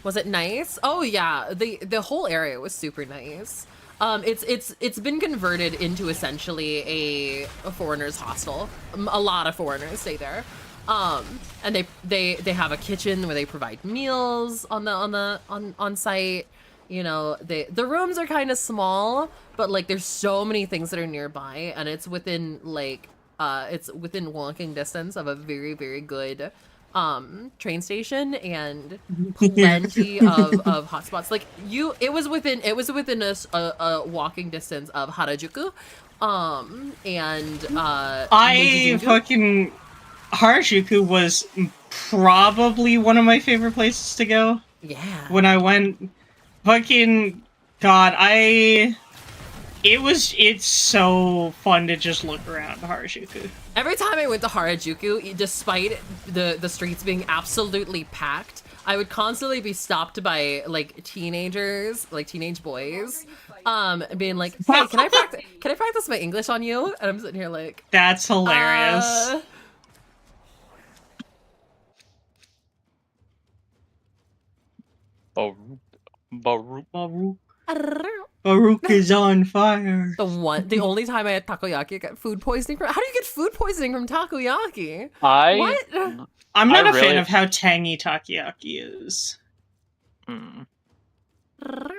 Was it nice? Oh yeah, the whole area was super nice. It's been converted into essentially a foreigners hostel. A lot of foreigners stay there. And they have a kitchen where they provide meals on site. You know, the rooms are kind of small, but like there's so many things that are nearby, and it's within like it's within walking distance of a very, very good train station and plenty of hotspots. Like it was within a walking distance of Harajuku, and
fucking Harajuku was probably one of my favorite places to go.
Yeah.
When I went, fucking God, it's so fun to just look around Harajuku.
Every time I went to Harajuku, despite the streets being absolutely packed, I would constantly be stopped by like teenagers, like teenage boys, being like, hey, can I practice my English on you? And I'm sitting here like,
that's hilarious. Baruch is on fire.
The only time I had takoyaki, I got food poisoning from. How do you get food poisoning from takoyaki? What?
I'm not a fan of how tangy takoyaki is.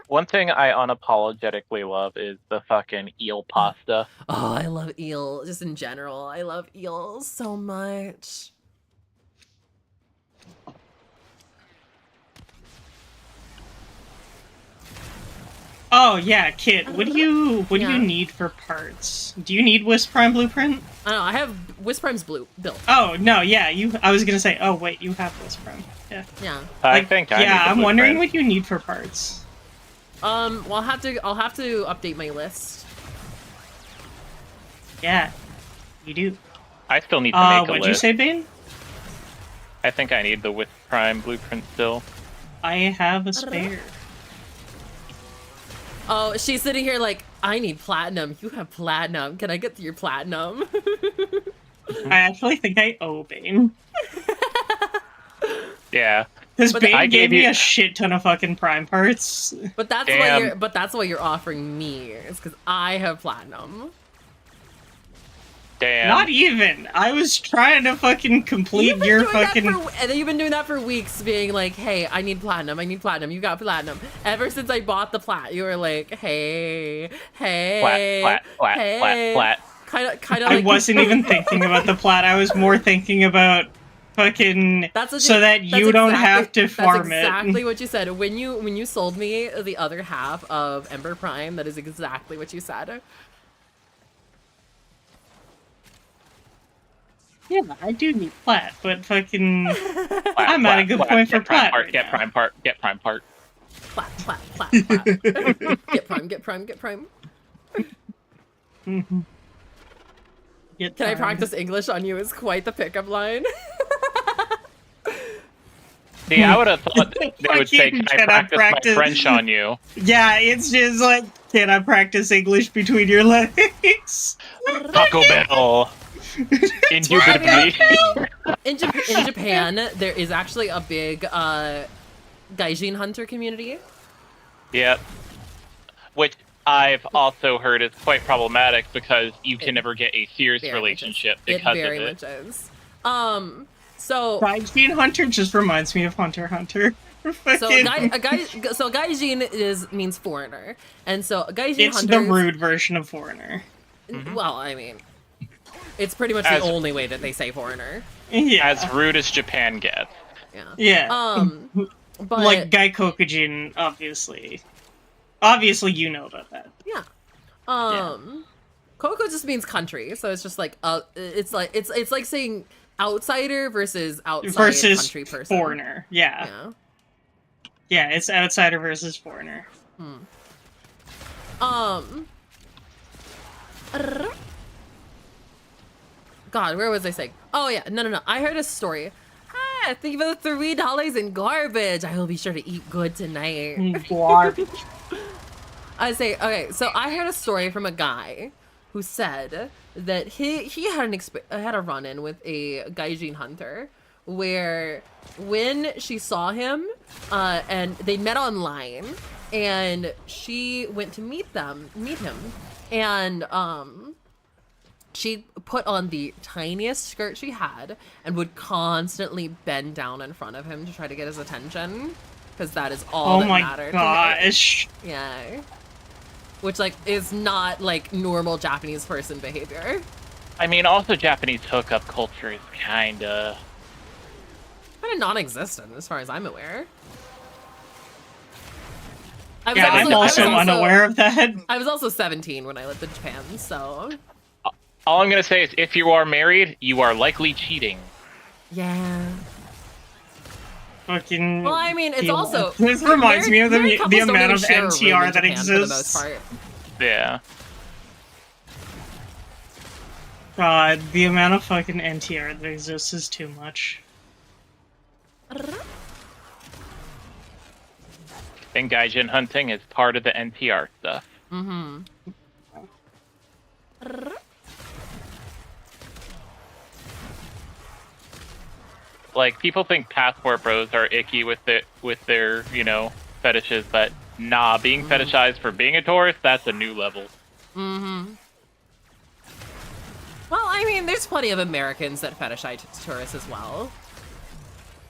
One thing I unapologetically love is the fucking eel pasta.
Oh, I love eel. Just in general, I love eel so much.
Oh yeah, Kit. What do you need for parts? Do you need Wisp Prime Blueprint?
I don't know. I have Wisp Prime's built.
Oh no, yeah. I was gonna say. Oh wait, you have Wisp Prime. Yeah.
Yeah.
I think.
I'm wondering what you need for parts.
Well, I'll have to update my list.
Yeah, you do.
I still need to make a list.
What'd you say, Bane?
I think I need the Wisp Prime Blueprint still.
I have a spare.
Oh, she's sitting here like, I need platinum. You have platinum. Can I get your platinum?
I actually think I owe Bane.
Yeah.
Because Bane gave me a shit ton of fucking prime parts.
But that's what you're offering me, is because I have platinum.
Damn.
Not even. I was trying to fucking complete your fucking.
And then you've been doing that for weeks, being like, "Hey, I need platinum. I need platinum. You got platinum." Ever since I bought the plat, you were like, "Hey,
Plat.
Kind of.
Like,
I wasn't even thinking about the plat. I was more thinking about fucking so that you don't have to farm it.
That's exactly what you said when you sold me the other half of Ember Prime. That is exactly what you said.
Yeah, I do need plat, but fucking I'm at a good point for plat.
Get prime part.
Plat. Get prime.
Mm-hmm.
Can I practice English on you is quite the pickup line.
See, I would have thought they would say, can I practice my French on you?
Yeah, it's just like, can I practice English between your legs?
Taco Bell. Indubitably.
In Japan, there is actually a big gaijin hunter community.
Yep. Which I've also heard is quite problematic because you can never get a serious relationship because of it.
It very much is. So
gaijin hunter just reminds me of Hunter x Hunter.
So gaijin means foreigner, and so gaijin
it's the rude version of foreigner.
Well, I mean, it's pretty much the only way that they say foreigner.
Yeah.
As rude as Japan gets.
Yeah. But
like Gaikokujin, obviously. Obviously, you know about that.
Yeah. Koko just means country, so it's just like it's like saying outsider versus country person.
Foreigner. Yeah. Yeah, it's outsider versus foreigner.
God, where was I saying? Oh yeah, no. I heard a story. Ah, think about $3 in garbage. I will be sure to eat good tonight.
Garbage.
I say, okay, so I heard a story from a guy who said that he had a run-in with a gaijin hunter where when she saw him and they met online and she went to meet him and she put on the tiniest skirt she had and would constantly bend down in front of him to try to get his attention because that is all that mattered.
Oh my gosh.
Yeah. Which, like, is not, like, normal Japanese person behavior.
I mean, also Japanese hookup culture is kinda
non-existent, as far as I'm aware.
I'm also unaware of that.
I was also 17 when I lived in Japan, so...
All I'm gonna say is, if you are married, you are likely cheating.
Yeah.
Fucking.
Well, I mean, it's also.
This reminds me of the amount of NTR that exists.
For the most part.
Yeah.
God, the amount of fucking NTR that exists is too much.
And gaijin hunting is part of the NTR stuff.
Mm-hmm.
Like, people think passport bros are icky with their, you know, fetishes, but nah, being fetishized for being a tourist, that's a new level.
Mm-hmm. Well, I mean, there's plenty of Americans that fetishize tourists as well.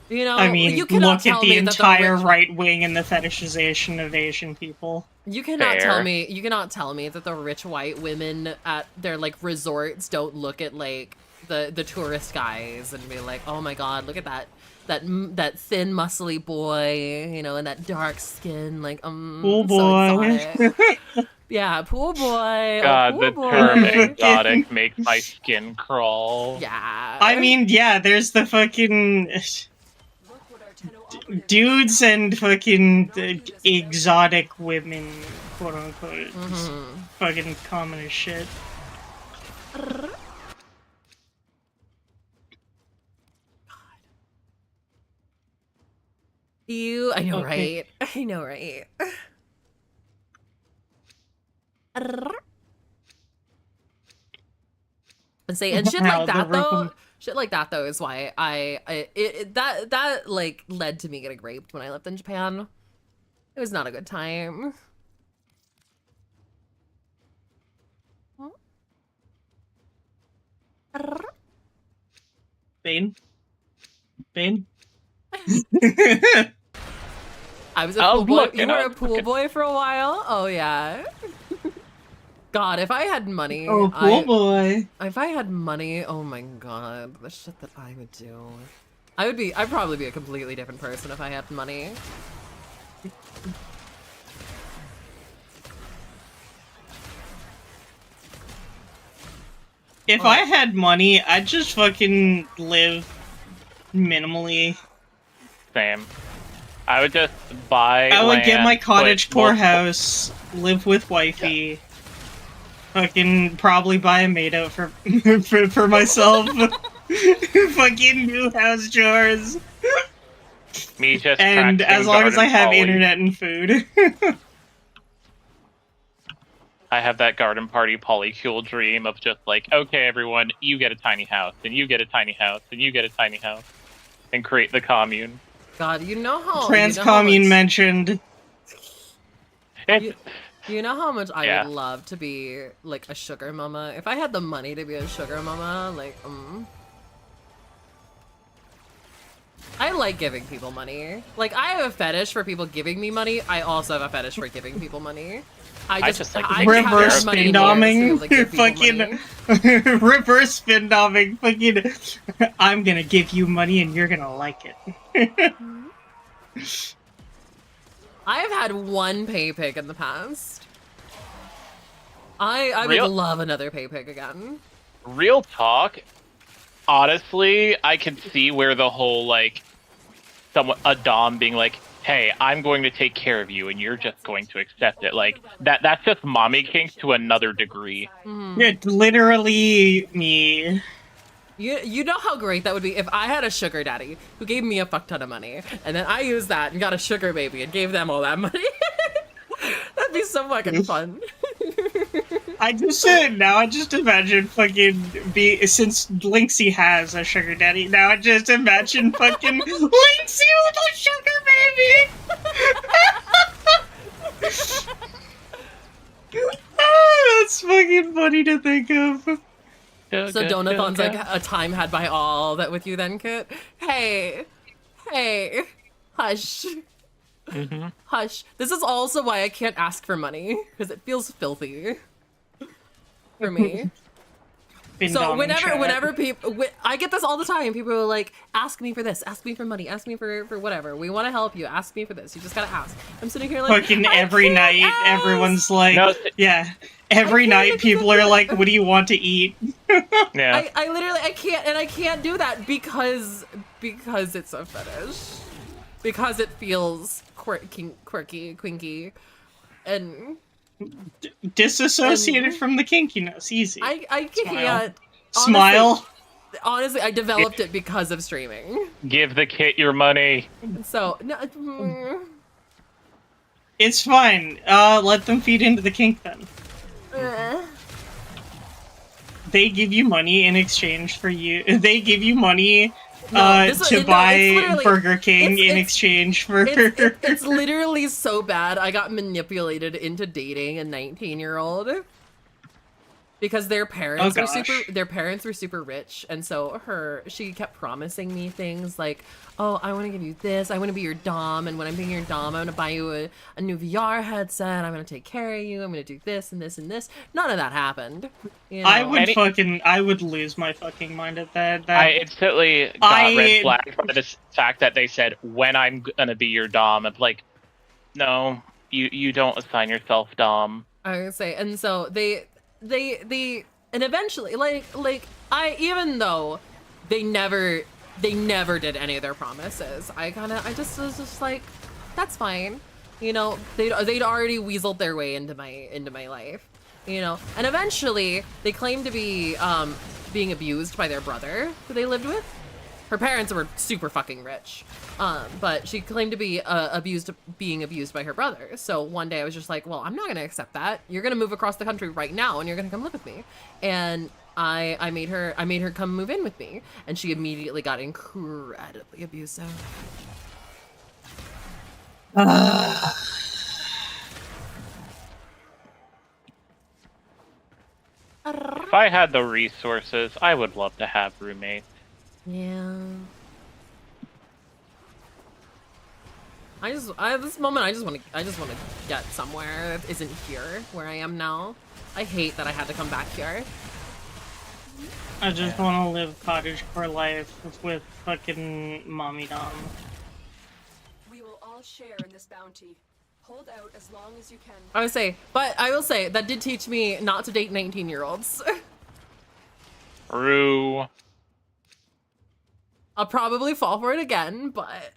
You know,
I mean,
you cannot
look at
tell
the
me that
entire
rich...
right wing and the fetishization of Asian people.
You cannot tell me. You cannot tell me that the rich white women at their like resorts don't look at like the tourist guys and be like, oh my god, look at that thin muscly boy, you know, and that dark skin, like
Pool
so
boy.
exotic. Yeah, pool boy.
God,
oh,
the
pool boy.
term exotic makes my skin crawl.
Yeah.
I mean, yeah, there's the fucking dudes and fucking exotic women, quote unquote. It's fucking common as shit.
I know,
Okay.
right? I know, right? And say and shit
Wow,
like
the
that though.
room-
Shit like that though is why that like led to me getting raped when I lived in Japan. It was not a good time.
Bane? Bane?
I was a pool boy. You were a pool boy for a while? Oh yeah. God, if I had money,
Oh, pool boy.
If I had money, oh my god, the shit that I would do. I'd probably be a completely different person if I had money.
If I had money, I'd just fucking live minimally.
Same. I would just buy
I would get
land,
my cottage
put
core
multiple-
house, live with wifey, fucking probably buy a maid out for for myself, fucking new house chores,
Me just
and
practicing
as long as I
garden
have
poly.
internet and food.
I have that garden party polycule dream of just like, okay, everyone, you get a tiny house, and you get a tiny house, and you get a tiny house, and create the commune.
God, you know how
Trans
you know how
commune
much-
mentioned.
You know how much I
Yeah.
would love to be like a sugar mama? If I had the money to be a sugar mama, like, I like giving people money. Like, I have a fetish for people giving me money. I also have a fetish for giving people money. I just
like
I
taking
have
Reverse
enough money
spin
here to be
doming.
able to give people money.
Fucking reverse spin doming. Fucking, I'm gonna give you money and you're gonna like it.
I have had one pay pig in the past. I would
Real-
love another pay pig again.
Real talk, honestly, I can see where the whole, like, a dom being like, hey, I'm going to take care of you and you're just going to accept it. Like, that's just mommy kink to another degree.
It's literally me.
You know how great that would be if I had a sugar daddy who gave me a fuck ton of money, and then I used that and got a sugar baby and gave them all that money. That'd be so fucking fun.
I just imagine fucking since Lynxie has a sugar daddy, now I just imagine fucking Lynxie with a sugar baby! That's fucking funny to think of.
So Donathon's like a time had by all that with you then, Kit? Hey, hush. Hush. This is also why I can't ask for money, because it feels filthy for me. So whenever people, I get this all the time. People are like, ask me for this, ask me for money, ask me for whatever. We want to help you. Ask me for this. You just gotta ask. I'm sitting here like,
Fucking every night, everyone's like, yeah. Every night, people are like, "What do you want to eat?"
Yeah.
I literally I can't do that because it's a fetish, because it feels quirky, quinky, and
Disassociated from the kinkiness, easy.
I can't.
Smile.
Honestly, I developed it because of streaming.
Give the kit your money.
So no.
It's fine. Let them feed into the kink then. They give you money in exchange for you. They give you money to buy Burger King in exchange for.
It's literally so bad. I got manipulated into dating a 19-year-old because their parents were super rich, and so she kept promising me things like, oh, I want to give you this, I want to be your dom, and when I'm being your dom, I'm gonna buy you a new VR headset, I'm gonna take care of you, I'm gonna do this and this and this. None of that happened. You know?
I would lose my fucking mind at that.
I instantly got red flagged by the fact that they said, when I'm gonna be your dom. I'm like, no, you don't assign yourself dom.
I was gonna say, and so they and eventually, even though they never did any of their promises, I just was just like, that's fine, you know. They'd already weaseled their way into my life, you know. And eventually, they claimed to be being abused by their brother, who they lived with. Her parents were super fucking rich, but she claimed to be being abused by her brother. So one day I was just like, well, I'm not gonna accept that. You're gonna move across the country right now, and you're gonna come live with me. And I made her come move in with me, and she immediately got incredibly abusive.
If I had the resources, I would love to have roommates.
Yeah. At this moment, I just want to get somewhere that isn't here, where I am now. I hate that I had to come back here.
I just want to live cottagecore life with fucking mommy dom.
We will all share in this bounty. Hold out as long as you can.
I will say that did teach me not to date 19-year-olds.
True.
I'll probably fall for it again, but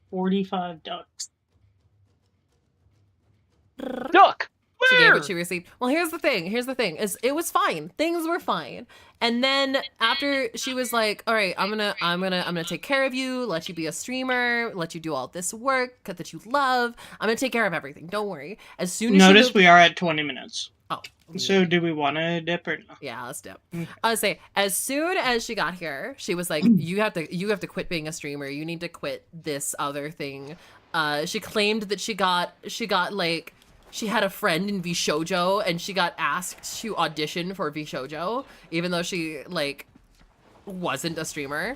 45 ducks.
Duck.
She gave what she received. Well, here's the thing, is it was fine. Things were fine. And then after she was like, all right, I'm gonna take care of you, let you be a streamer, let you do all this work that you love. I'm gonna take care of everything. Don't worry. As soon as
Notice we are at 20 minutes.
Oh.
So do we want to dip or no?
Yeah, let's dip. I would say as soon as she got here, she was like, you have to quit being a streamer. You need to quit this other thing. She claimed that she had a friend in VShojo, and she got asked to audition for VShojo, even though she wasn't a streamer.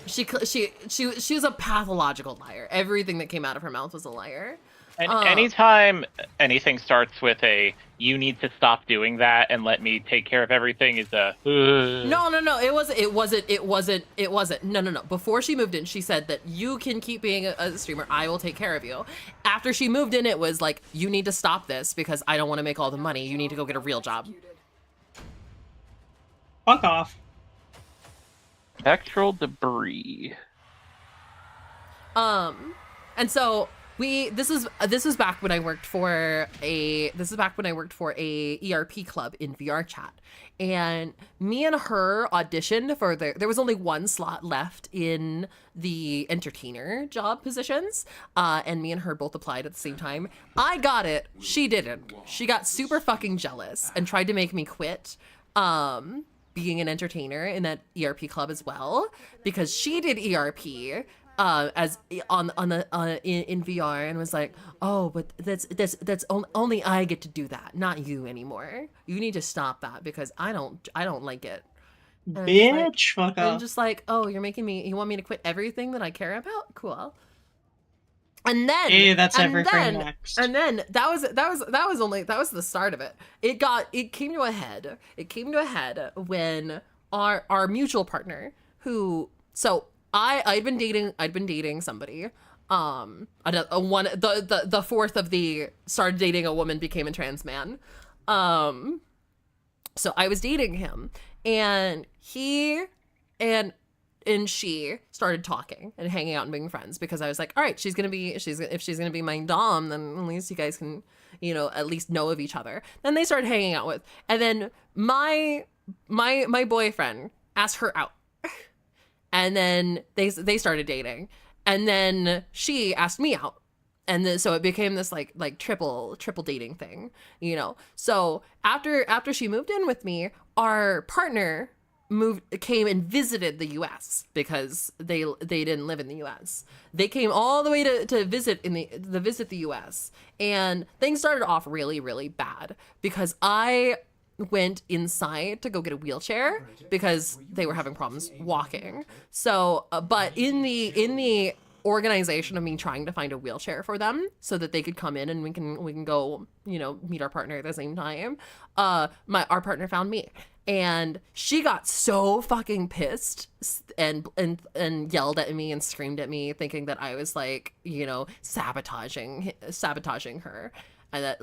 She was a pathological liar. Everything that came out of her mouth was a liar.
And anytime anything starts with a, you need to stop doing that and let me take care of everything, is a
No, it wasn't. No. Before she moved in, she said that you can keep being a streamer. I will take care of you. After she moved in, it was like, you need to stop this because I don't want to make all the money. You need to go get a real job.
Fuck off.
Spectral debris.
And so this is back when I worked for a ERP club in VR chat, and me and her auditioned for there was only one slot left in the entertainer job positions, and me and her both applied at the same time. I got it, she didn't. She got super fucking jealous and tried to make me quit being an entertainer in that ERP club as well, because she did ERP as in VR, and was like, oh, but that's only I get to do that, not you anymore. You need to stop that because I don't like it. And
Bitch, fuck off.
I'm just like, oh, you want me to quit everything that I care about? Cool. And then
that's everything next.
And then that was the start of it. It came to a head. It came to a head when our mutual partner, who, so I'd been dating somebody. The fourth of the started dating a woman, became a trans man. So I was dating him, and he and she started talking and hanging out and being friends, because I was like, all right, if she's gonna be my dom, then at least you guys can, at least know of each other. Then they started hanging out with, and then my boyfriend asked her out. and then they started dating, and then she asked me out. And then so it became this like triple dating thing, you know. So after she moved in with me, our partner came and visited the US because they didn't live in the US. They came all the way to visit visit the US, and things started off really, really bad because I went inside to go get a wheelchair because they were having problems walking. So but in the organization of me trying to find a wheelchair for them so that they could come in and we can go, you know, meet our partner at the same time, our partner found me, and she got so fucking pissed and yelled at me and screamed at me, thinking that I was like, you know, sabotaging her, and that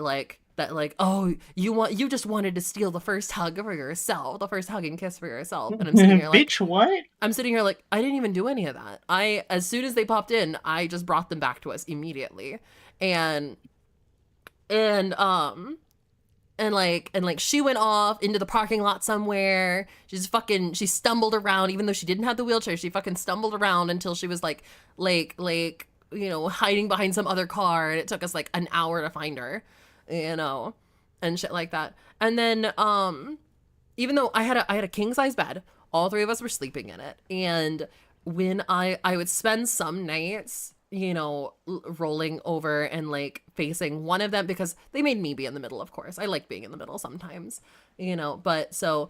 oh, you just wanted to steal the first hug for yourself, the first hug and kiss for yourself. And I'm sitting here like,
bitch, what?
I'm sitting here like, I didn't even do any of that. As soon as they popped in, I just brought them back to us immediately. And she went off into the parking lot somewhere. She stumbled around, even though she didn't have the wheelchair. She fucking stumbled around until she was like, you know, hiding behind some other car. And it took us like an hour to find her, you know, and shit like that. And then, even though I had a king size bed, all three of us were sleeping in it. And when I would spend some nights, you know, rolling over and like facing one of them, because they made me be in the middle, of course. I like being in the middle sometimes, you know, but so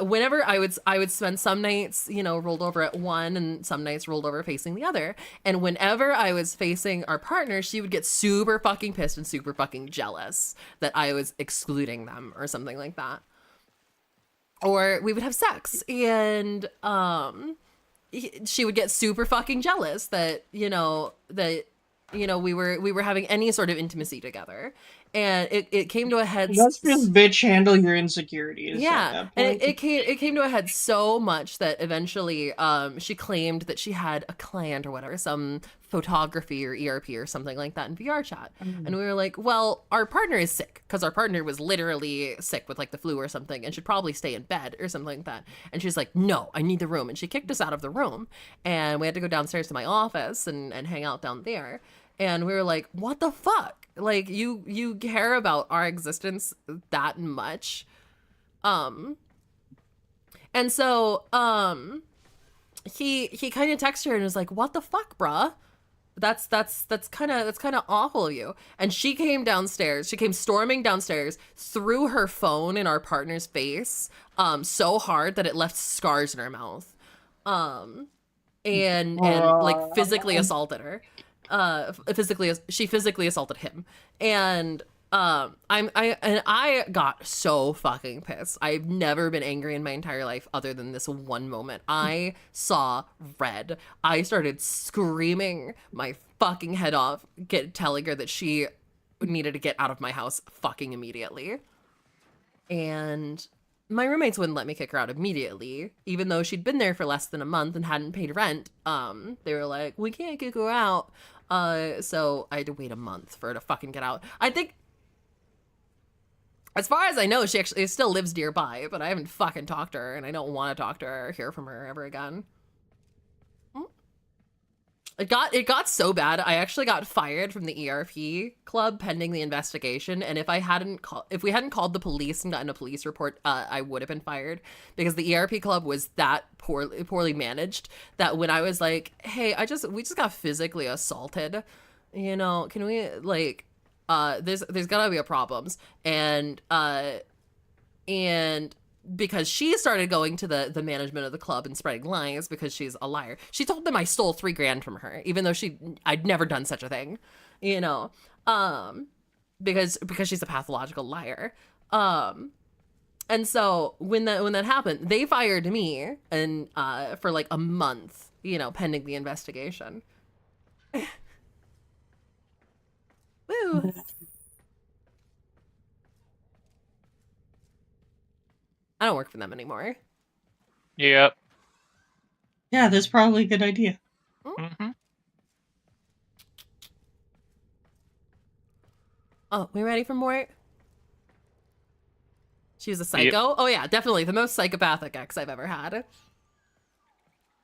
whenever I would spend some nights, you know, rolled over at one and some nights rolled over facing the other. And whenever I was facing our partner, she would get super fucking pissed and super fucking jealous that I was excluding them or something like that. Or we would have sex and she would get super fucking jealous that we were having any sort of intimacy together. And it came to a head.
Let's just bitch handle your insecurities.
Yeah, and it came to a head so much that eventually she claimed that she had a client or whatever, some photography or ERP or something like that in VR chat. And we were like, well, our partner is sick, because our partner was literally sick with like the flu or something and should probably stay in bed or something like that. And she's like, no, I need the room. And she kicked us out of the room, and we had to go downstairs to my office and hang out down there. And we were like, what the fuck? Like, you care about our existence that much? And so, he kind of texted her and was like, what the fuck, bruh? That's kind of awful of you. And she came downstairs. She came storming downstairs, threw her phone in our partner's face, so hard that it left scars in her mouth. And like physically assaulted her. She physically assaulted him. And I got so fucking pissed. I've never been angry in my entire life other than this one moment. I saw red. I started screaming my fucking head off, telling her that she needed to get out of my house fucking immediately. And my roommates wouldn't let me kick her out immediately, even though she'd been there for less than a month and hadn't paid rent. They were like, we can't kick her out. So I had to wait a month for her to fucking get out. I think, as far as I know, she actually still lives nearby, but I haven't fucking talked to her, and I don't want to talk to her or hear from her ever again. It got so bad, I actually got fired from the ERP club pending the investigation. And if we hadn't called the police and gotten a police report, I would have been fired, because the ERP club was that poorly managed that when I was like, hey, we just got physically assaulted, you know, can we like, there's gotta be a problems. And because she started going to the management of the club and spreading lies because she's a liar. She told them I stole $3 grand from her, even though I'd never done such a thing, you know, because she's a pathological liar. And so when that happened, they fired me and for like a month, you know, pending the investigation. Woo. I don't work for them anymore.
Yep.
Yeah, that's probably a good idea.
Mm-hmm.
Oh, we ready for more? She was a psycho?
Yep.
Oh yeah, definitely. The most psychopathic ex I've ever had.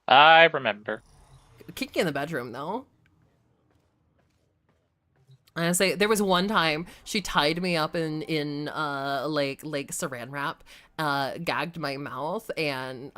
I remember.
Kinky in the bedroom, though. I say there was one time she tied me up in like saran wrap, gagged my mouth, and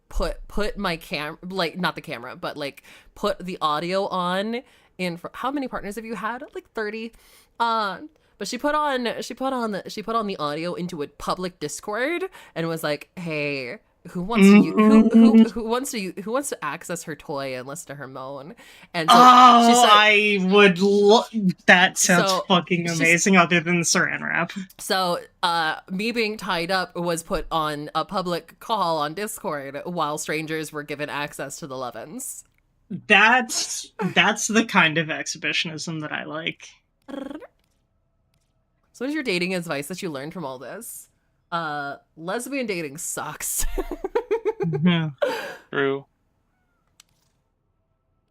put my not the camera, but like put the audio on in how many partners have you had? Like 30. But she put on the audio into a public Discord and was like, "Hey, who wants to access her toy and listen to her moan?" And so she said,
I would that sounds fucking amazing other than the saran wrap.
So me being tied up was put on a public call on Discord while strangers were given access to the Levins.
That's the kind of exhibitionism that I like.
So what is your dating advice that you learned from all this? Lesbian dating sucks.
Yeah.
True.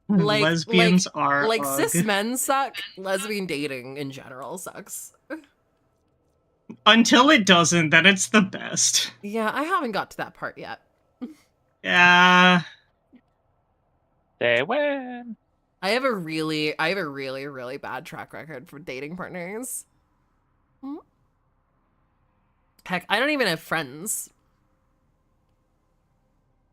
Lesbians are
like
ugh.
cis men suck. Lesbian dating in general sucks.
Until it doesn't, then it's the best.
Yeah, I haven't got to that part yet.
Yeah.
They win.
I have a really bad track record for dating partners. Heck, I don't even have friends.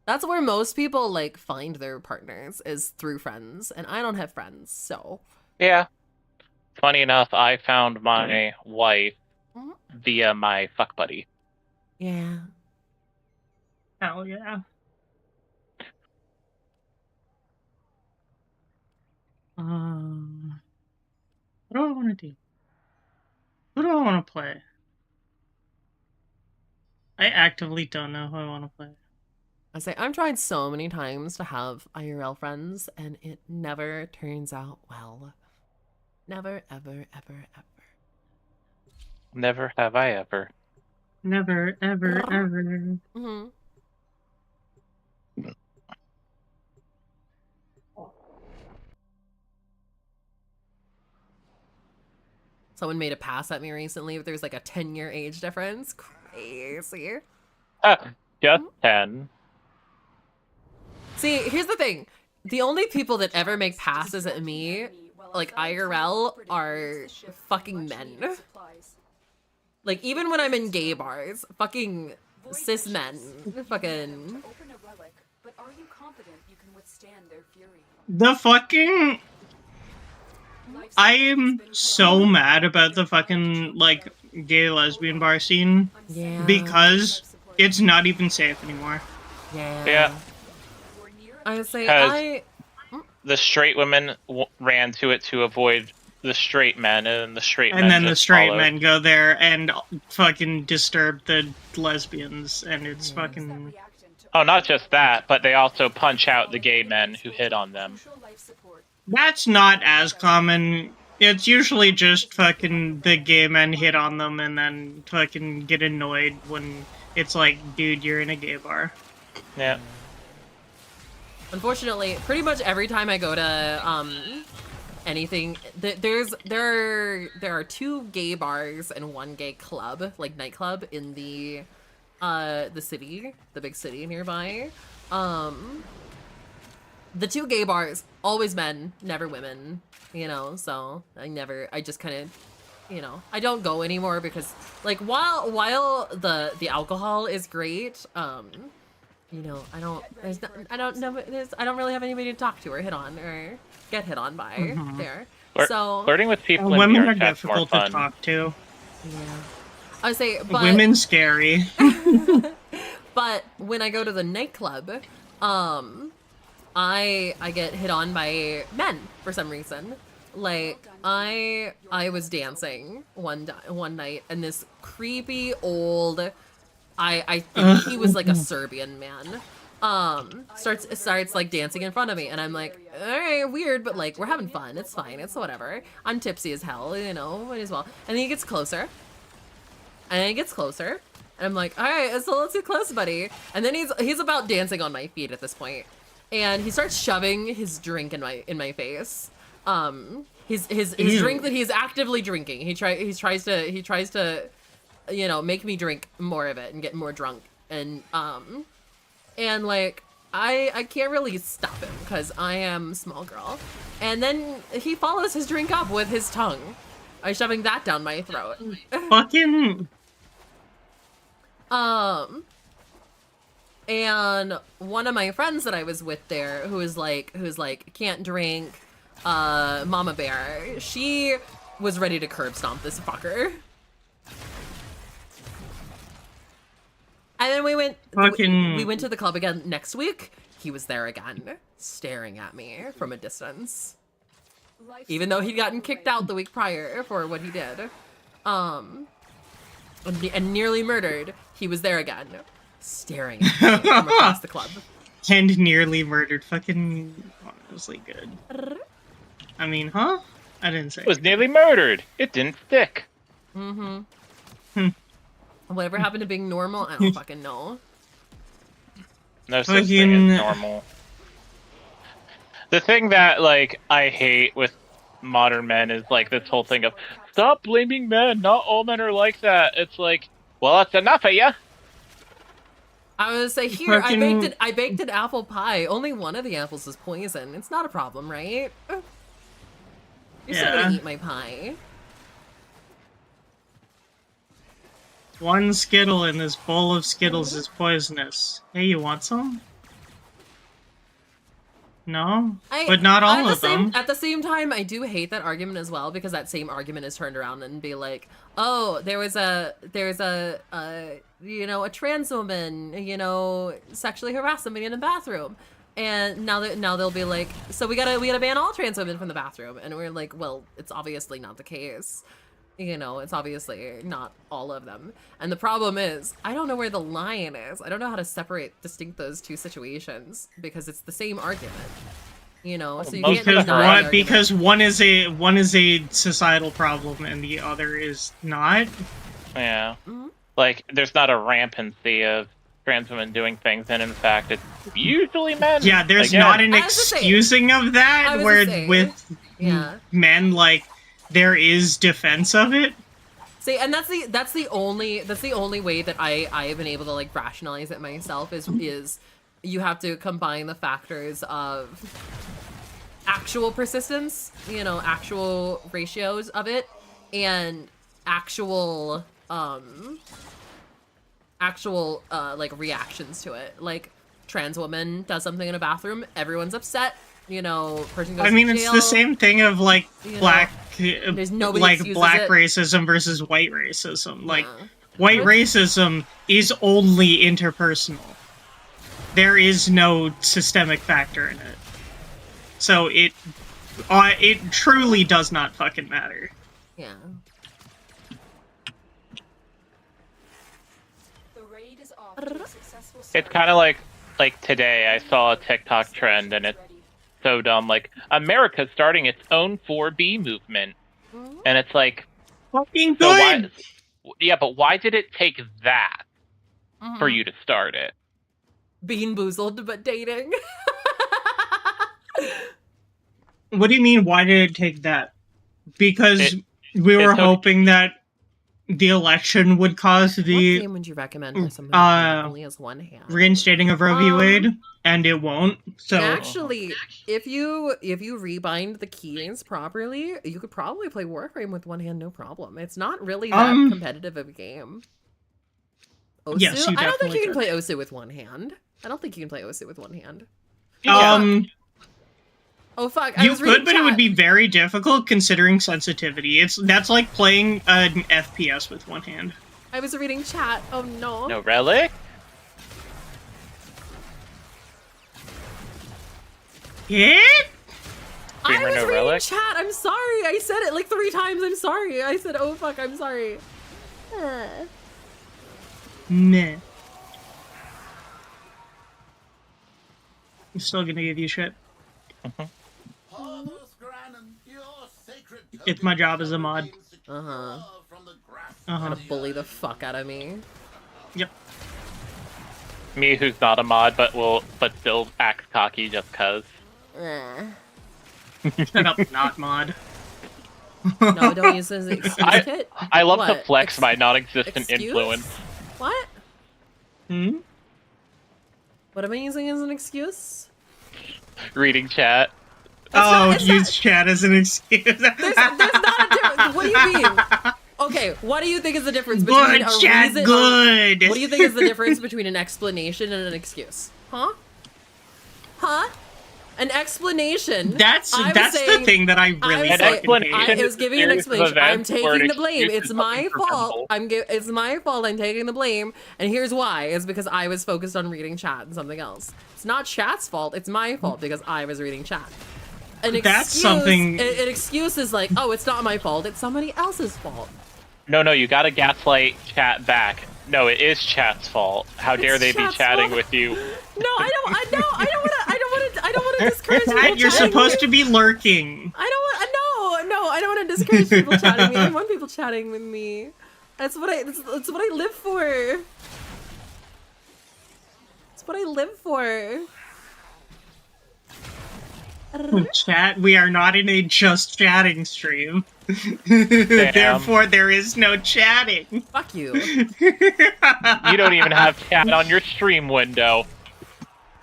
That's where most people like find their partners, is through friends, and I don't have friends, so.
Yeah. Funny enough, I found my wife via my fuck buddy.
Yeah.
Hell yeah. What do I want to do? Who do I want to play? I actively don't know who I want to play.
I say I've tried so many times to have IRL friends, and it never turns out well. Never, ever, ever, ever.
Never have I ever.
Never, ever, ever.
Mm-hmm. Someone made a pass at me recently, but there's like a 10-year age difference. Crazy.
Just 10.
See, here's the thing. The only people that ever make passes at me, like IRL, are fucking men. Like, even when I'm in gay bars, fucking cis men. Fucking...
But are you confident you can withstand their fury?
The fucking... I am so mad about the fucking, like, gay lesbian bar scene.
Yeah.
Because it's not even safe anymore.
Yeah.
I would say,
the straight women ran to it to avoid the straight men, and the straight men
And then the
just
straight
followed.
men go there and fucking disturb the lesbians, and it's fucking...
Oh, not just that, but they also punch out the gay men who hit on them.
That's not as common. It's usually just fucking the gay men hit on them and then fucking get annoyed when it's like, dude, you're in a gay bar.
Yeah.
Unfortunately, pretty much every time I go to anything, there are 2 gay bars and 1 gay club, like nightclub, in the city, the big city nearby. The 2 gay bars, always men, never women, you know, so I just kind of, you know, I don't go anymore because, like, while the alcohol is great, you know, I don't really have anybody to talk to or hit on or get hit on by there. So
Flirting with people in
women
VR
are
chat's more
difficult
fun.
to talk to.
Yeah. I would say, but
Women scary.
but when I go to the nightclub, I get hit on by men for some reason. Like, I was dancing one night, and this creepy old, I think he was like a Serbian man, starts like dancing in front of me, and I'm like, all right, weird, but like, we're having fun, it's fine, it's whatever. I'm tipsy as hell, you know, might as well. And then he gets closer, and I'm like, all right, so let's get close, buddy. And then he's about dancing on my feet at this point, and he starts shoving his drink in my face. His drink that he's actively drinking. He tries to, you know, make me drink more of it and get more drunk. And like, I can't really stop him because I am a small girl. And then he follows his drink up with his tongue. I'm shoving that down my throat.
Fucking.
And one of my friends that I was with there, who's like can't drink, mama bear, she was ready to curb stomp this fucker. And then we went to the club again next week. He was there again, staring at me from a distance. Even though he'd gotten kicked out the week prior for what he did. And nearly murdered, he was there again, staring at me from across the club.
And nearly murdered. Fucking honestly good. I mean, huh? I didn't say
it was nearly murdered. It didn't stick.
Mm-hmm. Whatever happened to being normal, I don't fucking know.
No such thing as normal. The thing that, like, I hate with modern men is, like, this whole thing of, stop blaming men, not all men are like that. It's like, well, that's enough of ya.
I was say, here, I baked an apple pie. Only one of the apples is poison. It's not a problem, right? You're still gonna eat my pie.
One Skittle in this bowl of Skittles is poisonous. Hey, you want some? No? But not all of them.
At the same time, I do hate that argument as well, because that same argument is turned around and be like, oh, there's a you know, a trans woman, you know, sexually harassed somebody in a bathroom. And now they'll be like, so we gotta ban all trans women from the bathroom. And we're like, well, it's obviously not the case. You know, it's obviously not all of them. And the problem is, I don't know where the line is. I don't know how to distinct those two situations, because it's the same argument. You know, so you can't deny the
because one is a societal problem and the other is not.
Yeah. Like, there's not a rampancy of trans women doing things, and in fact, it's usually men.
Yeah, there's not an excusing of that, where with men, like, there is defense of it.
See, and that's the only way that I have been able to, like, rationalize it myself is you have to combine the factors of actual persistence, you know, actual ratios of it, and actual like reactions to it. Like, trans woman does something in a bathroom, everyone's upset. You know, person goes to jail.
It's the same thing of, like, black
black
racism versus white racism. Like, white racism is only interpersonal. There is no systemic factor in it. So it truly does not fucking matter.
Yeah.
It's kind of like today I saw a TikTok trend, and it's so dumb. Like, America's starting its own 4B movement, and it's like,
fucking good.
But why did it take that for you to start it?
Bean boozled, but dating.
What do you mean? Why did it take that? Because we were hoping that the election would cause the
what game would you recommend for somebody who only has one hand?
Reinstating of Roe v. Wade, and it won't. So
actually, if you rebind the keys properly, you could probably play Warframe with one hand, no problem. It's not really that competitive of a game. Osu?
Yes, you
I don't think you can
definitely
play Osu with one hand. I don't think you can play Osu with one hand. Oh fuck!
You could, but it would be very difficult considering sensitivity. That's like playing an FPS with one hand.
I was reading chat. Oh no.
No relic?
Yeah?
I was reading chat. I'm sorry. I said it like 3 times. I'm sorry. I said, oh fuck, I'm sorry.
Meh. I'm still gonna give you shit. It's my job as a mod.
Gonna bully the fuck out of me.
Yep.
Me, who's not a mod, but still acts cocky just cause.
Shut up, not mod.
No, don't use this excuse kit.
I love to flex my non-existent
excuse?
influence.
What? What am I using as an excuse?
Reading chat.
Use chat as an excuse.
There's not a difference. What do you mean? Okay, what do you think is the difference between
Good
a
chat,
reason?
good.
What do you think is the difference between an explanation and an excuse? Huh? Huh? An explanation.
That's the thing that I really
I was giving an explanation. I'm
events where
taking
an
the blame.
excuse
It's
is
my fault.
preventable.
It's my fault. I'm taking the blame. And here's why: is because I was focused on reading chat and something else. It's not chat's fault. It's my fault because I was reading chat. An excuse is like, oh, it's not my fault. It's somebody else's fault.
No, you gotta gaslight chat back. No, it is chat's fault. How dare they be
chat's
chatting
fault.
with you?
No, I don't want to discourage people.
You're supposed to be lurking.
I don't want to discourage people chatting with me. I want people chatting with me. That's what I live for. That's what I live for.
Chat, we are not in a just chatting stream. Therefore, there is no chatting.
Fuck you.
You don't even have chat on your stream window.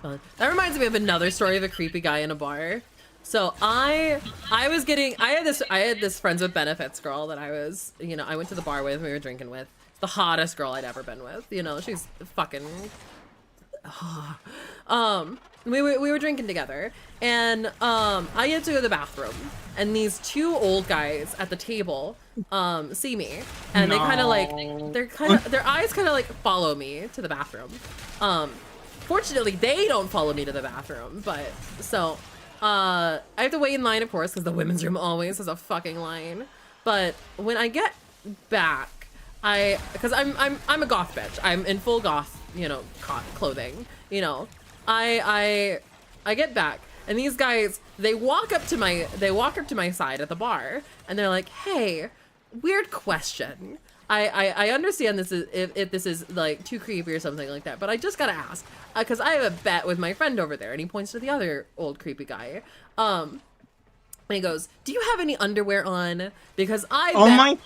That reminds me of another story of a creepy guy in a bar. So I had this friends with benefits girl that I went to the bar with, we were drinking with. The hottest girl I'd ever been with. She's fucking we were drinking together, and I get to go to the bathroom, and these two old guys at the table see me, and they kind of their eyes kind of like follow me to the bathroom. Fortunately, they don't follow me to the bathroom, but so I have to wait in line, of course, because the women's room always has a fucking line. But when I get back, because I'm a goth bitch, I'm in full goth, clothing, I get back, and these guys, they walk up to my side at the bar, and they're like, hey, weird question. I understand this is if this is like too creepy or something like that, but I just gotta ask, because I have a bet with my friend over there, and he points to the other old creepy guy. And he goes, do you have any underwear on? Because I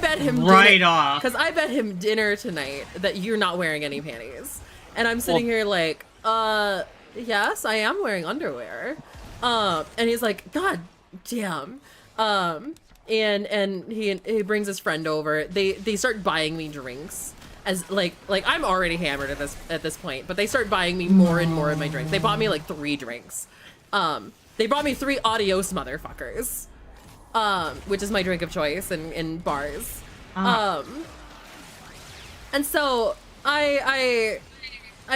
bet him
right off.
Because I bet him dinner tonight that you're not wearing any panties. And I'm sitting here like, yes, I am wearing underwear. And he's like, God damn. And he brings his friend over. They start buying me drinks. As like I'm already hammered at this point, but they start buying me more and more of my drinks. They bought me like 3 drinks. They brought me 3 adios motherfuckers. Which is my drink of choice in bars. And so I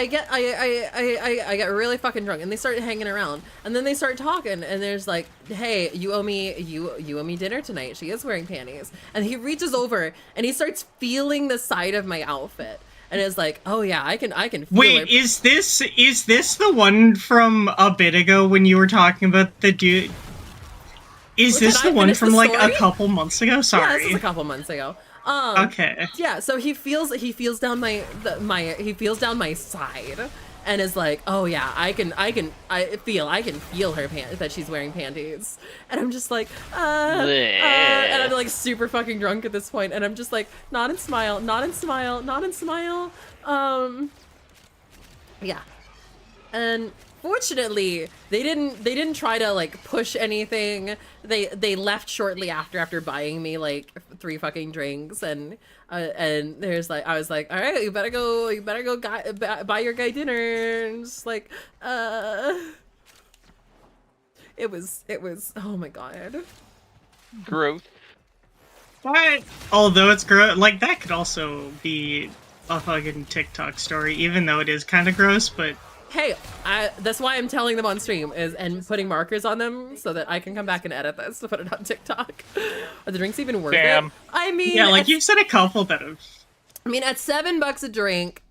get really fucking drunk, and they start hanging around, and then they start talking, and there's like, hey, you owe me dinner tonight. She is wearing panties. And he reaches over and he starts feeling the side of my outfit, and is like, oh yeah, I can feel
Wait,
it.
is this the one from a bit ago when you were talking about the dude? Is this the one from like a couple months ago? Sorry.
Yeah, this is a couple months ago.
Okay.
Yeah, so he feels down my side, and is like, oh yeah, I can feel her that she's wearing panties, and I'm just like, and I'm like super fucking drunk at this point, and I'm just like, nod and smile, yeah, and fortunately, they didn't try to like push anything. They left shortly after buying me like 3 fucking drinks, and there's like, I was like, all right, you better go buy your guy dinner, and just like it was oh my god,
gross.
But although it's gross, like that could also be a fucking TikTok story, even though it is kind of gross, but.
Hey, that's why I'm telling them on stream and putting markers on them so that I can come back and edit this to put it on TikTok. Are the drinks even worth it? I mean,
yeah, like you've said a couple that have.
I mean, at $7 a drink,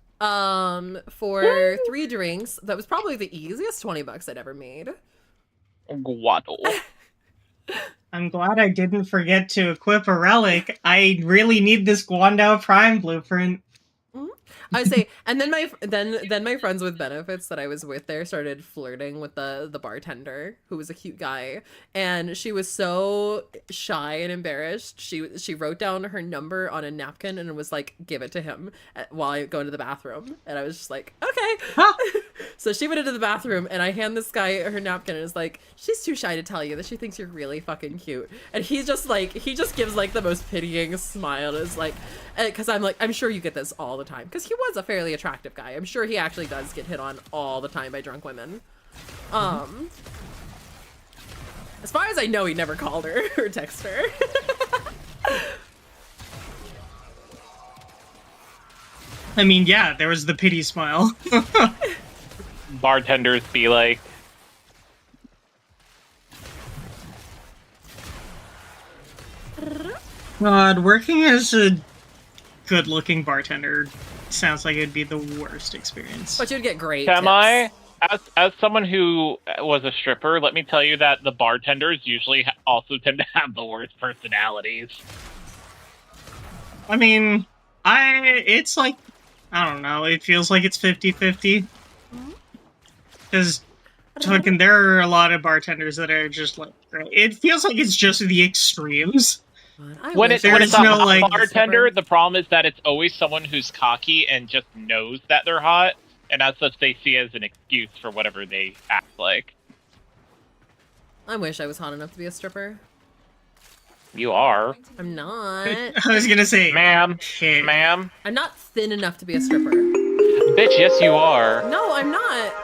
for 3 drinks, that was probably the easiest $20 I'd ever made.
Guado.
I'm glad I didn't forget to equip a relic. I really need this Guandao Prime blueprint.
I say, and then my friends with benefits that I was with there started flirting with the bartender, who was a cute guy, and she was so shy and embarrassed. She wrote down her number on a napkin and was like, "Give it to him while I go into the bathroom." And I was just like, "Okay." So she went into the bathroom, and I hand this guy her napkin, and is like, "She's too shy to tell you that she thinks you're really fucking cute." And he just gives like the most pitying smile, is like, because I'm like, I'm sure you get this all the time, because he was a fairly attractive guy. I'm sure he actually does get hit on all the time by drunk women. As far as I know, he never called her or texted her.
I mean, yeah, there was the pity smile.
Bartenders be like,
God, working as a good-looking bartender sounds like it'd be the worst experience.
But you'd get great
am
tips.
I? As someone who was a stripper, let me tell you that the bartenders usually also tend to have the worst personalities.
I mean, it's like, I don't know, it feels like it's 50-50. Because, fucking, there are a lot of bartenders that are just like, it feels like it's just the extremes.
When it's a bartender, the problem is that it's always someone who's cocky and just knows that they're hot, and as such they see it as an excuse for whatever they act like.
I wish I was hot enough to be a stripper.
You are.
I'm not.
I was gonna say,
ma'am.
I'm not thin enough to be a stripper.
Bitch, yes you are.
No, I'm not.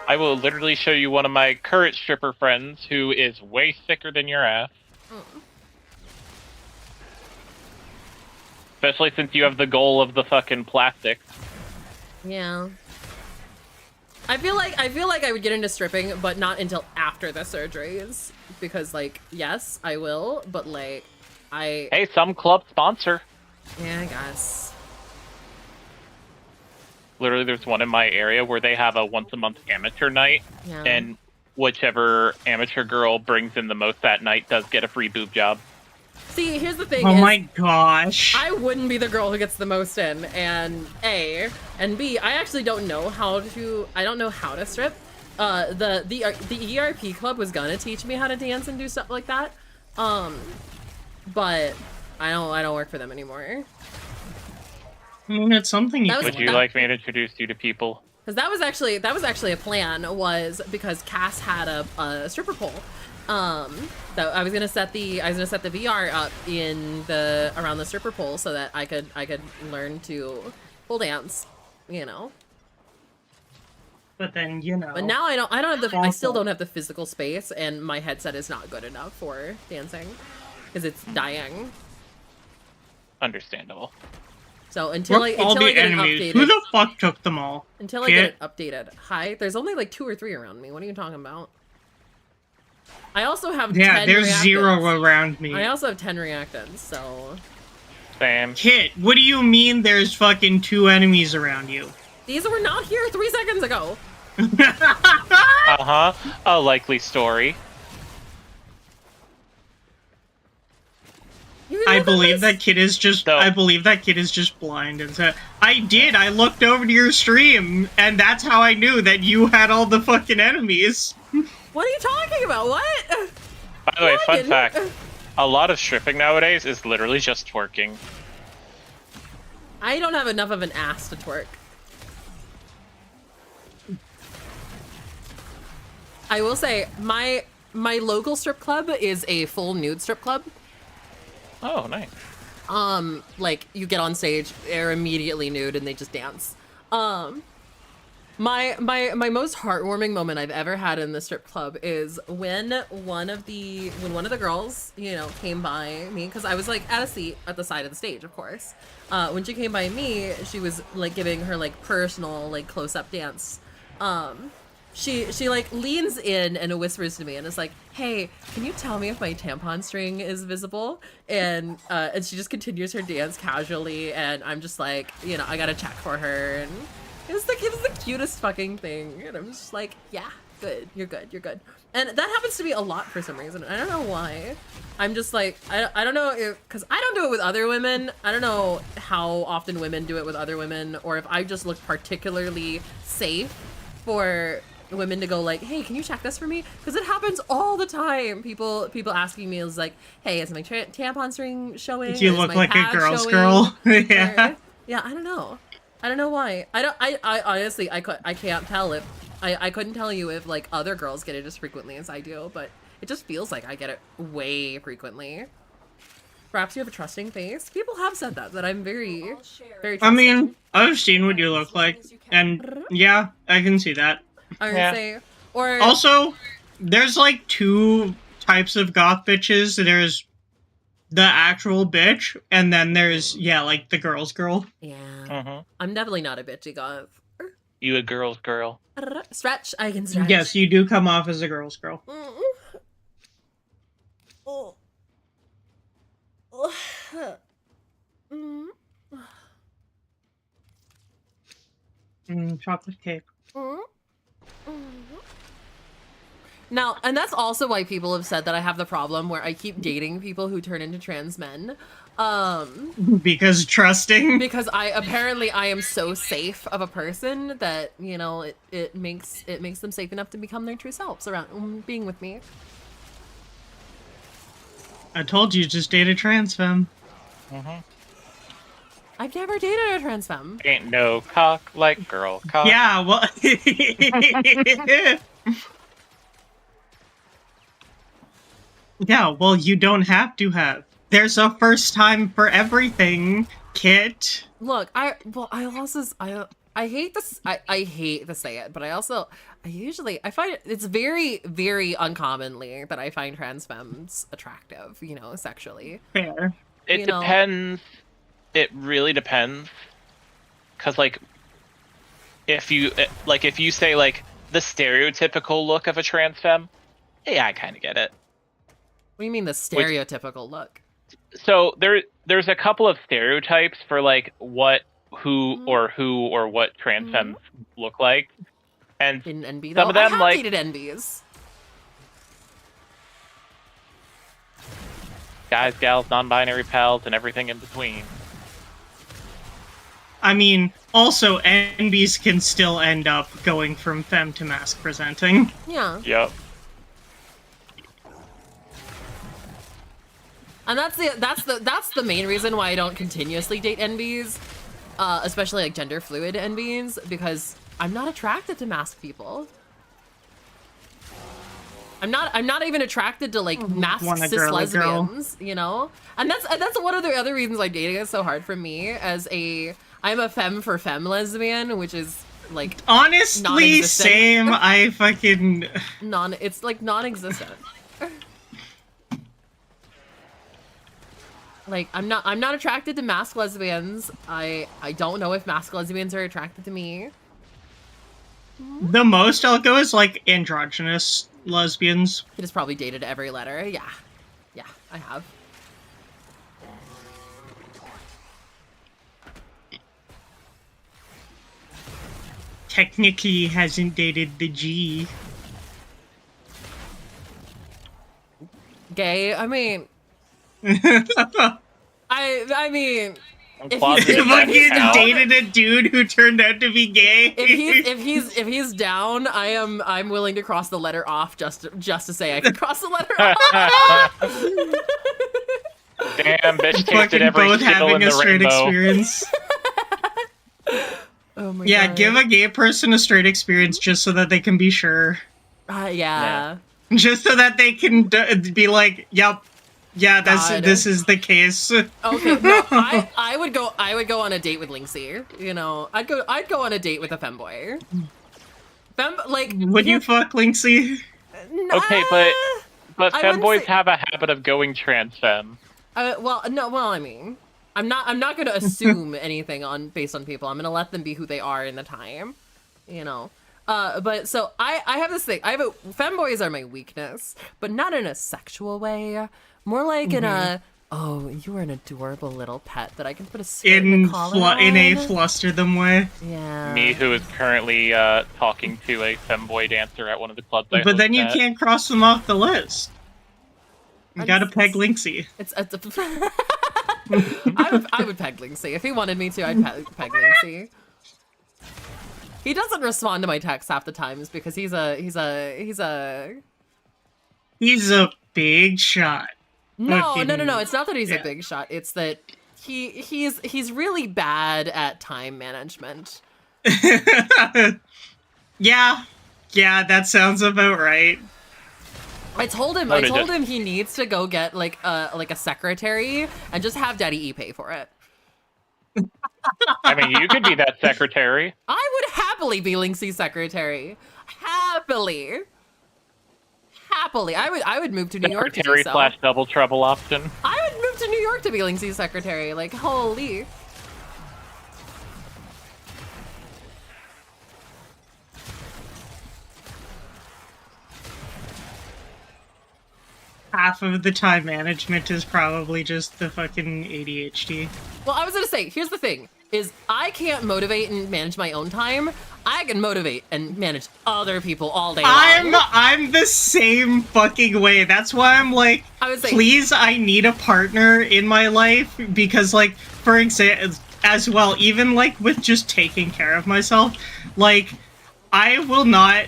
I will literally show you one of my current stripper friends who is way thicker than your ass. Especially since you have the goal of the fucking plastic.
Yeah. I feel like I would get into stripping, but not until after the surgeries. Because, like, yes, I will, but, like,
Hey, some club sponsor.
Yeah, I guess.
Literally, there's one in my area where they have a once-a-month amateur night,
Yeah.
and whichever amateur girl brings in the most that night does get a free boob job.
See, here's the thing.
Oh my gosh.
I wouldn't be the girl who gets the most in, and A, and B, I actually don't know how to strip. The ERP club was gonna teach me how to dance and do stuff like that. But I don't work for them anymore.
I mean, it's something you
Would you like me to introduce you to people?
Because that was actually a plan, was because Cass had a stripper pole. So I was gonna set the VR up around the stripper pole so that I could learn to pole dance, you know.
But then, you know.
But now I still don't have the physical space, and my headset is not good enough for dancing because it's dying.
Understandable.
So until I get it updated.
Who the fuck took them all?
Until I get it updated. Hi, there's only like 2 or 3 around me. What are you talking about? I also have 10
there's
reactants.
0 around me.
I also have 10 reactants, so...
Same.
Kit, what do you mean there's fucking 2 enemies around you?
These were not here 3 seconds ago.
Uh-huh. A likely story.
I believe that kid is just blind and said, I looked over to your stream, and that's how I knew that you had all the fucking enemies.
What are you talking about? What?
By the way, fun fact. A lot of stripping nowadays is literally just twerking.
I don't have enough of an ass to twerk. I will say, my local strip club is a full nude strip club.
Oh, nice.
Like, you get on stage, they're immediately nude, and they just dance. My most heartwarming moment I've ever had in the strip club is when one of the girls, you know, came by me, because I was like at a seat at the side of the stage, of course. When she came by me, she was like giving her like personal like close-up dance. She like leans in and whispers to me and is like, "Hey, can you tell me if my tampon string is visible?" And she just continues her dance casually, and I'm just like, you know, I gotta check for her, and it was the cutest fucking thing, and I'm just like, yeah, Good. You're good. You're good. And that happens to me a lot for some reason. I don't know why. I'm just like, I don't know if, because I don't do it with other women. I don't know how often women do it with other women, or if I just look particularly safe for women to go like, hey, can you check this for me? Because it happens all the time. People asking me is like, hey, is my tampon string showing?
You
Is
look
my
like a
pad
girl's
showing?
girl. Yeah.
Or, yeah, I don't know. I don't know why. I honestly, I can't tell if, I couldn't tell you if like other girls get it as frequently as I do, but it just feels like I get it way frequently. Perhaps you have a trusting face. People have said that I'm very
I
trusting.
mean, I've seen what you look like, and yeah, I can see that.
I would say, or
also, there's like two types of goth bitches. There's the actual bitch, and then there's like the girl's girl.
Yeah, I'm definitely not a bitchy goth.
You a girl's girl.
Stretch, I can stretch.
Yes, you do come off as a girl's girl.
Oh.
Chocolate cake.
Now, and that's also why people have said that I have the problem where I keep dating people who turn into trans men.
Because trusting.
Because I am so safe of a person that, you know, it makes them safe enough to become their true selves around being with me.
I told you, just date a trans femme.
I've never dated a trans femme.
Ain't no cock like girl cock.
Yeah, well... yeah, well, you don't have to have. There's a first time for everything, Kit.
Look, I hate this. I hate to say it, but I find it's very, very uncommonly that I find trans femmes attractive, you know, sexually.
Fair.
It depends. It really depends. Cause like, if you say like the stereotypical look of a trans femme, yeah, I kind of get it.
What do you mean the stereotypical look?
So there's a couple of stereotypes for like who or what trans femmes look like, and
in NB,
some of them
I have
like
dated NBs.
guys, gals, non-binary pals, and everything in between.
I mean, also, NBs can still end up going from femme to mask presenting.
Yeah.
Yep.
And that's the main reason why I don't continuously date NBs, especially like gender fluid NBs, because I'm not attracted to masked people. I'm not even attracted to like masked cis lesbians, you know? And that's one of the other reasons why dating is so hard for me as I'm a femme for femme lesbian, which is like
honestly same. I fucking
it's like non-existent. Like I'm not attracted to masked lesbians. I don't know if masked lesbians are attracted to me.
The most I'll go is like androgynous lesbians.
It has probably dated every letter. Yeah, I have.
Technically hasn't dated the G.
Gay? I mean... I mean...
If you dated a dude who turned out to be gay.
If he's down, I'm willing to cross the letter off just to say I can cross the letter off.
Damn, bitch tasted every
both
Skittle
having
in the
a straight
rainbow.
experience.
Oh my
yeah,
God.
give a gay person a straight experience just so that they can be sure.
Yeah.
Just so that they can be like, yep. Yeah, this is the case.
Okay, no, I would go on a date with Linksy. You know, I'd go on a date with a femboy.
Would you fuck Linksy?
Okay, but femboys have a habit of going trans femme.
I mean, I'm not gonna assume anything based on people. I'm gonna let them be who they are in the time, you know. But so I have this thing. femboys are my weakness, but not in a sexual way. More like in a Oh, you are an adorable little pet that I can put a skirt and a collar
in a
on.
fluster them way.
Yeah.
Me, who is currently talking to a femboy dancer at one of the clubs I
But then
host
you
at.
can't cross them off the list. You gotta peg Linksy.
I would peg Linksy. If he wanted me to, I'd peg Linksy. He doesn't respond to my texts half the times because he's a
big shot.
No. It's not that he's a big shot. It's that he's really bad at time management.
Yeah, that sounds about right.
I told him he needs to go get like a secretary and just have Daddy E pay for it.
I mean, you could be that secretary.
I would happily be Linksy's secretary. Happily. I would move to New York to do
Secretary
so.
/ double trouble option.
I would move to New York to be Linksy's secretary. Like, holy.
Half of the time management is probably just the fucking ADHD.
Well, I was gonna say, here's the thing, is I can't motivate and manage my own time. I can motivate and manage other people all day long.
I'm the same fucking way. That's why I'm like, please, I need a partner in my life, because, like, for example, as well, even, like, with just taking care of myself, like, I will not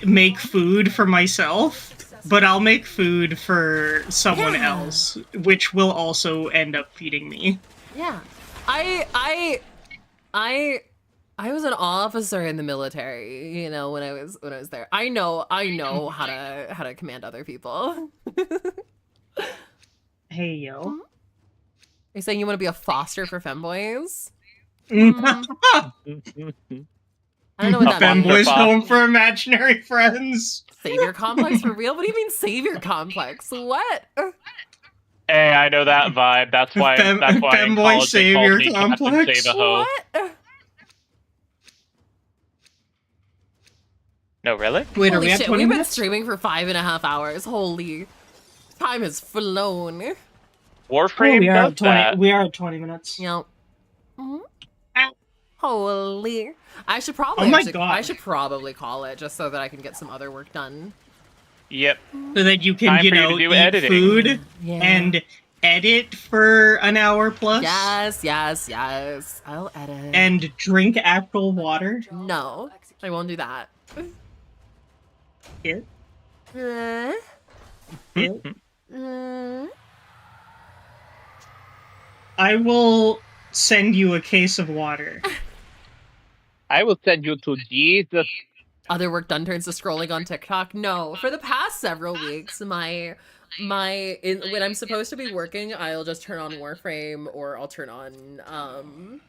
make food for myself, but I'll make food for someone else, which will also end up feeding me.
Yeah. I was an officer in the military, you know, when I was there. I know how to command other people.
Hey yo.
Are you saying you want to be a foster for femboys? I don't know what that means.
Femboys home for imaginary friends.
Savior complex for real? What do you mean savior complex? What?
Hey, I know that vibe. That's why in
Femboy
college they called
savior
me Captain
complex.
Save a Ho.
What?
No, really?
Wait,
Holy shit, we've been streaming for 5.5 hours. Holy. Time has flown.
Warframe does that.
We are at 20 minutes.
Yep. Holy. I should probably
Oh my God.
I should probably call it just so that I can get some other work done.
Yep.
So that you can,
Time
you
for you
know,
to do
eat
editing.
food
Yeah.
and edit for an hour plus.
Yes. I'll edit.
And drink actual water.
No, I won't do that.
It. I will send you a case of water.
I will send you to Jesus.
Other work done turns to scrolling on TikTok. No, for the past several weeks, when I'm supposed to be working, I'll just turn on Warframe, or I'll turn on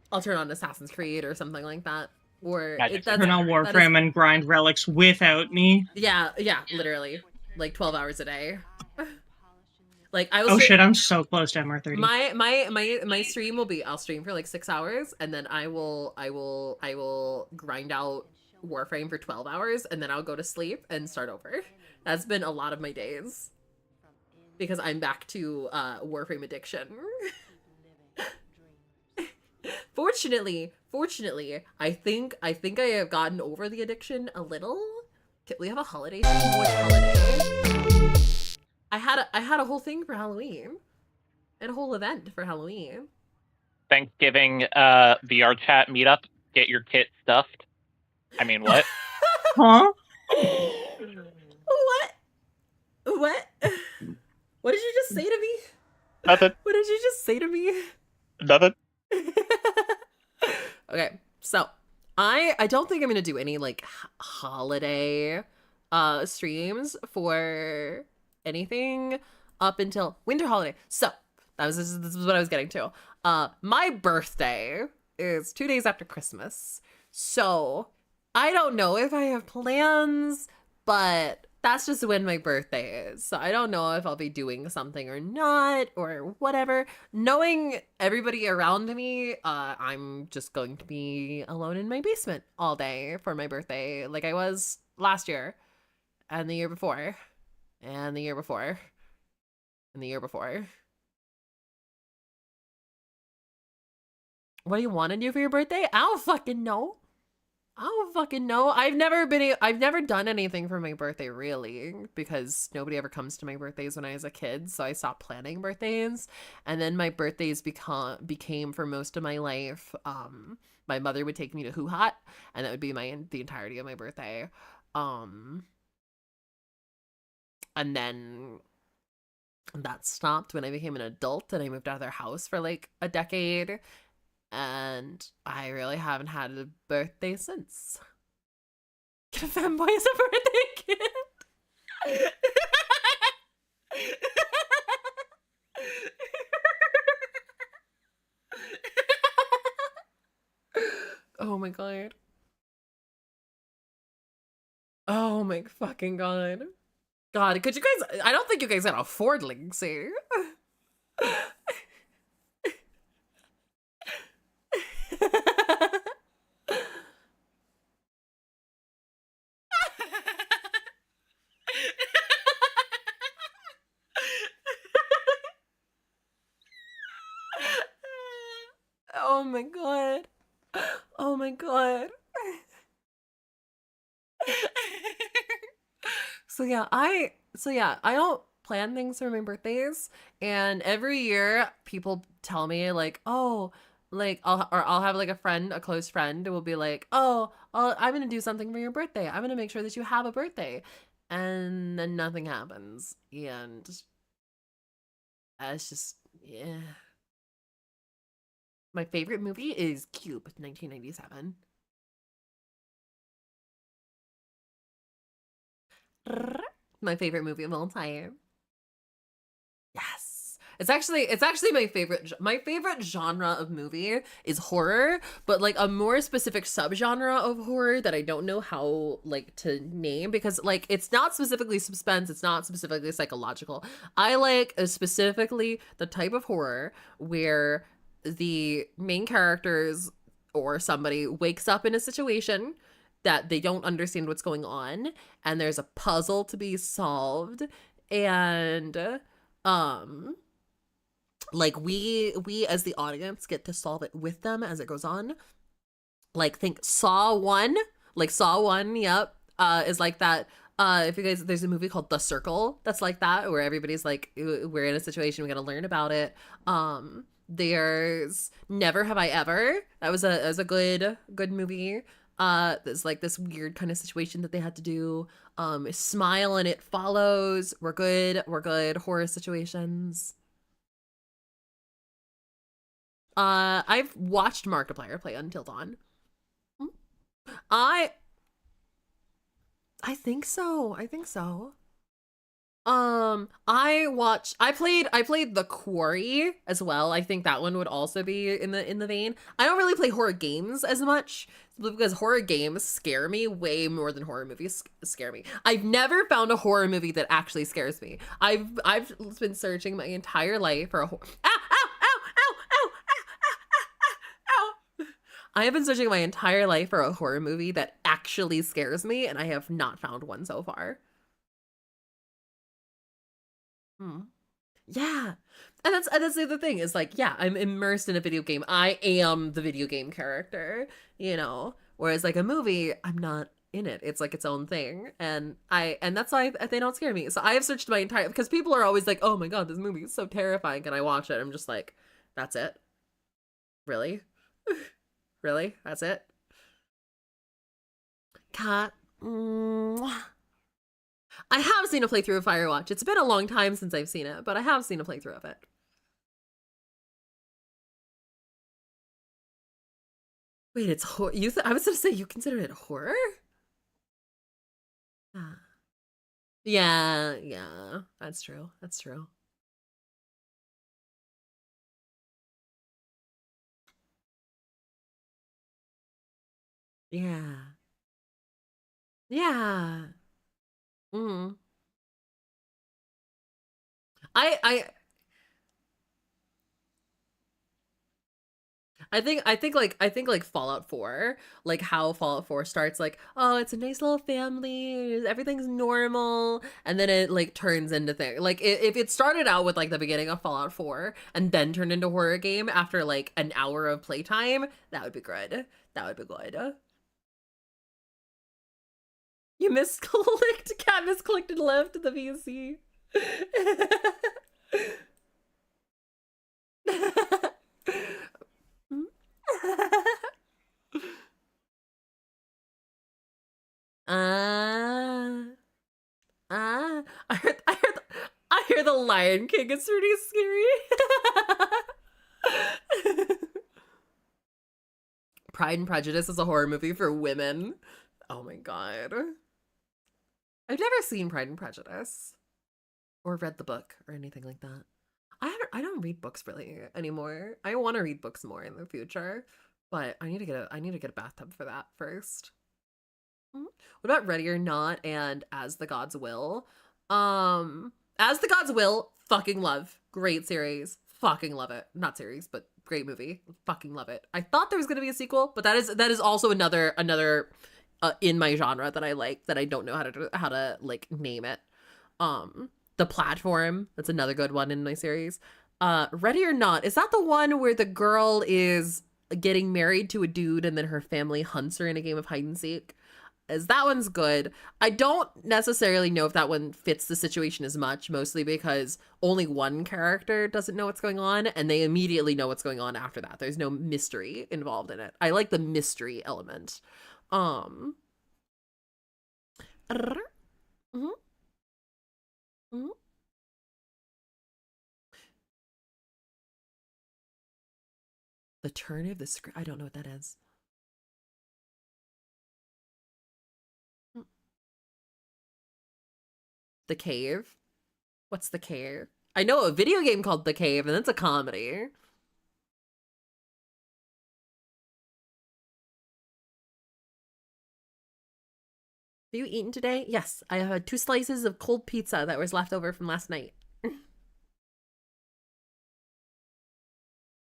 I'll turn on Assassin's Creed or something like that. Or
Turn on Warframe and grind relics without me.
Yeah, literally, like 12 hours a day. Like I was.
Oh shit! I'm so close to MR30.
My stream will be. I'll stream for like 6 hours, and then I will grind out Warframe for 12 hours, and then I'll go to sleep and start over. That's been a lot of my days because I'm back to Warframe addiction. Fortunately, I think I have gotten over the addiction a little. We have a holiday. What holiday? I had a whole thing for Halloween. I had a whole event for Halloween.
Thanksgiving VR chat meetup. Get your kit stuffed. I mean, what?
Huh?
What? What did you just say to me?
Nothing.
What did you just say to me?
Nothing.
Okay, so I don't think I'm gonna do any like holiday streams for anything up until winter holiday. So this is what I was getting to. My birthday is 2 days after Christmas, so I don't know if I have plans, but that's just when my birthday is. So I don't know if I'll be doing something or not, or whatever. Knowing everybody around me, I'm just going to be alone in my basement all day for my birthday, like I was last year and the year before. and the year before, and the year before. What do you want to do for your birthday? I don't fucking know. I don't fucking know. I've never done anything for my birthday really, because nobody ever comes to my birthdays when I was a kid, so I stopped planning birthdays. And then my birthdays became for most of my life, my mother would take me to Hoo Hot, and that would be the entirety of my birthday. And then that stopped when I became an adult and I moved out of their house for like a decade. And I really haven't had a birthday since. Get a fanboy as a birthday kid. Oh my god. Oh my fucking god. God, could you guys, I don't think you guys can afford Linksy. Oh my god. Oh my god. So yeah, I don't plan things for my birthdays, and every year people tell me like, oh, like I'll have like a close friend who will be like, oh, I'm gonna do something for your birthday. I'm gonna make sure that you have a birthday, and then nothing happens, and it's just yeah. My favorite movie is Cube, 1997. My favorite movie of all time. Yes. It's actually my favorite genre of movie is horror, but like a more specific subgenre of horror that I don't know how like to name, because like it's not specifically suspense, it's not specifically psychological. I like specifically the type of horror where the main characters or somebody wakes up in a situation that they don't understand what's going on, and there's a puzzle to be solved, and like we as the audience get to solve it with them as it goes on. Like think Saw 1, like Saw 1, yep, is like that. If you guys, there's a movie called The Circle that's like that, where everybody's like, we're in a situation, we gotta learn about it. There's Never Have I Ever. That was a good movie. There's like this weird kind of situation that they had to do. Smile and It Follows. We're good horror situations. I've watched Markiplier play Until Dawn. I think so. I played The Quarry as well. I think that one would also be in the vein. I don't really play horror games as much because horror games scare me way more than horror movies scare me. I've never found a horror movie that actually scares me. I've been searching my entire life for a I have been searching my entire life for a horror movie that actually scares me, and I have not found one so far. Yeah. And that's the other thing is like, yeah, I'm immersed in a video game. I am the video game character, you know? Whereas like a movie, I'm not in it. It's like its own thing. And that's why they don't scare me. So I have searched my entire, because people are always like, oh my God, this movie is so terrifying. Can I watch it? I'm just like, that's it? Really? Really? That's it? Cat. I have seen a playthrough of Firewatch. It's been a long time since I've seen it, but I have seen a playthrough of it. Wait, it's horror? I was gonna say you consider it horror? Yeah, that's true. That's true. Yeah. Yeah. I I think like Fallout 4, like how Fallout 4 starts like, oh, it's a nice little family, everything's normal, and then it like turns into thing. Like if it started out with like the beginning of Fallout 4 and then turned into horror game after like an hour of playtime, that would be good. That would be good. You misclicked, cat misclicked and left the VC. I hear the Lion King is pretty scary. Pride and Prejudice is a horror movie for women. Oh my god. I've never seen Pride and Prejudice or read the book or anything like that. I don't read books really anymore. I want to read books more in the future, but I need to get a bathtub for that first. What about Ready or Not and As the Gods Will? As the Gods Will, fucking love. Great series. Fucking love it. Not series, but great movie. Fucking love it. I thought there was gonna be a sequel, but that is also another in my genre that I like that I don't know how to like name it. The Platform, that's another good one in my series. Ready or Not, is that the one where the girl is getting married to a dude and then her family hunts her in a game of hide and seek? As that one's good. I don't necessarily know if that one fits the situation as much, mostly because only one character doesn't know what's going on and they immediately know what's going on after that. There's no mystery involved in it. I like the mystery element. Mhm. Mhm. The Turn of the Screw. I don't know what that is. The Cave. What's The Cave? I know a video game called The Cave, and it's a comedy. Have you eaten today? Yes, I had 2 slices of cold pizza that was left over from last night.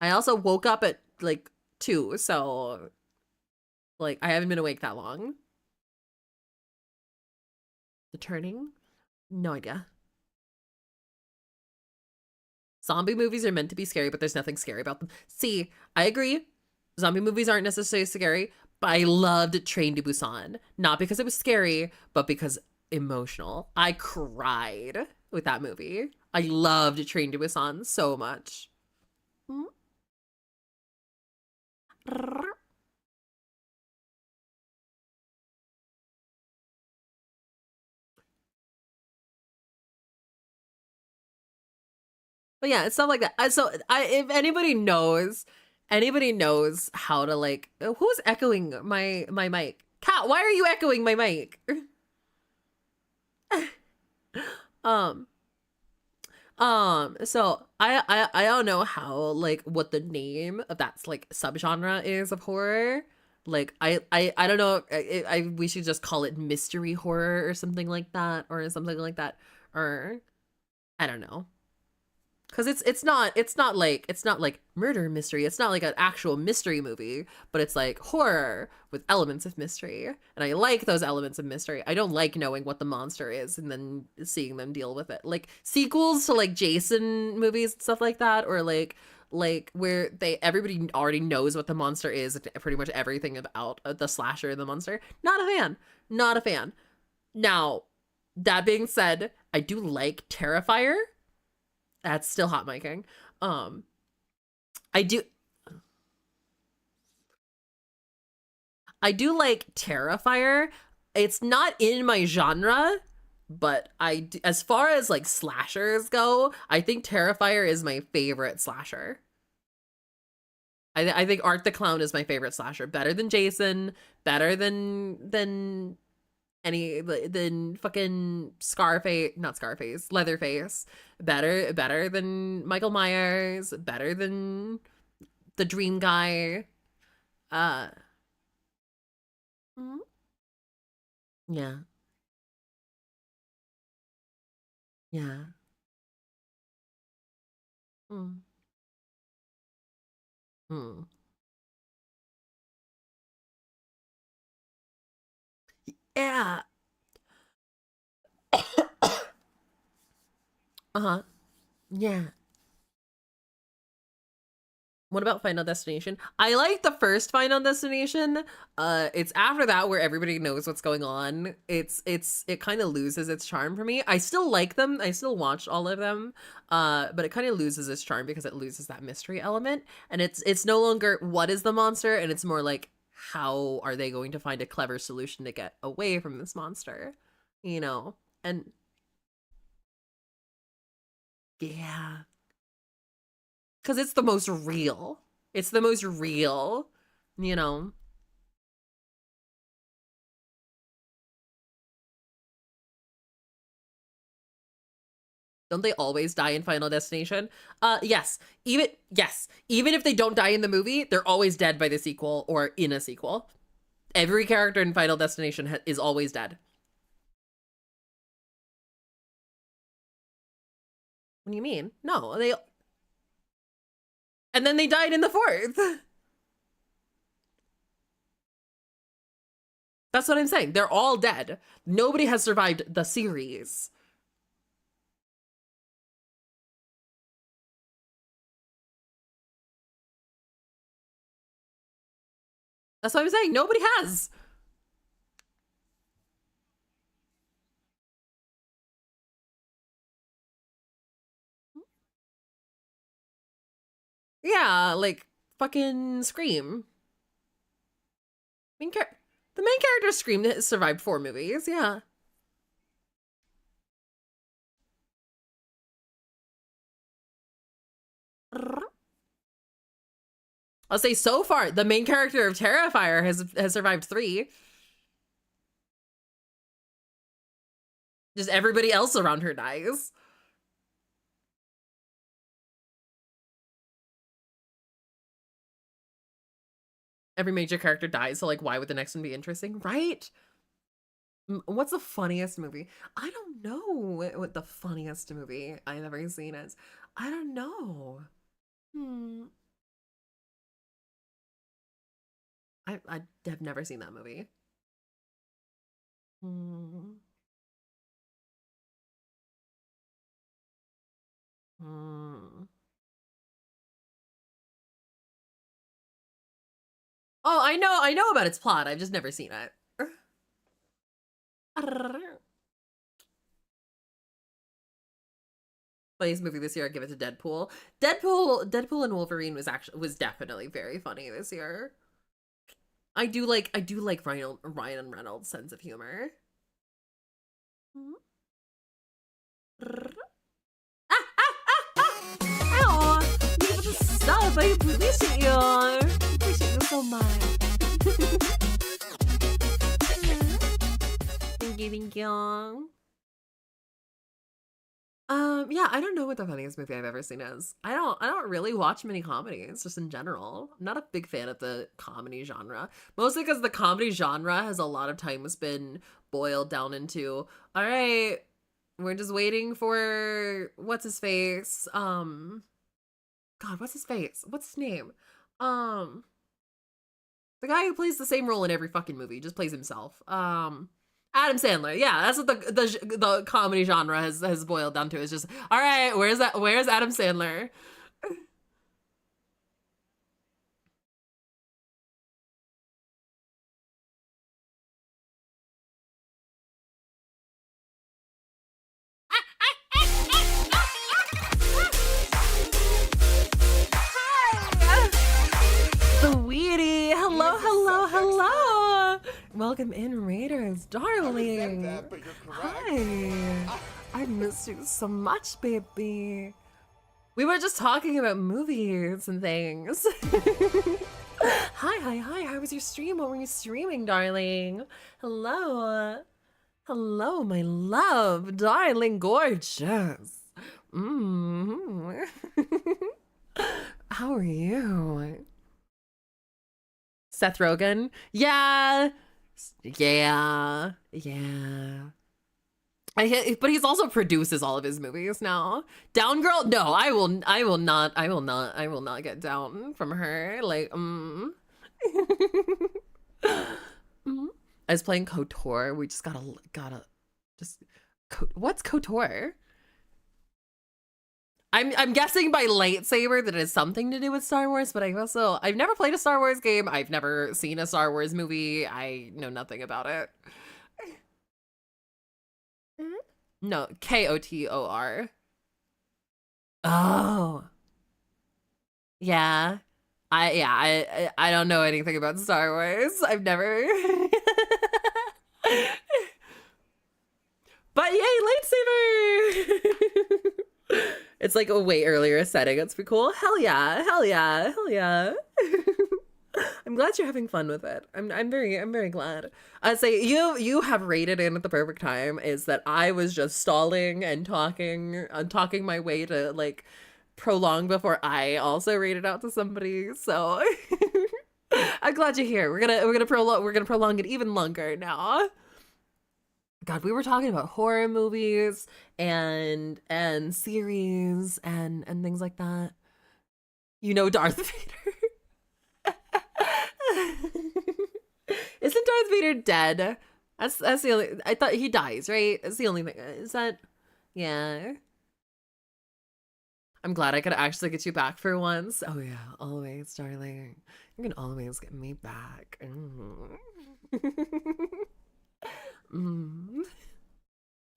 I also woke up at like 2, so like I haven't been awake that long. The Turning? No idea. Zombie movies are meant to be scary, but there's nothing scary about them. See, I agree. Zombie movies aren't necessarily scary, but I loved Train to Busan. Not because it was scary, but because emotional. I cried with that movie. I loved Train to Busan so much. But yeah, it's stuff like that. So if anybody knows how to like, who's echoing my mic? Cat, why are you echoing my mic? So I don't know how like what the name of that like subgenre is of horror. Like I don't know. We should just call it mystery horror or something like that, or something like that, or I don't know. Because it's not like murder mystery. It's not like an actual mystery movie, but it's like horror with elements of mystery. And I like those elements of mystery. I don't like knowing what the monster is and then seeing them deal with it. Like sequels to like Jason movies and stuff like that, or like where everybody already knows what the monster is, pretty much everything about the slasher and the monster. Not a fan. Not a fan. Now, that being said, I do like Terrifier. That's still hot micing. I do like Terrifier. It's not in my genre, but as far as like slashers go, I think Terrifier is my favorite slasher. I think Art the Clown is my favorite slasher. Better than Jason, better than fucking Leatherface, better than Michael Myers, better than the Dream Guy. Yeah. Yeah. Mm. Yeah. Uh-huh. Yeah. What about Final Destination? I like the first Final Destination. It's after that where everybody knows what's going on. It kind of loses its charm for me. I still like them. I still watch all of them. But it kind of loses its charm because it loses that mystery element. And it's no longer what is the monster, and it's more like how are they going to find a clever solution to get away from this monster? You know? And yeah. Because it's the most real. It's the most real, you know? Don't they always die in Final Destination? Yes. Even if they don't die in the movie, they're always dead by the sequel or in a sequel. Every character in Final Destination is always dead. What do you mean? No, they... And then they died in the fourth. That's what I'm saying. They're all dead. Nobody has survived the series. That's what I'm saying. Nobody has. Yeah, like fucking Scream. The main character Scream has survived 4 movies, yeah. I'll say so far, the main character of Terrifier has survived 3. Just everybody else around her dies. Every major character dies, so like why would the next one be interesting, right? What's the funniest movie? I don't know what the funniest movie I've ever seen is. I don't know. I have never seen that movie. Oh, I know about its plot. I've just never seen it. Funniest movie this year, I'd give it to Deadpool. Deadpool and Wolverine was definitely very funny this year. I do like Ryan Reynolds' sense of humor. Oh, you able to stop. I appreciate you. I appreciate you so much. Thank you. Yeah, I don't know what the funniest movie I've ever seen is. I don't really watch many comedies, just in general. I'm not a big fan of the comedy genre. Mostly because the comedy genre has a lot of times been boiled down into, all right, we're just waiting for what's his face? God, what's his face? What's his name? The guy who plays the same role in every fucking movie, just plays himself. Adam Sandler. Yeah, that's what the comedy genre has boiled down to. It's just, all right, where's Adam Sandler? Sweetie, hello. Welcome in, Raiders, darling. Hi. I missed you so much, baby. We were just talking about movies and things. Hi. How was your stream? What were you streaming, darling? Hello, my love, darling, gorgeous. How are you? Seth Rogen? Yeah. But he's also produces all of his movies now. Down Girl? No, I will not get down from her. Like, I was playing KOTOR. We just gotta just what's KOTOR? I'm guessing by lightsaber that it has something to do with Star Wars, but I've never played a Star Wars game. I've never seen a Star Wars movie. I know nothing about it. No, KOTOR. Oh. Yeah. I don't know anything about Star Wars. I've never But yay, lightsaber! It's like a way earlier setting. It's pretty cool. Hell yeah. Hell yeah. Hell yeah. I'm glad you're having fun with it. I'm very glad. I'd say you have rated in at the perfect time. Is that I was just stalling and talking my way to like prolong before I also rated out to somebody. So I'm glad you're here. We're gonna prolong it even longer now. God, we were talking about horror movies and series and things like that. You know Darth Vader. Isn't Darth Vader dead? That's the only, I thought he dies, right? That's the only thing. Is that, yeah. I'm glad I could actually get you back for once. Oh yeah, always, darling. You can always get me back.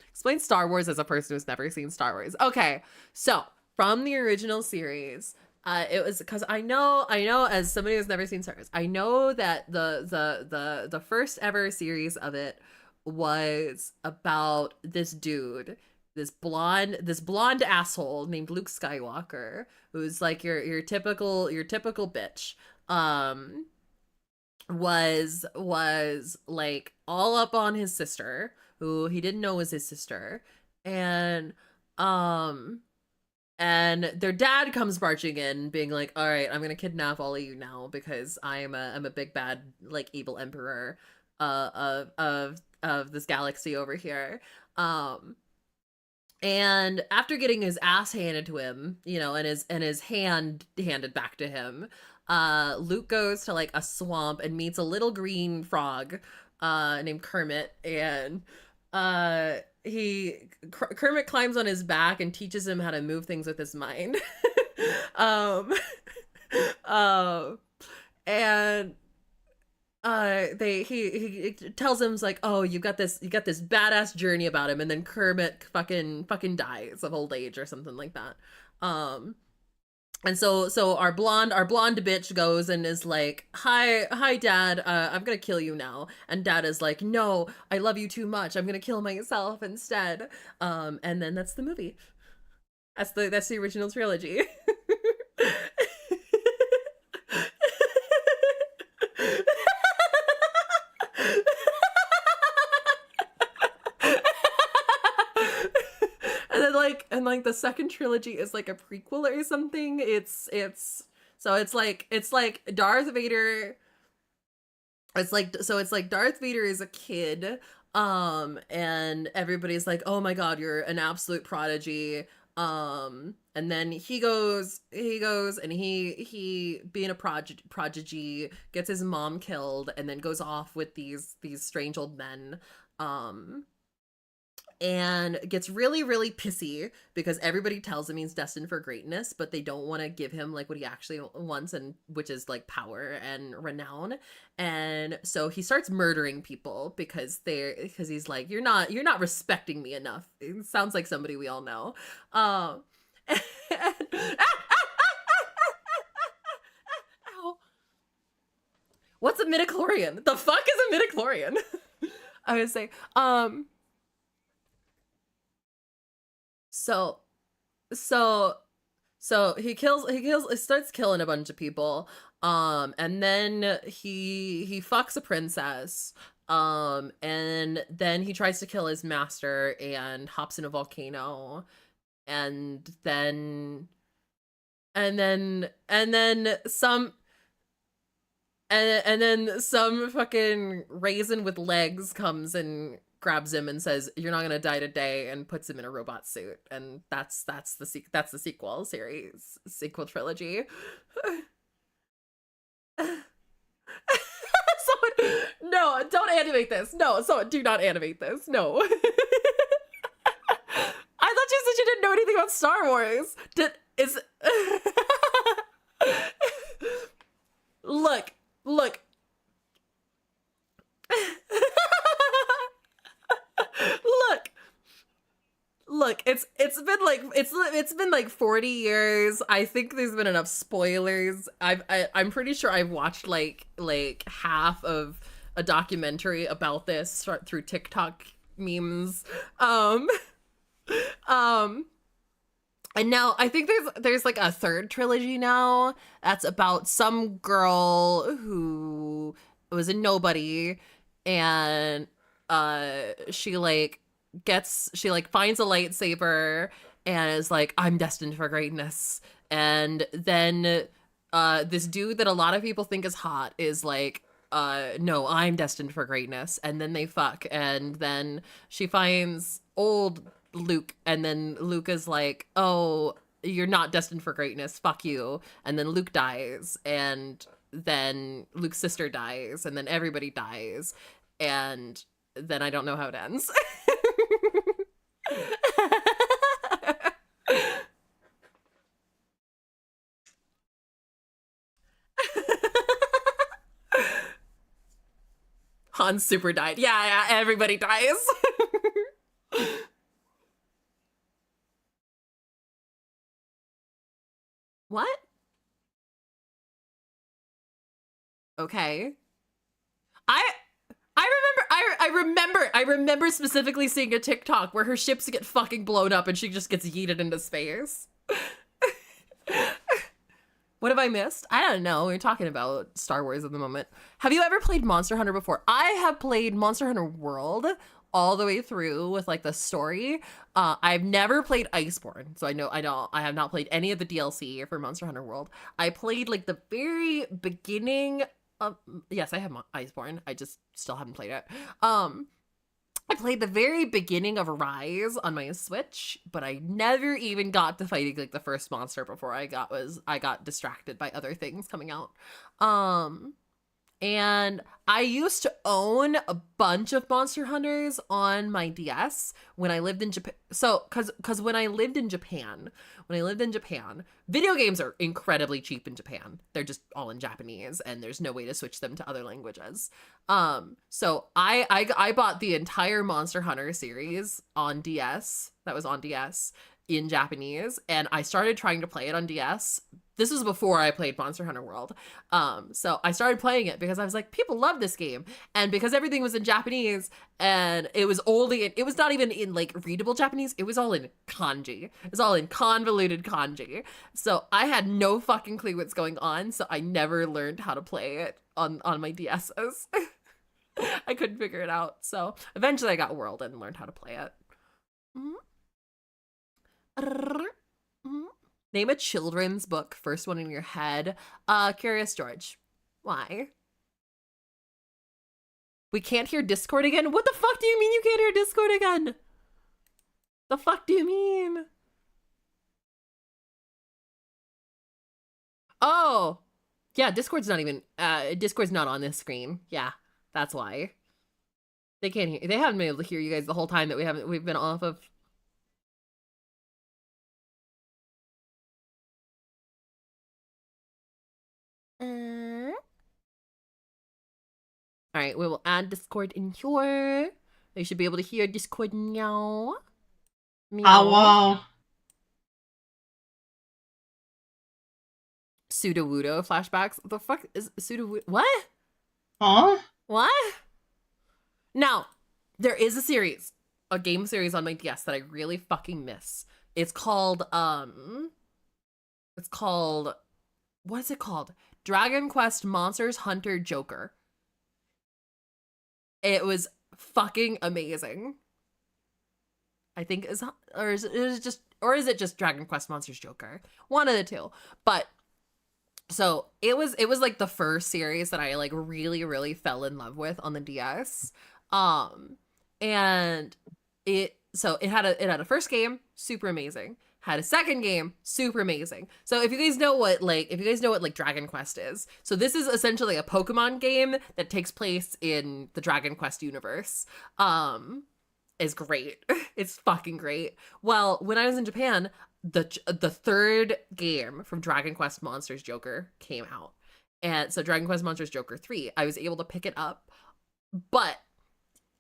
Explain Star Wars as a person who's never seen Star Wars. Okay, so from the original series, it was because I know as somebody who's never seen Star Wars, I know that the first ever series of it was about this dude, this blonde asshole named Luke Skywalker, who's like your typical bitch. Was like all up on his sister, who he didn't know was his sister, and their dad comes marching in being like, all right, I'm gonna kidnap all of you now because I'm a big bad like evil emperor of this galaxy over here. And after getting his ass handed to him, you know, and his hand handed back to him, Luke goes to like a swamp and meets a little green frog named Kermit, and Kermit climbs on his back and teaches him how to move things with his mind. And he tells him, like, oh, you got this badass journey about him, and then Kermit fucking dies of old age or something like that. And so our blonde bitch goes and is like, hi Dad, I'm gonna kill you now. And Dad is like, no, I love you too much, I'm gonna kill myself instead. And then that's the movie. That's the original trilogy. And like the second trilogy is like a prequel or something. It's like Darth Vader. It's like Darth Vader is a kid, and everybody's like, oh my god, you're an absolute prodigy. And then he goes and he being a prodigy gets his mom killed and then goes off with these strange old men. And gets really, really pissy because everybody tells him he's destined for greatness, but they don't want to give him like what he actually wants, and which is like power and renown. And so he starts murdering people because he's like, you're not respecting me enough. It sounds like somebody we all know. Ow. What's a midichlorian? The fuck is a midichlorian? I would say, So he starts killing a bunch of people. And then he fucks a princess. And then he tries to kill his master and hops in a volcano. And then some fucking raisin with legs comes and grabs him and says, you're not gonna die today, and puts him in a robot suit. And that's the sequel trilogy. No, no, don't animate this. No, so do not animate this. No. I thought you said you didn't know anything about Star Wars. Look. Look, it's been like 40 years. I think there's been enough spoilers. I'm pretty sure I've watched like half of a documentary about this through TikTok memes. And now I think there's like a third trilogy now that's about some girl who was a nobody, and she finds a lightsaber and is like, I'm destined for greatness. And then this dude that a lot of people think is hot is like, no, I'm destined for greatness. And then they fuck, and then she finds old Luke, and then Luke is like, oh, you're not destined for greatness, fuck you. And then Luke dies, and then Luke's sister dies, and then everybody dies, and then I don't know how it ends. Han super died. Yeah, everybody dies. What? Okay. I remember specifically seeing a TikTok where her ships get fucking blown up and she just gets yeeted into space. What have I missed? I don't know. We're talking about Star Wars at the moment. Have you ever played Monster Hunter before? I have played Monster Hunter World all the way through with like the story. I've never played Iceborne, so I have not played any of the DLC for Monster Hunter World. I played like the very beginning of, yes, I have Iceborne. I just still haven't played it. I played the very beginning of Rise on my Switch, but I never even got to fighting like the first monster before I got distracted by other things coming out. And I used to own a bunch of Monster Hunters on my DS when I lived in Japan. So, cause when I lived in Japan, video games are incredibly cheap in Japan. They're just all in Japanese, and there's no way to switch them to other languages. So I bought the entire Monster Hunter series on DS. That was on DS in Japanese, and I started trying to play it on DS. This was before I played Monster Hunter World. So I started playing it because I was like, people love this game. And because everything was in Japanese, and it was not even in like readable Japanese, it was all in kanji. It was all in convoluted kanji. So I had no fucking clue what's going on, so I never learned how to play it on my DSs. I couldn't figure it out. So eventually I got World and learned how to play it. Name a children's book, first one in your head. Curious George. Why? We can't hear Discord again? What the fuck do you mean you can't hear Discord again? The fuck do you mean? Oh. Yeah, Discord's not even, Discord's not on this screen. Yeah, that's why. They can't hear, they haven't been able to hear you guys the whole time that we've been off of. All right, we will add Discord in here. You should be able to hear Discord now. Meow.
Oh, wow.
Pseudo-Wudo flashbacks. The fuck is Pseudo-Wudo? What?
Huh?
What? Now, there is a game series on my DS that I really fucking miss. It's called, what is it called? Dragon Quest Monsters Hunter Joker. It was fucking amazing. I think is it just Dragon Quest Monsters Joker? One of the two. But so it was like the first series that I like really fell in love with on the DS. And it had a first game, super amazing. had a second game, super amazing. So if you guys know what Dragon Quest is, so this is essentially a Pokemon game that takes place in the Dragon Quest universe. Is great. It's fucking great. Well, when I was in Japan, the third game from Dragon Quest Monsters Joker came out. And so Dragon Quest Monsters Joker 3, I was able to pick it up. But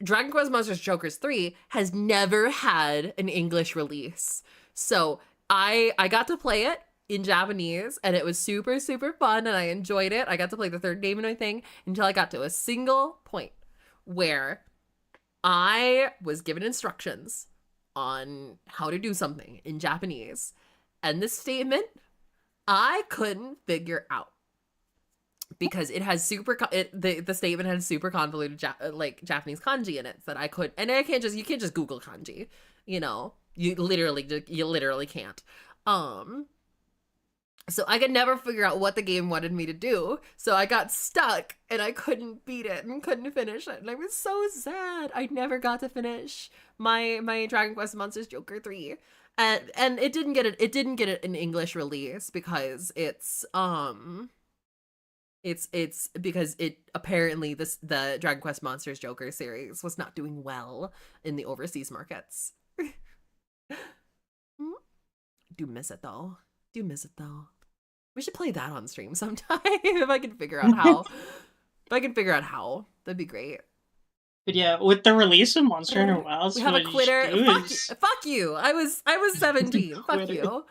Dragon Quest Monsters Joker 3 has never had an English release. So I got to play it in Japanese, and it was super, super fun, and I enjoyed it. I got to play the third game and everything until I got to a single point where I was given instructions on how to do something in Japanese. And this statement, I couldn't figure out. Because it has the statement had super convoluted Japanese kanji in it that I could, and you can't just Google kanji, you know, you literally can't. So I could never figure out what the game wanted me to do. So I got stuck and I couldn't beat it and couldn't finish it, and I was so sad. I never got to finish my Dragon Quest Monsters Joker 3, and it didn't get an English release because it's because it apparently the Dragon Quest Monsters Joker series was not doing well in the overseas markets. Do miss it though. We should play that on stream sometime if I can figure out how. That'd be great.
But yeah, with the release of Monster Hunter Wilds,
we have a quitter. Fuck you. I was 17. Fuck you.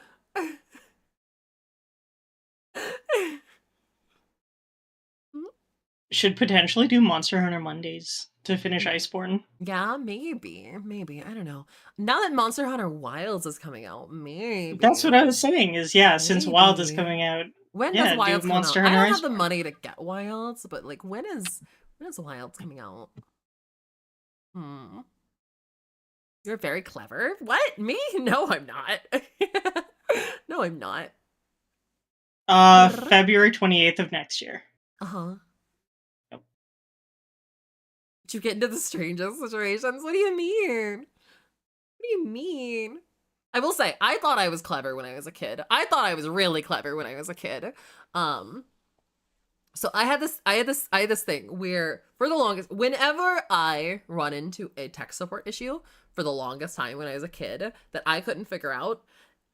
Should potentially do Monster Hunter Mondays to finish Iceborne.
Yeah, maybe. I don't know. Now that Monster Hunter Wilds is coming out, maybe.
That's what I was saying. Since Wild is coming out,
when does Wilds come out? I don't have the money to get Wilds, but like, when is Wilds coming out? You're very clever. What? Me? No, I'm not. No, I'm not.
February 28th of next year.
You get into the strangest situations. What do you mean? I will say, I thought I was clever when I was a kid. I thought I was really clever when I was a kid. So I had this thing where for the longest, whenever I run into a tech support issue for the longest time when I was a kid that I couldn't figure out,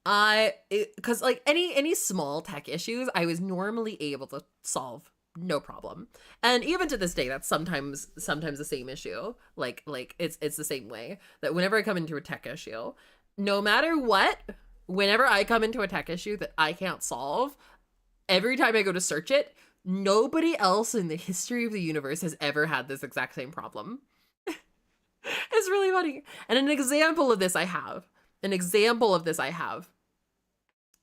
because like any small tech issues, I was normally able to solve. No problem. And even to this day, that's sometimes the same issue. Like it's the same way that whenever I come into a tech issue, no matter what, whenever I come into a tech issue that I can't solve, every time I go to search it, nobody else in the history of the universe has ever had this exact same problem. It's really funny. And an example of this I have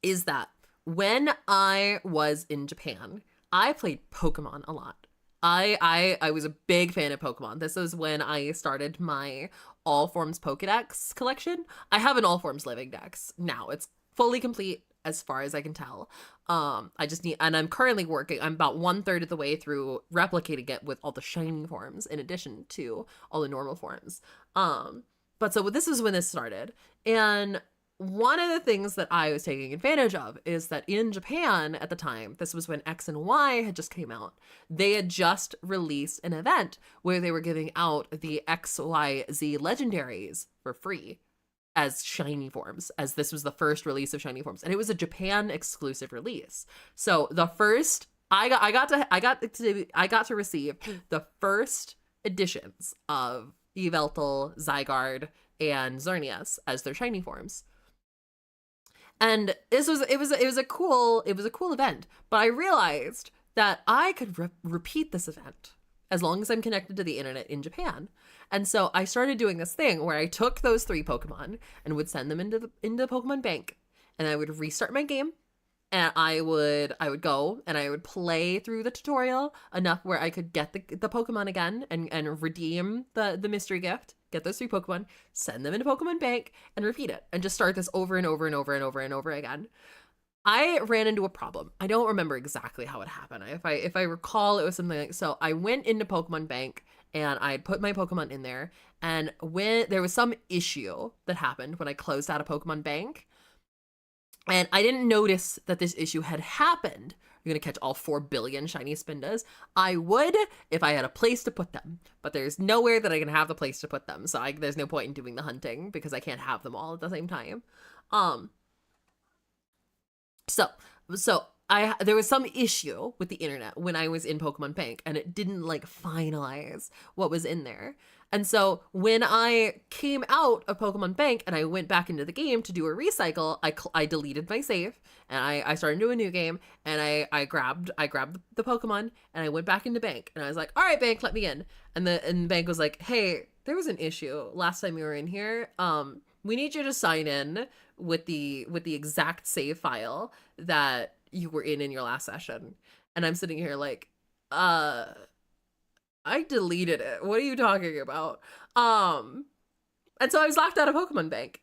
is that when I was in Japan, I played Pokemon a lot. I was a big fan of Pokemon. This was when I started my All Forms Pokedex collection. I have an All Forms Living Dex now. It's fully complete as far as I can tell. I'm currently working. I'm about 1/3 of the way through replicating it with all the shiny forms in addition to all the normal forms. But so this is when this started, and one of the things that I was taking advantage of is that in Japan at the time, this was when X and Y had just came out, they had just released an event where they were giving out the XYZ legendaries for free as shiny forms, as this was the first release of shiny forms, and it was a Japan exclusive release. So the first I got to receive the first editions of Yveltal, Zygarde, and Xerneas as their shiny forms. And it was a cool event, but I realized that I could repeat this event as long as I'm connected to the internet in Japan. And so I started doing this thing where I took those 3 Pokemon and would send them into the Pokemon Bank, and I would restart my game, and I would go and I would play through the tutorial enough where I could get the Pokemon again and redeem the mystery gift, get those 3 Pokemon, send them into Pokemon Bank, and repeat it, and just start this over and over and over and over and over again. I ran into a problem. I don't remember exactly how it happened. If I recall, it was something like, so I went into Pokemon Bank and I put my Pokemon in there, and when there was some issue that happened when I closed out a Pokemon Bank, And I didn't notice that this issue had happened. You're gonna catch all 4 billion shiny Spindas. I would if I had a place to put them, but there's nowhere that I can have the place to put them. So there's no point in doing the hunting because I can't have them all at the same time. So there was some issue with the internet when I was in Pokemon Bank, and it didn't like finalize what was in there. And so when I came out of Pokemon Bank and I went back into the game to do a recycle, I deleted my save and I started into a new game, and I grabbed the Pokemon and I went back into Bank, and I was like, all right, Bank, let me in. And the Bank was like, hey, there was an issue last time you were in here. We need you to sign in with the exact save file that you were in your last session. And I'm sitting here like, I deleted it. What are you talking about? And so I was locked out of Pokemon Bank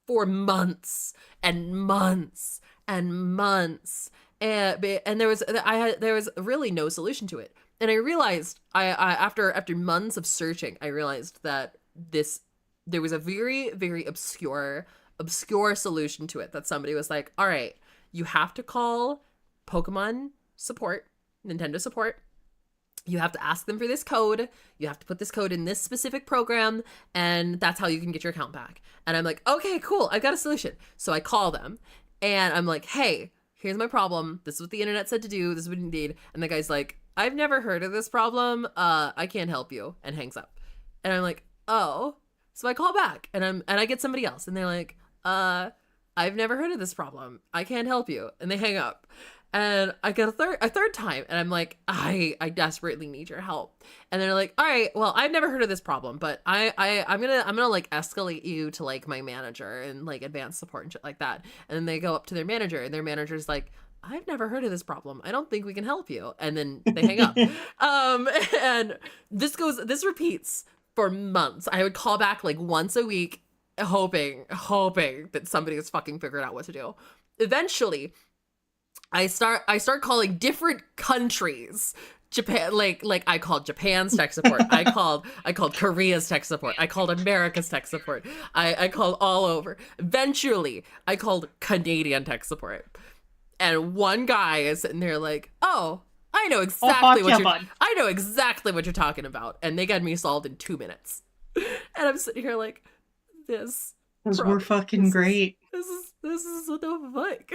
for months and months and months. And there was really no solution to it. And I realized after months of searching, I realized that there was a very, very obscure solution to it, that somebody was like, all right, you have to call Pokemon support, Nintendo support. You have to ask them for this code. You have to put this code in this specific program, and that's how you can get your account back. And I'm like, okay, cool. I've got a solution. So I call them and I'm like, hey, here's my problem. This is what the internet said to do. This is what you need. And the guy's like, I've never heard of this problem. I can't help you, and hangs up. And I'm like, oh. So I call back and I get somebody else, and they're like, I've never heard of this problem. I can't help you. And they hang up. And I get a third time, and I'm like, I desperately need your help. And they're like, all right, well, I've never heard of this problem, but I'm gonna like escalate you to like my manager and like advanced support and shit like that. And then they go up to their manager, and their manager's like, I've never heard of this problem. I don't think we can help you. And then they hang up. And this repeats for months. I would call back like once a week, hoping that somebody has fucking figured out what to do. Eventually, I start calling different countries. Japan, like I called Japan's tech support. I called Korea's tech support. I called America's tech support. I called all over. Eventually, I called Canadian tech support. And one guy is sitting there like, "Oh, I know exactly what you're talking about." And they got me solved in 2 minutes. And I'm sitting here like, this.
Because we're fucking great.
This is what the fuck.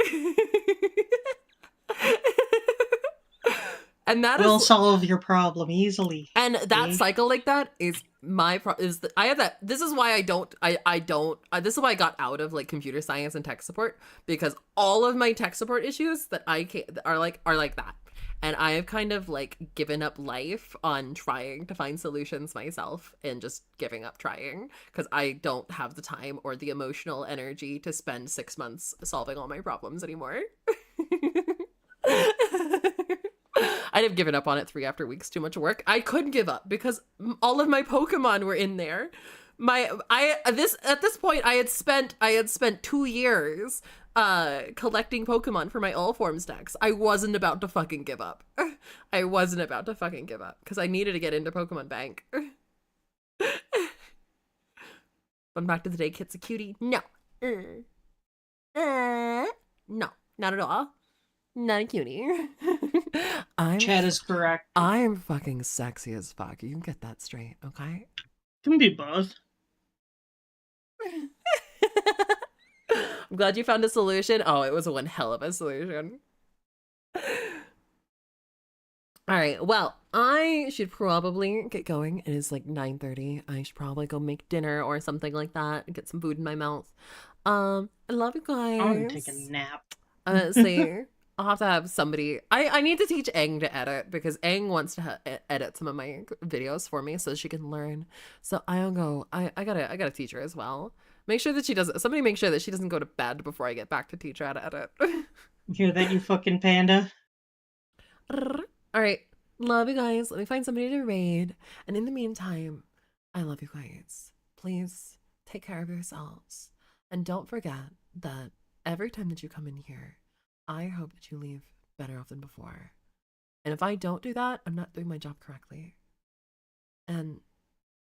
And that
we'll solve your problem easily.
And that cycle like that is I have that. This is why this is why I got out of like computer science and tech support, because all of my tech support issues that are like that. And I have kind of like given up life on trying to find solutions myself, and just giving up trying, because I don't have the time or the emotional energy to spend 6 months solving all my problems anymore. I'd have given up on it 3 after weeks. Too much work. I couldn't give up because all of my Pokemon were in there. At this point I had spent 2 years collecting Pokemon for my all forms decks. I wasn't about to fucking give up. I wasn't about to fucking give up because I needed to get into Pokemon Bank. Fun fact of the day, Kit's a cutie. No. No, not at all. Not a cutie.
Chad is correct.
I'm fucking sexy as fuck. You can get that straight, okay?
Can be both.
I'm glad you found a solution. Oh, it was one hell of a solution. All right, well, I should probably get going. It is like 9:30. I should probably go make dinner or something like that and get some food in my mouth. I love you guys.
I'm gonna take a nap.
See, I'll have to have somebody. I need to teach Aang to edit, because Aang wants to edit some of my videos for me so she can learn. So I'll go. I gotta teach her as well. Make sure that she doesn't. Somebody make sure that she doesn't go to bed before I get back to teach her how to edit.
Hear that, you fucking panda?
All right, love you guys. Let me find somebody to raid. And in the meantime, I love you guys. Please take care of yourselves, and don't forget that every time that you come in here, I hope that you leave better off than before. And if I don't do that, I'm not doing my job correctly. And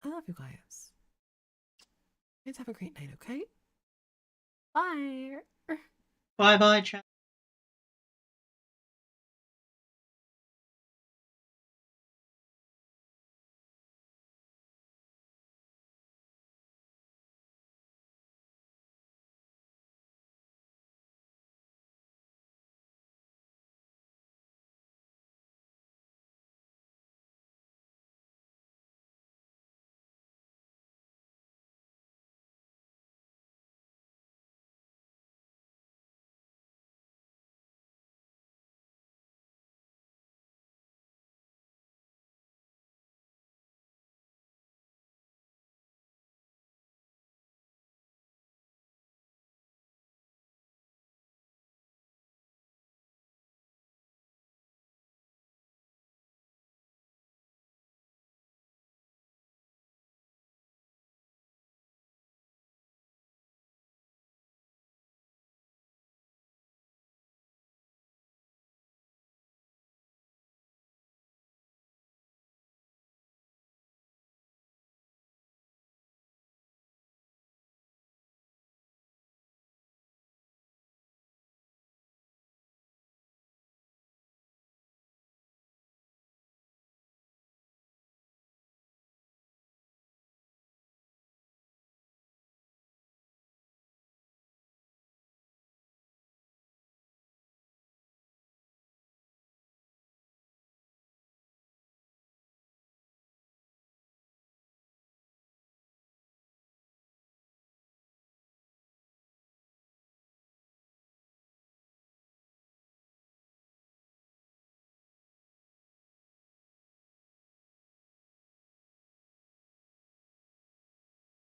I love you guys. Guys, have a great night, okay? Bye.
Bye bye, chat.